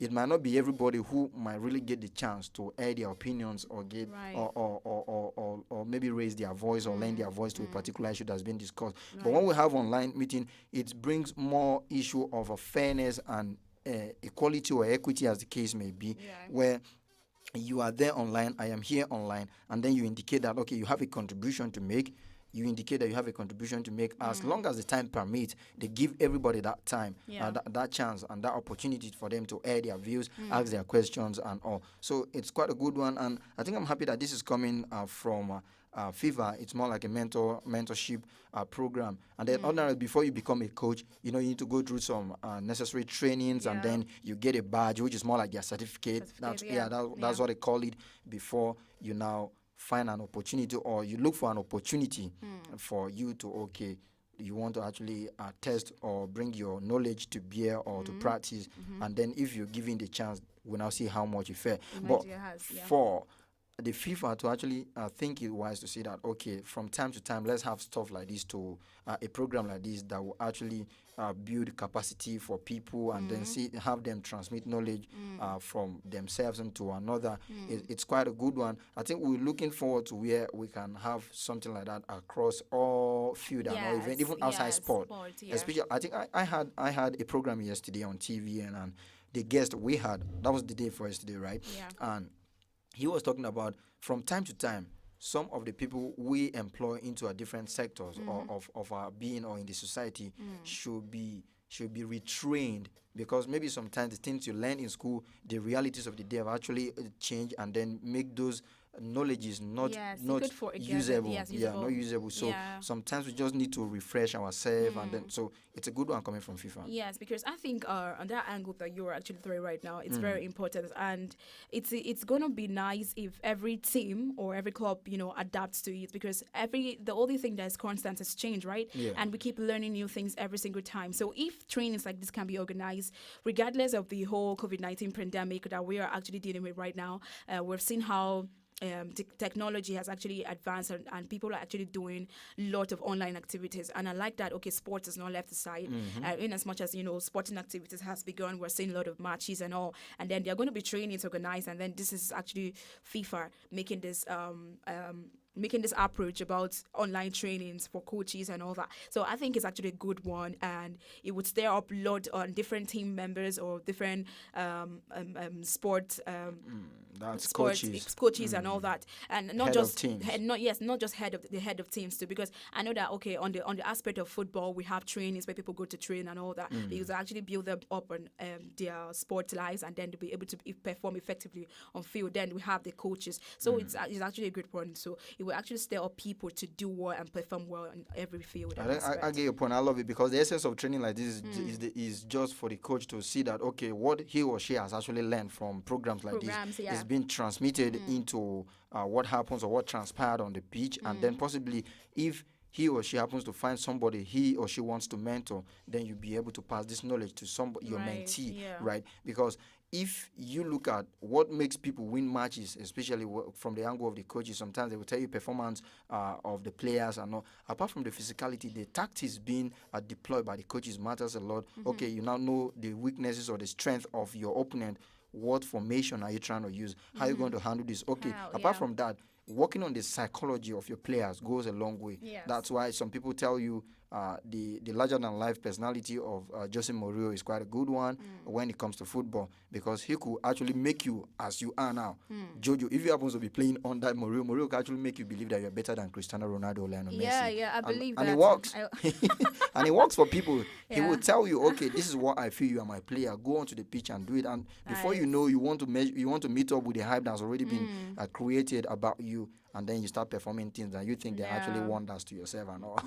it might not be everybody who might really get the chance to air their opinions or get or maybe raise their voice or lend their voice to a particular issue that's been discussed. But when we have online meeting, it brings more issue of a fairness and equality or equity, as the case may be, where you are there online, I am here online, and then you indicate that, okay, you have a contribution to make. You indicate that you have a contribution to make. As long as the time permits, they give everybody that time, that chance and that opportunity for them to air their views, ask their questions and all. So it's quite a good one, and I think I'm happy that this is coming from FIFA. It's more like a mentorship program. And then ordinarily, before you become a coach, you need to go through some necessary trainings, and then you get a badge, which is more like your certificate. That's what they call it, before you now find an opportunity, or you look for an opportunity for you to, you want to actually test or bring your knowledge to bear or to practice, and then if you're given the chance, we'll now see how much you fare. But for the FIFA to actually think it wise to say that, okay, from time to time, let's have stuff like this, to a program like this that will actually build capacity for people, and then have them transmit knowledge from themselves into another. It's quite a good one. I think we're looking forward to where we can have something like that across all field and all event, even outside sport. Especially, I think I had a program yesterday on TV, and the guest we had, that was the day for yesterday, right? And he was talking about, from time to time, some of the people we employ into our different sectors of our being or in the society should be retrained, because maybe sometimes the things you learn in school, the realities of the day have actually changed, and then make those knowledge is not Yes, not good for a gadget. usable. Yes, Yeah, not usable. usable. So Yeah. sometimes we just need to refresh ourselves, and then so it's a good one coming from FIFA. Yes, because I think on that angle that you're actually throwing right now, it's Mm. very important, and it's gonna be nice if every team or every club, adapts to it, because the only thing that is constant is change, right? Yeah. And we keep learning new things every single time. So if trainings like this can be organized, regardless of the whole COVID-19 pandemic that we are actually dealing with right now, we've seen how technology has actually advanced, and people are actually doing a lot of online activities, and I like that. Okay, sports is not left aside. Mhm. In as much as sporting activities has begun, we're seeing a lot of matches and all, and then they're going to be trainings organized, and then this is actually FIFA making this approach about online trainings for coaches and all that. So I think it's actually a good one, and it would stir up a lot on different team members or different sports. That's sports coaches. and all that, and not Head just of teams. not just head of teams too, because I know that on the aspect of football we have trainings where people go to train and all that. Mm. They actually build them up on their sports lives, and then to be able to perform effectively on field. Then we have the coaches, so it's actually a good point. So it will actually stir up people to do well and perform well in every field. and I aspect. get your point. I love it because the essence of training like this is just for the coach to see that, okay, what he or she has actually learned from programs like this yeah. is being transmitted into what happens or what transpired on the pitch, and then possibly if he or she happens to find somebody he or she wants to mentor, then you'll be able to pass this knowledge to somebody, your Right, mentee, yeah. right? Because if you look at what makes people win matches, especially from the angle of the coaches, sometimes they will tell you performance of the players and all. Apart from the physicality, the tactics being deployed by the coaches matters a lot. Mhm. Okay, you now know the weaknesses or the strength of your opponent. What formation are you trying to use? How are you going to handle this? Okay, apart from that, working on the psychology of your players goes a long way. Yes. That's why some people tell you the larger than life personality of Jose Mourinho is quite a good one when it comes to football, because he could actually make you as you are now. Jojo, if you happen to be playing under Mourinho can actually make you believe that you're better than Cristiano Ronaldo or Lionel Messi. Yeah, I believe that. And it works. And it works for people. He Yeah. will tell you, okay, this is what I feel you are my player. Go onto the pitch and do it. And before you know, you want to meet up with the hype that's already been created about you, and then you start performing things that you think they're actually wonders to yourself and all.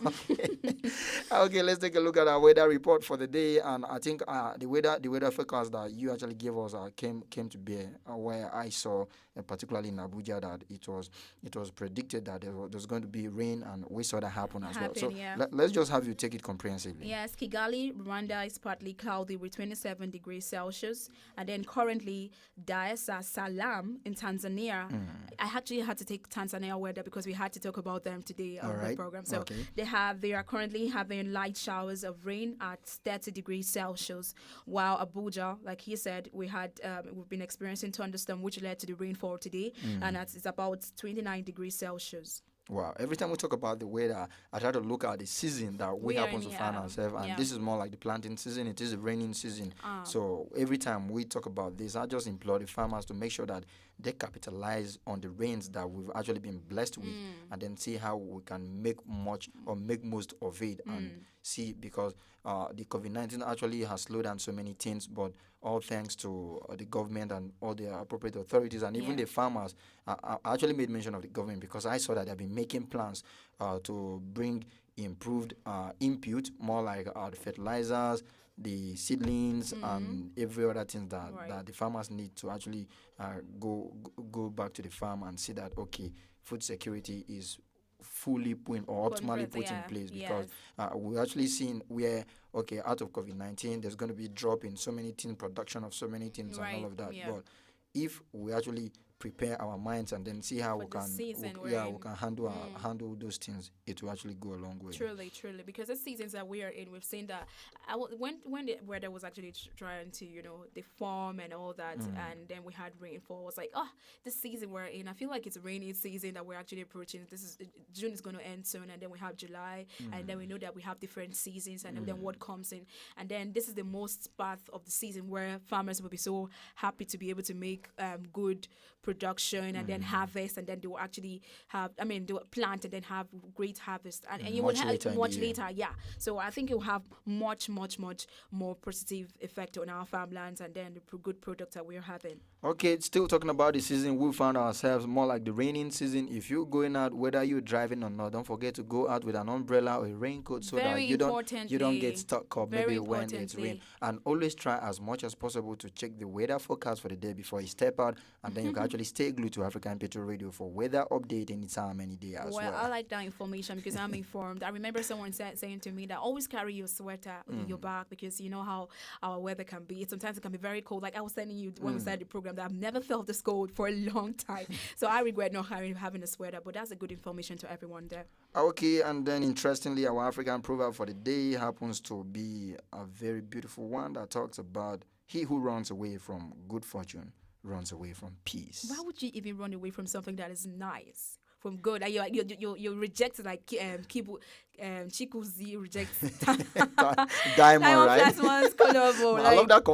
Okay, let's take a look at our weather report for the day. And I think the weather forecast that you actually gave us came to bear, where I saw, particularly in Abuja, that it was predicted that there was going to be rain, and we saw that happen as well. So yeah. let's just have you take it comprehensively. Yes, Kigali, Rwanda is partly cloudy with 27 degrees Celsius. And then currently, Dar es Salaam in Tanzania. I actually had to take Tanzania weather because we had to talk about them today on the program. So they are currently having light showers of rain at 30 degrees Celsius, while Abuja, like he said, we've been experiencing thunderstorm, which led to the rainfall today, and it's about 29 degrees Celsius. Wow. Every time we talk about the weather, I try to look at the season that we happen to find ourselves. And this is more like the planting season. It is the raining season. So every time we talk about this, I just implore the farmers to make sure that they capitalize on the rains that we've actually been blessed with, and then see how we can make most of it. And see, because the COVID-19 actually has slowed down so many things, but all thanks to the government and all the appropriate authorities and even the farmers. I actually made mention of the government because I saw that they've been making plans to bring improved input, more like the fertilizers, the seedlings, and every other thing that the farmers need to actually go back to the farm and see that, okay, food security is fully optimally put in place, because we're actually seeing where, okay, out of COVID-19 there's going to be a drop in so many things, production of so many things and all of that. But if we actually prepare our minds and then see how we can handle those things, it will actually go a long way. Truly, because the seasons that we are in, we've seen that when the weather was actually trying to deform and all that, and then we had rainfall. It was like, this season we're in, I feel like it's a rainy season that we're actually approaching. June is going to end soon, and then we have July, and then we know that we have different seasons, and then what comes in, and then this is the most part of the season where farmers will be so happy to be able to make good production and then harvest, and then they will actually have, they will plant and then have great harvest, and you Much will have later in much the year. later. Yeah, so I think it will have much more positive effect on our farmlands and then the good products that we're having. Okay, still talking about the season, we found ourselves more like the raining season. If you're going out, whether you're driving or not, don't forget to go out with an umbrella or a raincoat so that Very you don't get importantly. stuck up Very maybe when it's rain. importantly. And always try as much as possible to check the weather forecast for the day before you step out, and then you can actually stay glued to African Petrol Radio for weather update anytime, any day as well. I like that information because I'm informed. I remember someone saying to me that always carry your sweater in your bag because you know how our weather can be. Sometimes it can be very cold. Like I was telling you when we started the program that I've never felt this cold for a long time. So I regret not having a sweater, but that's a good information to everyone there. Okay, and then interestingly, our African proverb for the day happens to be a very beautiful one that talks about he who runs away from good fortune runs away from peace. Why would you even run away from something that is nice? From good, you reject like Chikuzi rejects Diamond, right? Plasma's colorful. I love that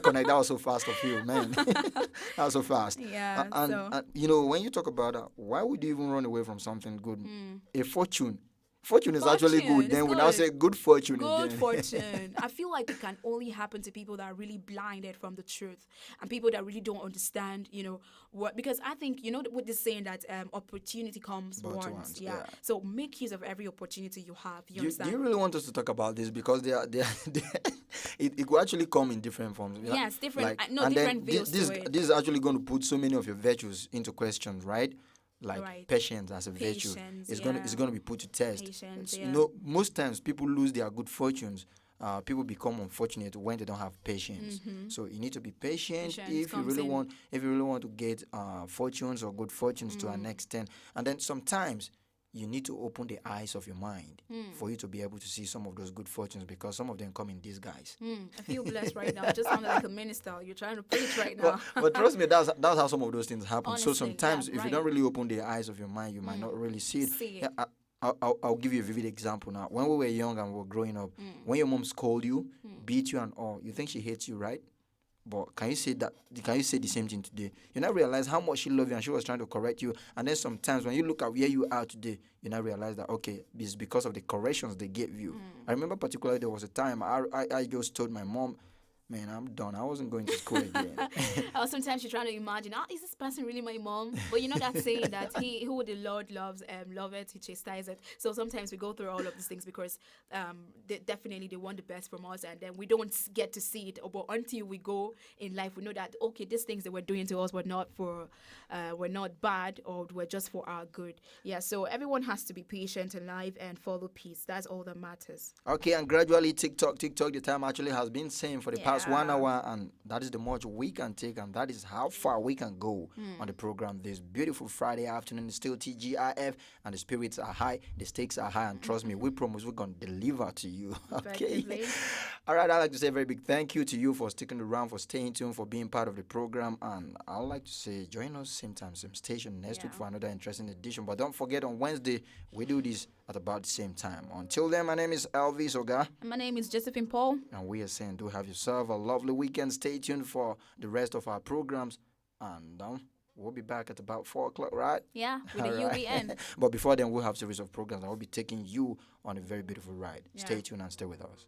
connect. That was so fast of you, man. That was so fast. Yeah. And you know, when you talk about that, why would you even run away from something good? A fortune. Fortune is actually good. Then we now say good fortune Good again. fortune. I feel like it can only happen to people that are really blinded from the truth and people that really don't understand, what. Because I think, what they're saying that opportunity comes But once. Yeah. yeah. So make use of every opportunity you have. You Do understand? you really want us to talk about this because it could actually come in different forms? Yes, different. and different then views to it. this is actually going to put so many of your virtues into question, right? Like Right. patience as a virtue, Patience, it's yeah. gonna be put to test. Patience, It's- yeah. most times people lose their good fortunes. People become unfortunate when they don't have patience. So you need to be patient Patience if you comes really in. want to get fortunes or good fortunes to an extent. And then sometimes you need to open the eyes of your mind for you to be able to see some of those good fortunes, because some of them come in disguise. I feel blessed right now. I just sounded like a minister. You're trying to preach right now. But trust me, that's how some of those things happen. Honestly, So sometimes yeah, if you right. don't really open the eyes of your mind, you might not really see it. See Yeah, it. I'll give you a vivid example now. When we were young and we were growing up, when your mom scold you, beat you and all, you think she hates you, right? But can you say that? Can you say the same thing today? You now realize how much she loved you and she was trying to correct you. And then sometimes when you look at where you are today, you now realize that okay, it's because of the corrections they gave you. I remember particularly there was a time I just told my mom, man, I'm done. I wasn't going to school again. Sometimes you're trying to imagine, is this person really my mom? But you know that saying that who the Lord loves, love it, he chastises it. So sometimes we go through all of these things because definitely they want the best from us, and then we don't get to see it. But until we go in life, we know that okay, these things that we're doing to us were not bad, or were just for our good. Yeah. So everyone has to be patient in life and follow peace. That's all that matters. Okay, and gradually TikTok, the time actually has been same for the past 1 hour, and that is the much we can take, and that is how far we can go on the program this beautiful Friday afternoon. It's still TGIF, and the spirits are high, the stakes are high, and trust me, we promise we're going to deliver to you. Okay. All right, I'd like to say a very big thank you to you for sticking around, for staying tuned, for being part of the program, and I'd like to say join us same time, same station next week for another interesting edition. But don't forget, on Wednesday, we do this at about the same time. Until then, my name is Elvis Oga. And my name is Josephine Paul. And we are saying do have yourself a lovely weekend. Stay tuned for the rest of our programs. And we'll be back at about 4 o'clock, right? Yeah, with the All right. UBN. But before then, we'll have a series of programs. I will be taking you on a very beautiful ride. Yeah. Stay tuned and stay with us.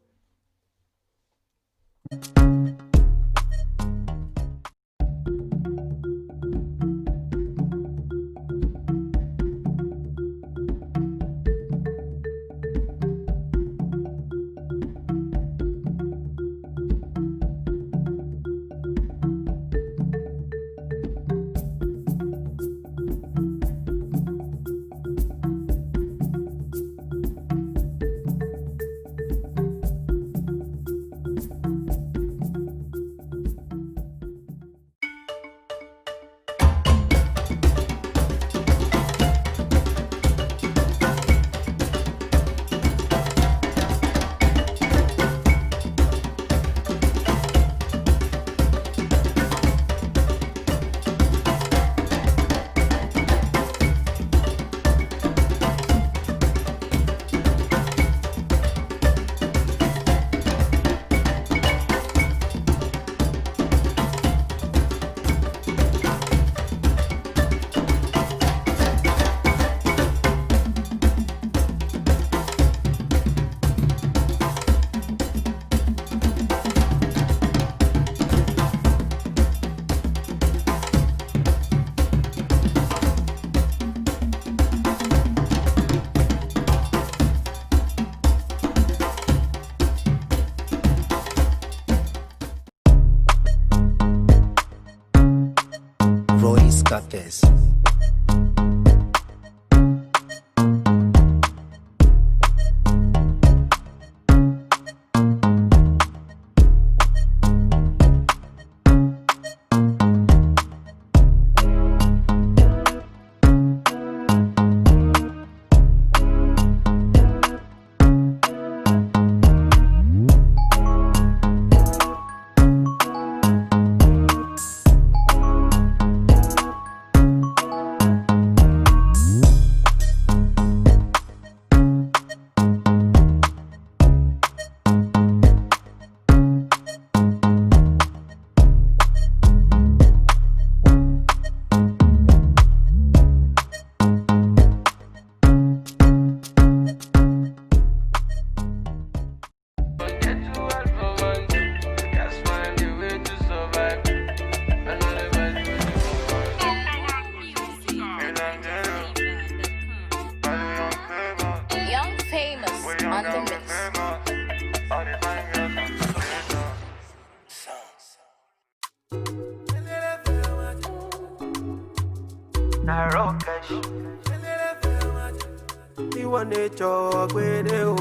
You want to talk with you.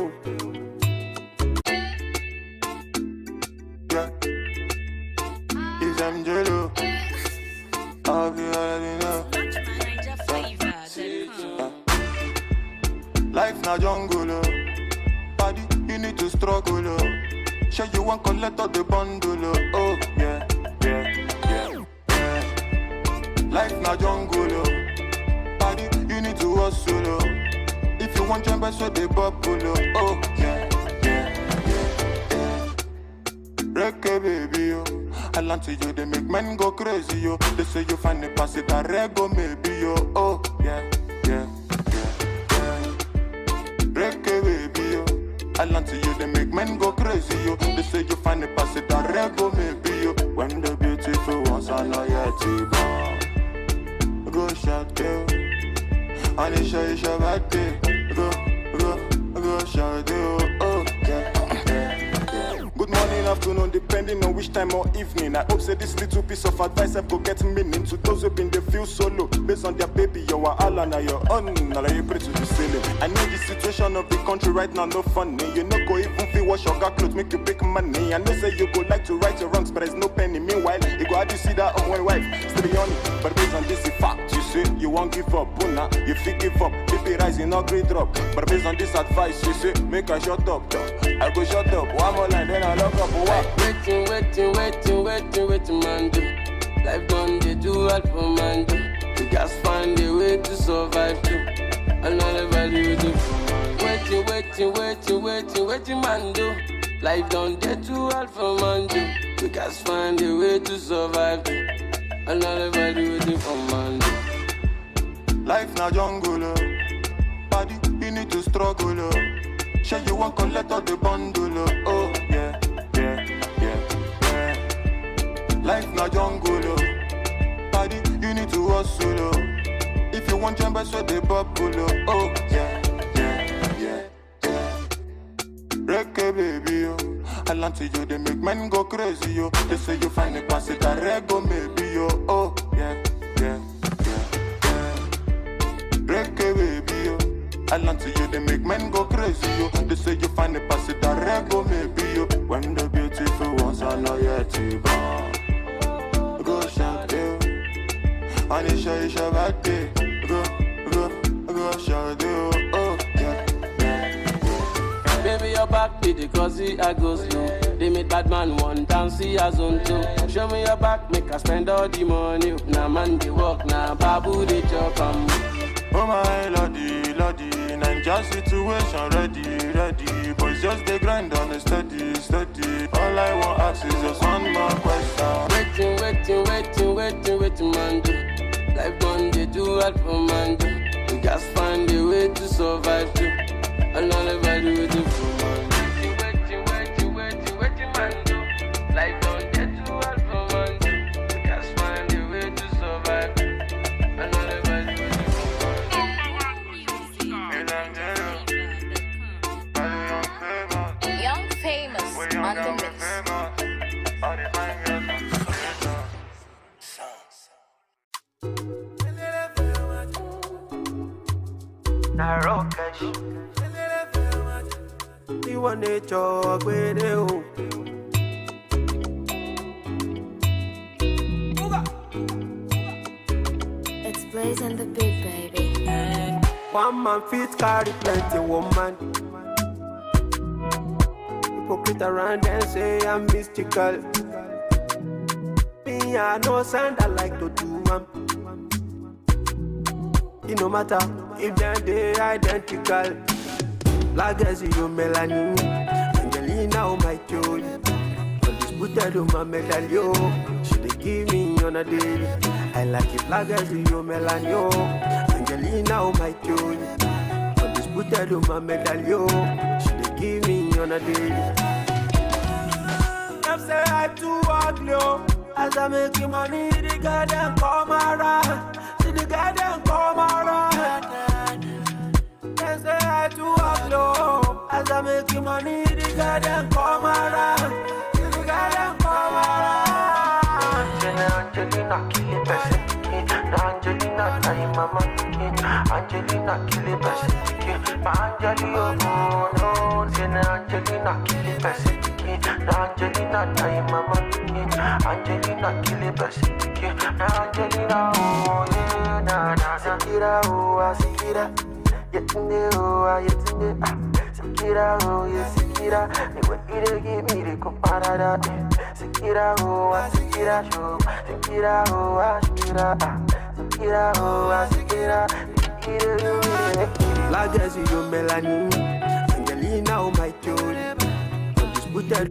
Yeah. It's Angelo. I'll be already know. Life na jungle, oh. Paddy, you need to struggle, oh. Sure you want collect all the bundle, oh. Yeah, yeah, yeah, yeah. Life na jungle, oh. Paddy, you need to hustle, oh. If you want jump, so they bubble, oh. Yeah, yeah, yeah, yeah. Reggae baby, oh. I land to you, they make men go crazy, yo. They say you find the pass it a rego, maybe, yo. Oh, yeah, yeah, yeah, yeah. Reggae baby, yo. I land to you, they make men go crazy, yo. They say you find the pass it a rego, maybe, yo. When the beautiful ones are not yet born, go shout, yo. Anisha, Isha, Bate, go shout, yo. Oh, yeah. Good morning, afternoon, depending on which time or evening. I hope say this little piece of advice I go get meaning to those who been they feel solo based on their baby, your Allah na your own. Now you pray to the ceiling. I know the situation of the country right now no funny. You know go even feel wash your clothes, make you big money. I know say you go like to right your wrongs, but there's no penny. Meanwhile, you go how you see that on one wife still be on it. But based on this fact, you say you won't give up, Buna, you feel give up. Baby rising no great drop. But based on this advice, you say make I shut up, dog. I go shut up. One more line, then I lock up. What? Waiting, man, do. Life done, they do all for man, do. You guys find a way to survive, too. Another value, do. Waiting, man, do. Life done, they do all for man, do. You guys find a way to survive, too. Another value, do for man, do. Life na jungle, oh. Paddy, you need to struggle, oh. Sure you want collect all the bundle, oh. Yeah, yeah, yeah, yeah. Life na jungle, oh. Paddy, you need to hustle, oh. If you want jump, so they bubble, oh. Yeah, yeah, yeah, yeah. Reggae baby, oh. I land to you, they make men go crazy, yo. They say you find a pass it a rego, maybe, yo. Oh, yeah, yeah, yeah, yeah. Reggae baby, yo. I land to you, they make men go crazy, yo. They say you find a pass it a rego, maybe, yo. When the beautiful ones are not yet born, go shout, yo. Anisha, Isha, Bate, go shout, yo. Oh, yeah, yeah, yeah. Baby, your back be the cause I go slow. They made bad man one time, see as on two. Show me your back, make I spend all the money. Now man, they walk, now babu, they chop, oh my lordy, lordy, Ninja situation ready. Boys just they grind on a steady. All I want ask is just one more question. Waiting, man, do. Life done, they do all for man, do. You guys find a way to survive, too. Another value with the for man, do. Waiting, man, do. Life done, they do all for man, do. You guys find a way to survive, too. Another value with the for man, do. Young famous on the mix. Narrow cash. You want to talk with you. It's Blaze and the Big Baby. One man fit carry plenty woman. Hypocrite around and say I'm mystical. Me, I know sound I like to do. It no matter if they identical. Legacy, you melanin. Angelina, oh my joy. Undisputed, oh my medallion. She they give me on a daily. I like it, legacy, you melanin. Angelina, oh my joy. Undisputed, oh my medallion. She they give me on a daily. Them say I too ugly, oh. As I make money, the girl them come around. See the girl them come around. They say I too ugly. As I make money, the girl them come around. See the girl them come around. Angelina kill it, person. Angelina time mama king. Angelina kill it best. My Angelina, oh no, say Angelina kill it best. Angelina, time mama, Angelina kill it best. Angelina, oh yeah, na Sikira, oh Sikira, yetinde, oh yetinde, Sikira, oh yeah, Sikira, ni what you give me the comparada. Sikira, oh Sikira, show, Sikira, oh Sikira, Sikira, oh Sikira, Legacy, you Melanie, Angelina, oh my God, undisputed.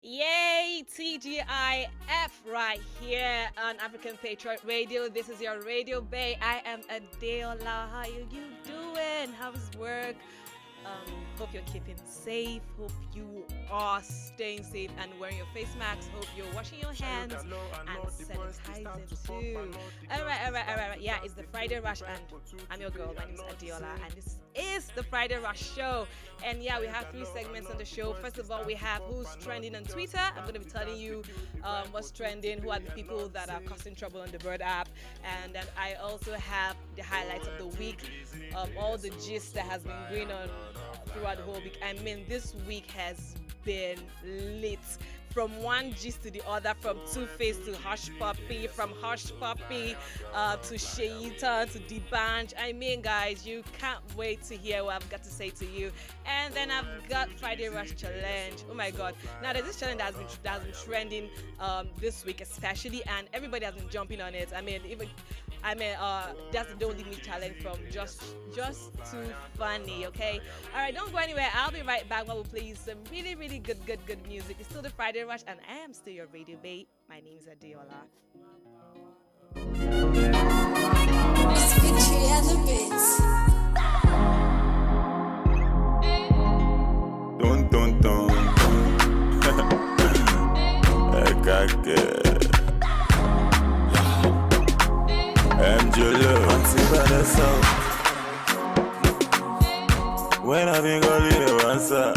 Yay, TGIF right here on African Patriot Radio. This is your Radio Bay. I am Adeola. How you doing? How's work? Hope you're keeping safe. Hope you are staying safe and wearing your face masks. Hope you're washing your hands and sanitizing too. All right. Yeah, it's the Friday Rush and I'm your girl. My name is Adeola and this is the Friday Rush show. And yeah, we have 3 segments on the show. First of all, we have who's trending on Twitter. I'm going to be telling you what's trending, who are the people that are causing trouble on the Bird app. And then I also have the highlights of the week, all the gist that has been going on throughout the whole week. I mean, this week has been lit. From one gist to the other, from Two-Face to Hush Puppy, from Hush Puppy to Sheita to D'banj. I mean, guys, you can't wait to hear what I've got to say to you. And then I've got Friday Rush Challenge. Oh my God! Now there's this challenge that has been trending this week, especially, and everybody has been jumping on it. That's the Don't Leave Me challenge from just too funny, okay? All right, don't go anywhere. I'll be right back while we play you some really, really good music. It's still the Friday Rush, and I am still your radio babe. My name is Adeola. It's Victory and the Bits. Dun. When I been calling you answer,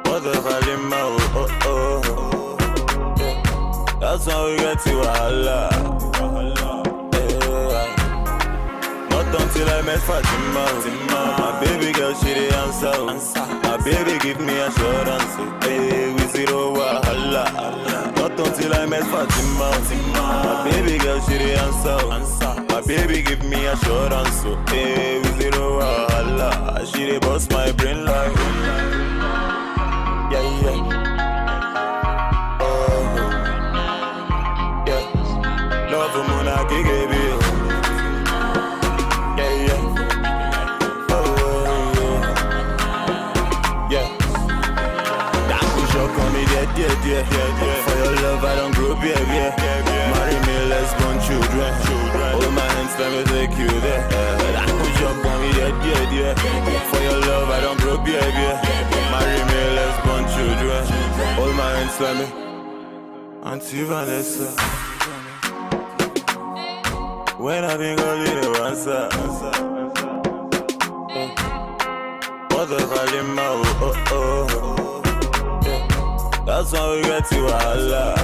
what the volume that's when we get to Allah. Not until I met Fatima. My baby girl, she the answer. My baby give me assurance. Hey, we zero wahala. Not until I met Fatima. My baby girl, she the answer. My baby give me assurance. Hey, we zero wahala. She the boss my brain like. Yeah. Love for Mona Gigi. Yeah. For your love, I don't grow up, yeah. Marry me, let's born children. Hold my hands, let me take you there. I push up on me, yeah. For your love, I don't grow up, yeah. Marry me, let's born children. Hold my hands, let me. Auntie Vanessa. When I been calling you answer. What the volume, oh. That's when we get to Allah.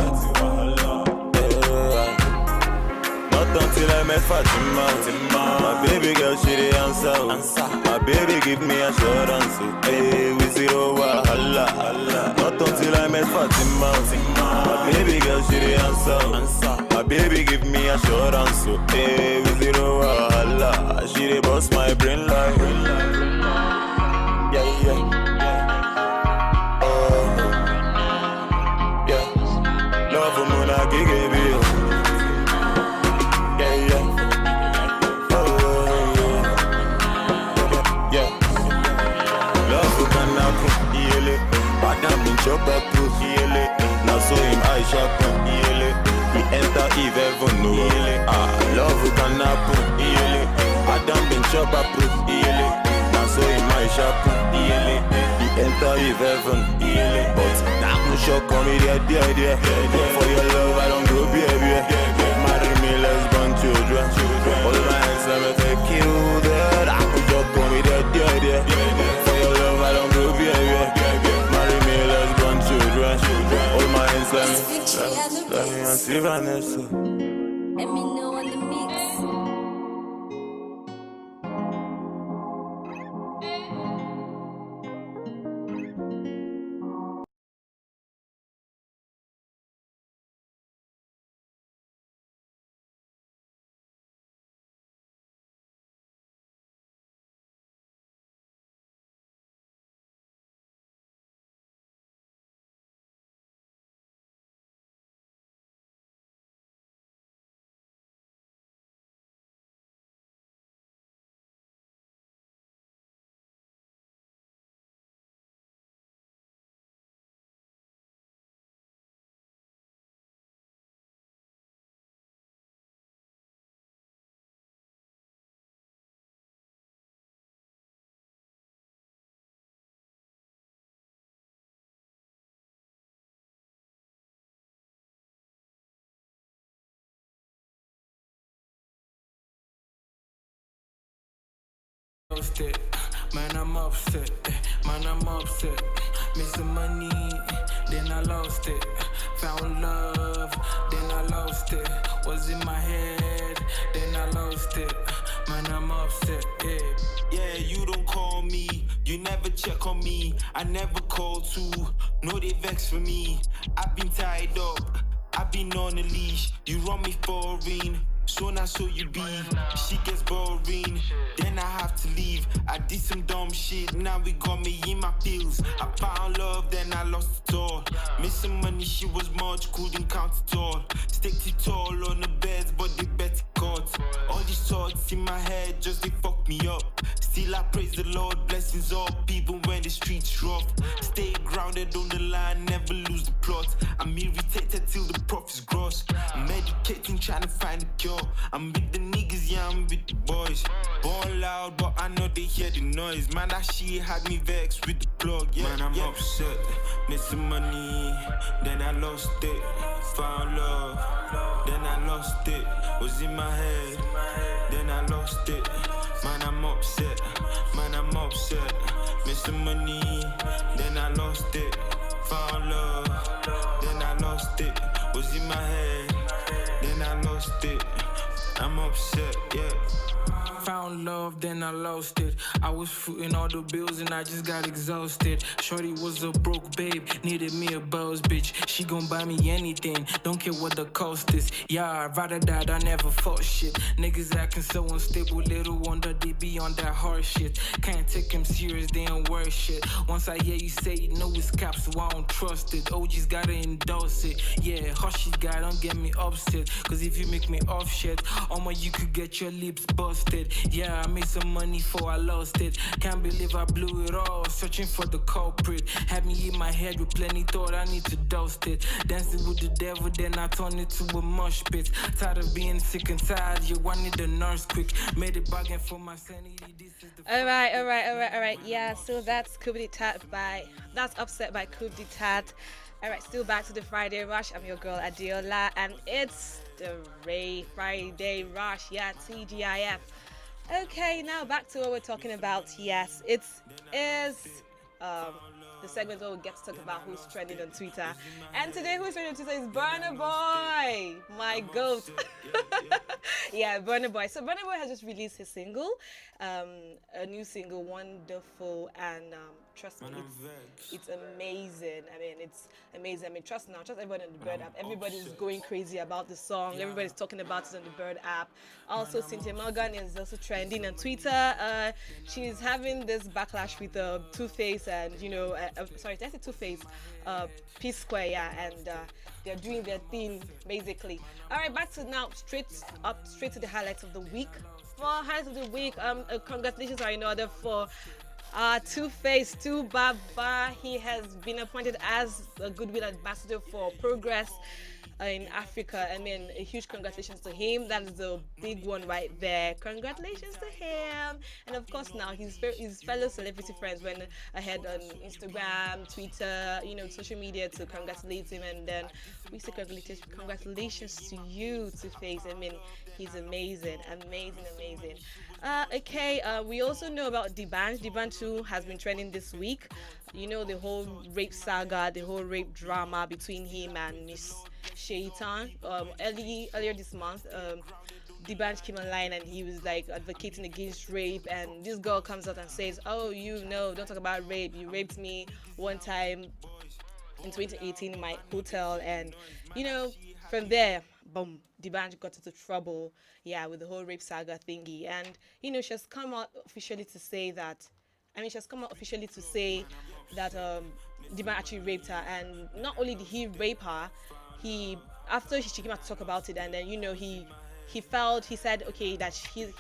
Not until I met Fatima. My baby girl, she the answer. My baby give me assurance. Hey, we zero wahala. Not until I met Fatima. My baby girl, she the answer. My baby give me assurance. Hey, we zero wahala. She the boss my brain like. Yeah. Love for Mona Gigi. Yeah. Adam been chop up proof. Now so him I sharpen. He enter Eve heaven no. Love who can happen. Adam been chop up proof. Now so him I sharpen. He enter Eve heaven. But that no shock on me there. For your love I don't grow baby. Marry me, let's born children. All my hands let me take you there. That no shock on me there. For your love I don't grow baby. Marry me, let's born children. All my hands let me see Vanessa. Let me know on the mix. Upset, man, I'm upset, man, I'm upset. Made some money, then I lost it. Found love, then I lost it. Was in my head, then I lost it. Man, I'm upset, yeah. Yeah, you don't call me, you never check on me. I never call to, no they vex for me. I've been tied up, I've been on a leash. You run me foreign, so now so you be. She gets boring, then I have to leave. I did some dumb shit, now we got me in my pills. I found love, then I lost it all. Missing money, she was much, couldn't count it all. Stick too tall on the beds, but they bet caught. All these thoughts in my head, just they fuck me up. Still I praise the Lord, blessings up, even when the streets rough. Stay grounded on the line, never lose the plot. I'm irritated till the profits gross. I'm meditating, trying to find a cure. I'm with the niggas, yeah, I'm with the boys. Born loud, but I know they hear the noise. Man, that shit had me vexed with the plug, yeah. Man, I'm upset, missing money, then I lost it. Found love, then I lost it. Was in my head, then I lost it. Man, I'm upset, man, I'm upset. Missing money, then I lost it. Found love, then I lost it. Was in my head, then I lost it. I'm upset, yeah. Found love, then I lost it. I was footing all the bills and I just got exhausted. Shorty was a broke babe, needed me a boss bitch. She gon' buy me anything, don't care what the cost is. Yeah, I'd rather die, I never fought shit. Niggas acting so unstable, little wonder they be on that hard shit. Can't take them serious, they ain't worth shit. Once I hear you say it, know it's cap, so I don't trust it. OG's gotta endorse it. Yeah, hush it, guy, don't get me upset. Cause if you make me off shit, you could get your lips busted. Yeah, I made some money before I lost it. Can't believe I blew it all, searching for the culprit. Had me in my head with plenty thought, I need to dust it. Dancing with the devil, then I turned it to a mosh pit. Tired of being sick and tired, you wanted a nurse quick. Made it bargain for my sanity. This is the Alright. Yeah, so that's that's Upset by Coup d'etat. Alright, still back to the Friday Rush. I'm your girl Adiola, and it's the Friday Rush. Yeah, TGIF. Okay, now back to what we're talking about. Yes, it is the segment where we get to talk about who's trending on Twitter. And today, who's trending on Twitter is Burna Boy, my goat. Yeah, Burna Boy. So Burna Boy has just released his single, a new single, Wonderful, and trust me, it's amazing. I mean, it's amazing. I mean, trust everybody on the Bird app. Everybody's going crazy about the song. Everybody's talking about it on the Bird app. Also, Cynthia Morgan is also trending on Twitter. She's having this backlash with Two-Face and, sorry, that's a Two-Face, P-Square, yeah, and they're doing their thing, basically. All right, back to now, straight to the highlights of the week. For highlights of the week, congratulations are in order for Two-Face, Two Baba. He has been appointed as a Goodwill Ambassador for Progress in Africa. I mean, a huge congratulations to him. That is the big one right there. Congratulations to him. And of course, now his fellow celebrity friends went ahead on Instagram, Twitter, social media to congratulate him. And then we say congratulations to you, Two-Face. I mean, he's amazing. We also know about D'banj. D'banj too has been trending this week. The whole rape saga, the whole rape drama between him and Miss Shaitan. Earlier this month, D'banj came online and he was like advocating against rape, and this girl comes out and says, "Oh, don't talk about rape. You raped me one time in 2018 in my hotel," and from there, boom, D'banj got into trouble, with the whole rape saga thingy, and she has come out officially to say that. D'banj actually raped her, and not only did he rape her, after she came out to talk about it, and then he said okay that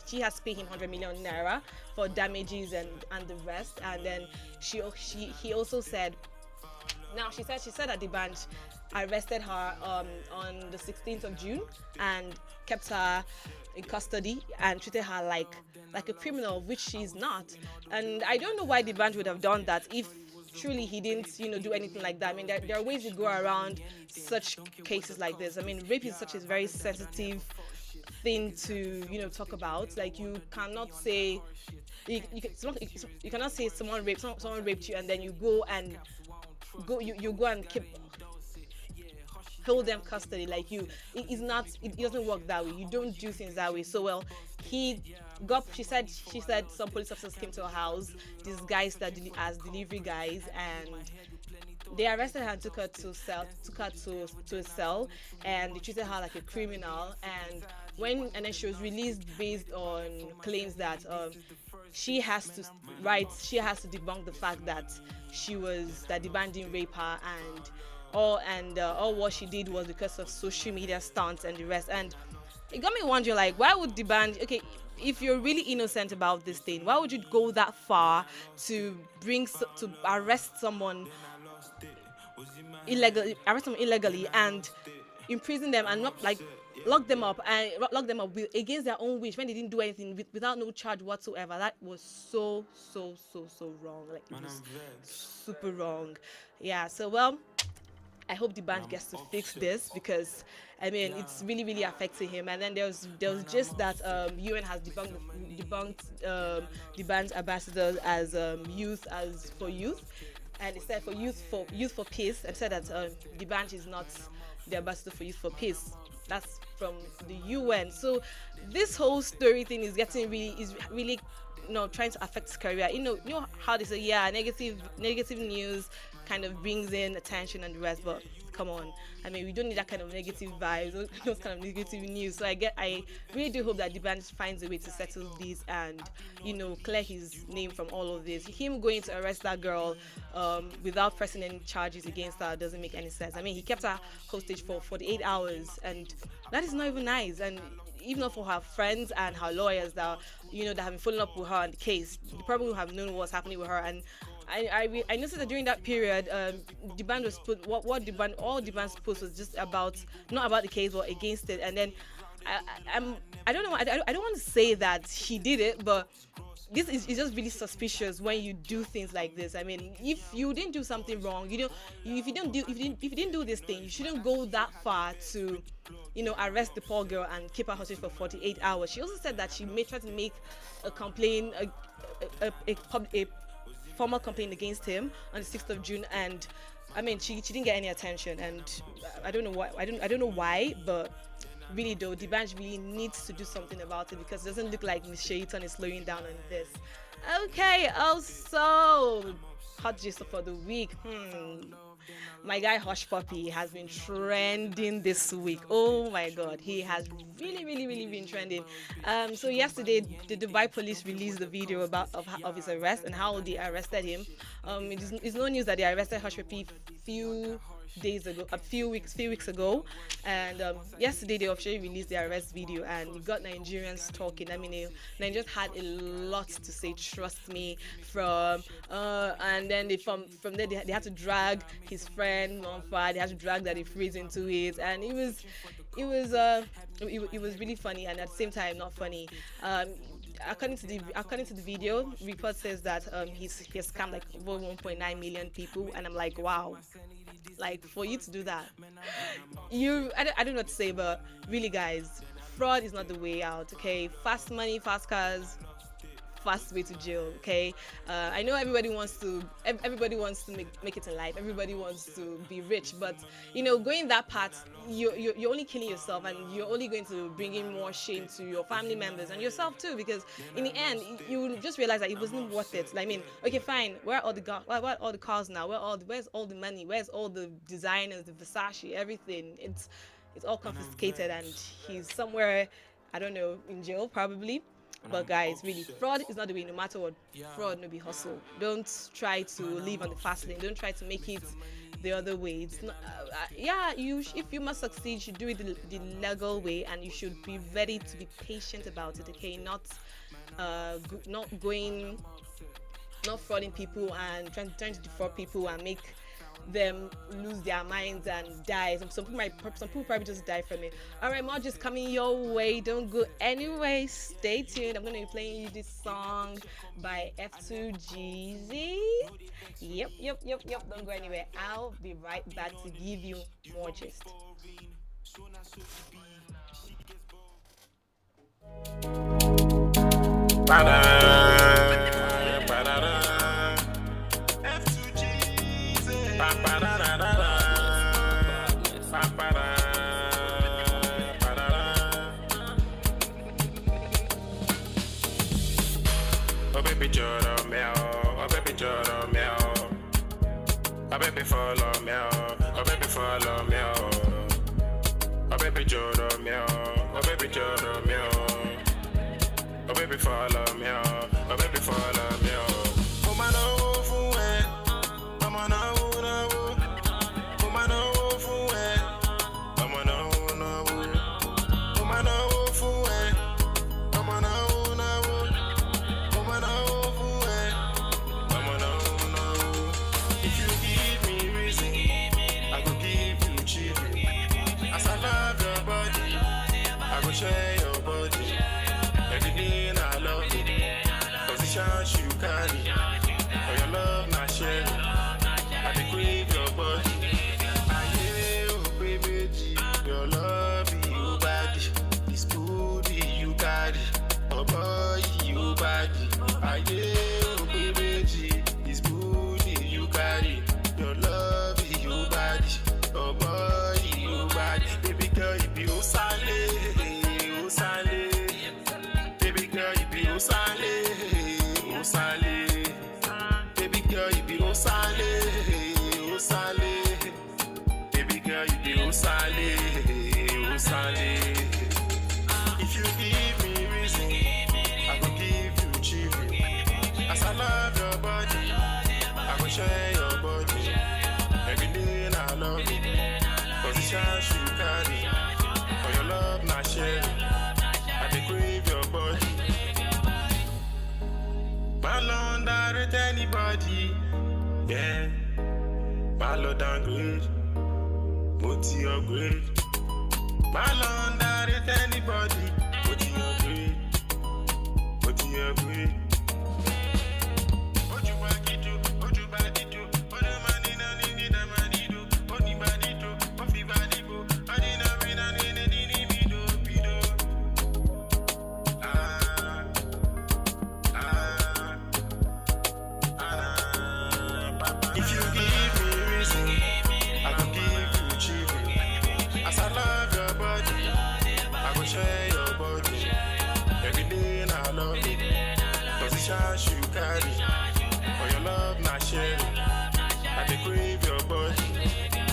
she has paid him 100 million naira for damages and the rest, and then he also said. Now she said that D'banj arrested her on the 16th of June and kept her in custody and treated her like a criminal, which she's not. And I don't know why D'banj would have done that if truly he didn't do anything like that. I mean, there are ways to go around such cases like this. I mean, rape is such a very sensitive thing to talk about. Like, you cannot say you cannot say someone raped you and then you go and hold them custody. Like, it doesn't work that way. You don't do things that way. So she said some police officers came to her house disguised as delivery guys, and they arrested her and took her to a cell, and they treated her like a criminal. And then she was released based on claims that she has to debunk the fact that D'banj didn't rape her, and all what she did was because of social media stunts and the rest. And it got me wondering, like, why would D'banj, if you're really innocent about this thing, why would you go that far to arrest someone illegally and imprison them and not lock them up against their own wish when they didn't do anything without no charge whatsoever? That was so wrong. Like, it was super wrong. So I hope D'banj gets to fix this, because I mean, it's really, really affecting him. And then there was just that UN has debunked D'banj ambassadors as youth and it said for youth for peace, and said that D'banj is not the ambassador for Youth for Peace. That's from the UN. So this whole story thing is really trying to affect his career. You know how they say, negative news kind of brings in attention and the rest, but come on, I mean, we don't need that kind of negative vibes, those kind of negative news. So I really do hope that D'banj finds a way to settle this and clear his name from all of this. Him going to arrest that girl without pressing any charges against her doesn't make any sense. I mean, he kept her hostage for 48 hours, and that is not even nice. And even not for her friends and her lawyers that that have been following up with her on the case, they probably would have known what's happening with her. And I noticed that during that period, D'banj was put all D'banj's post was just not about the case but against it. And then I don't know, I don't want to say that he did it, but this is just really suspicious when you do things like this. I mean, if you didn't do something wrong, if you didn't do this thing, you shouldn't go that far to arrest the poor girl and keep her hostage for 48 hours. She also said that she may try to make a complaint, a formal complaint against him on the 6th of June, and I mean, she didn't get any attention, and I don't know why. I don't know why, but really though, D'banj really needs to do something about it, because it doesn't look like Miss Shaitan is slowing down on this. Okay, also hot gist for the week. My guy Hush Puppy has been trending this week. Oh my God, he has really been trending. So yesterday, the Dubai police released the video of his arrest and how they arrested him. It's no news that they arrested Hush Puppy few weeks ago, and yesterday they officially released their arrest video, and you got Nigerians talking. I mean, Nigerians had a lot to say, trust me. And then from there they had to drag his friend Monfa. They had to drag that he freeze into it, and it was really funny, and at the same time not funny. According to the video, report says that he has scammed like over 1.9 million people, and I'm like, wow. Like, for you to do that, I don't know what to say, but really, guys, fraud is not the way out. Okay, fast money, fast cars, fast way to jail. Okay, I know everybody wants to make it in life. Everybody wants to be rich, but going that path, you're only killing yourself, and you're only going to bring in more shame to your family members and yourself too. Because in the end, you will just realize that it wasn't worth it. Like, I mean, okay, fine. Where are all the cars now? Where's all the money? Where's all the designers, the Versace, everything? It's all confiscated, and he's somewhere, I don't know, in jail probably. But guys, really, fraud is not the way. No matter what, fraud no be hustle. Don't try to live on the fast lane. Don't try to make it the other way. It's not, if you must succeed, you should do it the legal way, and you should be ready to be patient about it. Okay, not frauding people and trying to defraud people and make them lose their minds and die. Some people probably just die from it. All right, more just coming your way. Don't go anywhere. Stay tuned. I'm going to be playing you this song by F2GZ. Yep. Don't go anywhere. I'll be right back to give you more gist. Oh baby, follow me, oh baby, follow me, oh baby, follow me, oh baby, follow me, oh baby, follow me, oh baby, follow me, oh baby, follow me, oh man, oh fool, I'm on a share your body. Every day I love it. Positions you carry. For your love, not sharing. I dey crave your body. Oh baby, your love, you body. This booty you carry. Oh boy, you body. Oh baby, this booty you carry. Your love, you body. Oh boy, you body. Baby girl, you be Osale. Baby girl, you be Osale. Baby girl, you be Osale. Baby girl, you be Osale. If you give me reason, I will give you children. As I love your body, I will share your body. Every day I love it. Positions you carry. For your love, not sharing. I dey crave your body. My love direct anybody. Yeah. My love downgrade. Moti upgrade. My love direct anybody. Moti upgrade. If you give me reason, I will give you children. As I love your body, I will share your body. Every day I love it. Positions you carry. For your love, not sharing. I dey crave your body.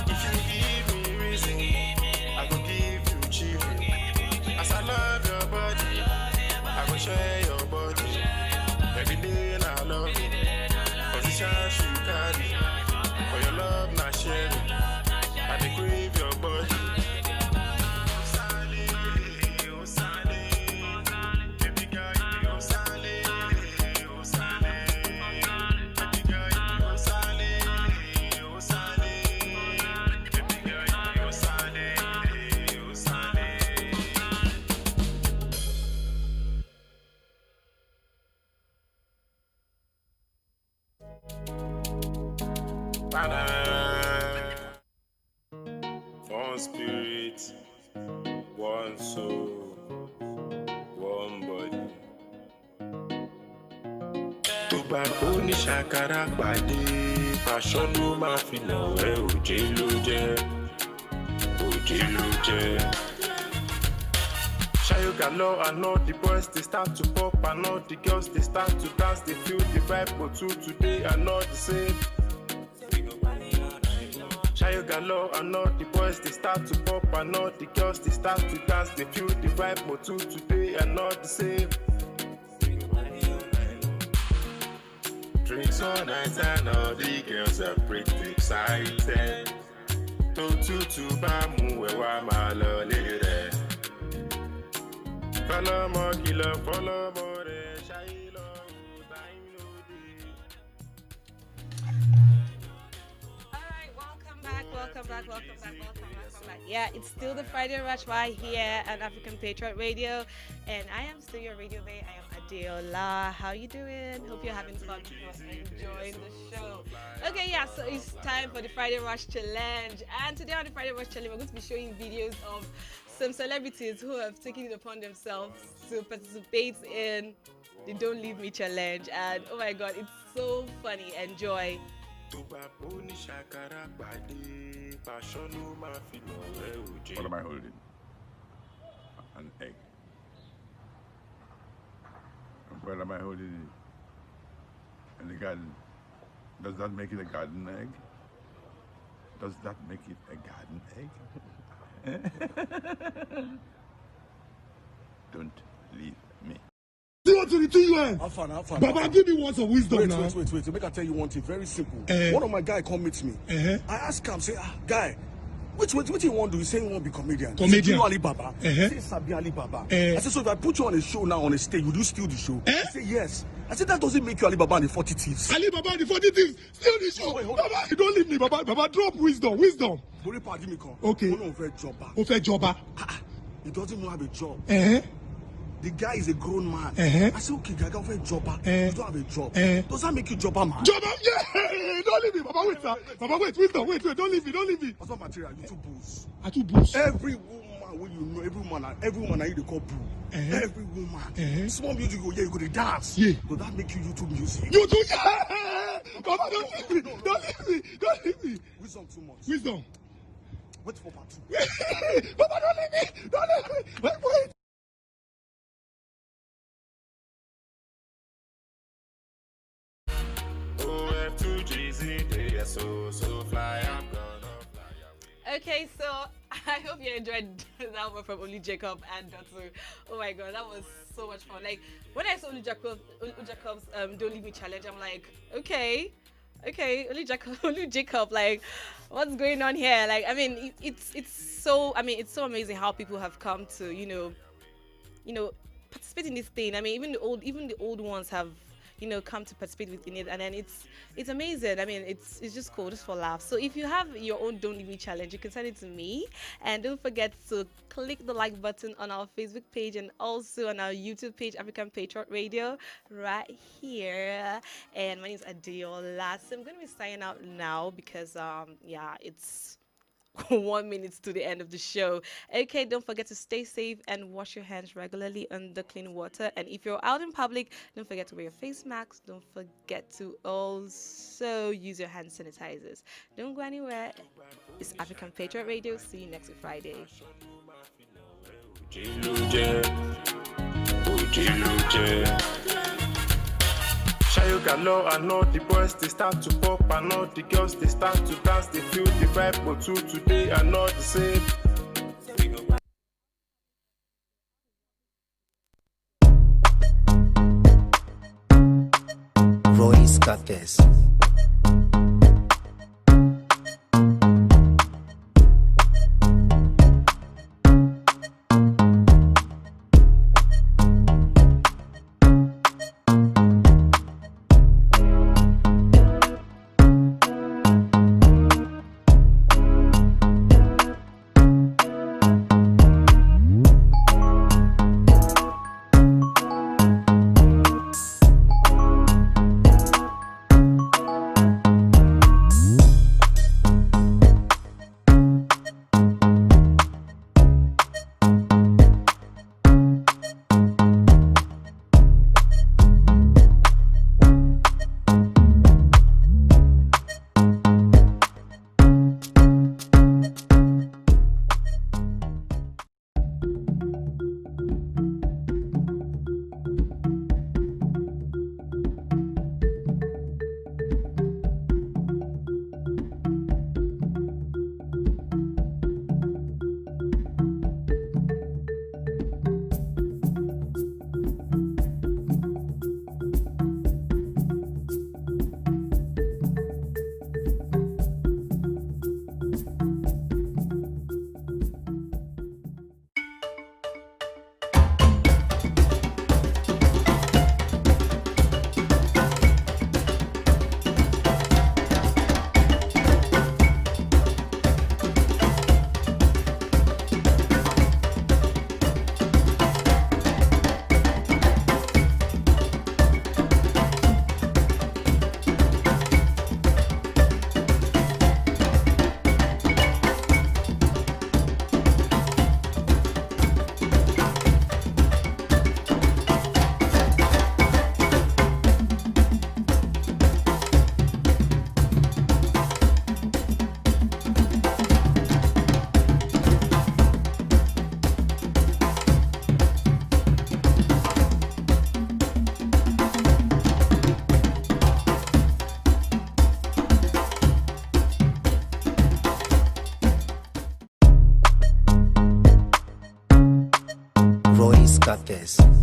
If you give me reason, I will give you children. As I love your body, I will share your body. Every day I love it. Positions you carry. For your love, not sharing. one spirit, one soul, one body. Tó bá kó ní ṣàkàrà pàdé, aṣọ ló máa fi nà ẹ́, òjé ló jẹ́, òjé ló jẹ́. Shayo Gallo, I know the boys they start to pop, I know the girls they start to dance, they feel the vibe, but today I know the same. Shayo Gallo, I know the boys they start to pop, I know the girls they start to dance, they feel the vibe, but today I know the same. Drinks all night and all the girls are pretty excited. To bamu we wa ma lo le re. Follow more killer, follow more Shailo, time no day. Alright, welcome back. Yeah, it's still the Friday Rush right here on African Patriot Radio, and I am still your radio bae. I am Adeola. How you doing? Hope you're having fun, enjoying the show. Okay, yeah, so it's time for the Friday Rush Challenge, and today on the Friday Rush Challenge, we're going to be showing videos of some celebrities who have taken it upon themselves to participate in the Don't Leave Me Challenge, and oh my god, it's so funny. Enjoy. What am I holding? An egg. Where am I holding it? In the garden. Does that make it a garden egg? Does that make it a garden egg? Don't leave me. See what to the UN. Alpha. Baba, give me words of wisdom now. Wait. Make I tell you one thing very simple. One of my guy come meet me. I ask him, say, guy, what you want to do? He say he want to be comedian. Comedian. You Ali Baba. Say Sabi Ali Baba. I said, so if I put you on a show now on a stage, would you steal the show? He say yes. I said that doesn't make you Ali Baba and the 40 thieves. Ali Baba and the 40 thieves. Steal the show. Wait, Baba, you don't leave me, Baba. Baba, drop wisdom. Okay. Ofe Joba. He doesn't know how to job. The guy is a grown man. I said, okay, guy, have a jobber. You don't have a job. Does that make you jobber, man? Jobber? Yeah! Don't leave me, Baba. Wait, sir. Baba, wait. Don't leave me. What's not material? You too booze. I too booze. Every woman, when you know, every woman I need to call boo. Every woman. Small music, you go to dance. Yeah. Does that make you YouTube music? YouTube? Yeah! Baba, don't leave me. Wisdom too much. Wisdom. Wait for part 2. Baba, don't leave me. Wait. So fly, I'm gonna fly. Okay, so I hope you enjoyed that one from Olu Jacob and Dotsu. Oh my god, that was so much fun. Like when I saw Olu Jacob's Don't Leave Me challenge, I'm like, okay, Olu Jacob, like what's going on here? Like, I mean, it's so amazing how people have come to you know participate in this thing. I mean, even the old ones have come to participate in it, and then it's amazing. I mean, it's just cool, just for laughs. So if you have your own Don't Leave Me challenge, you can send it to me, and don't forget to click the like button on our Facebook page and also on our YouTube page, African Patriot Radio, right here. And my name is Adeola. So I'm gonna be signing out now because it's 1 minute to the end of the show. Okay, don't forget to stay safe and wash your hands regularly under clean water. And if you're out in public, don't forget to wear your face masks. Don't forget to also use your hand sanitizers. Don't go anywhere. It's African Patriot Radio. See you next week Friday. Shayo Gallo, I know the boys they start to pop, I know the girls they start to dance, they feel the vibe, but today I know the same. Royce got this. this.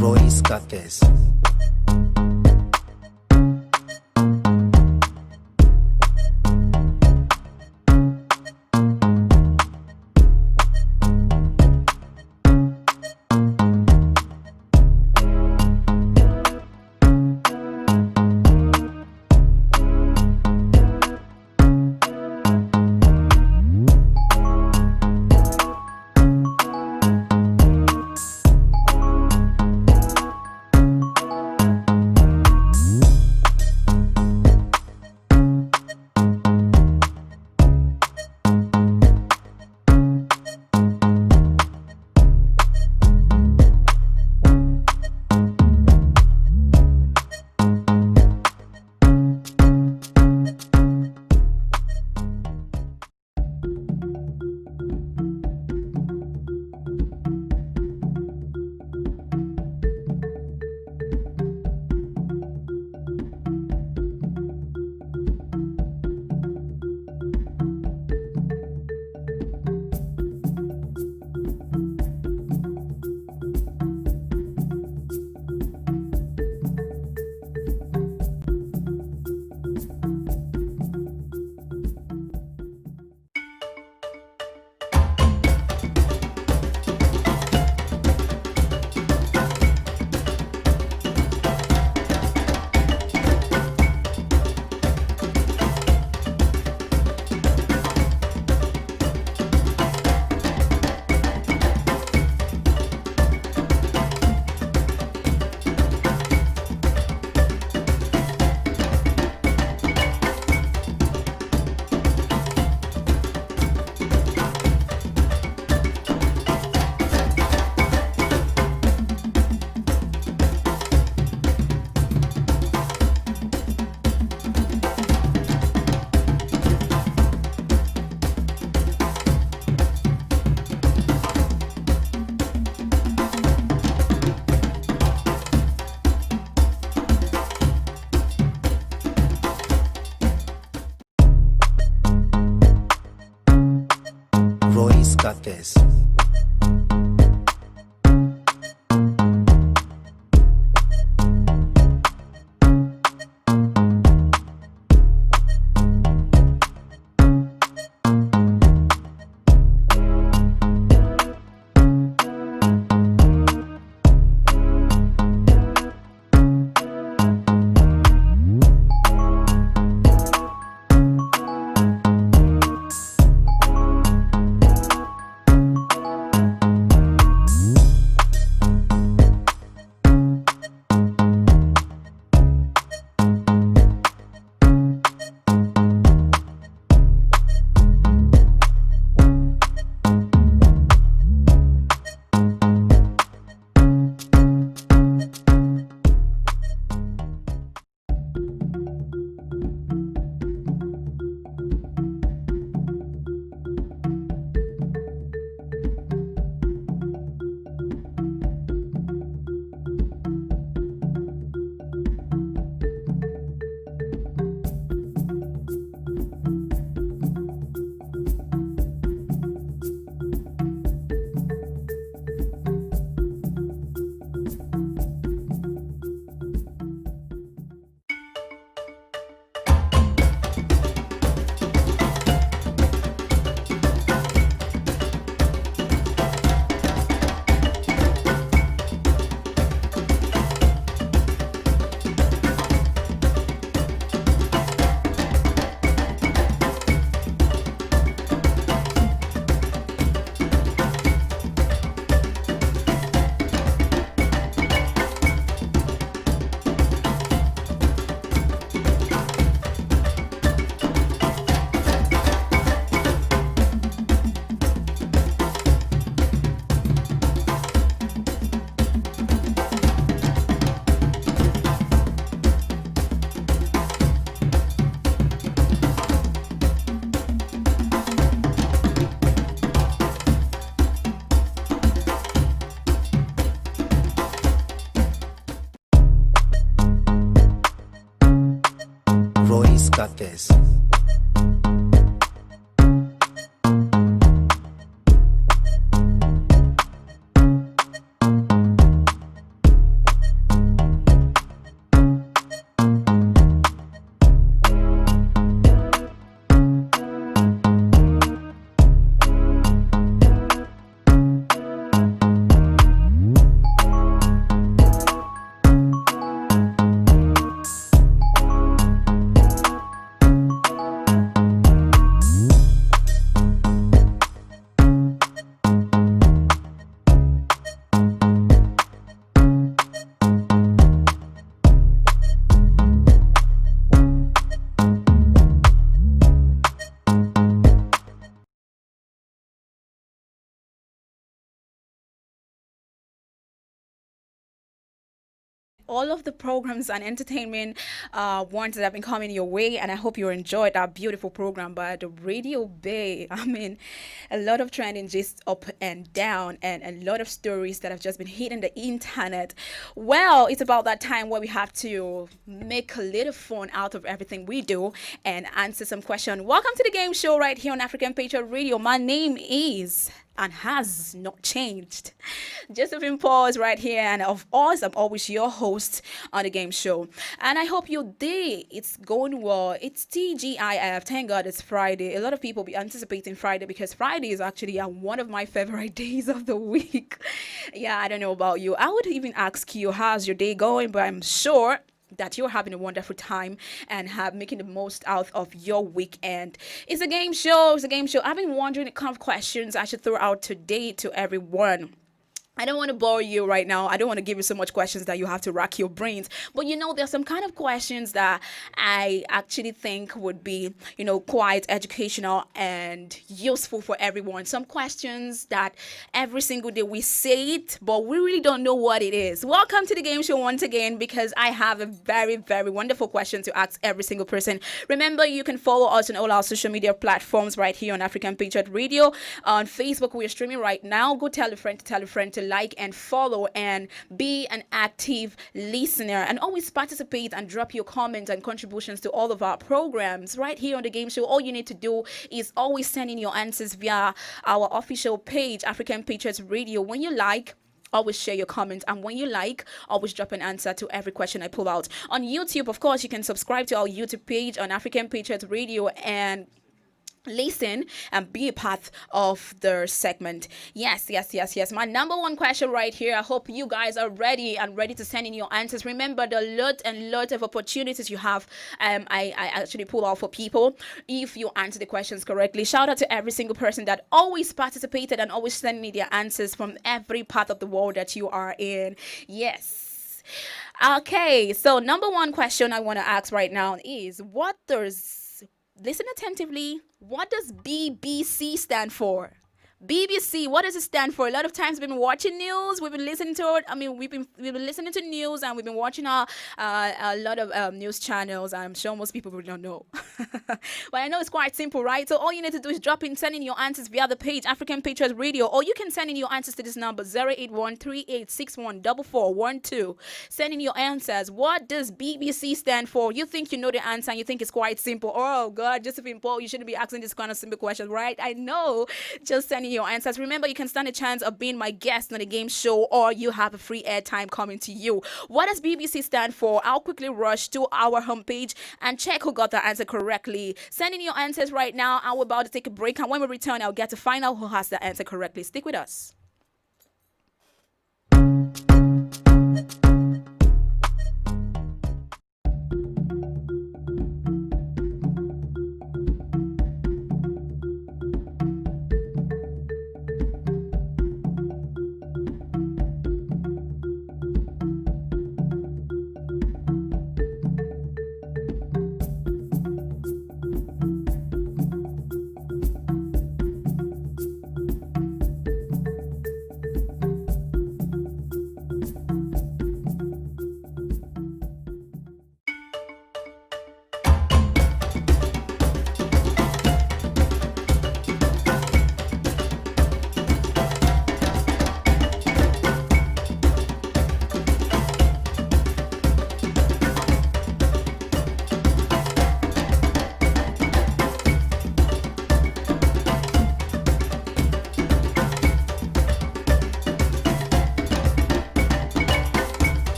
Royce got this. got this. Lakers. all of the programs and entertainment ones that have been coming your way, and I hope you enjoyed that beautiful program by the Radio Bay. I mean, a lot of trending just up and down, and a lot of stories that have just been hitting the internet. Well, it's about that time where we have to make a little fun out of everything we do and answer some questions. Welcome to the game show right here on African Patriot Radio. My name is and has not changed. Josephine Paul is right here, and of course, I'm always your host on the game show. And I hope your day it's going well. It's TGIF. Thank God it's Friday. A lot of people be anticipating Friday because Friday is actually one of my favorite days of the week. Yeah, I don't know about you. I would even ask you, how's your day going? But I'm sure that you're having a wonderful time and making the most out of your weekend. It's a game show. It's a game show. I've been wondering what kind of questions I should throw out today to everyone. I don't want to bore you right now. I don't want to give you so much questions that you have to rack your brains. But there's some kind of questions that I actually think would be, quite educational and useful for everyone. Some questions that every single day we say it, but we really don't know what it is. Welcome to the game show once again, because I have a very, very wonderful question to ask every single person. Remember, you can follow us on all our social media platforms right here on African Patriot Radio. On Facebook, we're streaming right now. Go tell a friend to like and follow and be an active listener, and always participate and drop your comments and contributions to all of our programs right here on the game show. All you need to do is always send in your answers via our official page, African Patriots Radio. When you like, always share your comments, and when you like, always drop an answer to every question I pull out. On YouTube, of course, you can subscribe to our YouTube page on African Patriots Radio and listen and be a part of the segment. Yes. My number one question right here. I hope you guys are ready to send in your answers. Remember the lot of opportunities you have. I actually pull out for people if you answer the questions correctly. Shout out to every single person that always participated and always sending me their answers from every part of the world that you are in. Yes. Okay, so number one question I want to ask right now is, listen attentively. What does BBC stand for? BBC, what does it stand for? A lot of times we've been watching news, we've been listening to it. We've been listening to news, and we've been watching a lot of news channels. I'm sure most people really don't know. But I know it's quite simple, right? So all you need to do is send in your answers via the page, African Patriots Radio, or you can send in your answers to this number, 08138614412. Send in your answers. What does BBC stand for? You think you know the answer and you think it's quite simple. Oh God, Josephine Paul, you shouldn't be asking this kind of simple question, right? I know. Just send in your answers. Remember, you can stand a chance of being my guest on the game show, or you have a free airtime coming to you. What does BBC stand for? I'll quickly rush to our homepage and check who got the answer correctly. Send in your answers right now. I'm about to take a break, and when we return, I'll get to find out who has the answer correctly. Stick with us.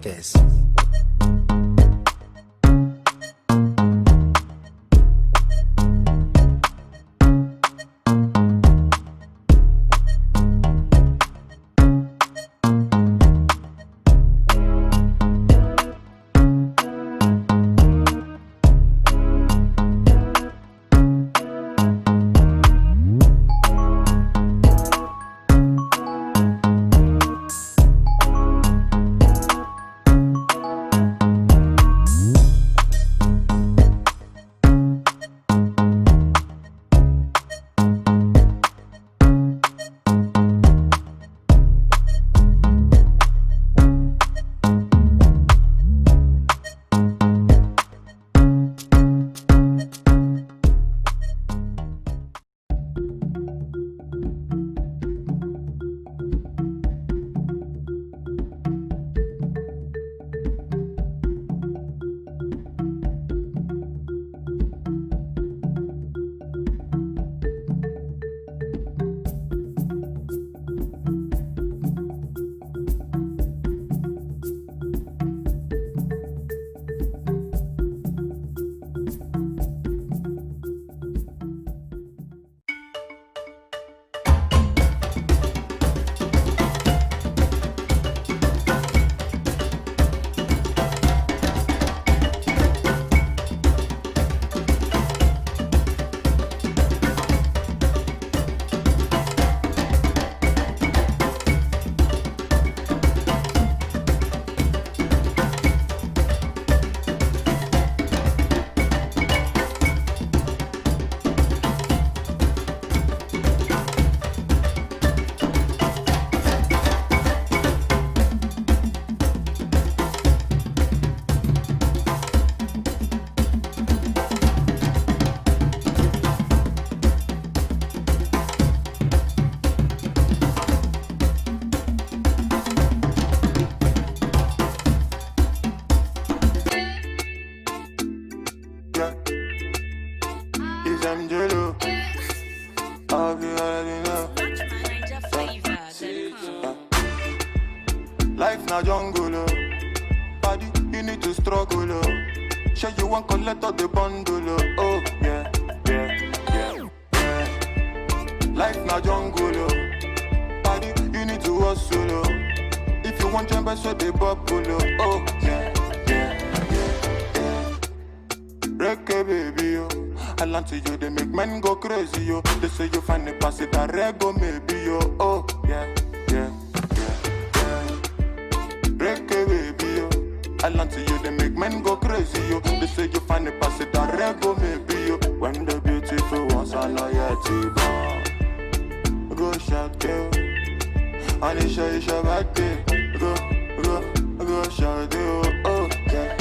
Rockers. Life na jungle, oh. Body, you need to struggle, oh. Sure you want collect all the bundle, oh. Oh, yeah, yeah, yeah, yeah. Life na jungle, oh. Body, you need to hustle, oh. If you want jump, so they bubble, oh. Oh, yeah, yeah, yeah, yeah. Reggae baby, oh. I land to you, they make men go crazy, yo. They say you find the pass it, a rego maybe, yo. Oh, yeah, yeah. Reggae baby, yo. I land to you, they make men go crazy, yo. They say you find the pass it, a rego maybe, yo. When the beautiful ones are not yet born. Go shout, yo. And it's your birthday. Go shout, yo. Oh, yeah.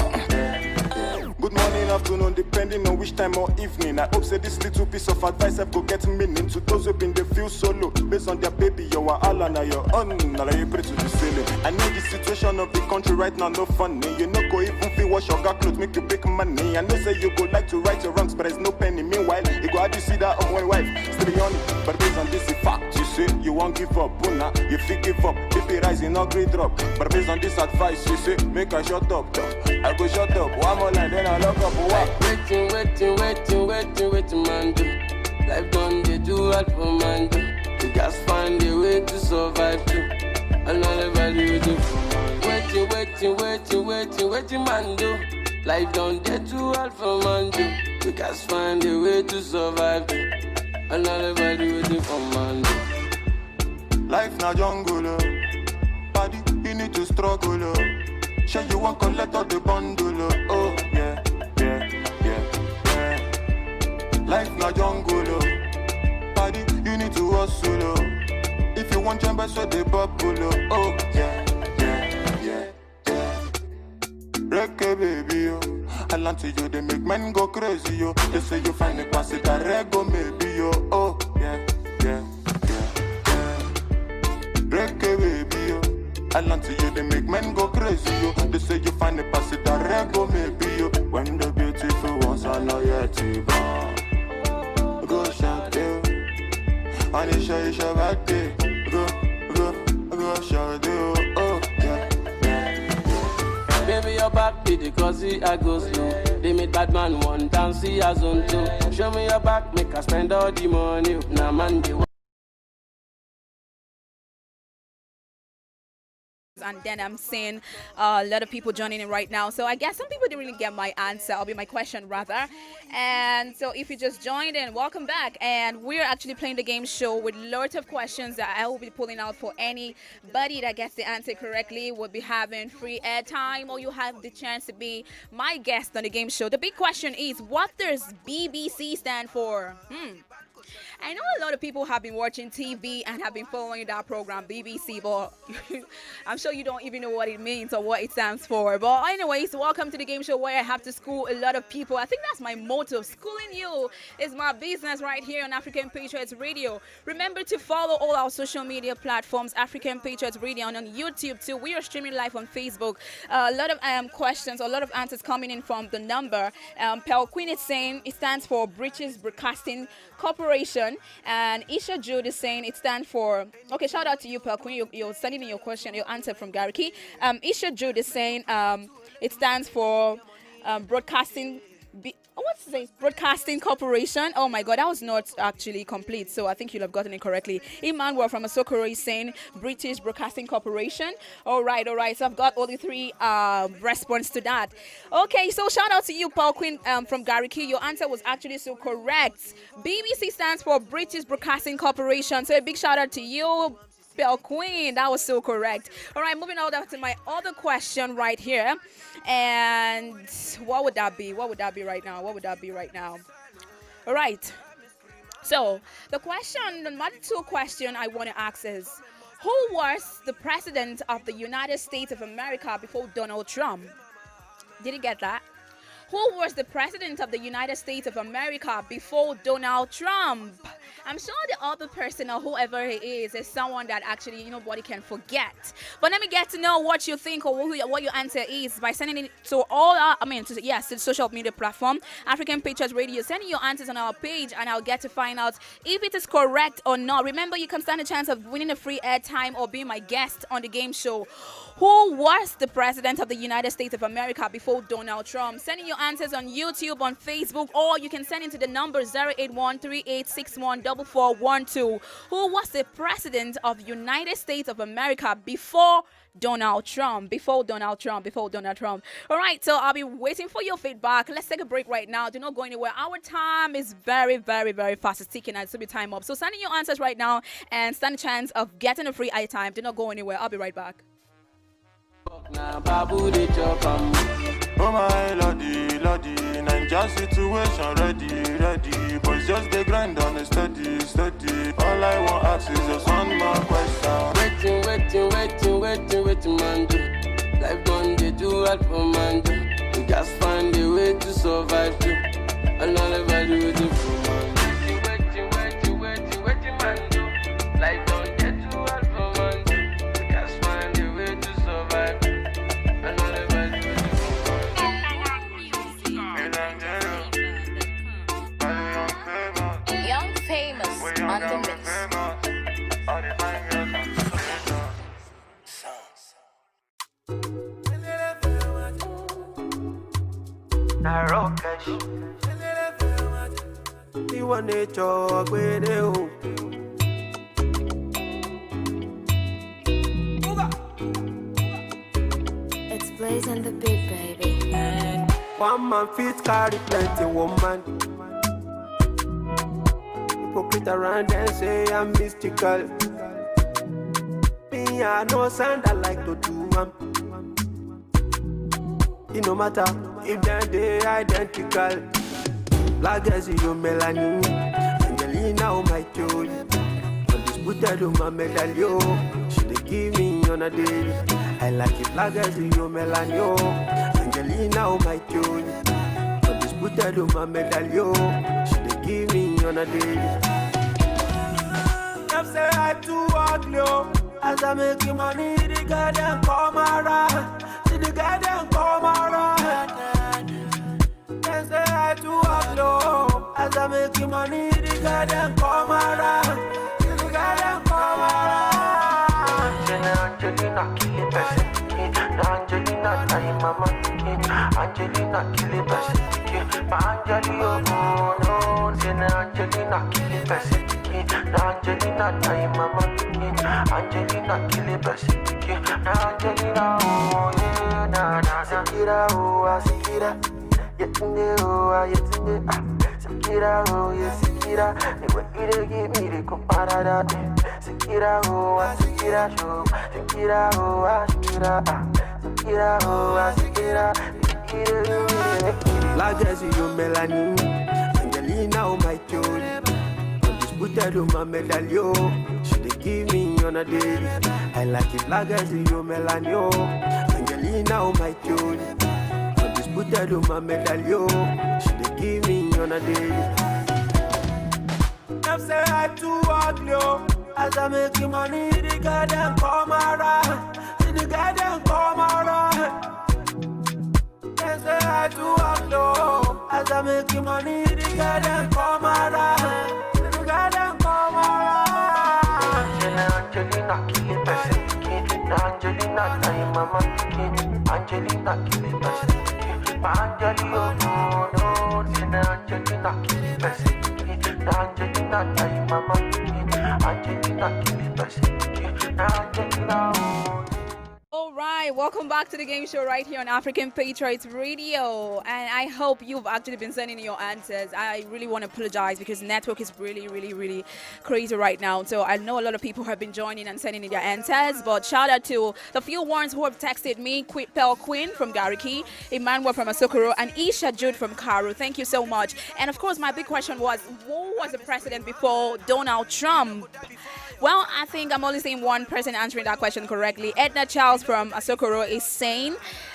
Good morning, afternoon, depending on which time or evening. I hope say this little piece of advice I go get meaning to those who been they feel solo. Based on their baby, you are all on your own. Now you pray to the ceiling. I know the situation of the country right now no funny. You know go even feel wash your got clothes, make you big money. I know say you go like to right your wrongs, but there's no penny. Meanwhile, you go have you see that on one wife, still on it. But based on this fact, you say you won't give up. Buna, you feel give up. BP rising, no great drop. But based on this advice, you say make I shut up. I go shut up. One more line, then I lock up. Like waiting, man, do. Life done, they do all for man, do. You guys find a way to survive, too. Another value, do. Waiting, man, do. Life done, they do all for man, do. You guys find a way to survive, too. Another value, do for man, do. Life na jungle, oh. Body, you need to struggle, oh. Sure you want collect all the bundle, oh. Oh, yeah. Life na jungle, oh. Body, you need to hustle, oh. If you want jump, so they bubble, oh. Oh, yeah, yeah, yeah, yeah. Reggae baby, oh. I land to you, they make men go crazy, yo. They say you find the pass it, a rego maybe, yo. Oh, yeah, yeah, yeah, yeah. Reggae baby, oh. I land to you, they make men go crazy, yo. They say you find the pass it, a rego maybe, yo. When the beautiful ones are not yet born. Go shout, yo. And it's your birthday. Go shout, yo. Oh, yeah, yeah, yeah. because I go slow. They made bad man one dance, see as on two. Show me your back, make I spend all the money. Now man, they and then I'm seeing a lot of people joining in right now. So I guess some people didn't really get my answer, or my question rather. And so if you just joined in, welcome back. And we're actually playing the game show with lots of questions that I will be pulling out for anybody that gets the answer correctly. We'll be having free airtime, or you have the chance to be my guest on the game show. The big question is, what does BBC stand for? I know a lot of people have been watching TV and have been following that program, BBC, but I'm sure you don't even know what it means or what it stands for. But anyways, welcome to the game show where I have to school a lot of people. I think that's my motto. Schooling you is my business right here on African Patriots Radio. Remember to follow all our social media platforms, African Patriots Radio, and on YouTube too. We are streaming live on Facebook. A lot of questions, a lot of answers coming in from the number. Pearl Queen is saying it stands for British Broadcasting Corporation, and Isha Jude is saying it stands for, okay, shout out to you, Pearl Queen. You're sending in your question, your answer from Gary Key. Isha Jude is saying it stands for Broadcasting. What's this? Broadcasting Corporation. Oh my God, that was not actually complete. So I think you'll have gotten it correctly. Emmanuel from Asokoro is saying British Broadcasting Corporation. All right. So I've got only 3 response to that. Okay, so shout out to you, Paul Quinn from Gariki. Your answer was actually so correct. BBC stands for British Broadcasting Corporation. So a big shout out to you, Pearl Queen. That was so correct. All right, moving on to my other question right here. And what would that be? What would that be right now? All right. So the number 2 question I want to ask is, who was the president of the United States of America before Donald Trump? Did you get that? Who was the president of the United States of America before Donald Trump? I'm sure the other person or whoever he is someone that actually nobody can forget. But let me get to know what you think or what your answer is by sending it to to the social media platform, African Patriots Radio. Sending your answers on our page, and I'll get to find out if it is correct or not. Remember, you can stand a chance of winning a free airtime or being my guest on the game show. Who was the president of the United States of America before Donald Trump? Sending your answers on YouTube, on Facebook, or you can send into the number 08138614412. Who was the president of the United States of America before Donald Trump? All right, so I'll be waiting for your feedback. Let's take a break right now. Do not go anywhere. Our time is very, very, very fast. It's ticking, and it's be time up. So send in your answers right now and stand a chance of getting a free airtime. Do not go anywhere. I'll be right back. Oh my lordy, Ninja situation ready. Boys just the grind on the steady. All I want ask is just one more question. Waiting, man, do. Life done, they do it for man, do. You just find a way to survive, do. And all ever do is for man. Waiting, man, do. Life done, they do it for man, do. You just find a way to survive, do. And all ever do is Young famous on the mix. It's Blaze and the beat, baby. One man fit carry plenty woman. Hypocrite around and say I'm mystical. Me, I know sound I like to do. It no matter if they identical. Black as you melanin, Angelina oh my joy. Undisputed on my medallion. She dey give me on a daily. I like it black as you melanin. Angelina oh my joy. Undisputed on my medallion. She dey give me on a daily. Them say I too ugly. As I make money, the guy them come around. See the guy them come around. Them say I too ugly. As I make money, the guy them come around. See the guy them come around. Angelina kill it, person. Angelina Angelina, time mama, Angelina, kill it, best. My Angelina, oh no, say Angelina, kill it, best. Angelina, time mama, Angelina, kill it, best. Angelina, oh yeah, na na, Sikira, oh Sikira, yetunde, oh yetunde, Sikira, oh yeah, Sikira, the way you give me the comparada, Sikira, oh Sikira, show, Sikira, oh Sikira, Sikira, oh Sikira, Legacy, you Melanie, Angelina, oh my Jolie, undisputed, oh my medallion, she dey give me on a daily. I like it, Legacy, you Melanie, oh Angelina, oh my Jolie, undisputed, oh my medallion, she dey give me on a daily. Them say I too ugly, oh. As I make you money, the girl them come around. See the girl them come around. Them say I too ugly, oh. As I make you money, the girl them come around. See the girl them come around. Angelina, kill it, person. Angelina, time mama. Angelina, kill it, person. Angelina, no, no. Angelina, kill it, person. Angelina, time mama. Angelina, kill it, person. Angelina, oh. All right, welcome back to the game show right here on African Patriots Radio. And I hope you've actually been sending your answers. I really want to apologize because network is really crazy right now. So I know a lot of people have been joining and sending in their answers. But shout out to the few ones who have texted me. Pel Quinn from Gariki, Emmanuel from Asokoro, and Isha Jude from Karu. Thank you so much. And of course, my big question was, who was the president before Donald Trump? Well, I think I'm only seeing one person answering that question correctly. Edna Charles from Asokoro is saying,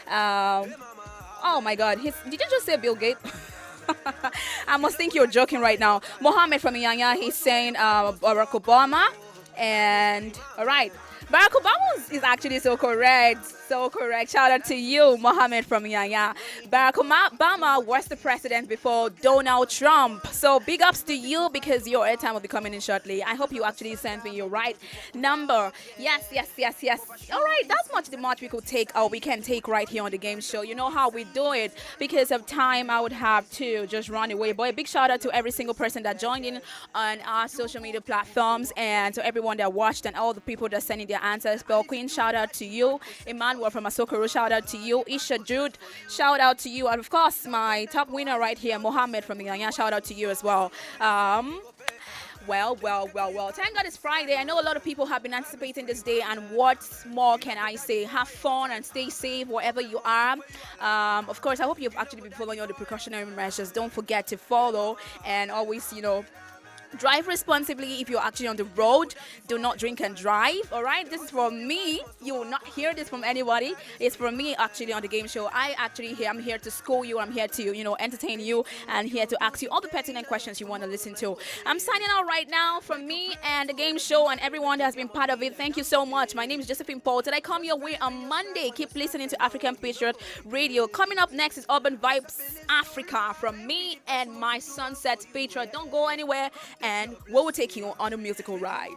oh my God, did you just say Bill Gates? I must think you're joking right now. Mohammed from Yanya, he's saying Barack Obama. And all right, Barack Obama is actually so correct. So correct. Shout out to you, Mohammed from Yanya. Barack Obama was the president before Donald Trump. So big ups to you because your airtime will be coming in shortly. I hope you actually sent me your right number. Yes. All right, that's the much we could take or we can take right here on the game show. You know how we do it. Because of time, I would have to just run away. But a big shout out to every single person that joined in on our social media platforms and to everyone that watched and all the people that sending their answers. Bell Queen, shout out to you. Emmanuel from Asokoro, shout out to you. Isha Jude, shout out to you. And of course, my top winner right here, Mohammed from Yanya, shout out to you as well. Well. Thank God it's Friday. I know a lot of people have been anticipating this day, and what more can I say? Have fun and stay safe wherever you are. Of course, I hope you've actually been following all the precautionary measures. Don't forget to follow and always, drive responsibly if you're actually on the road. Do not drink and drive, all right? This is from me. You will not hear this from anybody. It's from me actually on the game show. I'm here to school you. I'm here to, entertain you and here to ask you all the pertinent questions you want to listen to. I'm signing out right now from me and the game show and everyone that has been part of it. Thank you so much. My name is Josephine Paul. Did I come your way on Monday? Keep listening to African Patriot Radio. Coming up next is Urban Vibes Africa from me and my Sunset Patriot. Don't go anywhere. And we will take you on a musical ride.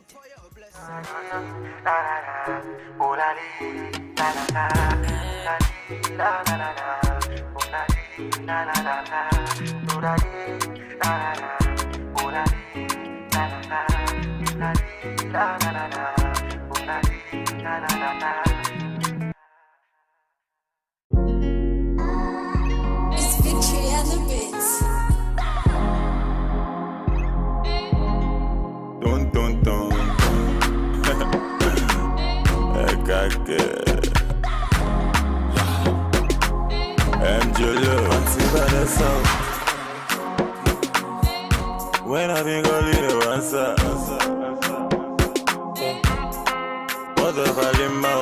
It's Victory and the Bits. Dun. MJ when I think I'll leave the answer. What the fuck in my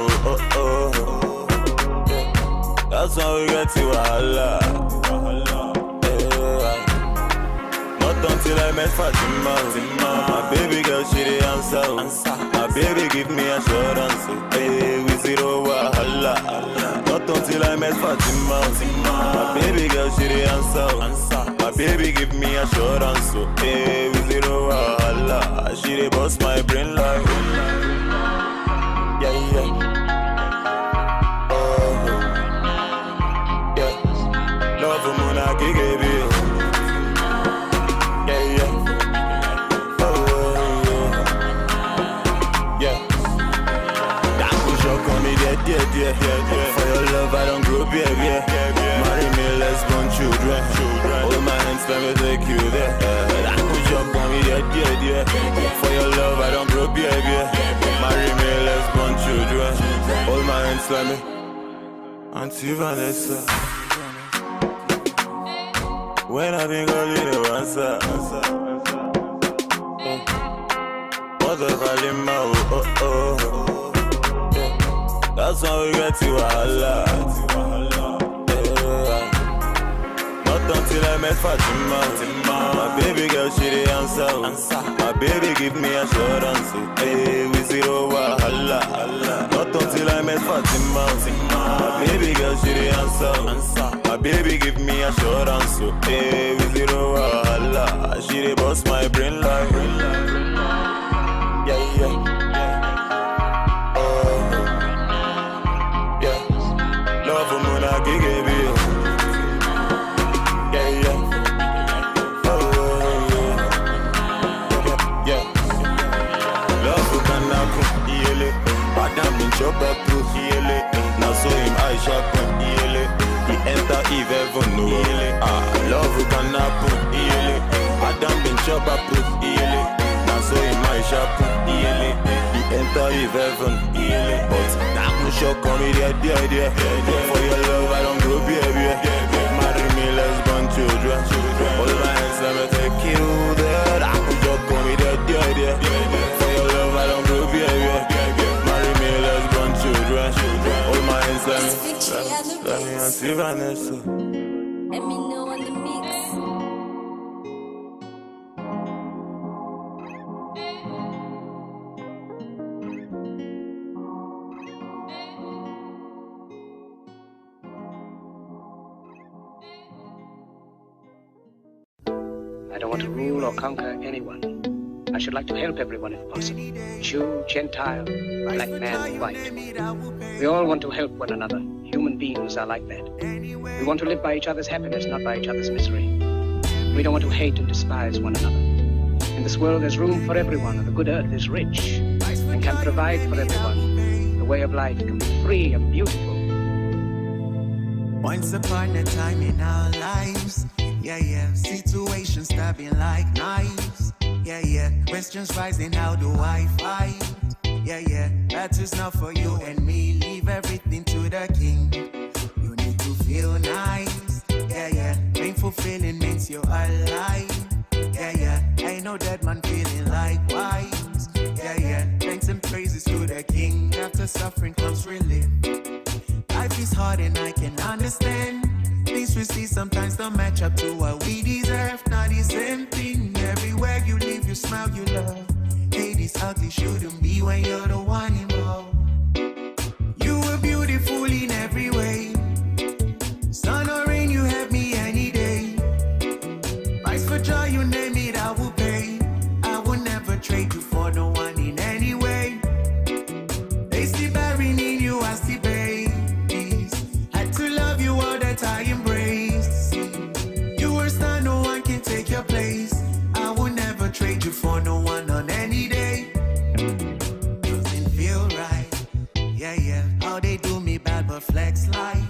that's why we get to Allah. Not until I met Fatima. My baby girl, she the answer. My baby give me assurance. Hey, we zero wahala. Not until I met Fatima. My baby girl, she the answer. My baby give me assurance. Hey, we zero wahala. She the boss my brain like. Yeah. dear. For your love, I don't grow beer. Marry me, let's born children. Hold my hands, let me take you there. I put your on me, dear. For your love, I don't grow beer. Marry me, let's born children. Hold my hands, let me. Auntie Vanessa. When I think I'll leave you answer. Mother calling my oh. That's when we get to Allah. Not until I met Fatima. My baby girl, she the answer. My baby give me assurance. Hey, we zero wahala. Not until I met Fatima. My baby girl, she the answer. My baby give me assurance. Hey, we zero wahala. She the boss my brain like. Yeah. Love for Mona Gigi. Chop up to heal it. Now so him I sharpen heal it. He enter Eve heaven no love who can happen heal it. Adam been chop up to heal it. Now so him I sharpen heal it. He enter Eve heaven heal it. But that no shock on me dear. For your love I don't grow baby. Marry me, let's born children. All my hands let me take you there. That no shock on me dear. For your love I don't grow baby. Children, hold my hands, let me see Vanessa. Let me know on the mix. I don't want to rule or conquer anyone. I should like to help everyone if possible. Jew, Gentile, black man, white. We all want to help one another. Human beings are like that. We want to live by each other's happiness, not by each other's misery. We don't want to hate and despise one another. In this world there's room for everyone, and the good earth is rich and can provide for everyone. The way of life can be free and beautiful. Once upon a time in our lives, situations stabbing like knives. Questions rising, how do I fight? That is not for you and me. Leave everything to the king. You need to feel nice. Painful feeling means you're alive. Ain't no dead man feeling likewise. Thanks and praises to the king. After suffering comes relief. Life is hard and I can understand. Things we see sometimes don't match up to what we deserve. Not the same thing. Everywhere you live, you smile, you love. Hey, this ugly shouldn't be when you're the one involved. You were beautiful in every way. Sun or rain, you have me any day. Price for joy, you name it, I will pay. I will never trade you for no one in any way. They see barren in you as the babies. Had to love you all that I embrace. You were star, no one can take your place. I will never trade you for no one on any day. Doesn't feel right. How they do me bad but flex life.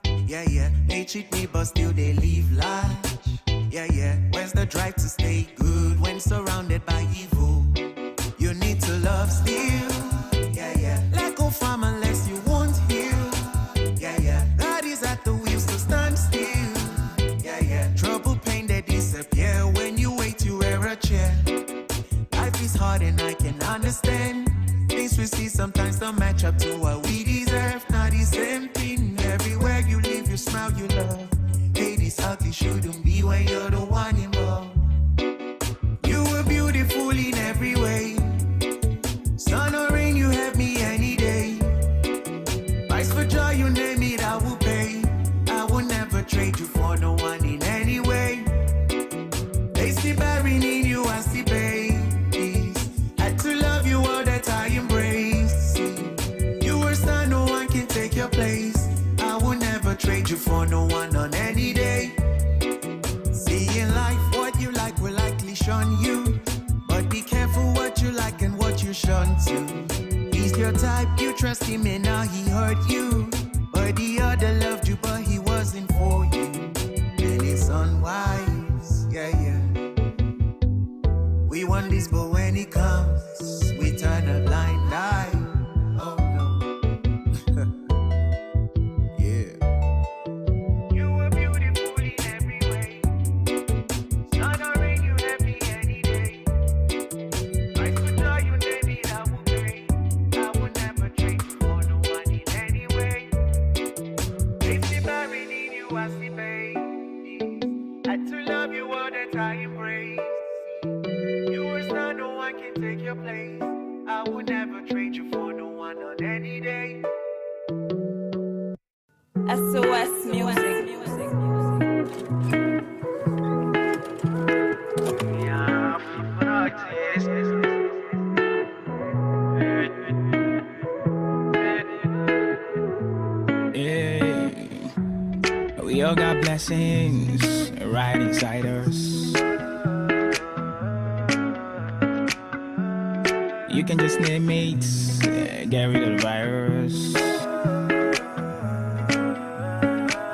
They cheat me but still they leave large. Where's the drive to stay good when surrounded by evil? You need to love still. Let go from unless you won't heal. God is at the wheels to stand still. Trouble, pain, they disappear when you wait to wear a chair. Life is hard and I can understand. Things we see sometimes don't match up to what we deserve. Not the same thing. Everywhere you live, you smile, you love. Hey, this ugly shouldn't be when you're the one involved. You were beautiful in every way. Sun or rain, you have me any day. Price for joy, you name it, I will pay. I will never trade you for no one in any way. They see barren in you as the babies. Had to love you all that I embrace. You were star, no one can take your place. I will never trade you for no one on any day. See in life, what you like will likely shun you. But be careful what you like and what you shun to. He's your type, You trust him and now he hurt you. Or the other loved you, but he wasn't for you. Then it's unwise, yeah, yeah. We want this, but when he comes, we turn a blind eye. Oh no. Yeah. You were beautiful in every way. Sun or rain, you happy any day. I could tell you, baby, I would pay. I would never trade you for no one in any way. If the buried in you, I see pain. Had to love you all that I embrace. You were not, no one can take your place. I would never trade you for no one on any day. SOS Music. Yeah, we all got blessings right inside us. You can just name it, get rid of the virus.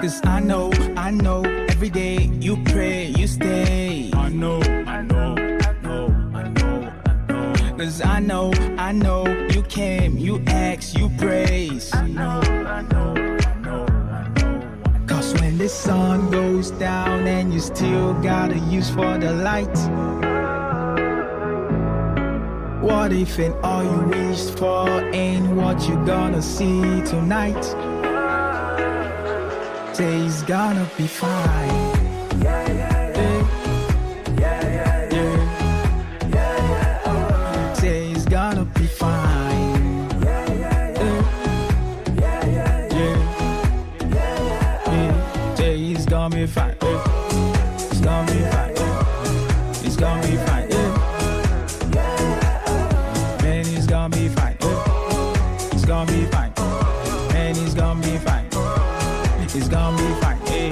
Cause I know, every day you pray, you stay. I know. Cause I know, you came, you asked, you praise. I know. Cause when the sun goes down and you still gotta use for the light. What if and all you wished for ain't what you gonna see tonight? Say it's gonna be fine. Say it's gonna be fine. Say it's gonna be fine. It's gonna be fine. It's gonna be fine. Man, it's gonna be fine. It's gonna be fine. Man, it's gonna be fine. It's gonna be fine. Hey.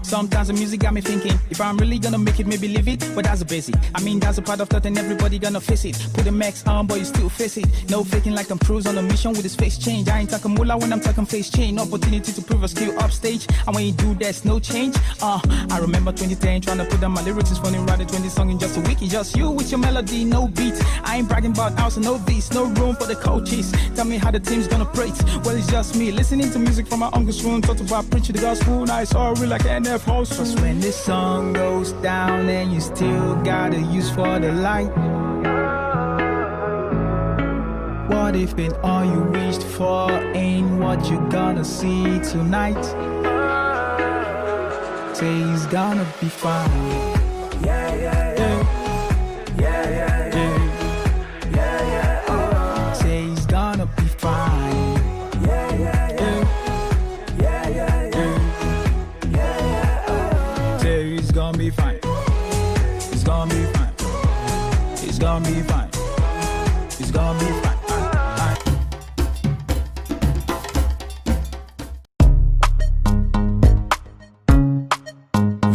Sometimes the music got me thinking, if I'm really gonna make it, maybe leave it, but that's the basic. I mean, that's a part of thought and everybody gonna face it. Put the max on, but you still face it. No faking like Tom Cruise on a mission with his face change. I ain't talking moolah when I'm talking face change. Opportunity to prove a skill upstage, and when you do, there's no change. I remember 2010 trying to put down my lyrics. It's funny, writing 20 songs in just a week. It's just you with your melody, no beat. I ain't bragging about house and no beats, no room for the coaches. Tell me how the team's gonna praise. Well, it's just me listening to music from my uncle's room. Talked about preaching the gospel, now it's all real like NF house. Cause when this song goes down and you still gotta use for the light. What if and all you wished for ain't what you gonna see tonight? Say it's gonna be fine. Say it's gonna be fine. Say it's gonna be fine. It's gonna be fine. It's gonna be fine. It's gonna be fine.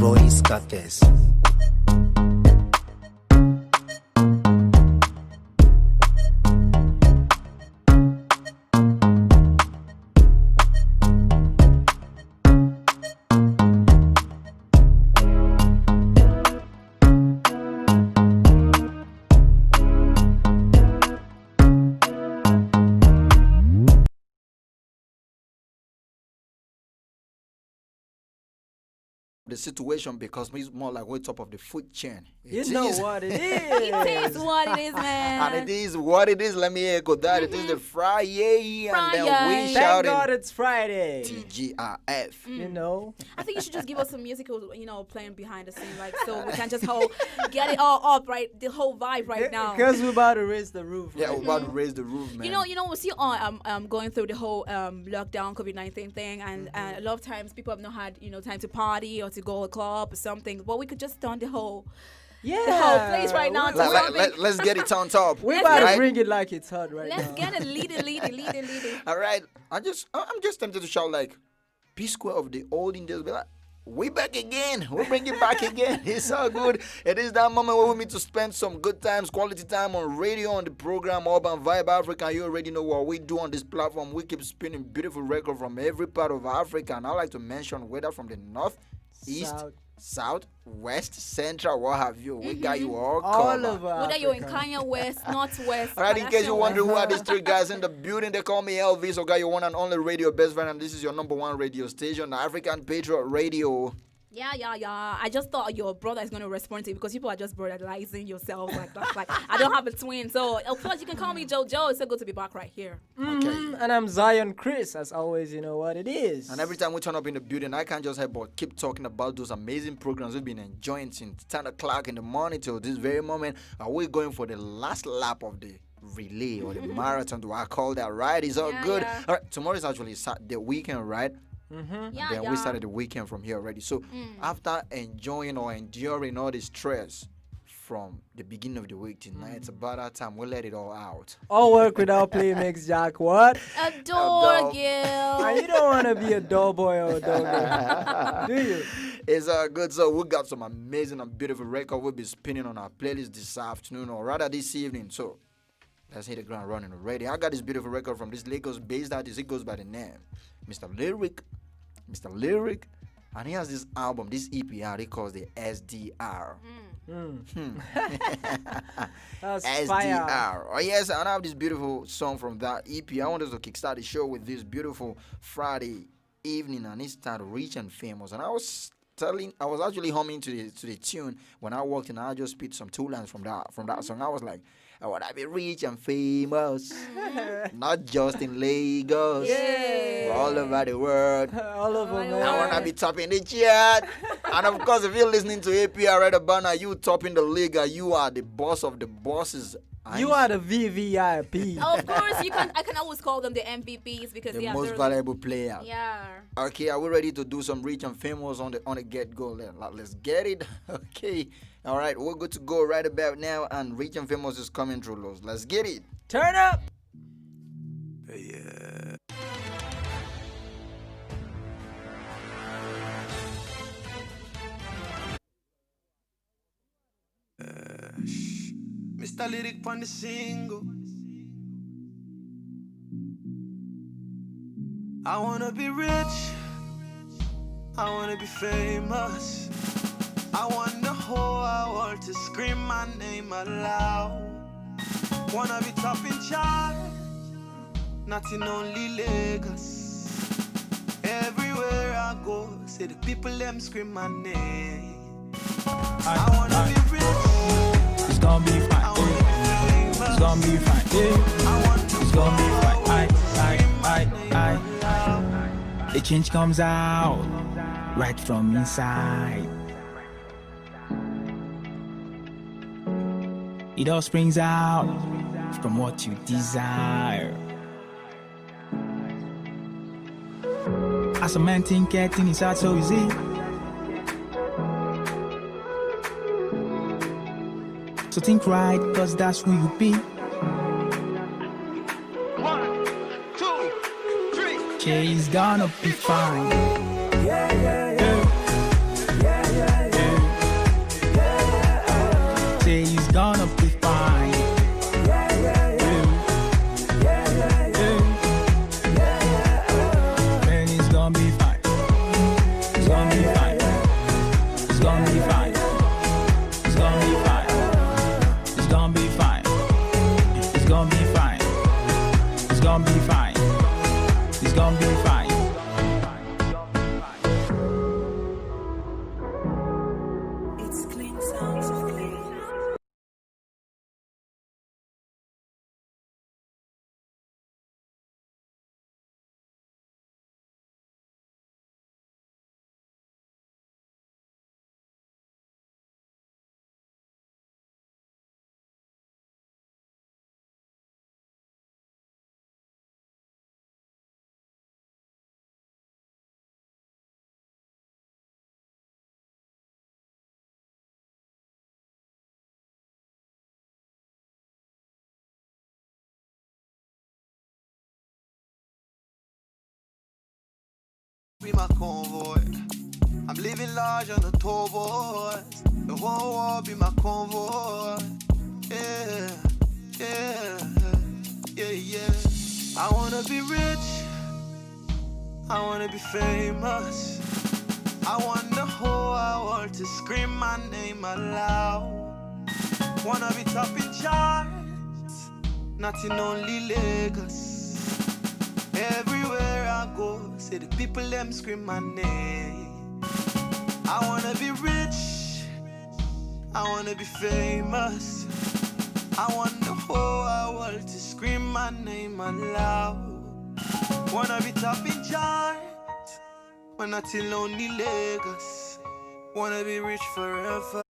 Royce Cates. The situation because it's more like way top of the food chain. You know what it is. It is what it is, man. And it is what it is. Let me echo that. It is the Friday. And then we Thank shouting God it's Friday. TGIF. You know? I think you should just give us some musical, playing behind the scene, like, so we can just get it all up, right? The whole vibe right now. Because we're about to raise the roof. Yeah, we're about to raise the roof, man. We see going through the whole lockdown COVID-19 thing, and a lot of times people have not had time to party or to go to a club or something. But we could just turn the whole place right now. Let's get it on top. We're about to bring it like it's hot right now. Let's get it, lead it. All right. I'm just tempted to shout like P Square of the olden days. Be like, We back again. We bring it back again. It's all good. It is that moment where we need to spend some good times, quality time on radio on the program Urban Vibe Africa. You already know what we do on this platform. We keep spinning beautiful records from every part of Africa. And I like to mention whether from the north, east, south, west, central, what have you. We got you all covered. over Whether you're in Kanye West, Northwest. All right, in case you're wondering who are these three guys in the building, they call me Elvis, okay, your one and only radio best friend, and this is your number one radio station, the African Patriot Radio. Yeah. I just thought your brother is going to respond to you because people are just brotherizing yourself like that. Like, I don't have a twin. So, of course, you can call me JoJo. It's so good to be back right here. Okay. And I'm Zion Chris. As always, you know what it is. And every time we turn up in the building, I can't just help but keep talking about those amazing programs we've been enjoying since 10 o'clock in the morning till this very moment. And we're going for the last lap of the relay or the marathon, do I call that, right? It's all good. Yeah. All right, tomorrow is actually the weekend, right? Then we started the weekend from here already. So after enjoying or enduring all the stress from the beginning of the week tonight, it's about that time we let it all out. All work without play makes Jack what? A door girl. And you don't want to be a door boy or a door girl, do you? It's good. So we got some amazing and beautiful record we'll be spinning on our playlist this afternoon, or rather this evening. So let's hit the ground running already. I got this beautiful record from this Lagos-based artist. It goes by the name Mr. Lyric, and he has this album, this EP out, he calls the SDR. That's SDR. fire. Oh yes, and I have this beautiful song from that EP. I want us to kickstart the show with this beautiful Friday evening, and it's titled Rich and Famous. And I was actually humming to the tune when I walked in. I just spit some two lines from that song. I was like, I want to be rich and famous, not just in Lagos, but all over the world. All over, man. I want to be topping the chart. And of course, if you're listening to APR right about now, you topping the league, you are the boss of the bosses. You are the VVIP. Of course, I can always call them the MVPs because the most valuable player. Yeah. Okay, are we ready to do some rich and famous on the get-go? Let's get it. Okay. All right, we're good to go right about now, and Rich and Famous is coming through, Los. Let's get it. Turn up. Yeah. Mr. Lyric on the single. I wanna be rich. I wanna be famous. I want the whole world to scream my name aloud. Wanna be top in chart, not in only Lagos. Everywhere I go, say the people them scream my name. I wanna be rich. It's gonna be fine. It's gonna be fine. It's gonna be fine. The change comes out right from inside. It all springs out from what you desire. As a man think getting is out so easy. So think right, cause that's who you be. 1, 2, 3. Jay's gonna be fine. Jay's gonna be fine. Man, he's gonna be fine. He's gonna be fine. He's gonna be fine. He's gonna be fine. He's gonna be fine. He's gonna be fine. He's gonna be fine. He's gonna be fine. It's clean sounds of clean. Be my convoy. I I'm living large on the tour boys. The whole world be my convoy. Yeah, yeah, yeah, yeah. I wanna be rich. I wanna be famous. I want the whole world to scream my name aloud. Wanna be top in charts, not in only Lagos. Everywhere I go, say the people them scream my name. I wanna be rich, I wanna be famous. I want the whole world to scream my name aloud. Wanna be top in charts, but not in only Lagos. Wanna be rich forever.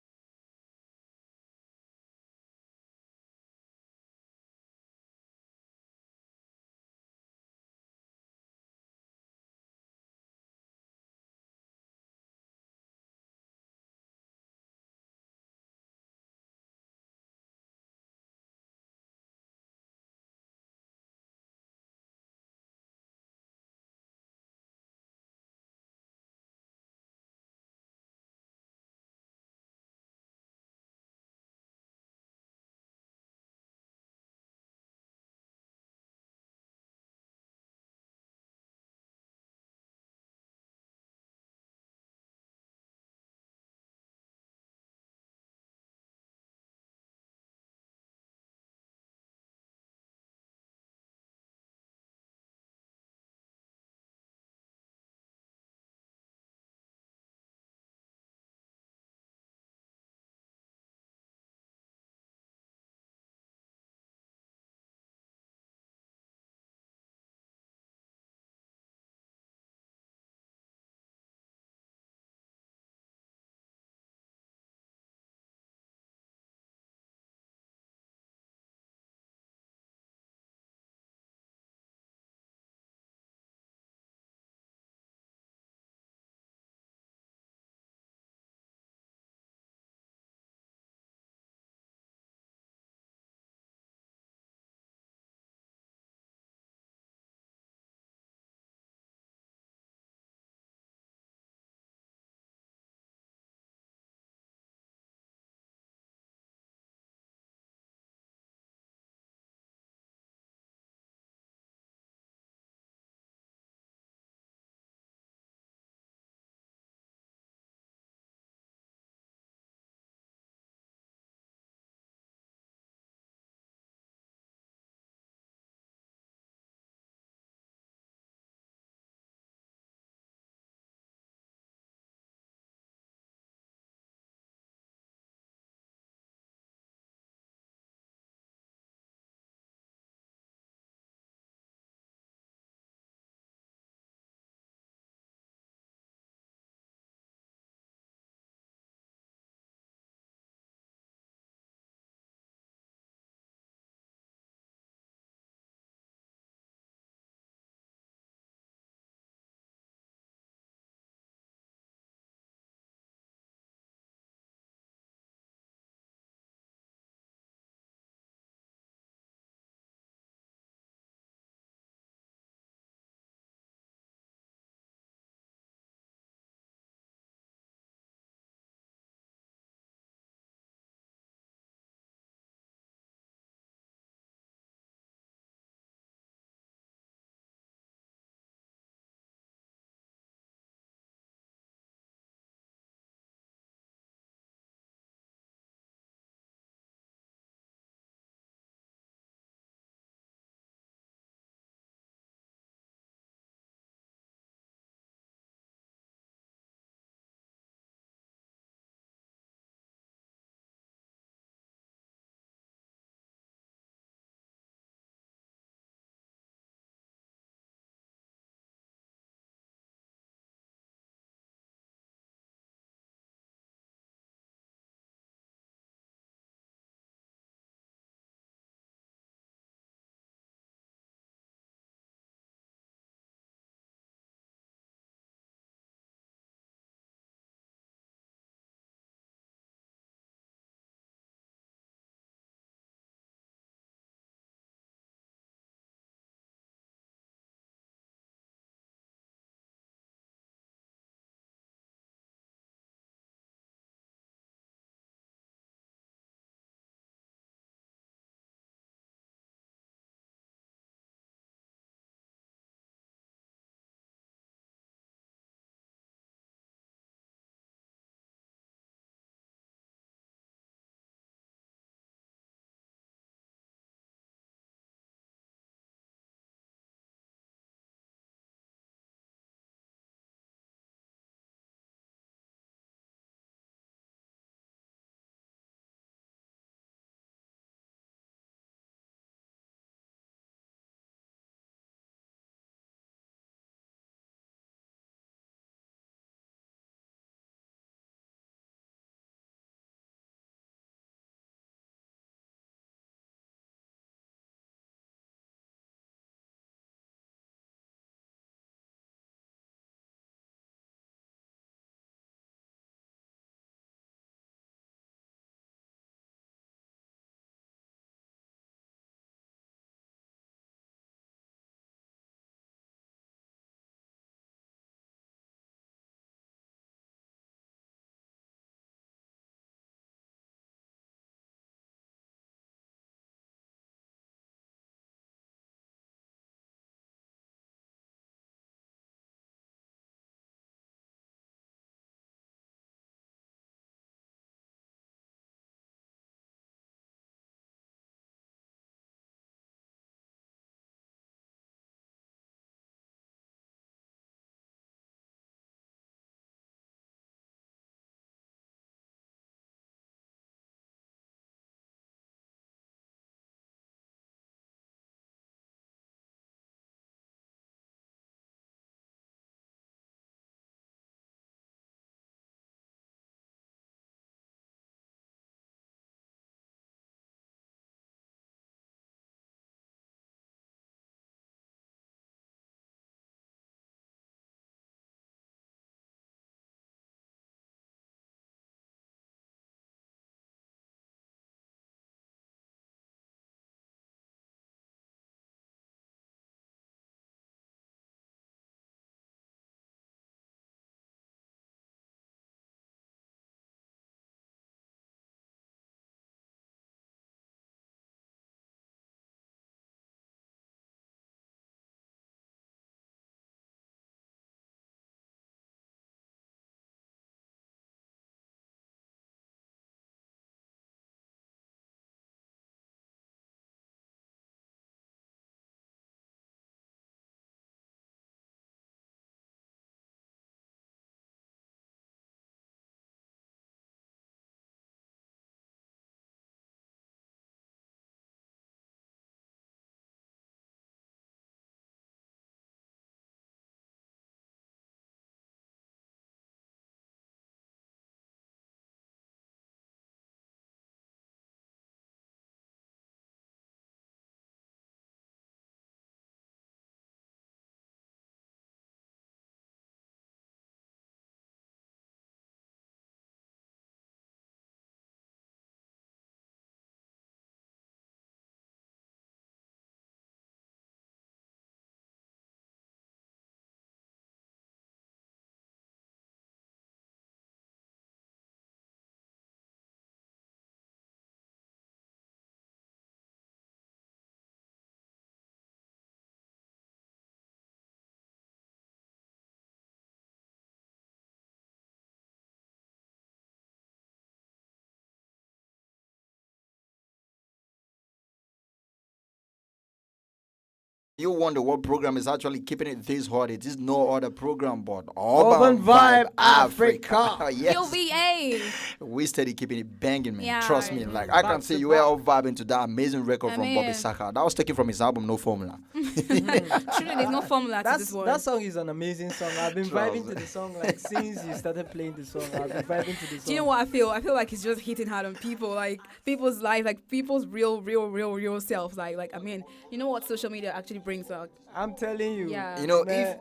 You wonder what program is actually keeping it this hot. It is no other program but Urban Vibe Africa. Yes. UVA. We steady keeping it banging, man. Yeah. Trust me. Like, I can see you were all vibing to that amazing record from Bobby Saka. That was taken from his album No Formula. Truly, there's no formula to this one. That song is an amazing song. I've been vibing to the song like since you started playing the song. I've been vibing to the song. Do you know what I feel? I feel like it's just hitting hard on people, like people's life, like people's real self. Like I mean, you know what social media actually brings out. I'm telling you. Yeah. You know, man,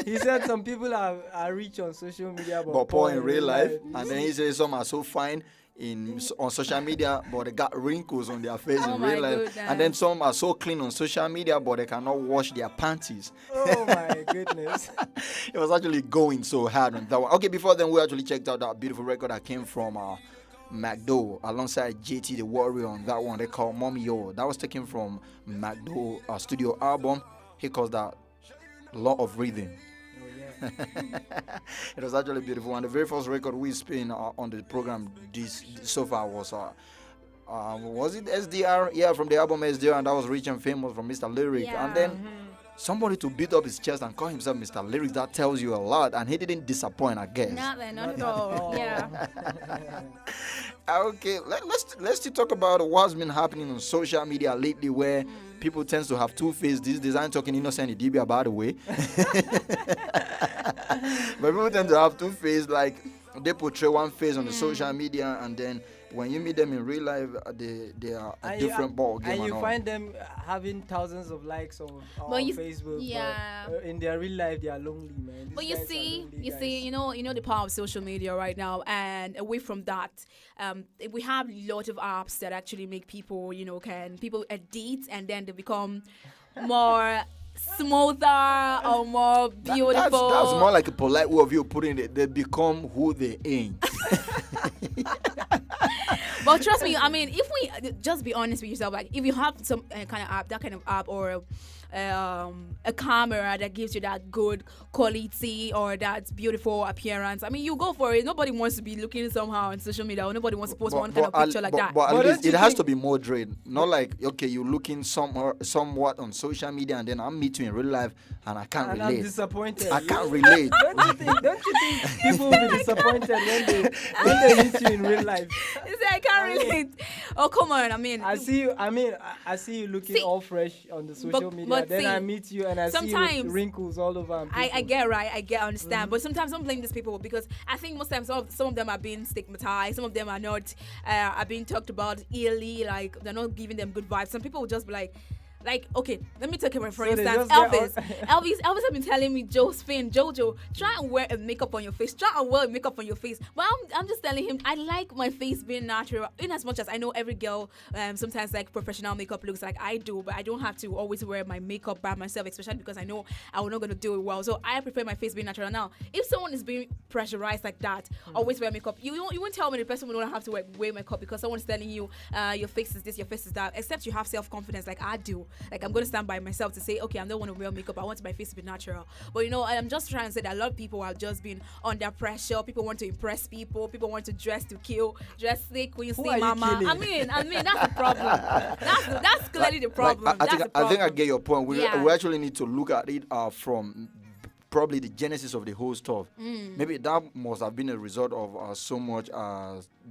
he said some people are rich on social media, but poor in real life. And then he says some are so fine on social media, but they got wrinkles on their face in real life. goodness. And then some are so clean on social media, but they cannot wash their panties. Oh my goodness. It was actually going so hard on that one. Okay, before then, we actually checked out that beautiful record that came from MacDo alongside JT the Warrior on that one. They call Mommy Yo. That was taken from MacDo studio album. He calls that Law of Rhythm. Oh, yeah. It was actually beautiful. And the very first record we spin on the program this so far was it SDR? Yeah, from the album SDR, and that was Rich and Famous from Mr. Lyric. Yeah. And then somebody to beat up his chest and call himself Mr. Lyric, that tells you a lot. And he didn't disappoint, I guess. Not at all. Yeah. Okay, let's still talk about what's been happening on social media lately, where people tend to have two faces. These days, I'm talking innocent Idibia, by the way. But people tend to have two faces, like they portray one face on the social media, and then when you meet them in real life, they are a different ball game. And you find them having thousands of likes on Facebook. Yeah. But in their real life, they are lonely, man. But you see, you know the power of social media right now, and away from that, we have a lot of apps that actually make people, people edit and then they become more smoother or more beautiful. That's more like a polite way of you putting it. They become who they ain't. But trust me, I mean, if we just be honest with yourself, like if you have some kind of app or a camera that gives you that good quality or that beautiful appearance, I mean, you go for it. Nobody wants to be looking somehow on social media, or nobody wants to post one kind of picture like that. But at least it has to be moderate. Not like, okay, you're looking somewhat on social media, and then I'll meet you in real life and I can't relate. I'm disappointed. I can't relate. Don't you think people will be disappointed when they meet you in real life? I can't relate. Oh, come on. I mean, I see you looking all fresh on the social media. But then I meet you and I see you with wrinkles all over. I get right. I understand. But sometimes I don't blame these people because I think most times some of them are being stigmatized. Some of them are not are being talked about illy. Like they're not giving them good vibes. Some people will just be like, okay, let me take it for instance, Elvis have been telling me, Jojo, try and wear a makeup on your face. Try and wear a makeup on your face. But I'm just telling him, I like my face being natural. In as much as I know every girl sometimes like professional makeup looks like I do, but I don't have to always wear my makeup by myself, especially because I know I'm not going to do it well. So I prefer my face being natural. Now, if someone is being pressurized like that, always wear makeup, you won't tell me the person will not have to wear makeup because someone's telling you your face is this, your face is that, except you have self-confidence like I do. Like I'm going to stand by myself to say, okay, I don't want to wear makeup. I want my face to be natural. But I'm just trying to say that a lot of people are just being under pressure. People want to impress people. People want to dress to kill, dress thick, Queen see mama. I mean, that's the problem. That's clearly the problem. I think I get your point. We actually need to look at it from probably the genesis of the whole stuff. Maybe that must have been a result of so much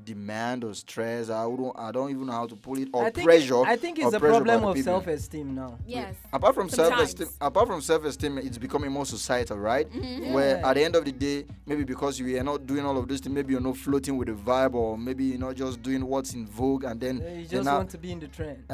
demand or stress. I don't even know how to put it, or pressure. I think it's a problem of self-esteem now. Yes. Apart from self-esteem, it's becoming more societal, right? Where at the end of the day, maybe because you are not doing all of this thing, maybe you're not floating with the vibe, or maybe you're not just doing what's in vogue, and then you just want to be in the trend.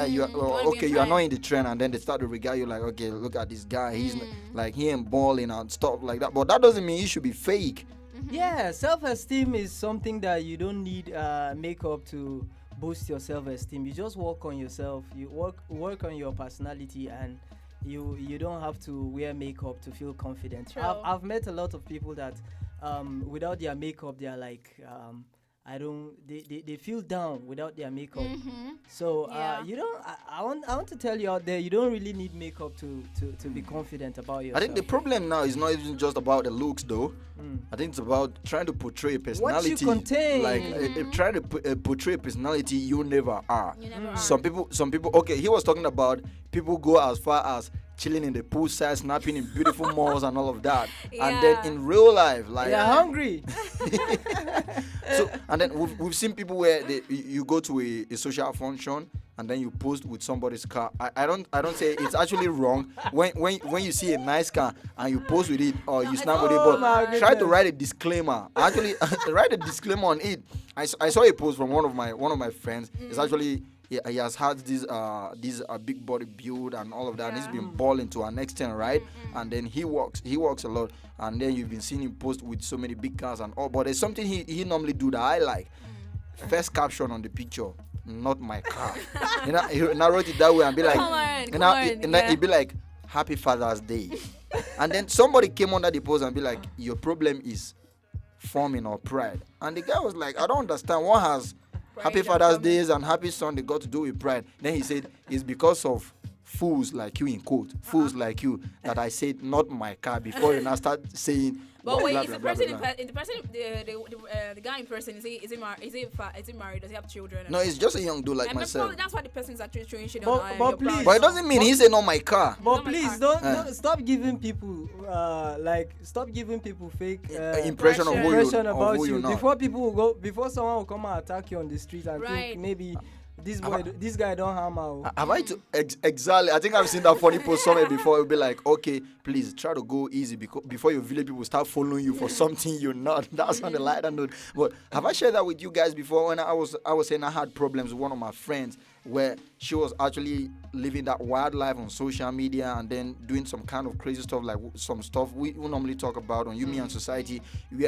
You are not in the trend, and then they start to regard you like, okay, look at this guy, he's like, he ain't balling and stuff like that. But that doesn't mean you should be fake. Yeah, self-esteem is something that you don't need makeup to boost your self-esteem. You just work on yourself. You work on your personality, and you don't have to wear makeup to feel confident. I've met a lot of people that without their makeup, they are like I don't. They feel down without their makeup. So Yeah. you don't. I want to tell you out there, you don't really need makeup to be confident about yourself. I think the problem now is not even just about the looks, though. I think it's about trying to portray a personality. What you contain. Like trying to portray a personality you never are. You never are. Some people. Okay, he was talking about people go as far as chilling in the poolside, snapping in beautiful malls and all of that. And then in real life, like They're hungry. so, and then we've seen people where you go to a social function and then you post with somebody's car. I don't say it's actually wrong when you see a nice car and you post with it or you snap with it, but try to write a disclaimer. Actually, write a disclaimer on it. I saw a post from one of my friends. It's actually he has had this big body build and all of that. And he's been balling to an extent, right? And then he walks a lot. And then you've been seeing him post with so many big cars and all. But there's something he normally do that I like. First caption on the picture, not my car. He wrote it that way and be like, then he'd be like, Happy Father's Day. And then somebody came under the post and be like, your problem is forming or pride. And the guy was like, I don't understand what has Happy Father's Days and Happy Sunday got to do with pride. Then he said, it's because of fools like you, in quote, fools like you, that I said not my car before you now start saying. But wait, blah, is blah, the blah, person blah, blah. the guy in person, is he married? Does he have children? No, it's just a young dude like and myself. probably that's why the person is actually throwing shit But- on but your please- plant. But it doesn't mean he said not my car. But please don't stop giving people fake Impression of who you- impression of about who you're you not. before someone will come and attack you on the street and Right. think maybe this guy don't harm out. Have I to exactly? I think I've seen that funny post somewhere before. It'll be like, okay, please try to go easy before your village people start following you for something you're not. That's on the lighter note. But have I shared that with you guys before? When I was saying I had problems with one of my friends where she was actually living that wild life on social media and then doing some kind of crazy stuff, like some stuff we normally talk about on You, Me and Society.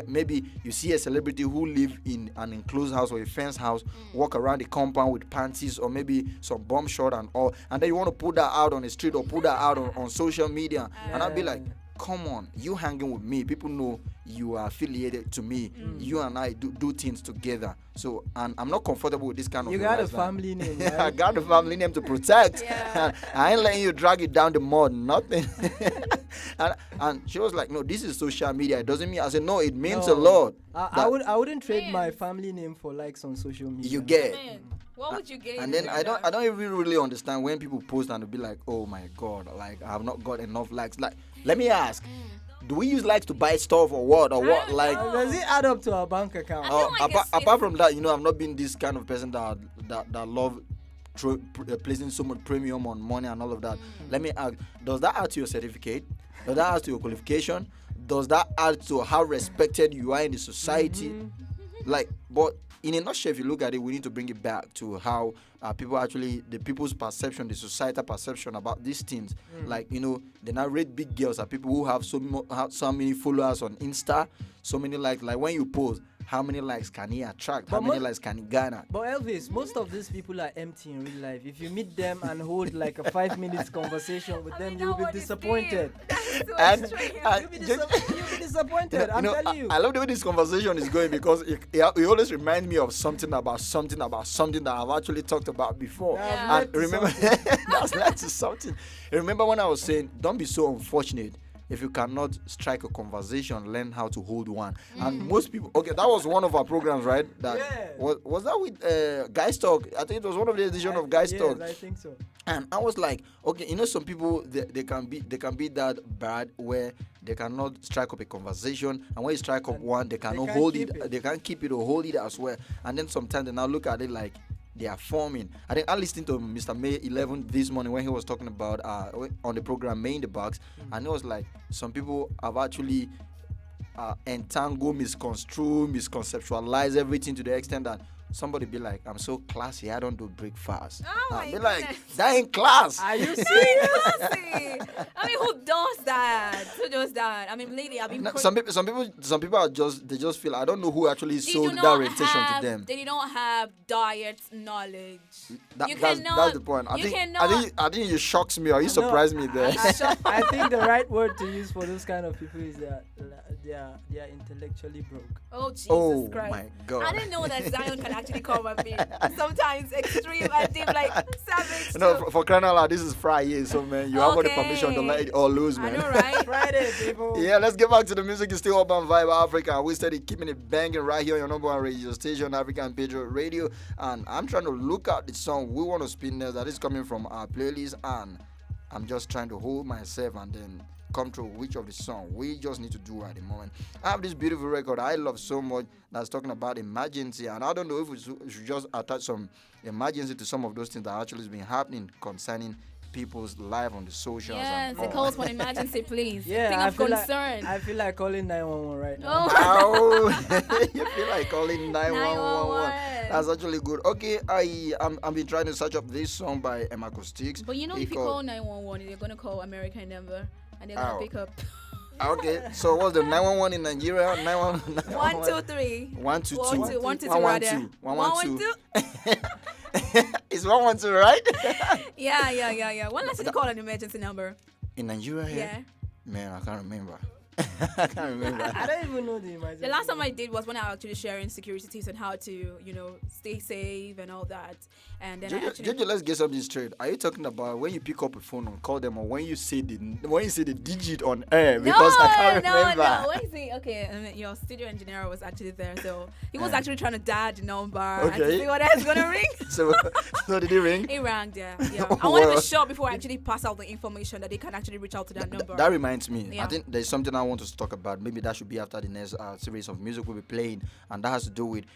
Maybe you see a celebrity who live in an enclosed house or a fenced house, walk around the compound with panties or maybe some bomb shot and all, and then you want to put that out on the street or put that out on social media. And I'll be like, come on, you hanging with me, people know you are affiliated to me. You and I do things together. So, and I'm not comfortable with this kind of You got a lifestyle. family name, I right? got a family name to protect. I ain't letting you drag it down the mud, nothing. and she was like, no, this is social media. It doesn't mean. I said, no, it means a lot. I wouldn't trade my family name for likes on social media. You get. What would you gain? And then I don't even really understand when people post and be like, oh my god, like I have not got enough likes. Like, let me ask, do we use likes to buy stuff or what? Like, does it add up to our bank account? Apart from that, I've not been this kind of person that love placing so much premium on money and all of that. Let me ask, does that add to your certificate? Does that add to your qualification? Does that add to how respected you are in the society? Like, but in a nutshell, if you look at it, we need to bring it back to how the people's perception, the societal perception about these things. Like, they now rate big girls are people who have so many followers on Insta, so many likes. Like when you post, how many likes can he attract? How many likes can he garner? But Elvis, most of these people are empty in real life. If you meet them and hold like a 5 minutes conversation with them, you'll be disappointed. And You'll be disappointed. I'm telling you. I love the way this conversation is going because it always reminds me of something about something that I've actually talked about before. And remember, that's led to something. Remember when I was saying, don't be so unfortunate. If you cannot strike a conversation, learn how to hold one. And most people, okay, that was one of our programs, right? That was that with Guys Talk? I think it was one of the editions of Guys Talk. Yes, I think so. And I was like, okay, some people they can be that bad where they cannot strike up a conversation, and when you strike up one, they cannot hold it. They can't keep it or hold it as well. And then sometimes they now look at it like they are forming. I think I listened to Mr. May 11 this morning when he was talking about on the program May in the Box, and it was like some people have actually entangled, misconstrued, misconceptualized everything to the extent that somebody be like, I'm so classy, I don't do breakfast. Be like, that ain't class. Are you serious? I mean, who does that? Who does that? I mean, lately I've been. Some people are just feel, I don't know who actually sold that orientation to them. They don't have diet knowledge. That's the point. I think you shocks me or you surprised me there. I think the right word to use for those kind of people is that they are intellectually broke. Oh Jesus Oh Christ! my God. I didn't know that Zion can actually come and be sometimes extreme and deep, like savage. No, too. for crying out loud, this is Friday, so man, you have all the permission to let it all loose, man. I know, right? Friday, people. Yeah, let's get back to the music. It's still Urban Vibe Africa. We steady keeping it banging right here on your number one radio station, African Patriot Radio. And I'm trying to look at the song we want to spin next that is coming from our playlist, and I'm just trying to hold myself and then come through which of the song we just need to do at the moment. I have this beautiful record I love so much that's talking about emergency, and I don't know if we should just attach some emergency to some of those things that actually has been happening concerning people's life on the socials. Yes, and it calls for an emergency, please. Yeah, Thing I of feel concern. I feel like calling 911 right now. Oh, you feel like calling 911. That's actually good. Okay, I've been trying to search up this song by Emma Acoustics. But you know, if you call 911, they're gonna call American number and they're gonna pick up. Okay, so what's the 911 in Nigeria? 911. 123. 122. 122 rather. 112. It's 112, right? Yeah. When last did you call an emergency number? In Nigeria here? Yeah. Man, I can't remember. I can't remember. I don't even know the emergency. The last time I did was when I actually sharing security tips on how to, stay safe and all that. And then Jojo, let's get something straight. Are you talking about when you pick up a phone and call them, or when you say the digit on air? Because I can't remember. No. Okay, your studio engineer was actually there, so he was actually trying to dial the number and to see what else gonna ring. so did he ring? It rang, yeah. I want to be sure before I actually pass out the information that they can actually reach out to that number. That reminds me. Yeah. I think there's something I want to talk about. Maybe that should be after the next series of music we'll be playing, and that has to do with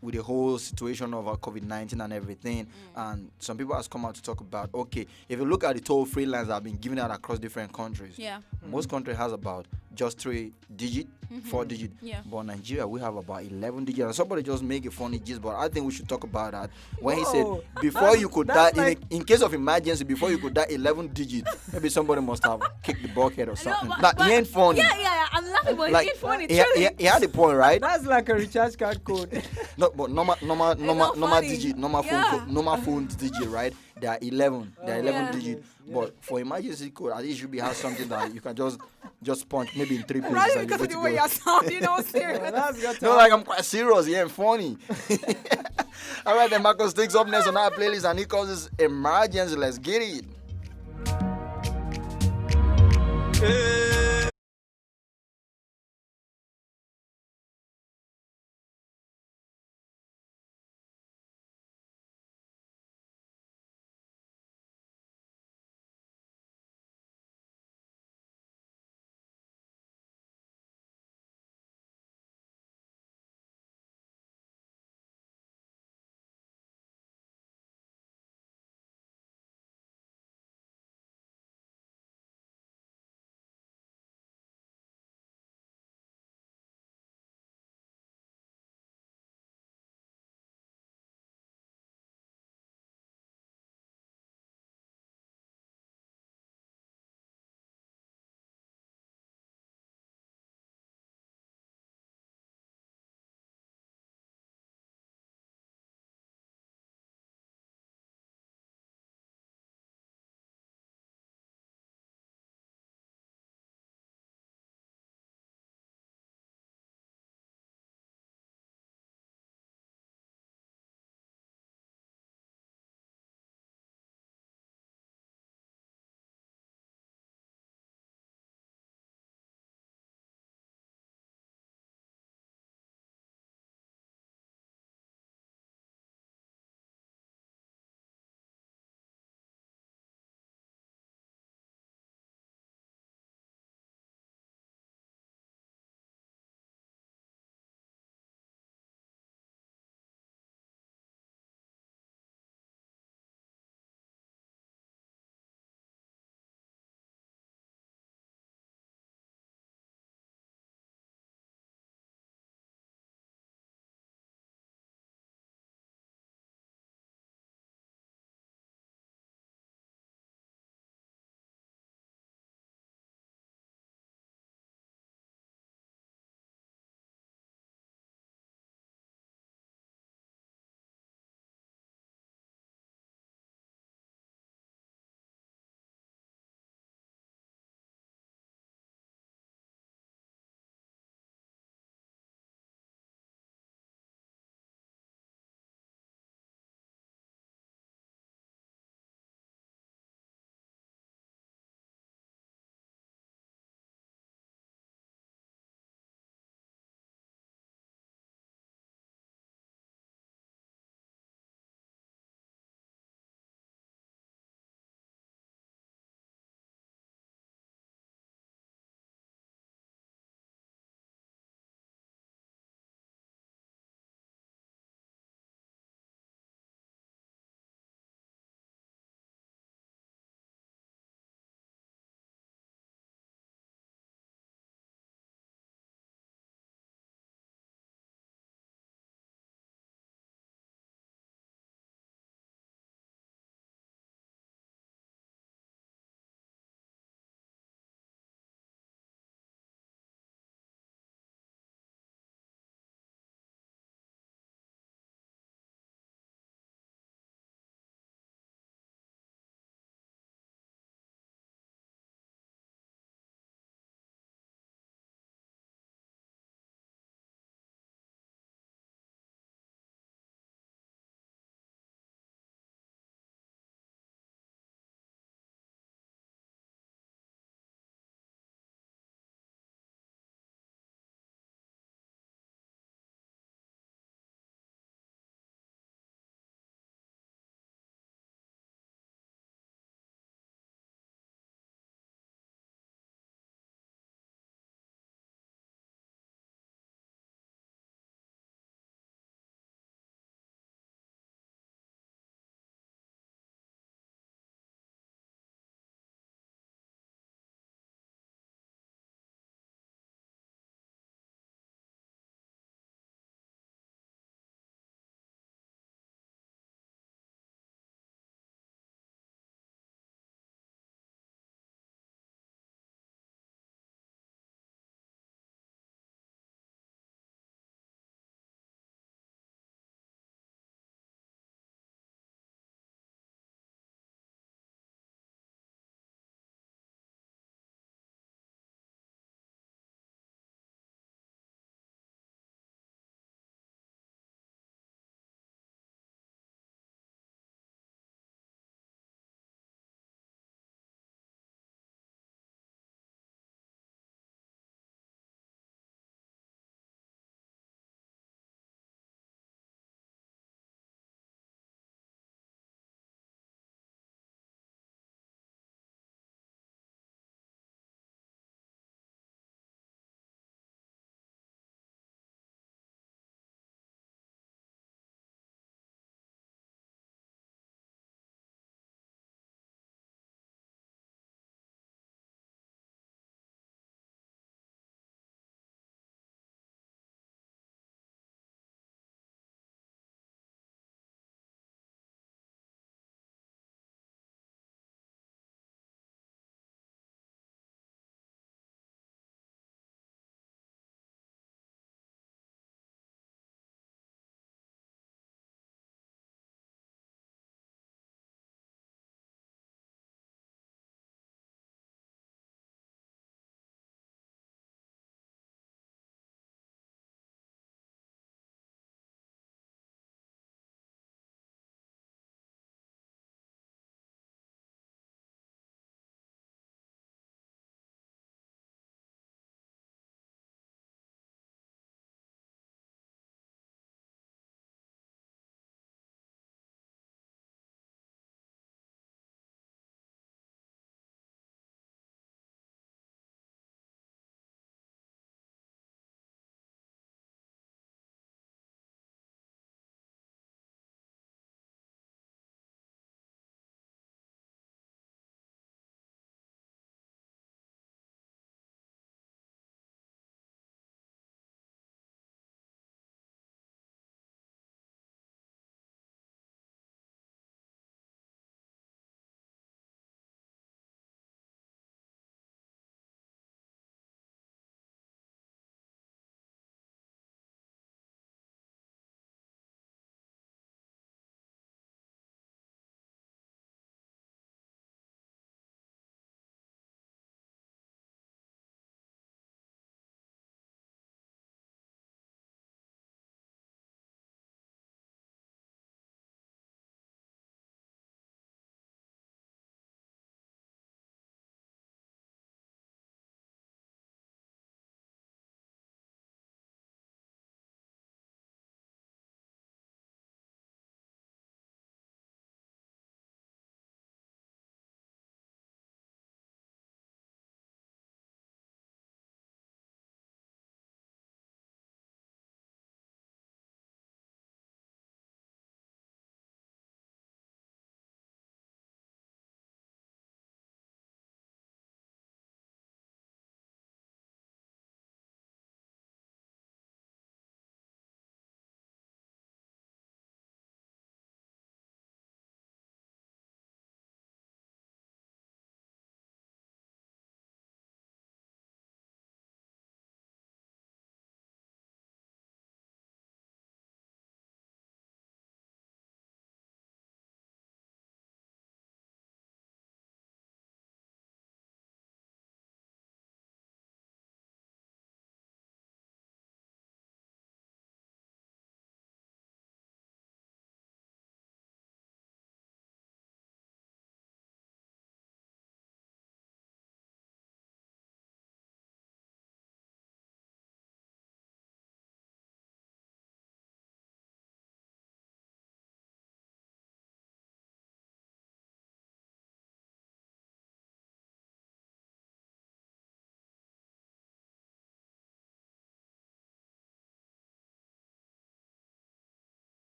with the whole situation of COVID-19 and everything. And some people has come out to talk about, okay, if you look at the toll-free lines that have been given out across different countries, most countries has about just 3 digit, 4 digit. Yeah. But Nigeria, we have about 11 digits. And somebody just make a funny gist, but I think we should talk about that. When he said, before you could die, in case of emergency, before you could die 11 digit, maybe somebody must have kicked the bucket or something. But he ain't funny. Yeah, I'm laughing, but he ain't funny, he had the point, right? That's like a recharge card code. No, but normal digit, normal phone digit, right? They are 11. They are 11 digit. But for emergency code, at least you should have something that you can just punch maybe in 3 places. Right, because of the way you sound, serious. No, like I'm quite serious. Yeah, I'm funny. All right, then Marcus takes up next on our playlist, and he calls this emergency. Let's get it. Hey.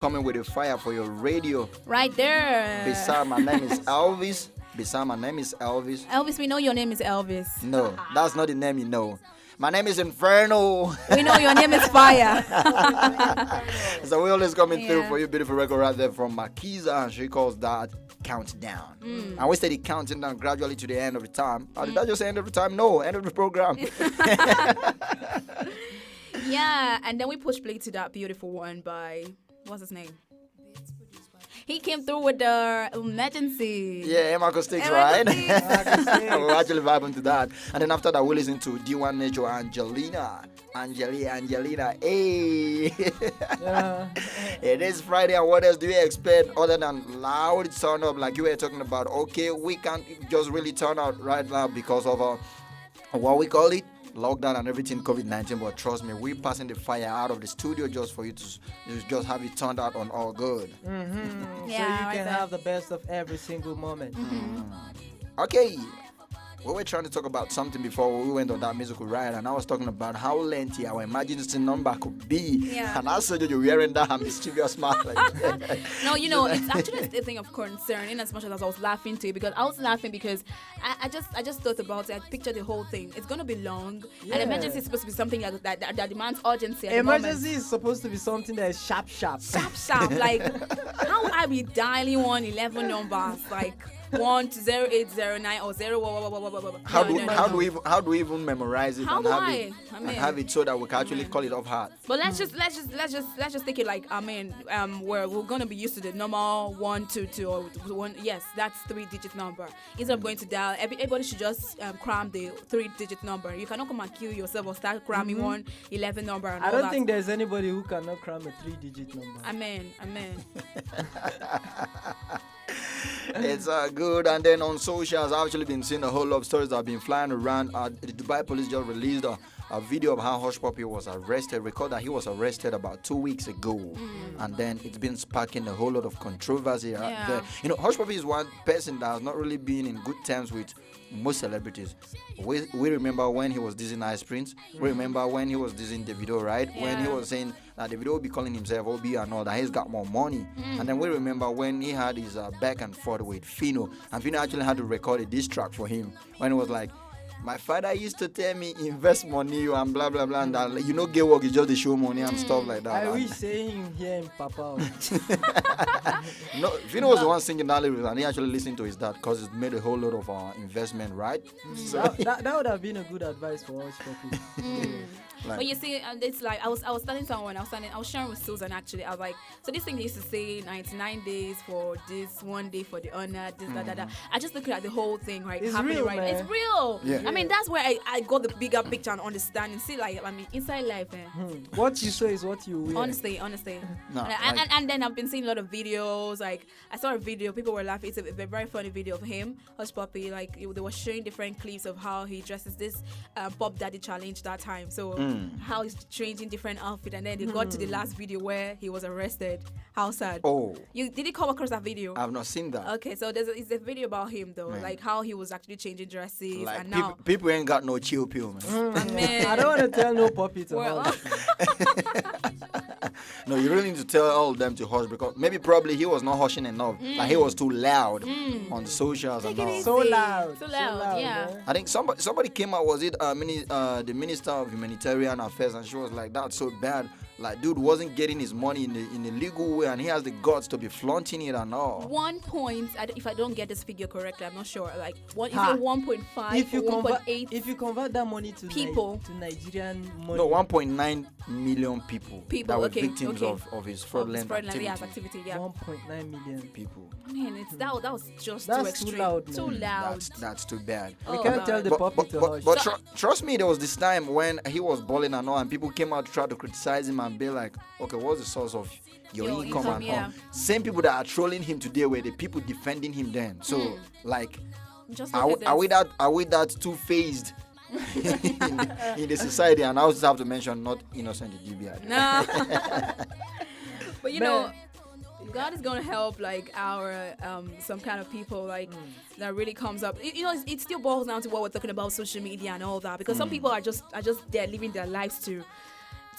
coming with a fire for your radio. Right there. Beside my name is Elvis. Elvis, we know your name is Elvis. No, that's not the name you know. My name is Inferno. We know your name is Fire. So we're always coming through for you, beautiful record right there from Makiza, and she calls that Countdown. And we steady counting down gradually to the end of the time. Did I just say end of the time? No, end of the program. Yeah, and then we push play to that beautiful one by, what's his name? He came through with the emergency. Yeah, Marco Sticks, right? We're actually vibing to that. And then after that, we listen to D1 Nature Angelina. Hey. Yeah. It is Friday, and what else do you expect other than loud turn up like you were talking about? Okay, we can't just really turn out right now because of what we call it, lockdown and everything, COVID-19, but trust me, we're passing the fire out of the studio just for you to just have it turned out on all good. So you can have the best of every single moment. Okay, we were trying to talk about something before we went on that musical ride, and I was talking about how lengthy our emergency number could be. And I saw you wearing that mischievous smile. No, it's actually a thing of concern in as much as I was laughing to it, because I was laughing because I just thought about it. I pictured the whole thing. It's going to be long, and emergency is supposed to be something that demands urgency. Emergency is supposed to be something that is sharp. Like, how would I be dialing 111 numbers? Like, 1-0809 or 0. How do we even memorize it and have it so that we can actually call it off heart? But let's just take it like we're gonna be used to the normal 122 or 1. Yes, that's 3-digit number. Instead of going to dial, everybody should just cram the 3-digit number. You cannot come and kill yourself or start cramming 111 number. And I don't think there's anybody who cannot cram a 3-digit number. Amen. It's good. And then on socials, I've actually been seeing a whole lot of stories that have been flying around. The Dubai police just released a video of how Hush Puppy was arrested. Recall that he was arrested about 2 weeks ago, and then it's been sparking a whole lot of controversy there. Hush Puppy is one person that has not really been in good terms with most celebrities. We remember when he was dissing Ice Prince. We remember when he was dissing Davido, right? Yeah. When he was saying that Davido will be calling himself OB and all that, he's got more money. And then we remember when he had his back and forth with Fino, and Fino actually had to record a diss track for him when he was like, my father used to tell me invest money and blah blah blah, and that, gay work is just the show money and stuff like that. I wish saying him here in Papa. No, Fino was the one singing that lyrics, and he actually listened to his dad because it made a whole lot of investment, right? So that would have been a good advice for us, Papi. But you see, it's like I was telling someone, I was sharing with Susan actually. I was like, so this thing they used to say 99 days for this, 1 day for the honor, this, that. I just look at the whole thing, right? It's happening real, right. man. It's real. Yeah. I mean, that's where I got the bigger picture and understanding. See, like, I mean, inside life, what you say is what you will. Honestly. No, and then I've been seeing a lot of videos. Like, I saw a video, people were laughing. It's a very funny video of him, Hush Puppy. Like, they were showing different clips of how he dresses this Pop Daddy challenge that time. So how he's changing different outfit, and then they got to the last video where he was arrested. How sad. Oh, did you come across that video? I've not seen that. Okay, so it's a video about him though, like how he was actually changing dresses, like and now people ain't got no chill pill, man. I don't want to tell no puppy to hush. No, you really need to tell all of them to hush, because probably he was not hushing enough. Like he was too loud on the socials and all. So loud, yeah. Man. I think somebody came out. Was it the Minister of Humanitarian Affairs, and she was like, "That's so bad. Like, dude wasn't getting his money in a legal way, and he has the guts to be flaunting it and all." 1 point. If I don't get this figure correctly, I'm not sure. Like, is it 1.5 or 1.8? If you convert that money to people to Nigerian money, no, 1.9 million people that were victims of his fraudulent activity. Yeah. 1.9 million people. I mean, that was just that's too extreme. Too loud, man. Too loud. That's too bad. We can't tell the puppy to hush. But trust me, there was this time when he was balling and all, and people came out to try to criticize him and be like, okay, what's the source of your income and all? Same people that are trolling him today were the people defending him then. So, like, are we that two-faced in the society? And I also have to mention not innocent GBI. No. But God is gonna help like our some kind of people like that really comes up. It still boils down to what we're talking about, social media and all that, because some people are just there living their lives to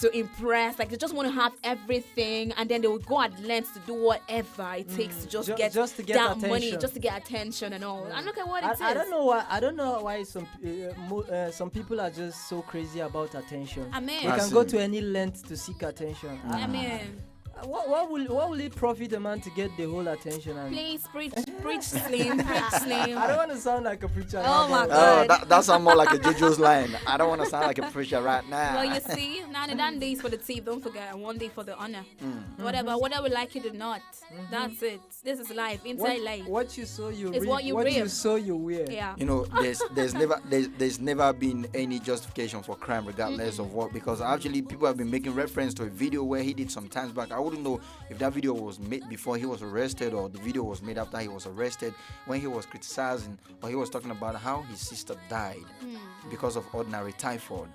to impress. Like they just want to have everything, and then they will go at lengths to do whatever it takes to just get to get that attention. money, just to get attention and all. And look at what it is. I don't know why some people are just so crazy about attention. I mean, they can go to any length to seek attention. I mean, what will it profit a man to get the whole attention? And please preach Slim, preach Slim. I don't want to sound like a preacher. Oh my God. That sounds more like a JoJo's line. I don't want to sound like a preacher right now. Well, you see, 99 days for the thief, don't forget, and 1 day for the honor. Whatever we like it or not, that's it. This is life, inside life. What you sow, you reap. What you sow, you wear. Yeah. You know, there's never been any justification for crime, regardless of what, because actually people have been making reference to a video where he did some times back. I wouldn't know if that video was made before he was arrested or the video was made after he was arrested, when he was criticizing or he was talking about how his sister died because of ordinary typhoid,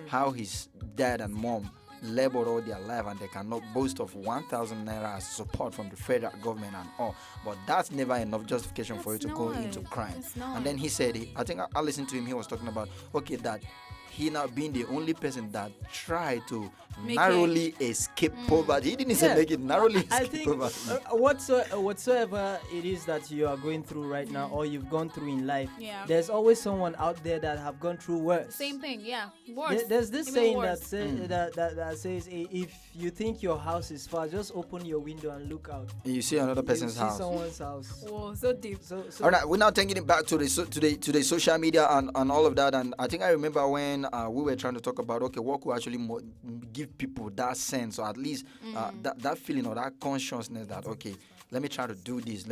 how his dad and mom labored all their life and they cannot boast of 1,000 naira as support from the federal government and all. But that's never enough justification for you to go into crime. And then he said, I think I listened to him, he was talking about, okay, that he now being the only person that tried to narrowly escape poverty. He didn't say make it, narrowly escape poverty. Whatsoever it is that you are going through right now or you've gone through in life, there's always someone out there that have gone through worse. Same thing, yeah. Worse. There's this saying that says if you think your house is far, just open your window and look out. You see another person's house. Someone's house. Oh, so deep. So all right, we're now taking it back to the social media and all of that. And I think I remember when we were trying to talk about, okay, what could actually give people that sense, or at least that feeling or that consciousness that, okay, let me try to do this.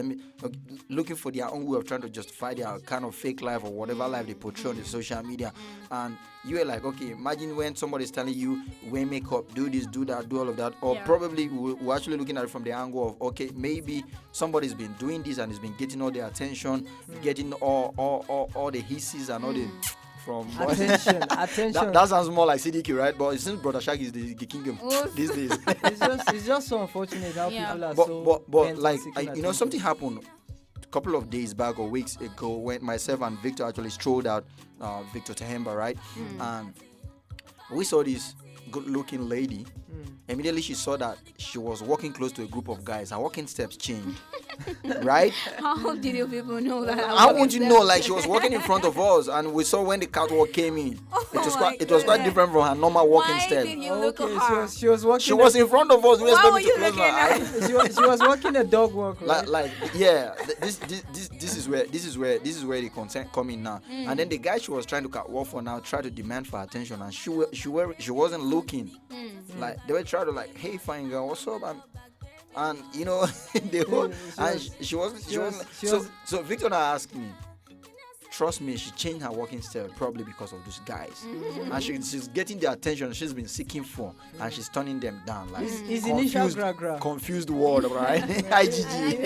Looking for their own way of trying to justify their kind of fake life or whatever life they portray on the social media. And you are like, okay, imagine when somebody's telling you, wear makeup, do this, do that, do all of that. Or probably we're actually looking at it from the angle of, okay, maybe somebody's been doing this and has been getting all the attention, getting all the hisses and all the... attention. That sounds more like CDQ, right? But it seems Brother Shaggy is the kingdom these days. It's just so unfortunate how people are but like something happened a couple of days back or weeks ago when myself and Victor actually strolled out, Victor Tehemba, right? And we saw this good-looking lady. Immediately she saw that she was walking close to a group of guys. Her walking steps changed, right? How did you people know that? How would you know? Like, she was walking in front of us, and we saw when the catwalk came in. It was quite different from her normal walking step. Did you look at her? She was walking. She was in front of us. We Why were expected you to close looking her at eyes. She was walking a dog walk. Right? This is where the consent come in now. And then the guy she was trying to catwalk for now tried to demand for attention, and she wasn't looking. Like, they were trying to like, hey, fine girl, what's up? And you know, she wasn't. So Victor now asked me. Trust me, she changed her walking style probably because of those guys. And she's getting the attention she's been seeking for, and she's turning them down. Like, confused word, right? IGG.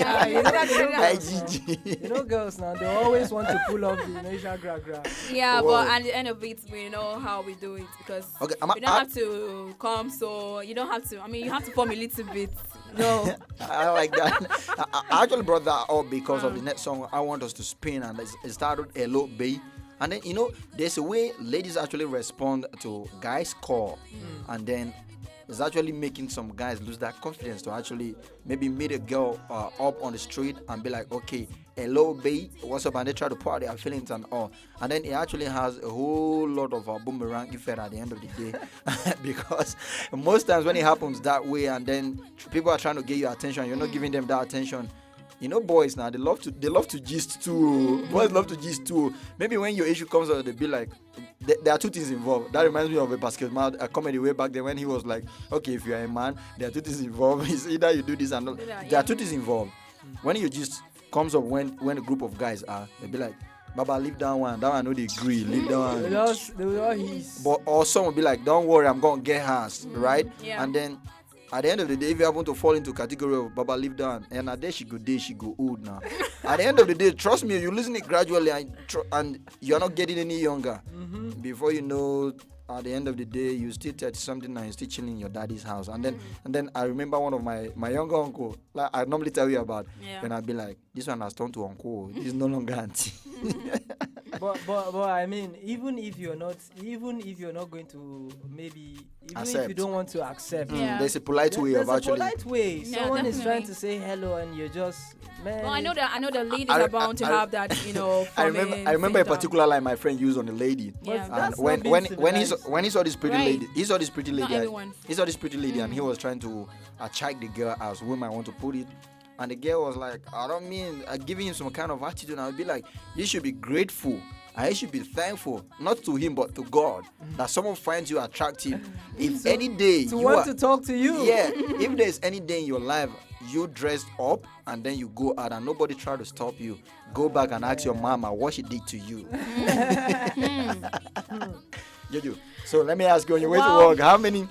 IGG. You know, girls now, they always want to pull off the initial gra. Yeah, but at the end of it, we know how we do it, because you don't have to come, so you don't have to. I mean, you have to form a little bit. No. I like that. I actually brought that up because of the next song I want us to spin, and it started Hello Bay. And then, you know, there's a way ladies actually respond to guys' call, and then it's actually making some guys lose that confidence to actually maybe meet a girl up on the street and be like, okay, hello, babe, what's up? And they try to pour out their feelings and all. And then it actually has a whole lot of boomerang effect at the end of the day. Because most times when it happens that way and then people are trying to get your attention, you're not giving them that attention. You know, boys now, they love to gist too. Boys love to gist too. Maybe when your issue comes out, they be like, there are two things involved. That reminds me of a basketball comedy way back then when he was like, okay, if you are a man, there are two things involved. It's either you do this and not. There are two things involved. When you just comes up when a group of guys are, they be like, Baba, leave that one. That one, no, they agree. Leave that one. They will all hiss. But or some will be like, don't worry, I'm gonna get hers, right? Yeah. And then at the end of the day, if you happen to fall into category of Baba, leave down, and at day she go old now. At the end of the day, trust me, you listen it gradually, and you're not getting any younger. Before you know, at the end of the day, you still 30 something and you're still chilling in your daddy's house. And then I remember one of my younger uncle, like I normally tell you about, when I'd be like, this one has turned to uncle. He's no longer auntie. but I mean, even if you're not going to maybe even Accept. if you don't want to accept, There's a polite way of actually. There's a polite way. Yeah, Someone is definitely. trying to say hello, and you're just man. Well, I know that ladies are bound to have that, I remember a particular line my friend used on a lady. Yeah. And when he saw this pretty lady, he saw this pretty lady. everyone. He saw this pretty lady, and he was trying to check the girl as women want to put it. And the girl was like, I don't mean giving him some kind of attitude. And I would be like, you should be grateful. And you should be thankful, not to him, but to God, that someone finds you attractive. If any day to want to talk to you. Yeah, if there's any day in your life you dressed up and then you go out and nobody try to stop you, go back and ask your mama what she did to you. Jojo, so let me ask you, on your way to work, how many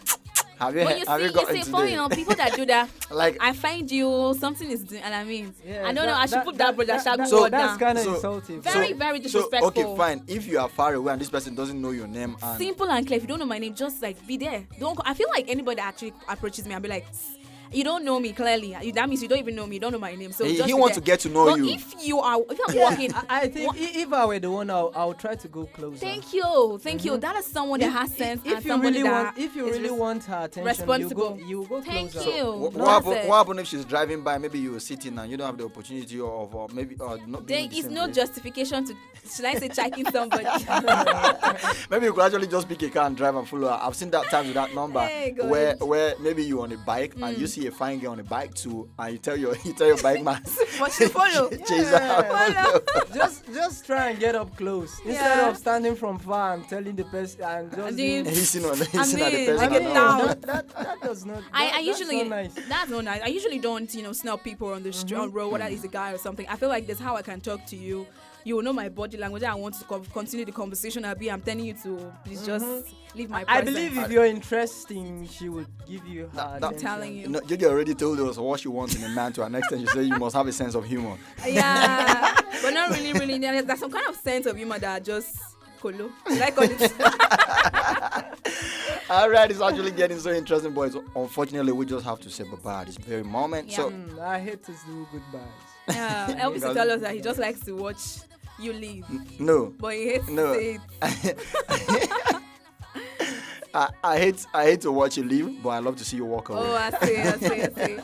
have you gotten you see, funny, today? people that do that, Like, I find you, something is doing, and I mean, I don't know, I should put that brother Shagu so word that's down. kind of insulting. Very, very disrespectful. So, okay, fine. If you are far away and this person doesn't know your name, and Simple and clear. If you don't know my name, just like be there. Don't. I feel like anybody that actually approaches me, I'll be like, you don't know me clearly. That means you don't even know me. You don't know my name. So he just wants to get to know but you. If I'm walking, I think if I were the one, I'll try to go closer. Thank you. That is someone that has sense. If and you somebody really that want, if you is really want her attention, responsible. you go Thank closer. you. What happens if she's driving by? Maybe you were sitting and you don't have the opportunity of maybe not. There being in the is same no place. justification to, should I say, checking somebody. Maybe you could actually just pick a car and drive and follow her. I've seen that time with that number Hey, God. where maybe you're on a bike and you see a fine girl on a bike too, and you tell your bike man, But you follow. chase her. just try and get up close instead of standing from far and telling the person and just being- Hissing at the I person. get down. that does not. I That's usually not nice. that's not nice. I usually don't snub people on the street on road, whether it's a guy or something. I feel like that's how I can talk to you. You will know my body language. I want to continue the conversation. I'm telling you to please just leave my I presence. believe if you're interesting, she would give you her I'm attention. telling you. No, Jojo already told us what she wants in a man. To an extent, she said you must have a sense of humor. Yeah, but not really. There's some kind of sense of humor that just colo. Like on it. All right, it's actually getting so interesting, boys. Unfortunately, we just have to say bye-bye at this very moment. Yeah. So, I hate to do goodbyes. Yeah, Elvis used to tell us that he just likes to watch you leave. no. But he hates No. to say it. I hate to watch you leave, but I love to see you walk away. Oh, I see.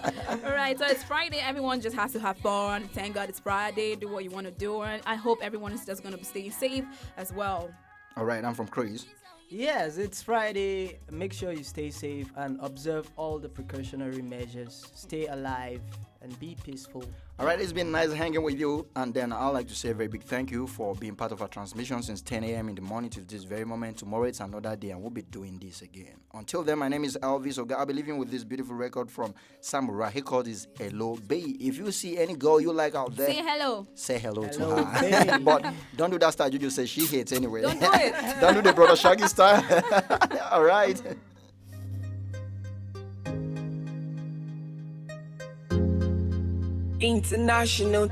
All right, so it's Friday. Everyone just has to have fun. Thank God it's Friday. Do what you want to do. And I hope everyone is just going to be staying safe as well. All right, I'm from Chris. Yes, it's Friday. Make sure you stay safe and observe all the precautionary measures. Stay alive and be peaceful. All right, it's been nice hanging with you. And then I'd like to say a very big thank you for being part of our transmission since 10 a.m. in the morning to this very moment. Tomorrow it's another day and we'll be doing this again. Until then, my name is Elvis Oga. I'll be leaving with this beautiful record from Samurai. He called this Hello Bay. If you see any girl you like out there, Say hello. Say hello Hello, to her. babe. But don't do that style. You just say she hates anyway. Don't do it. Don't do the brother Shaggy style. All right. International.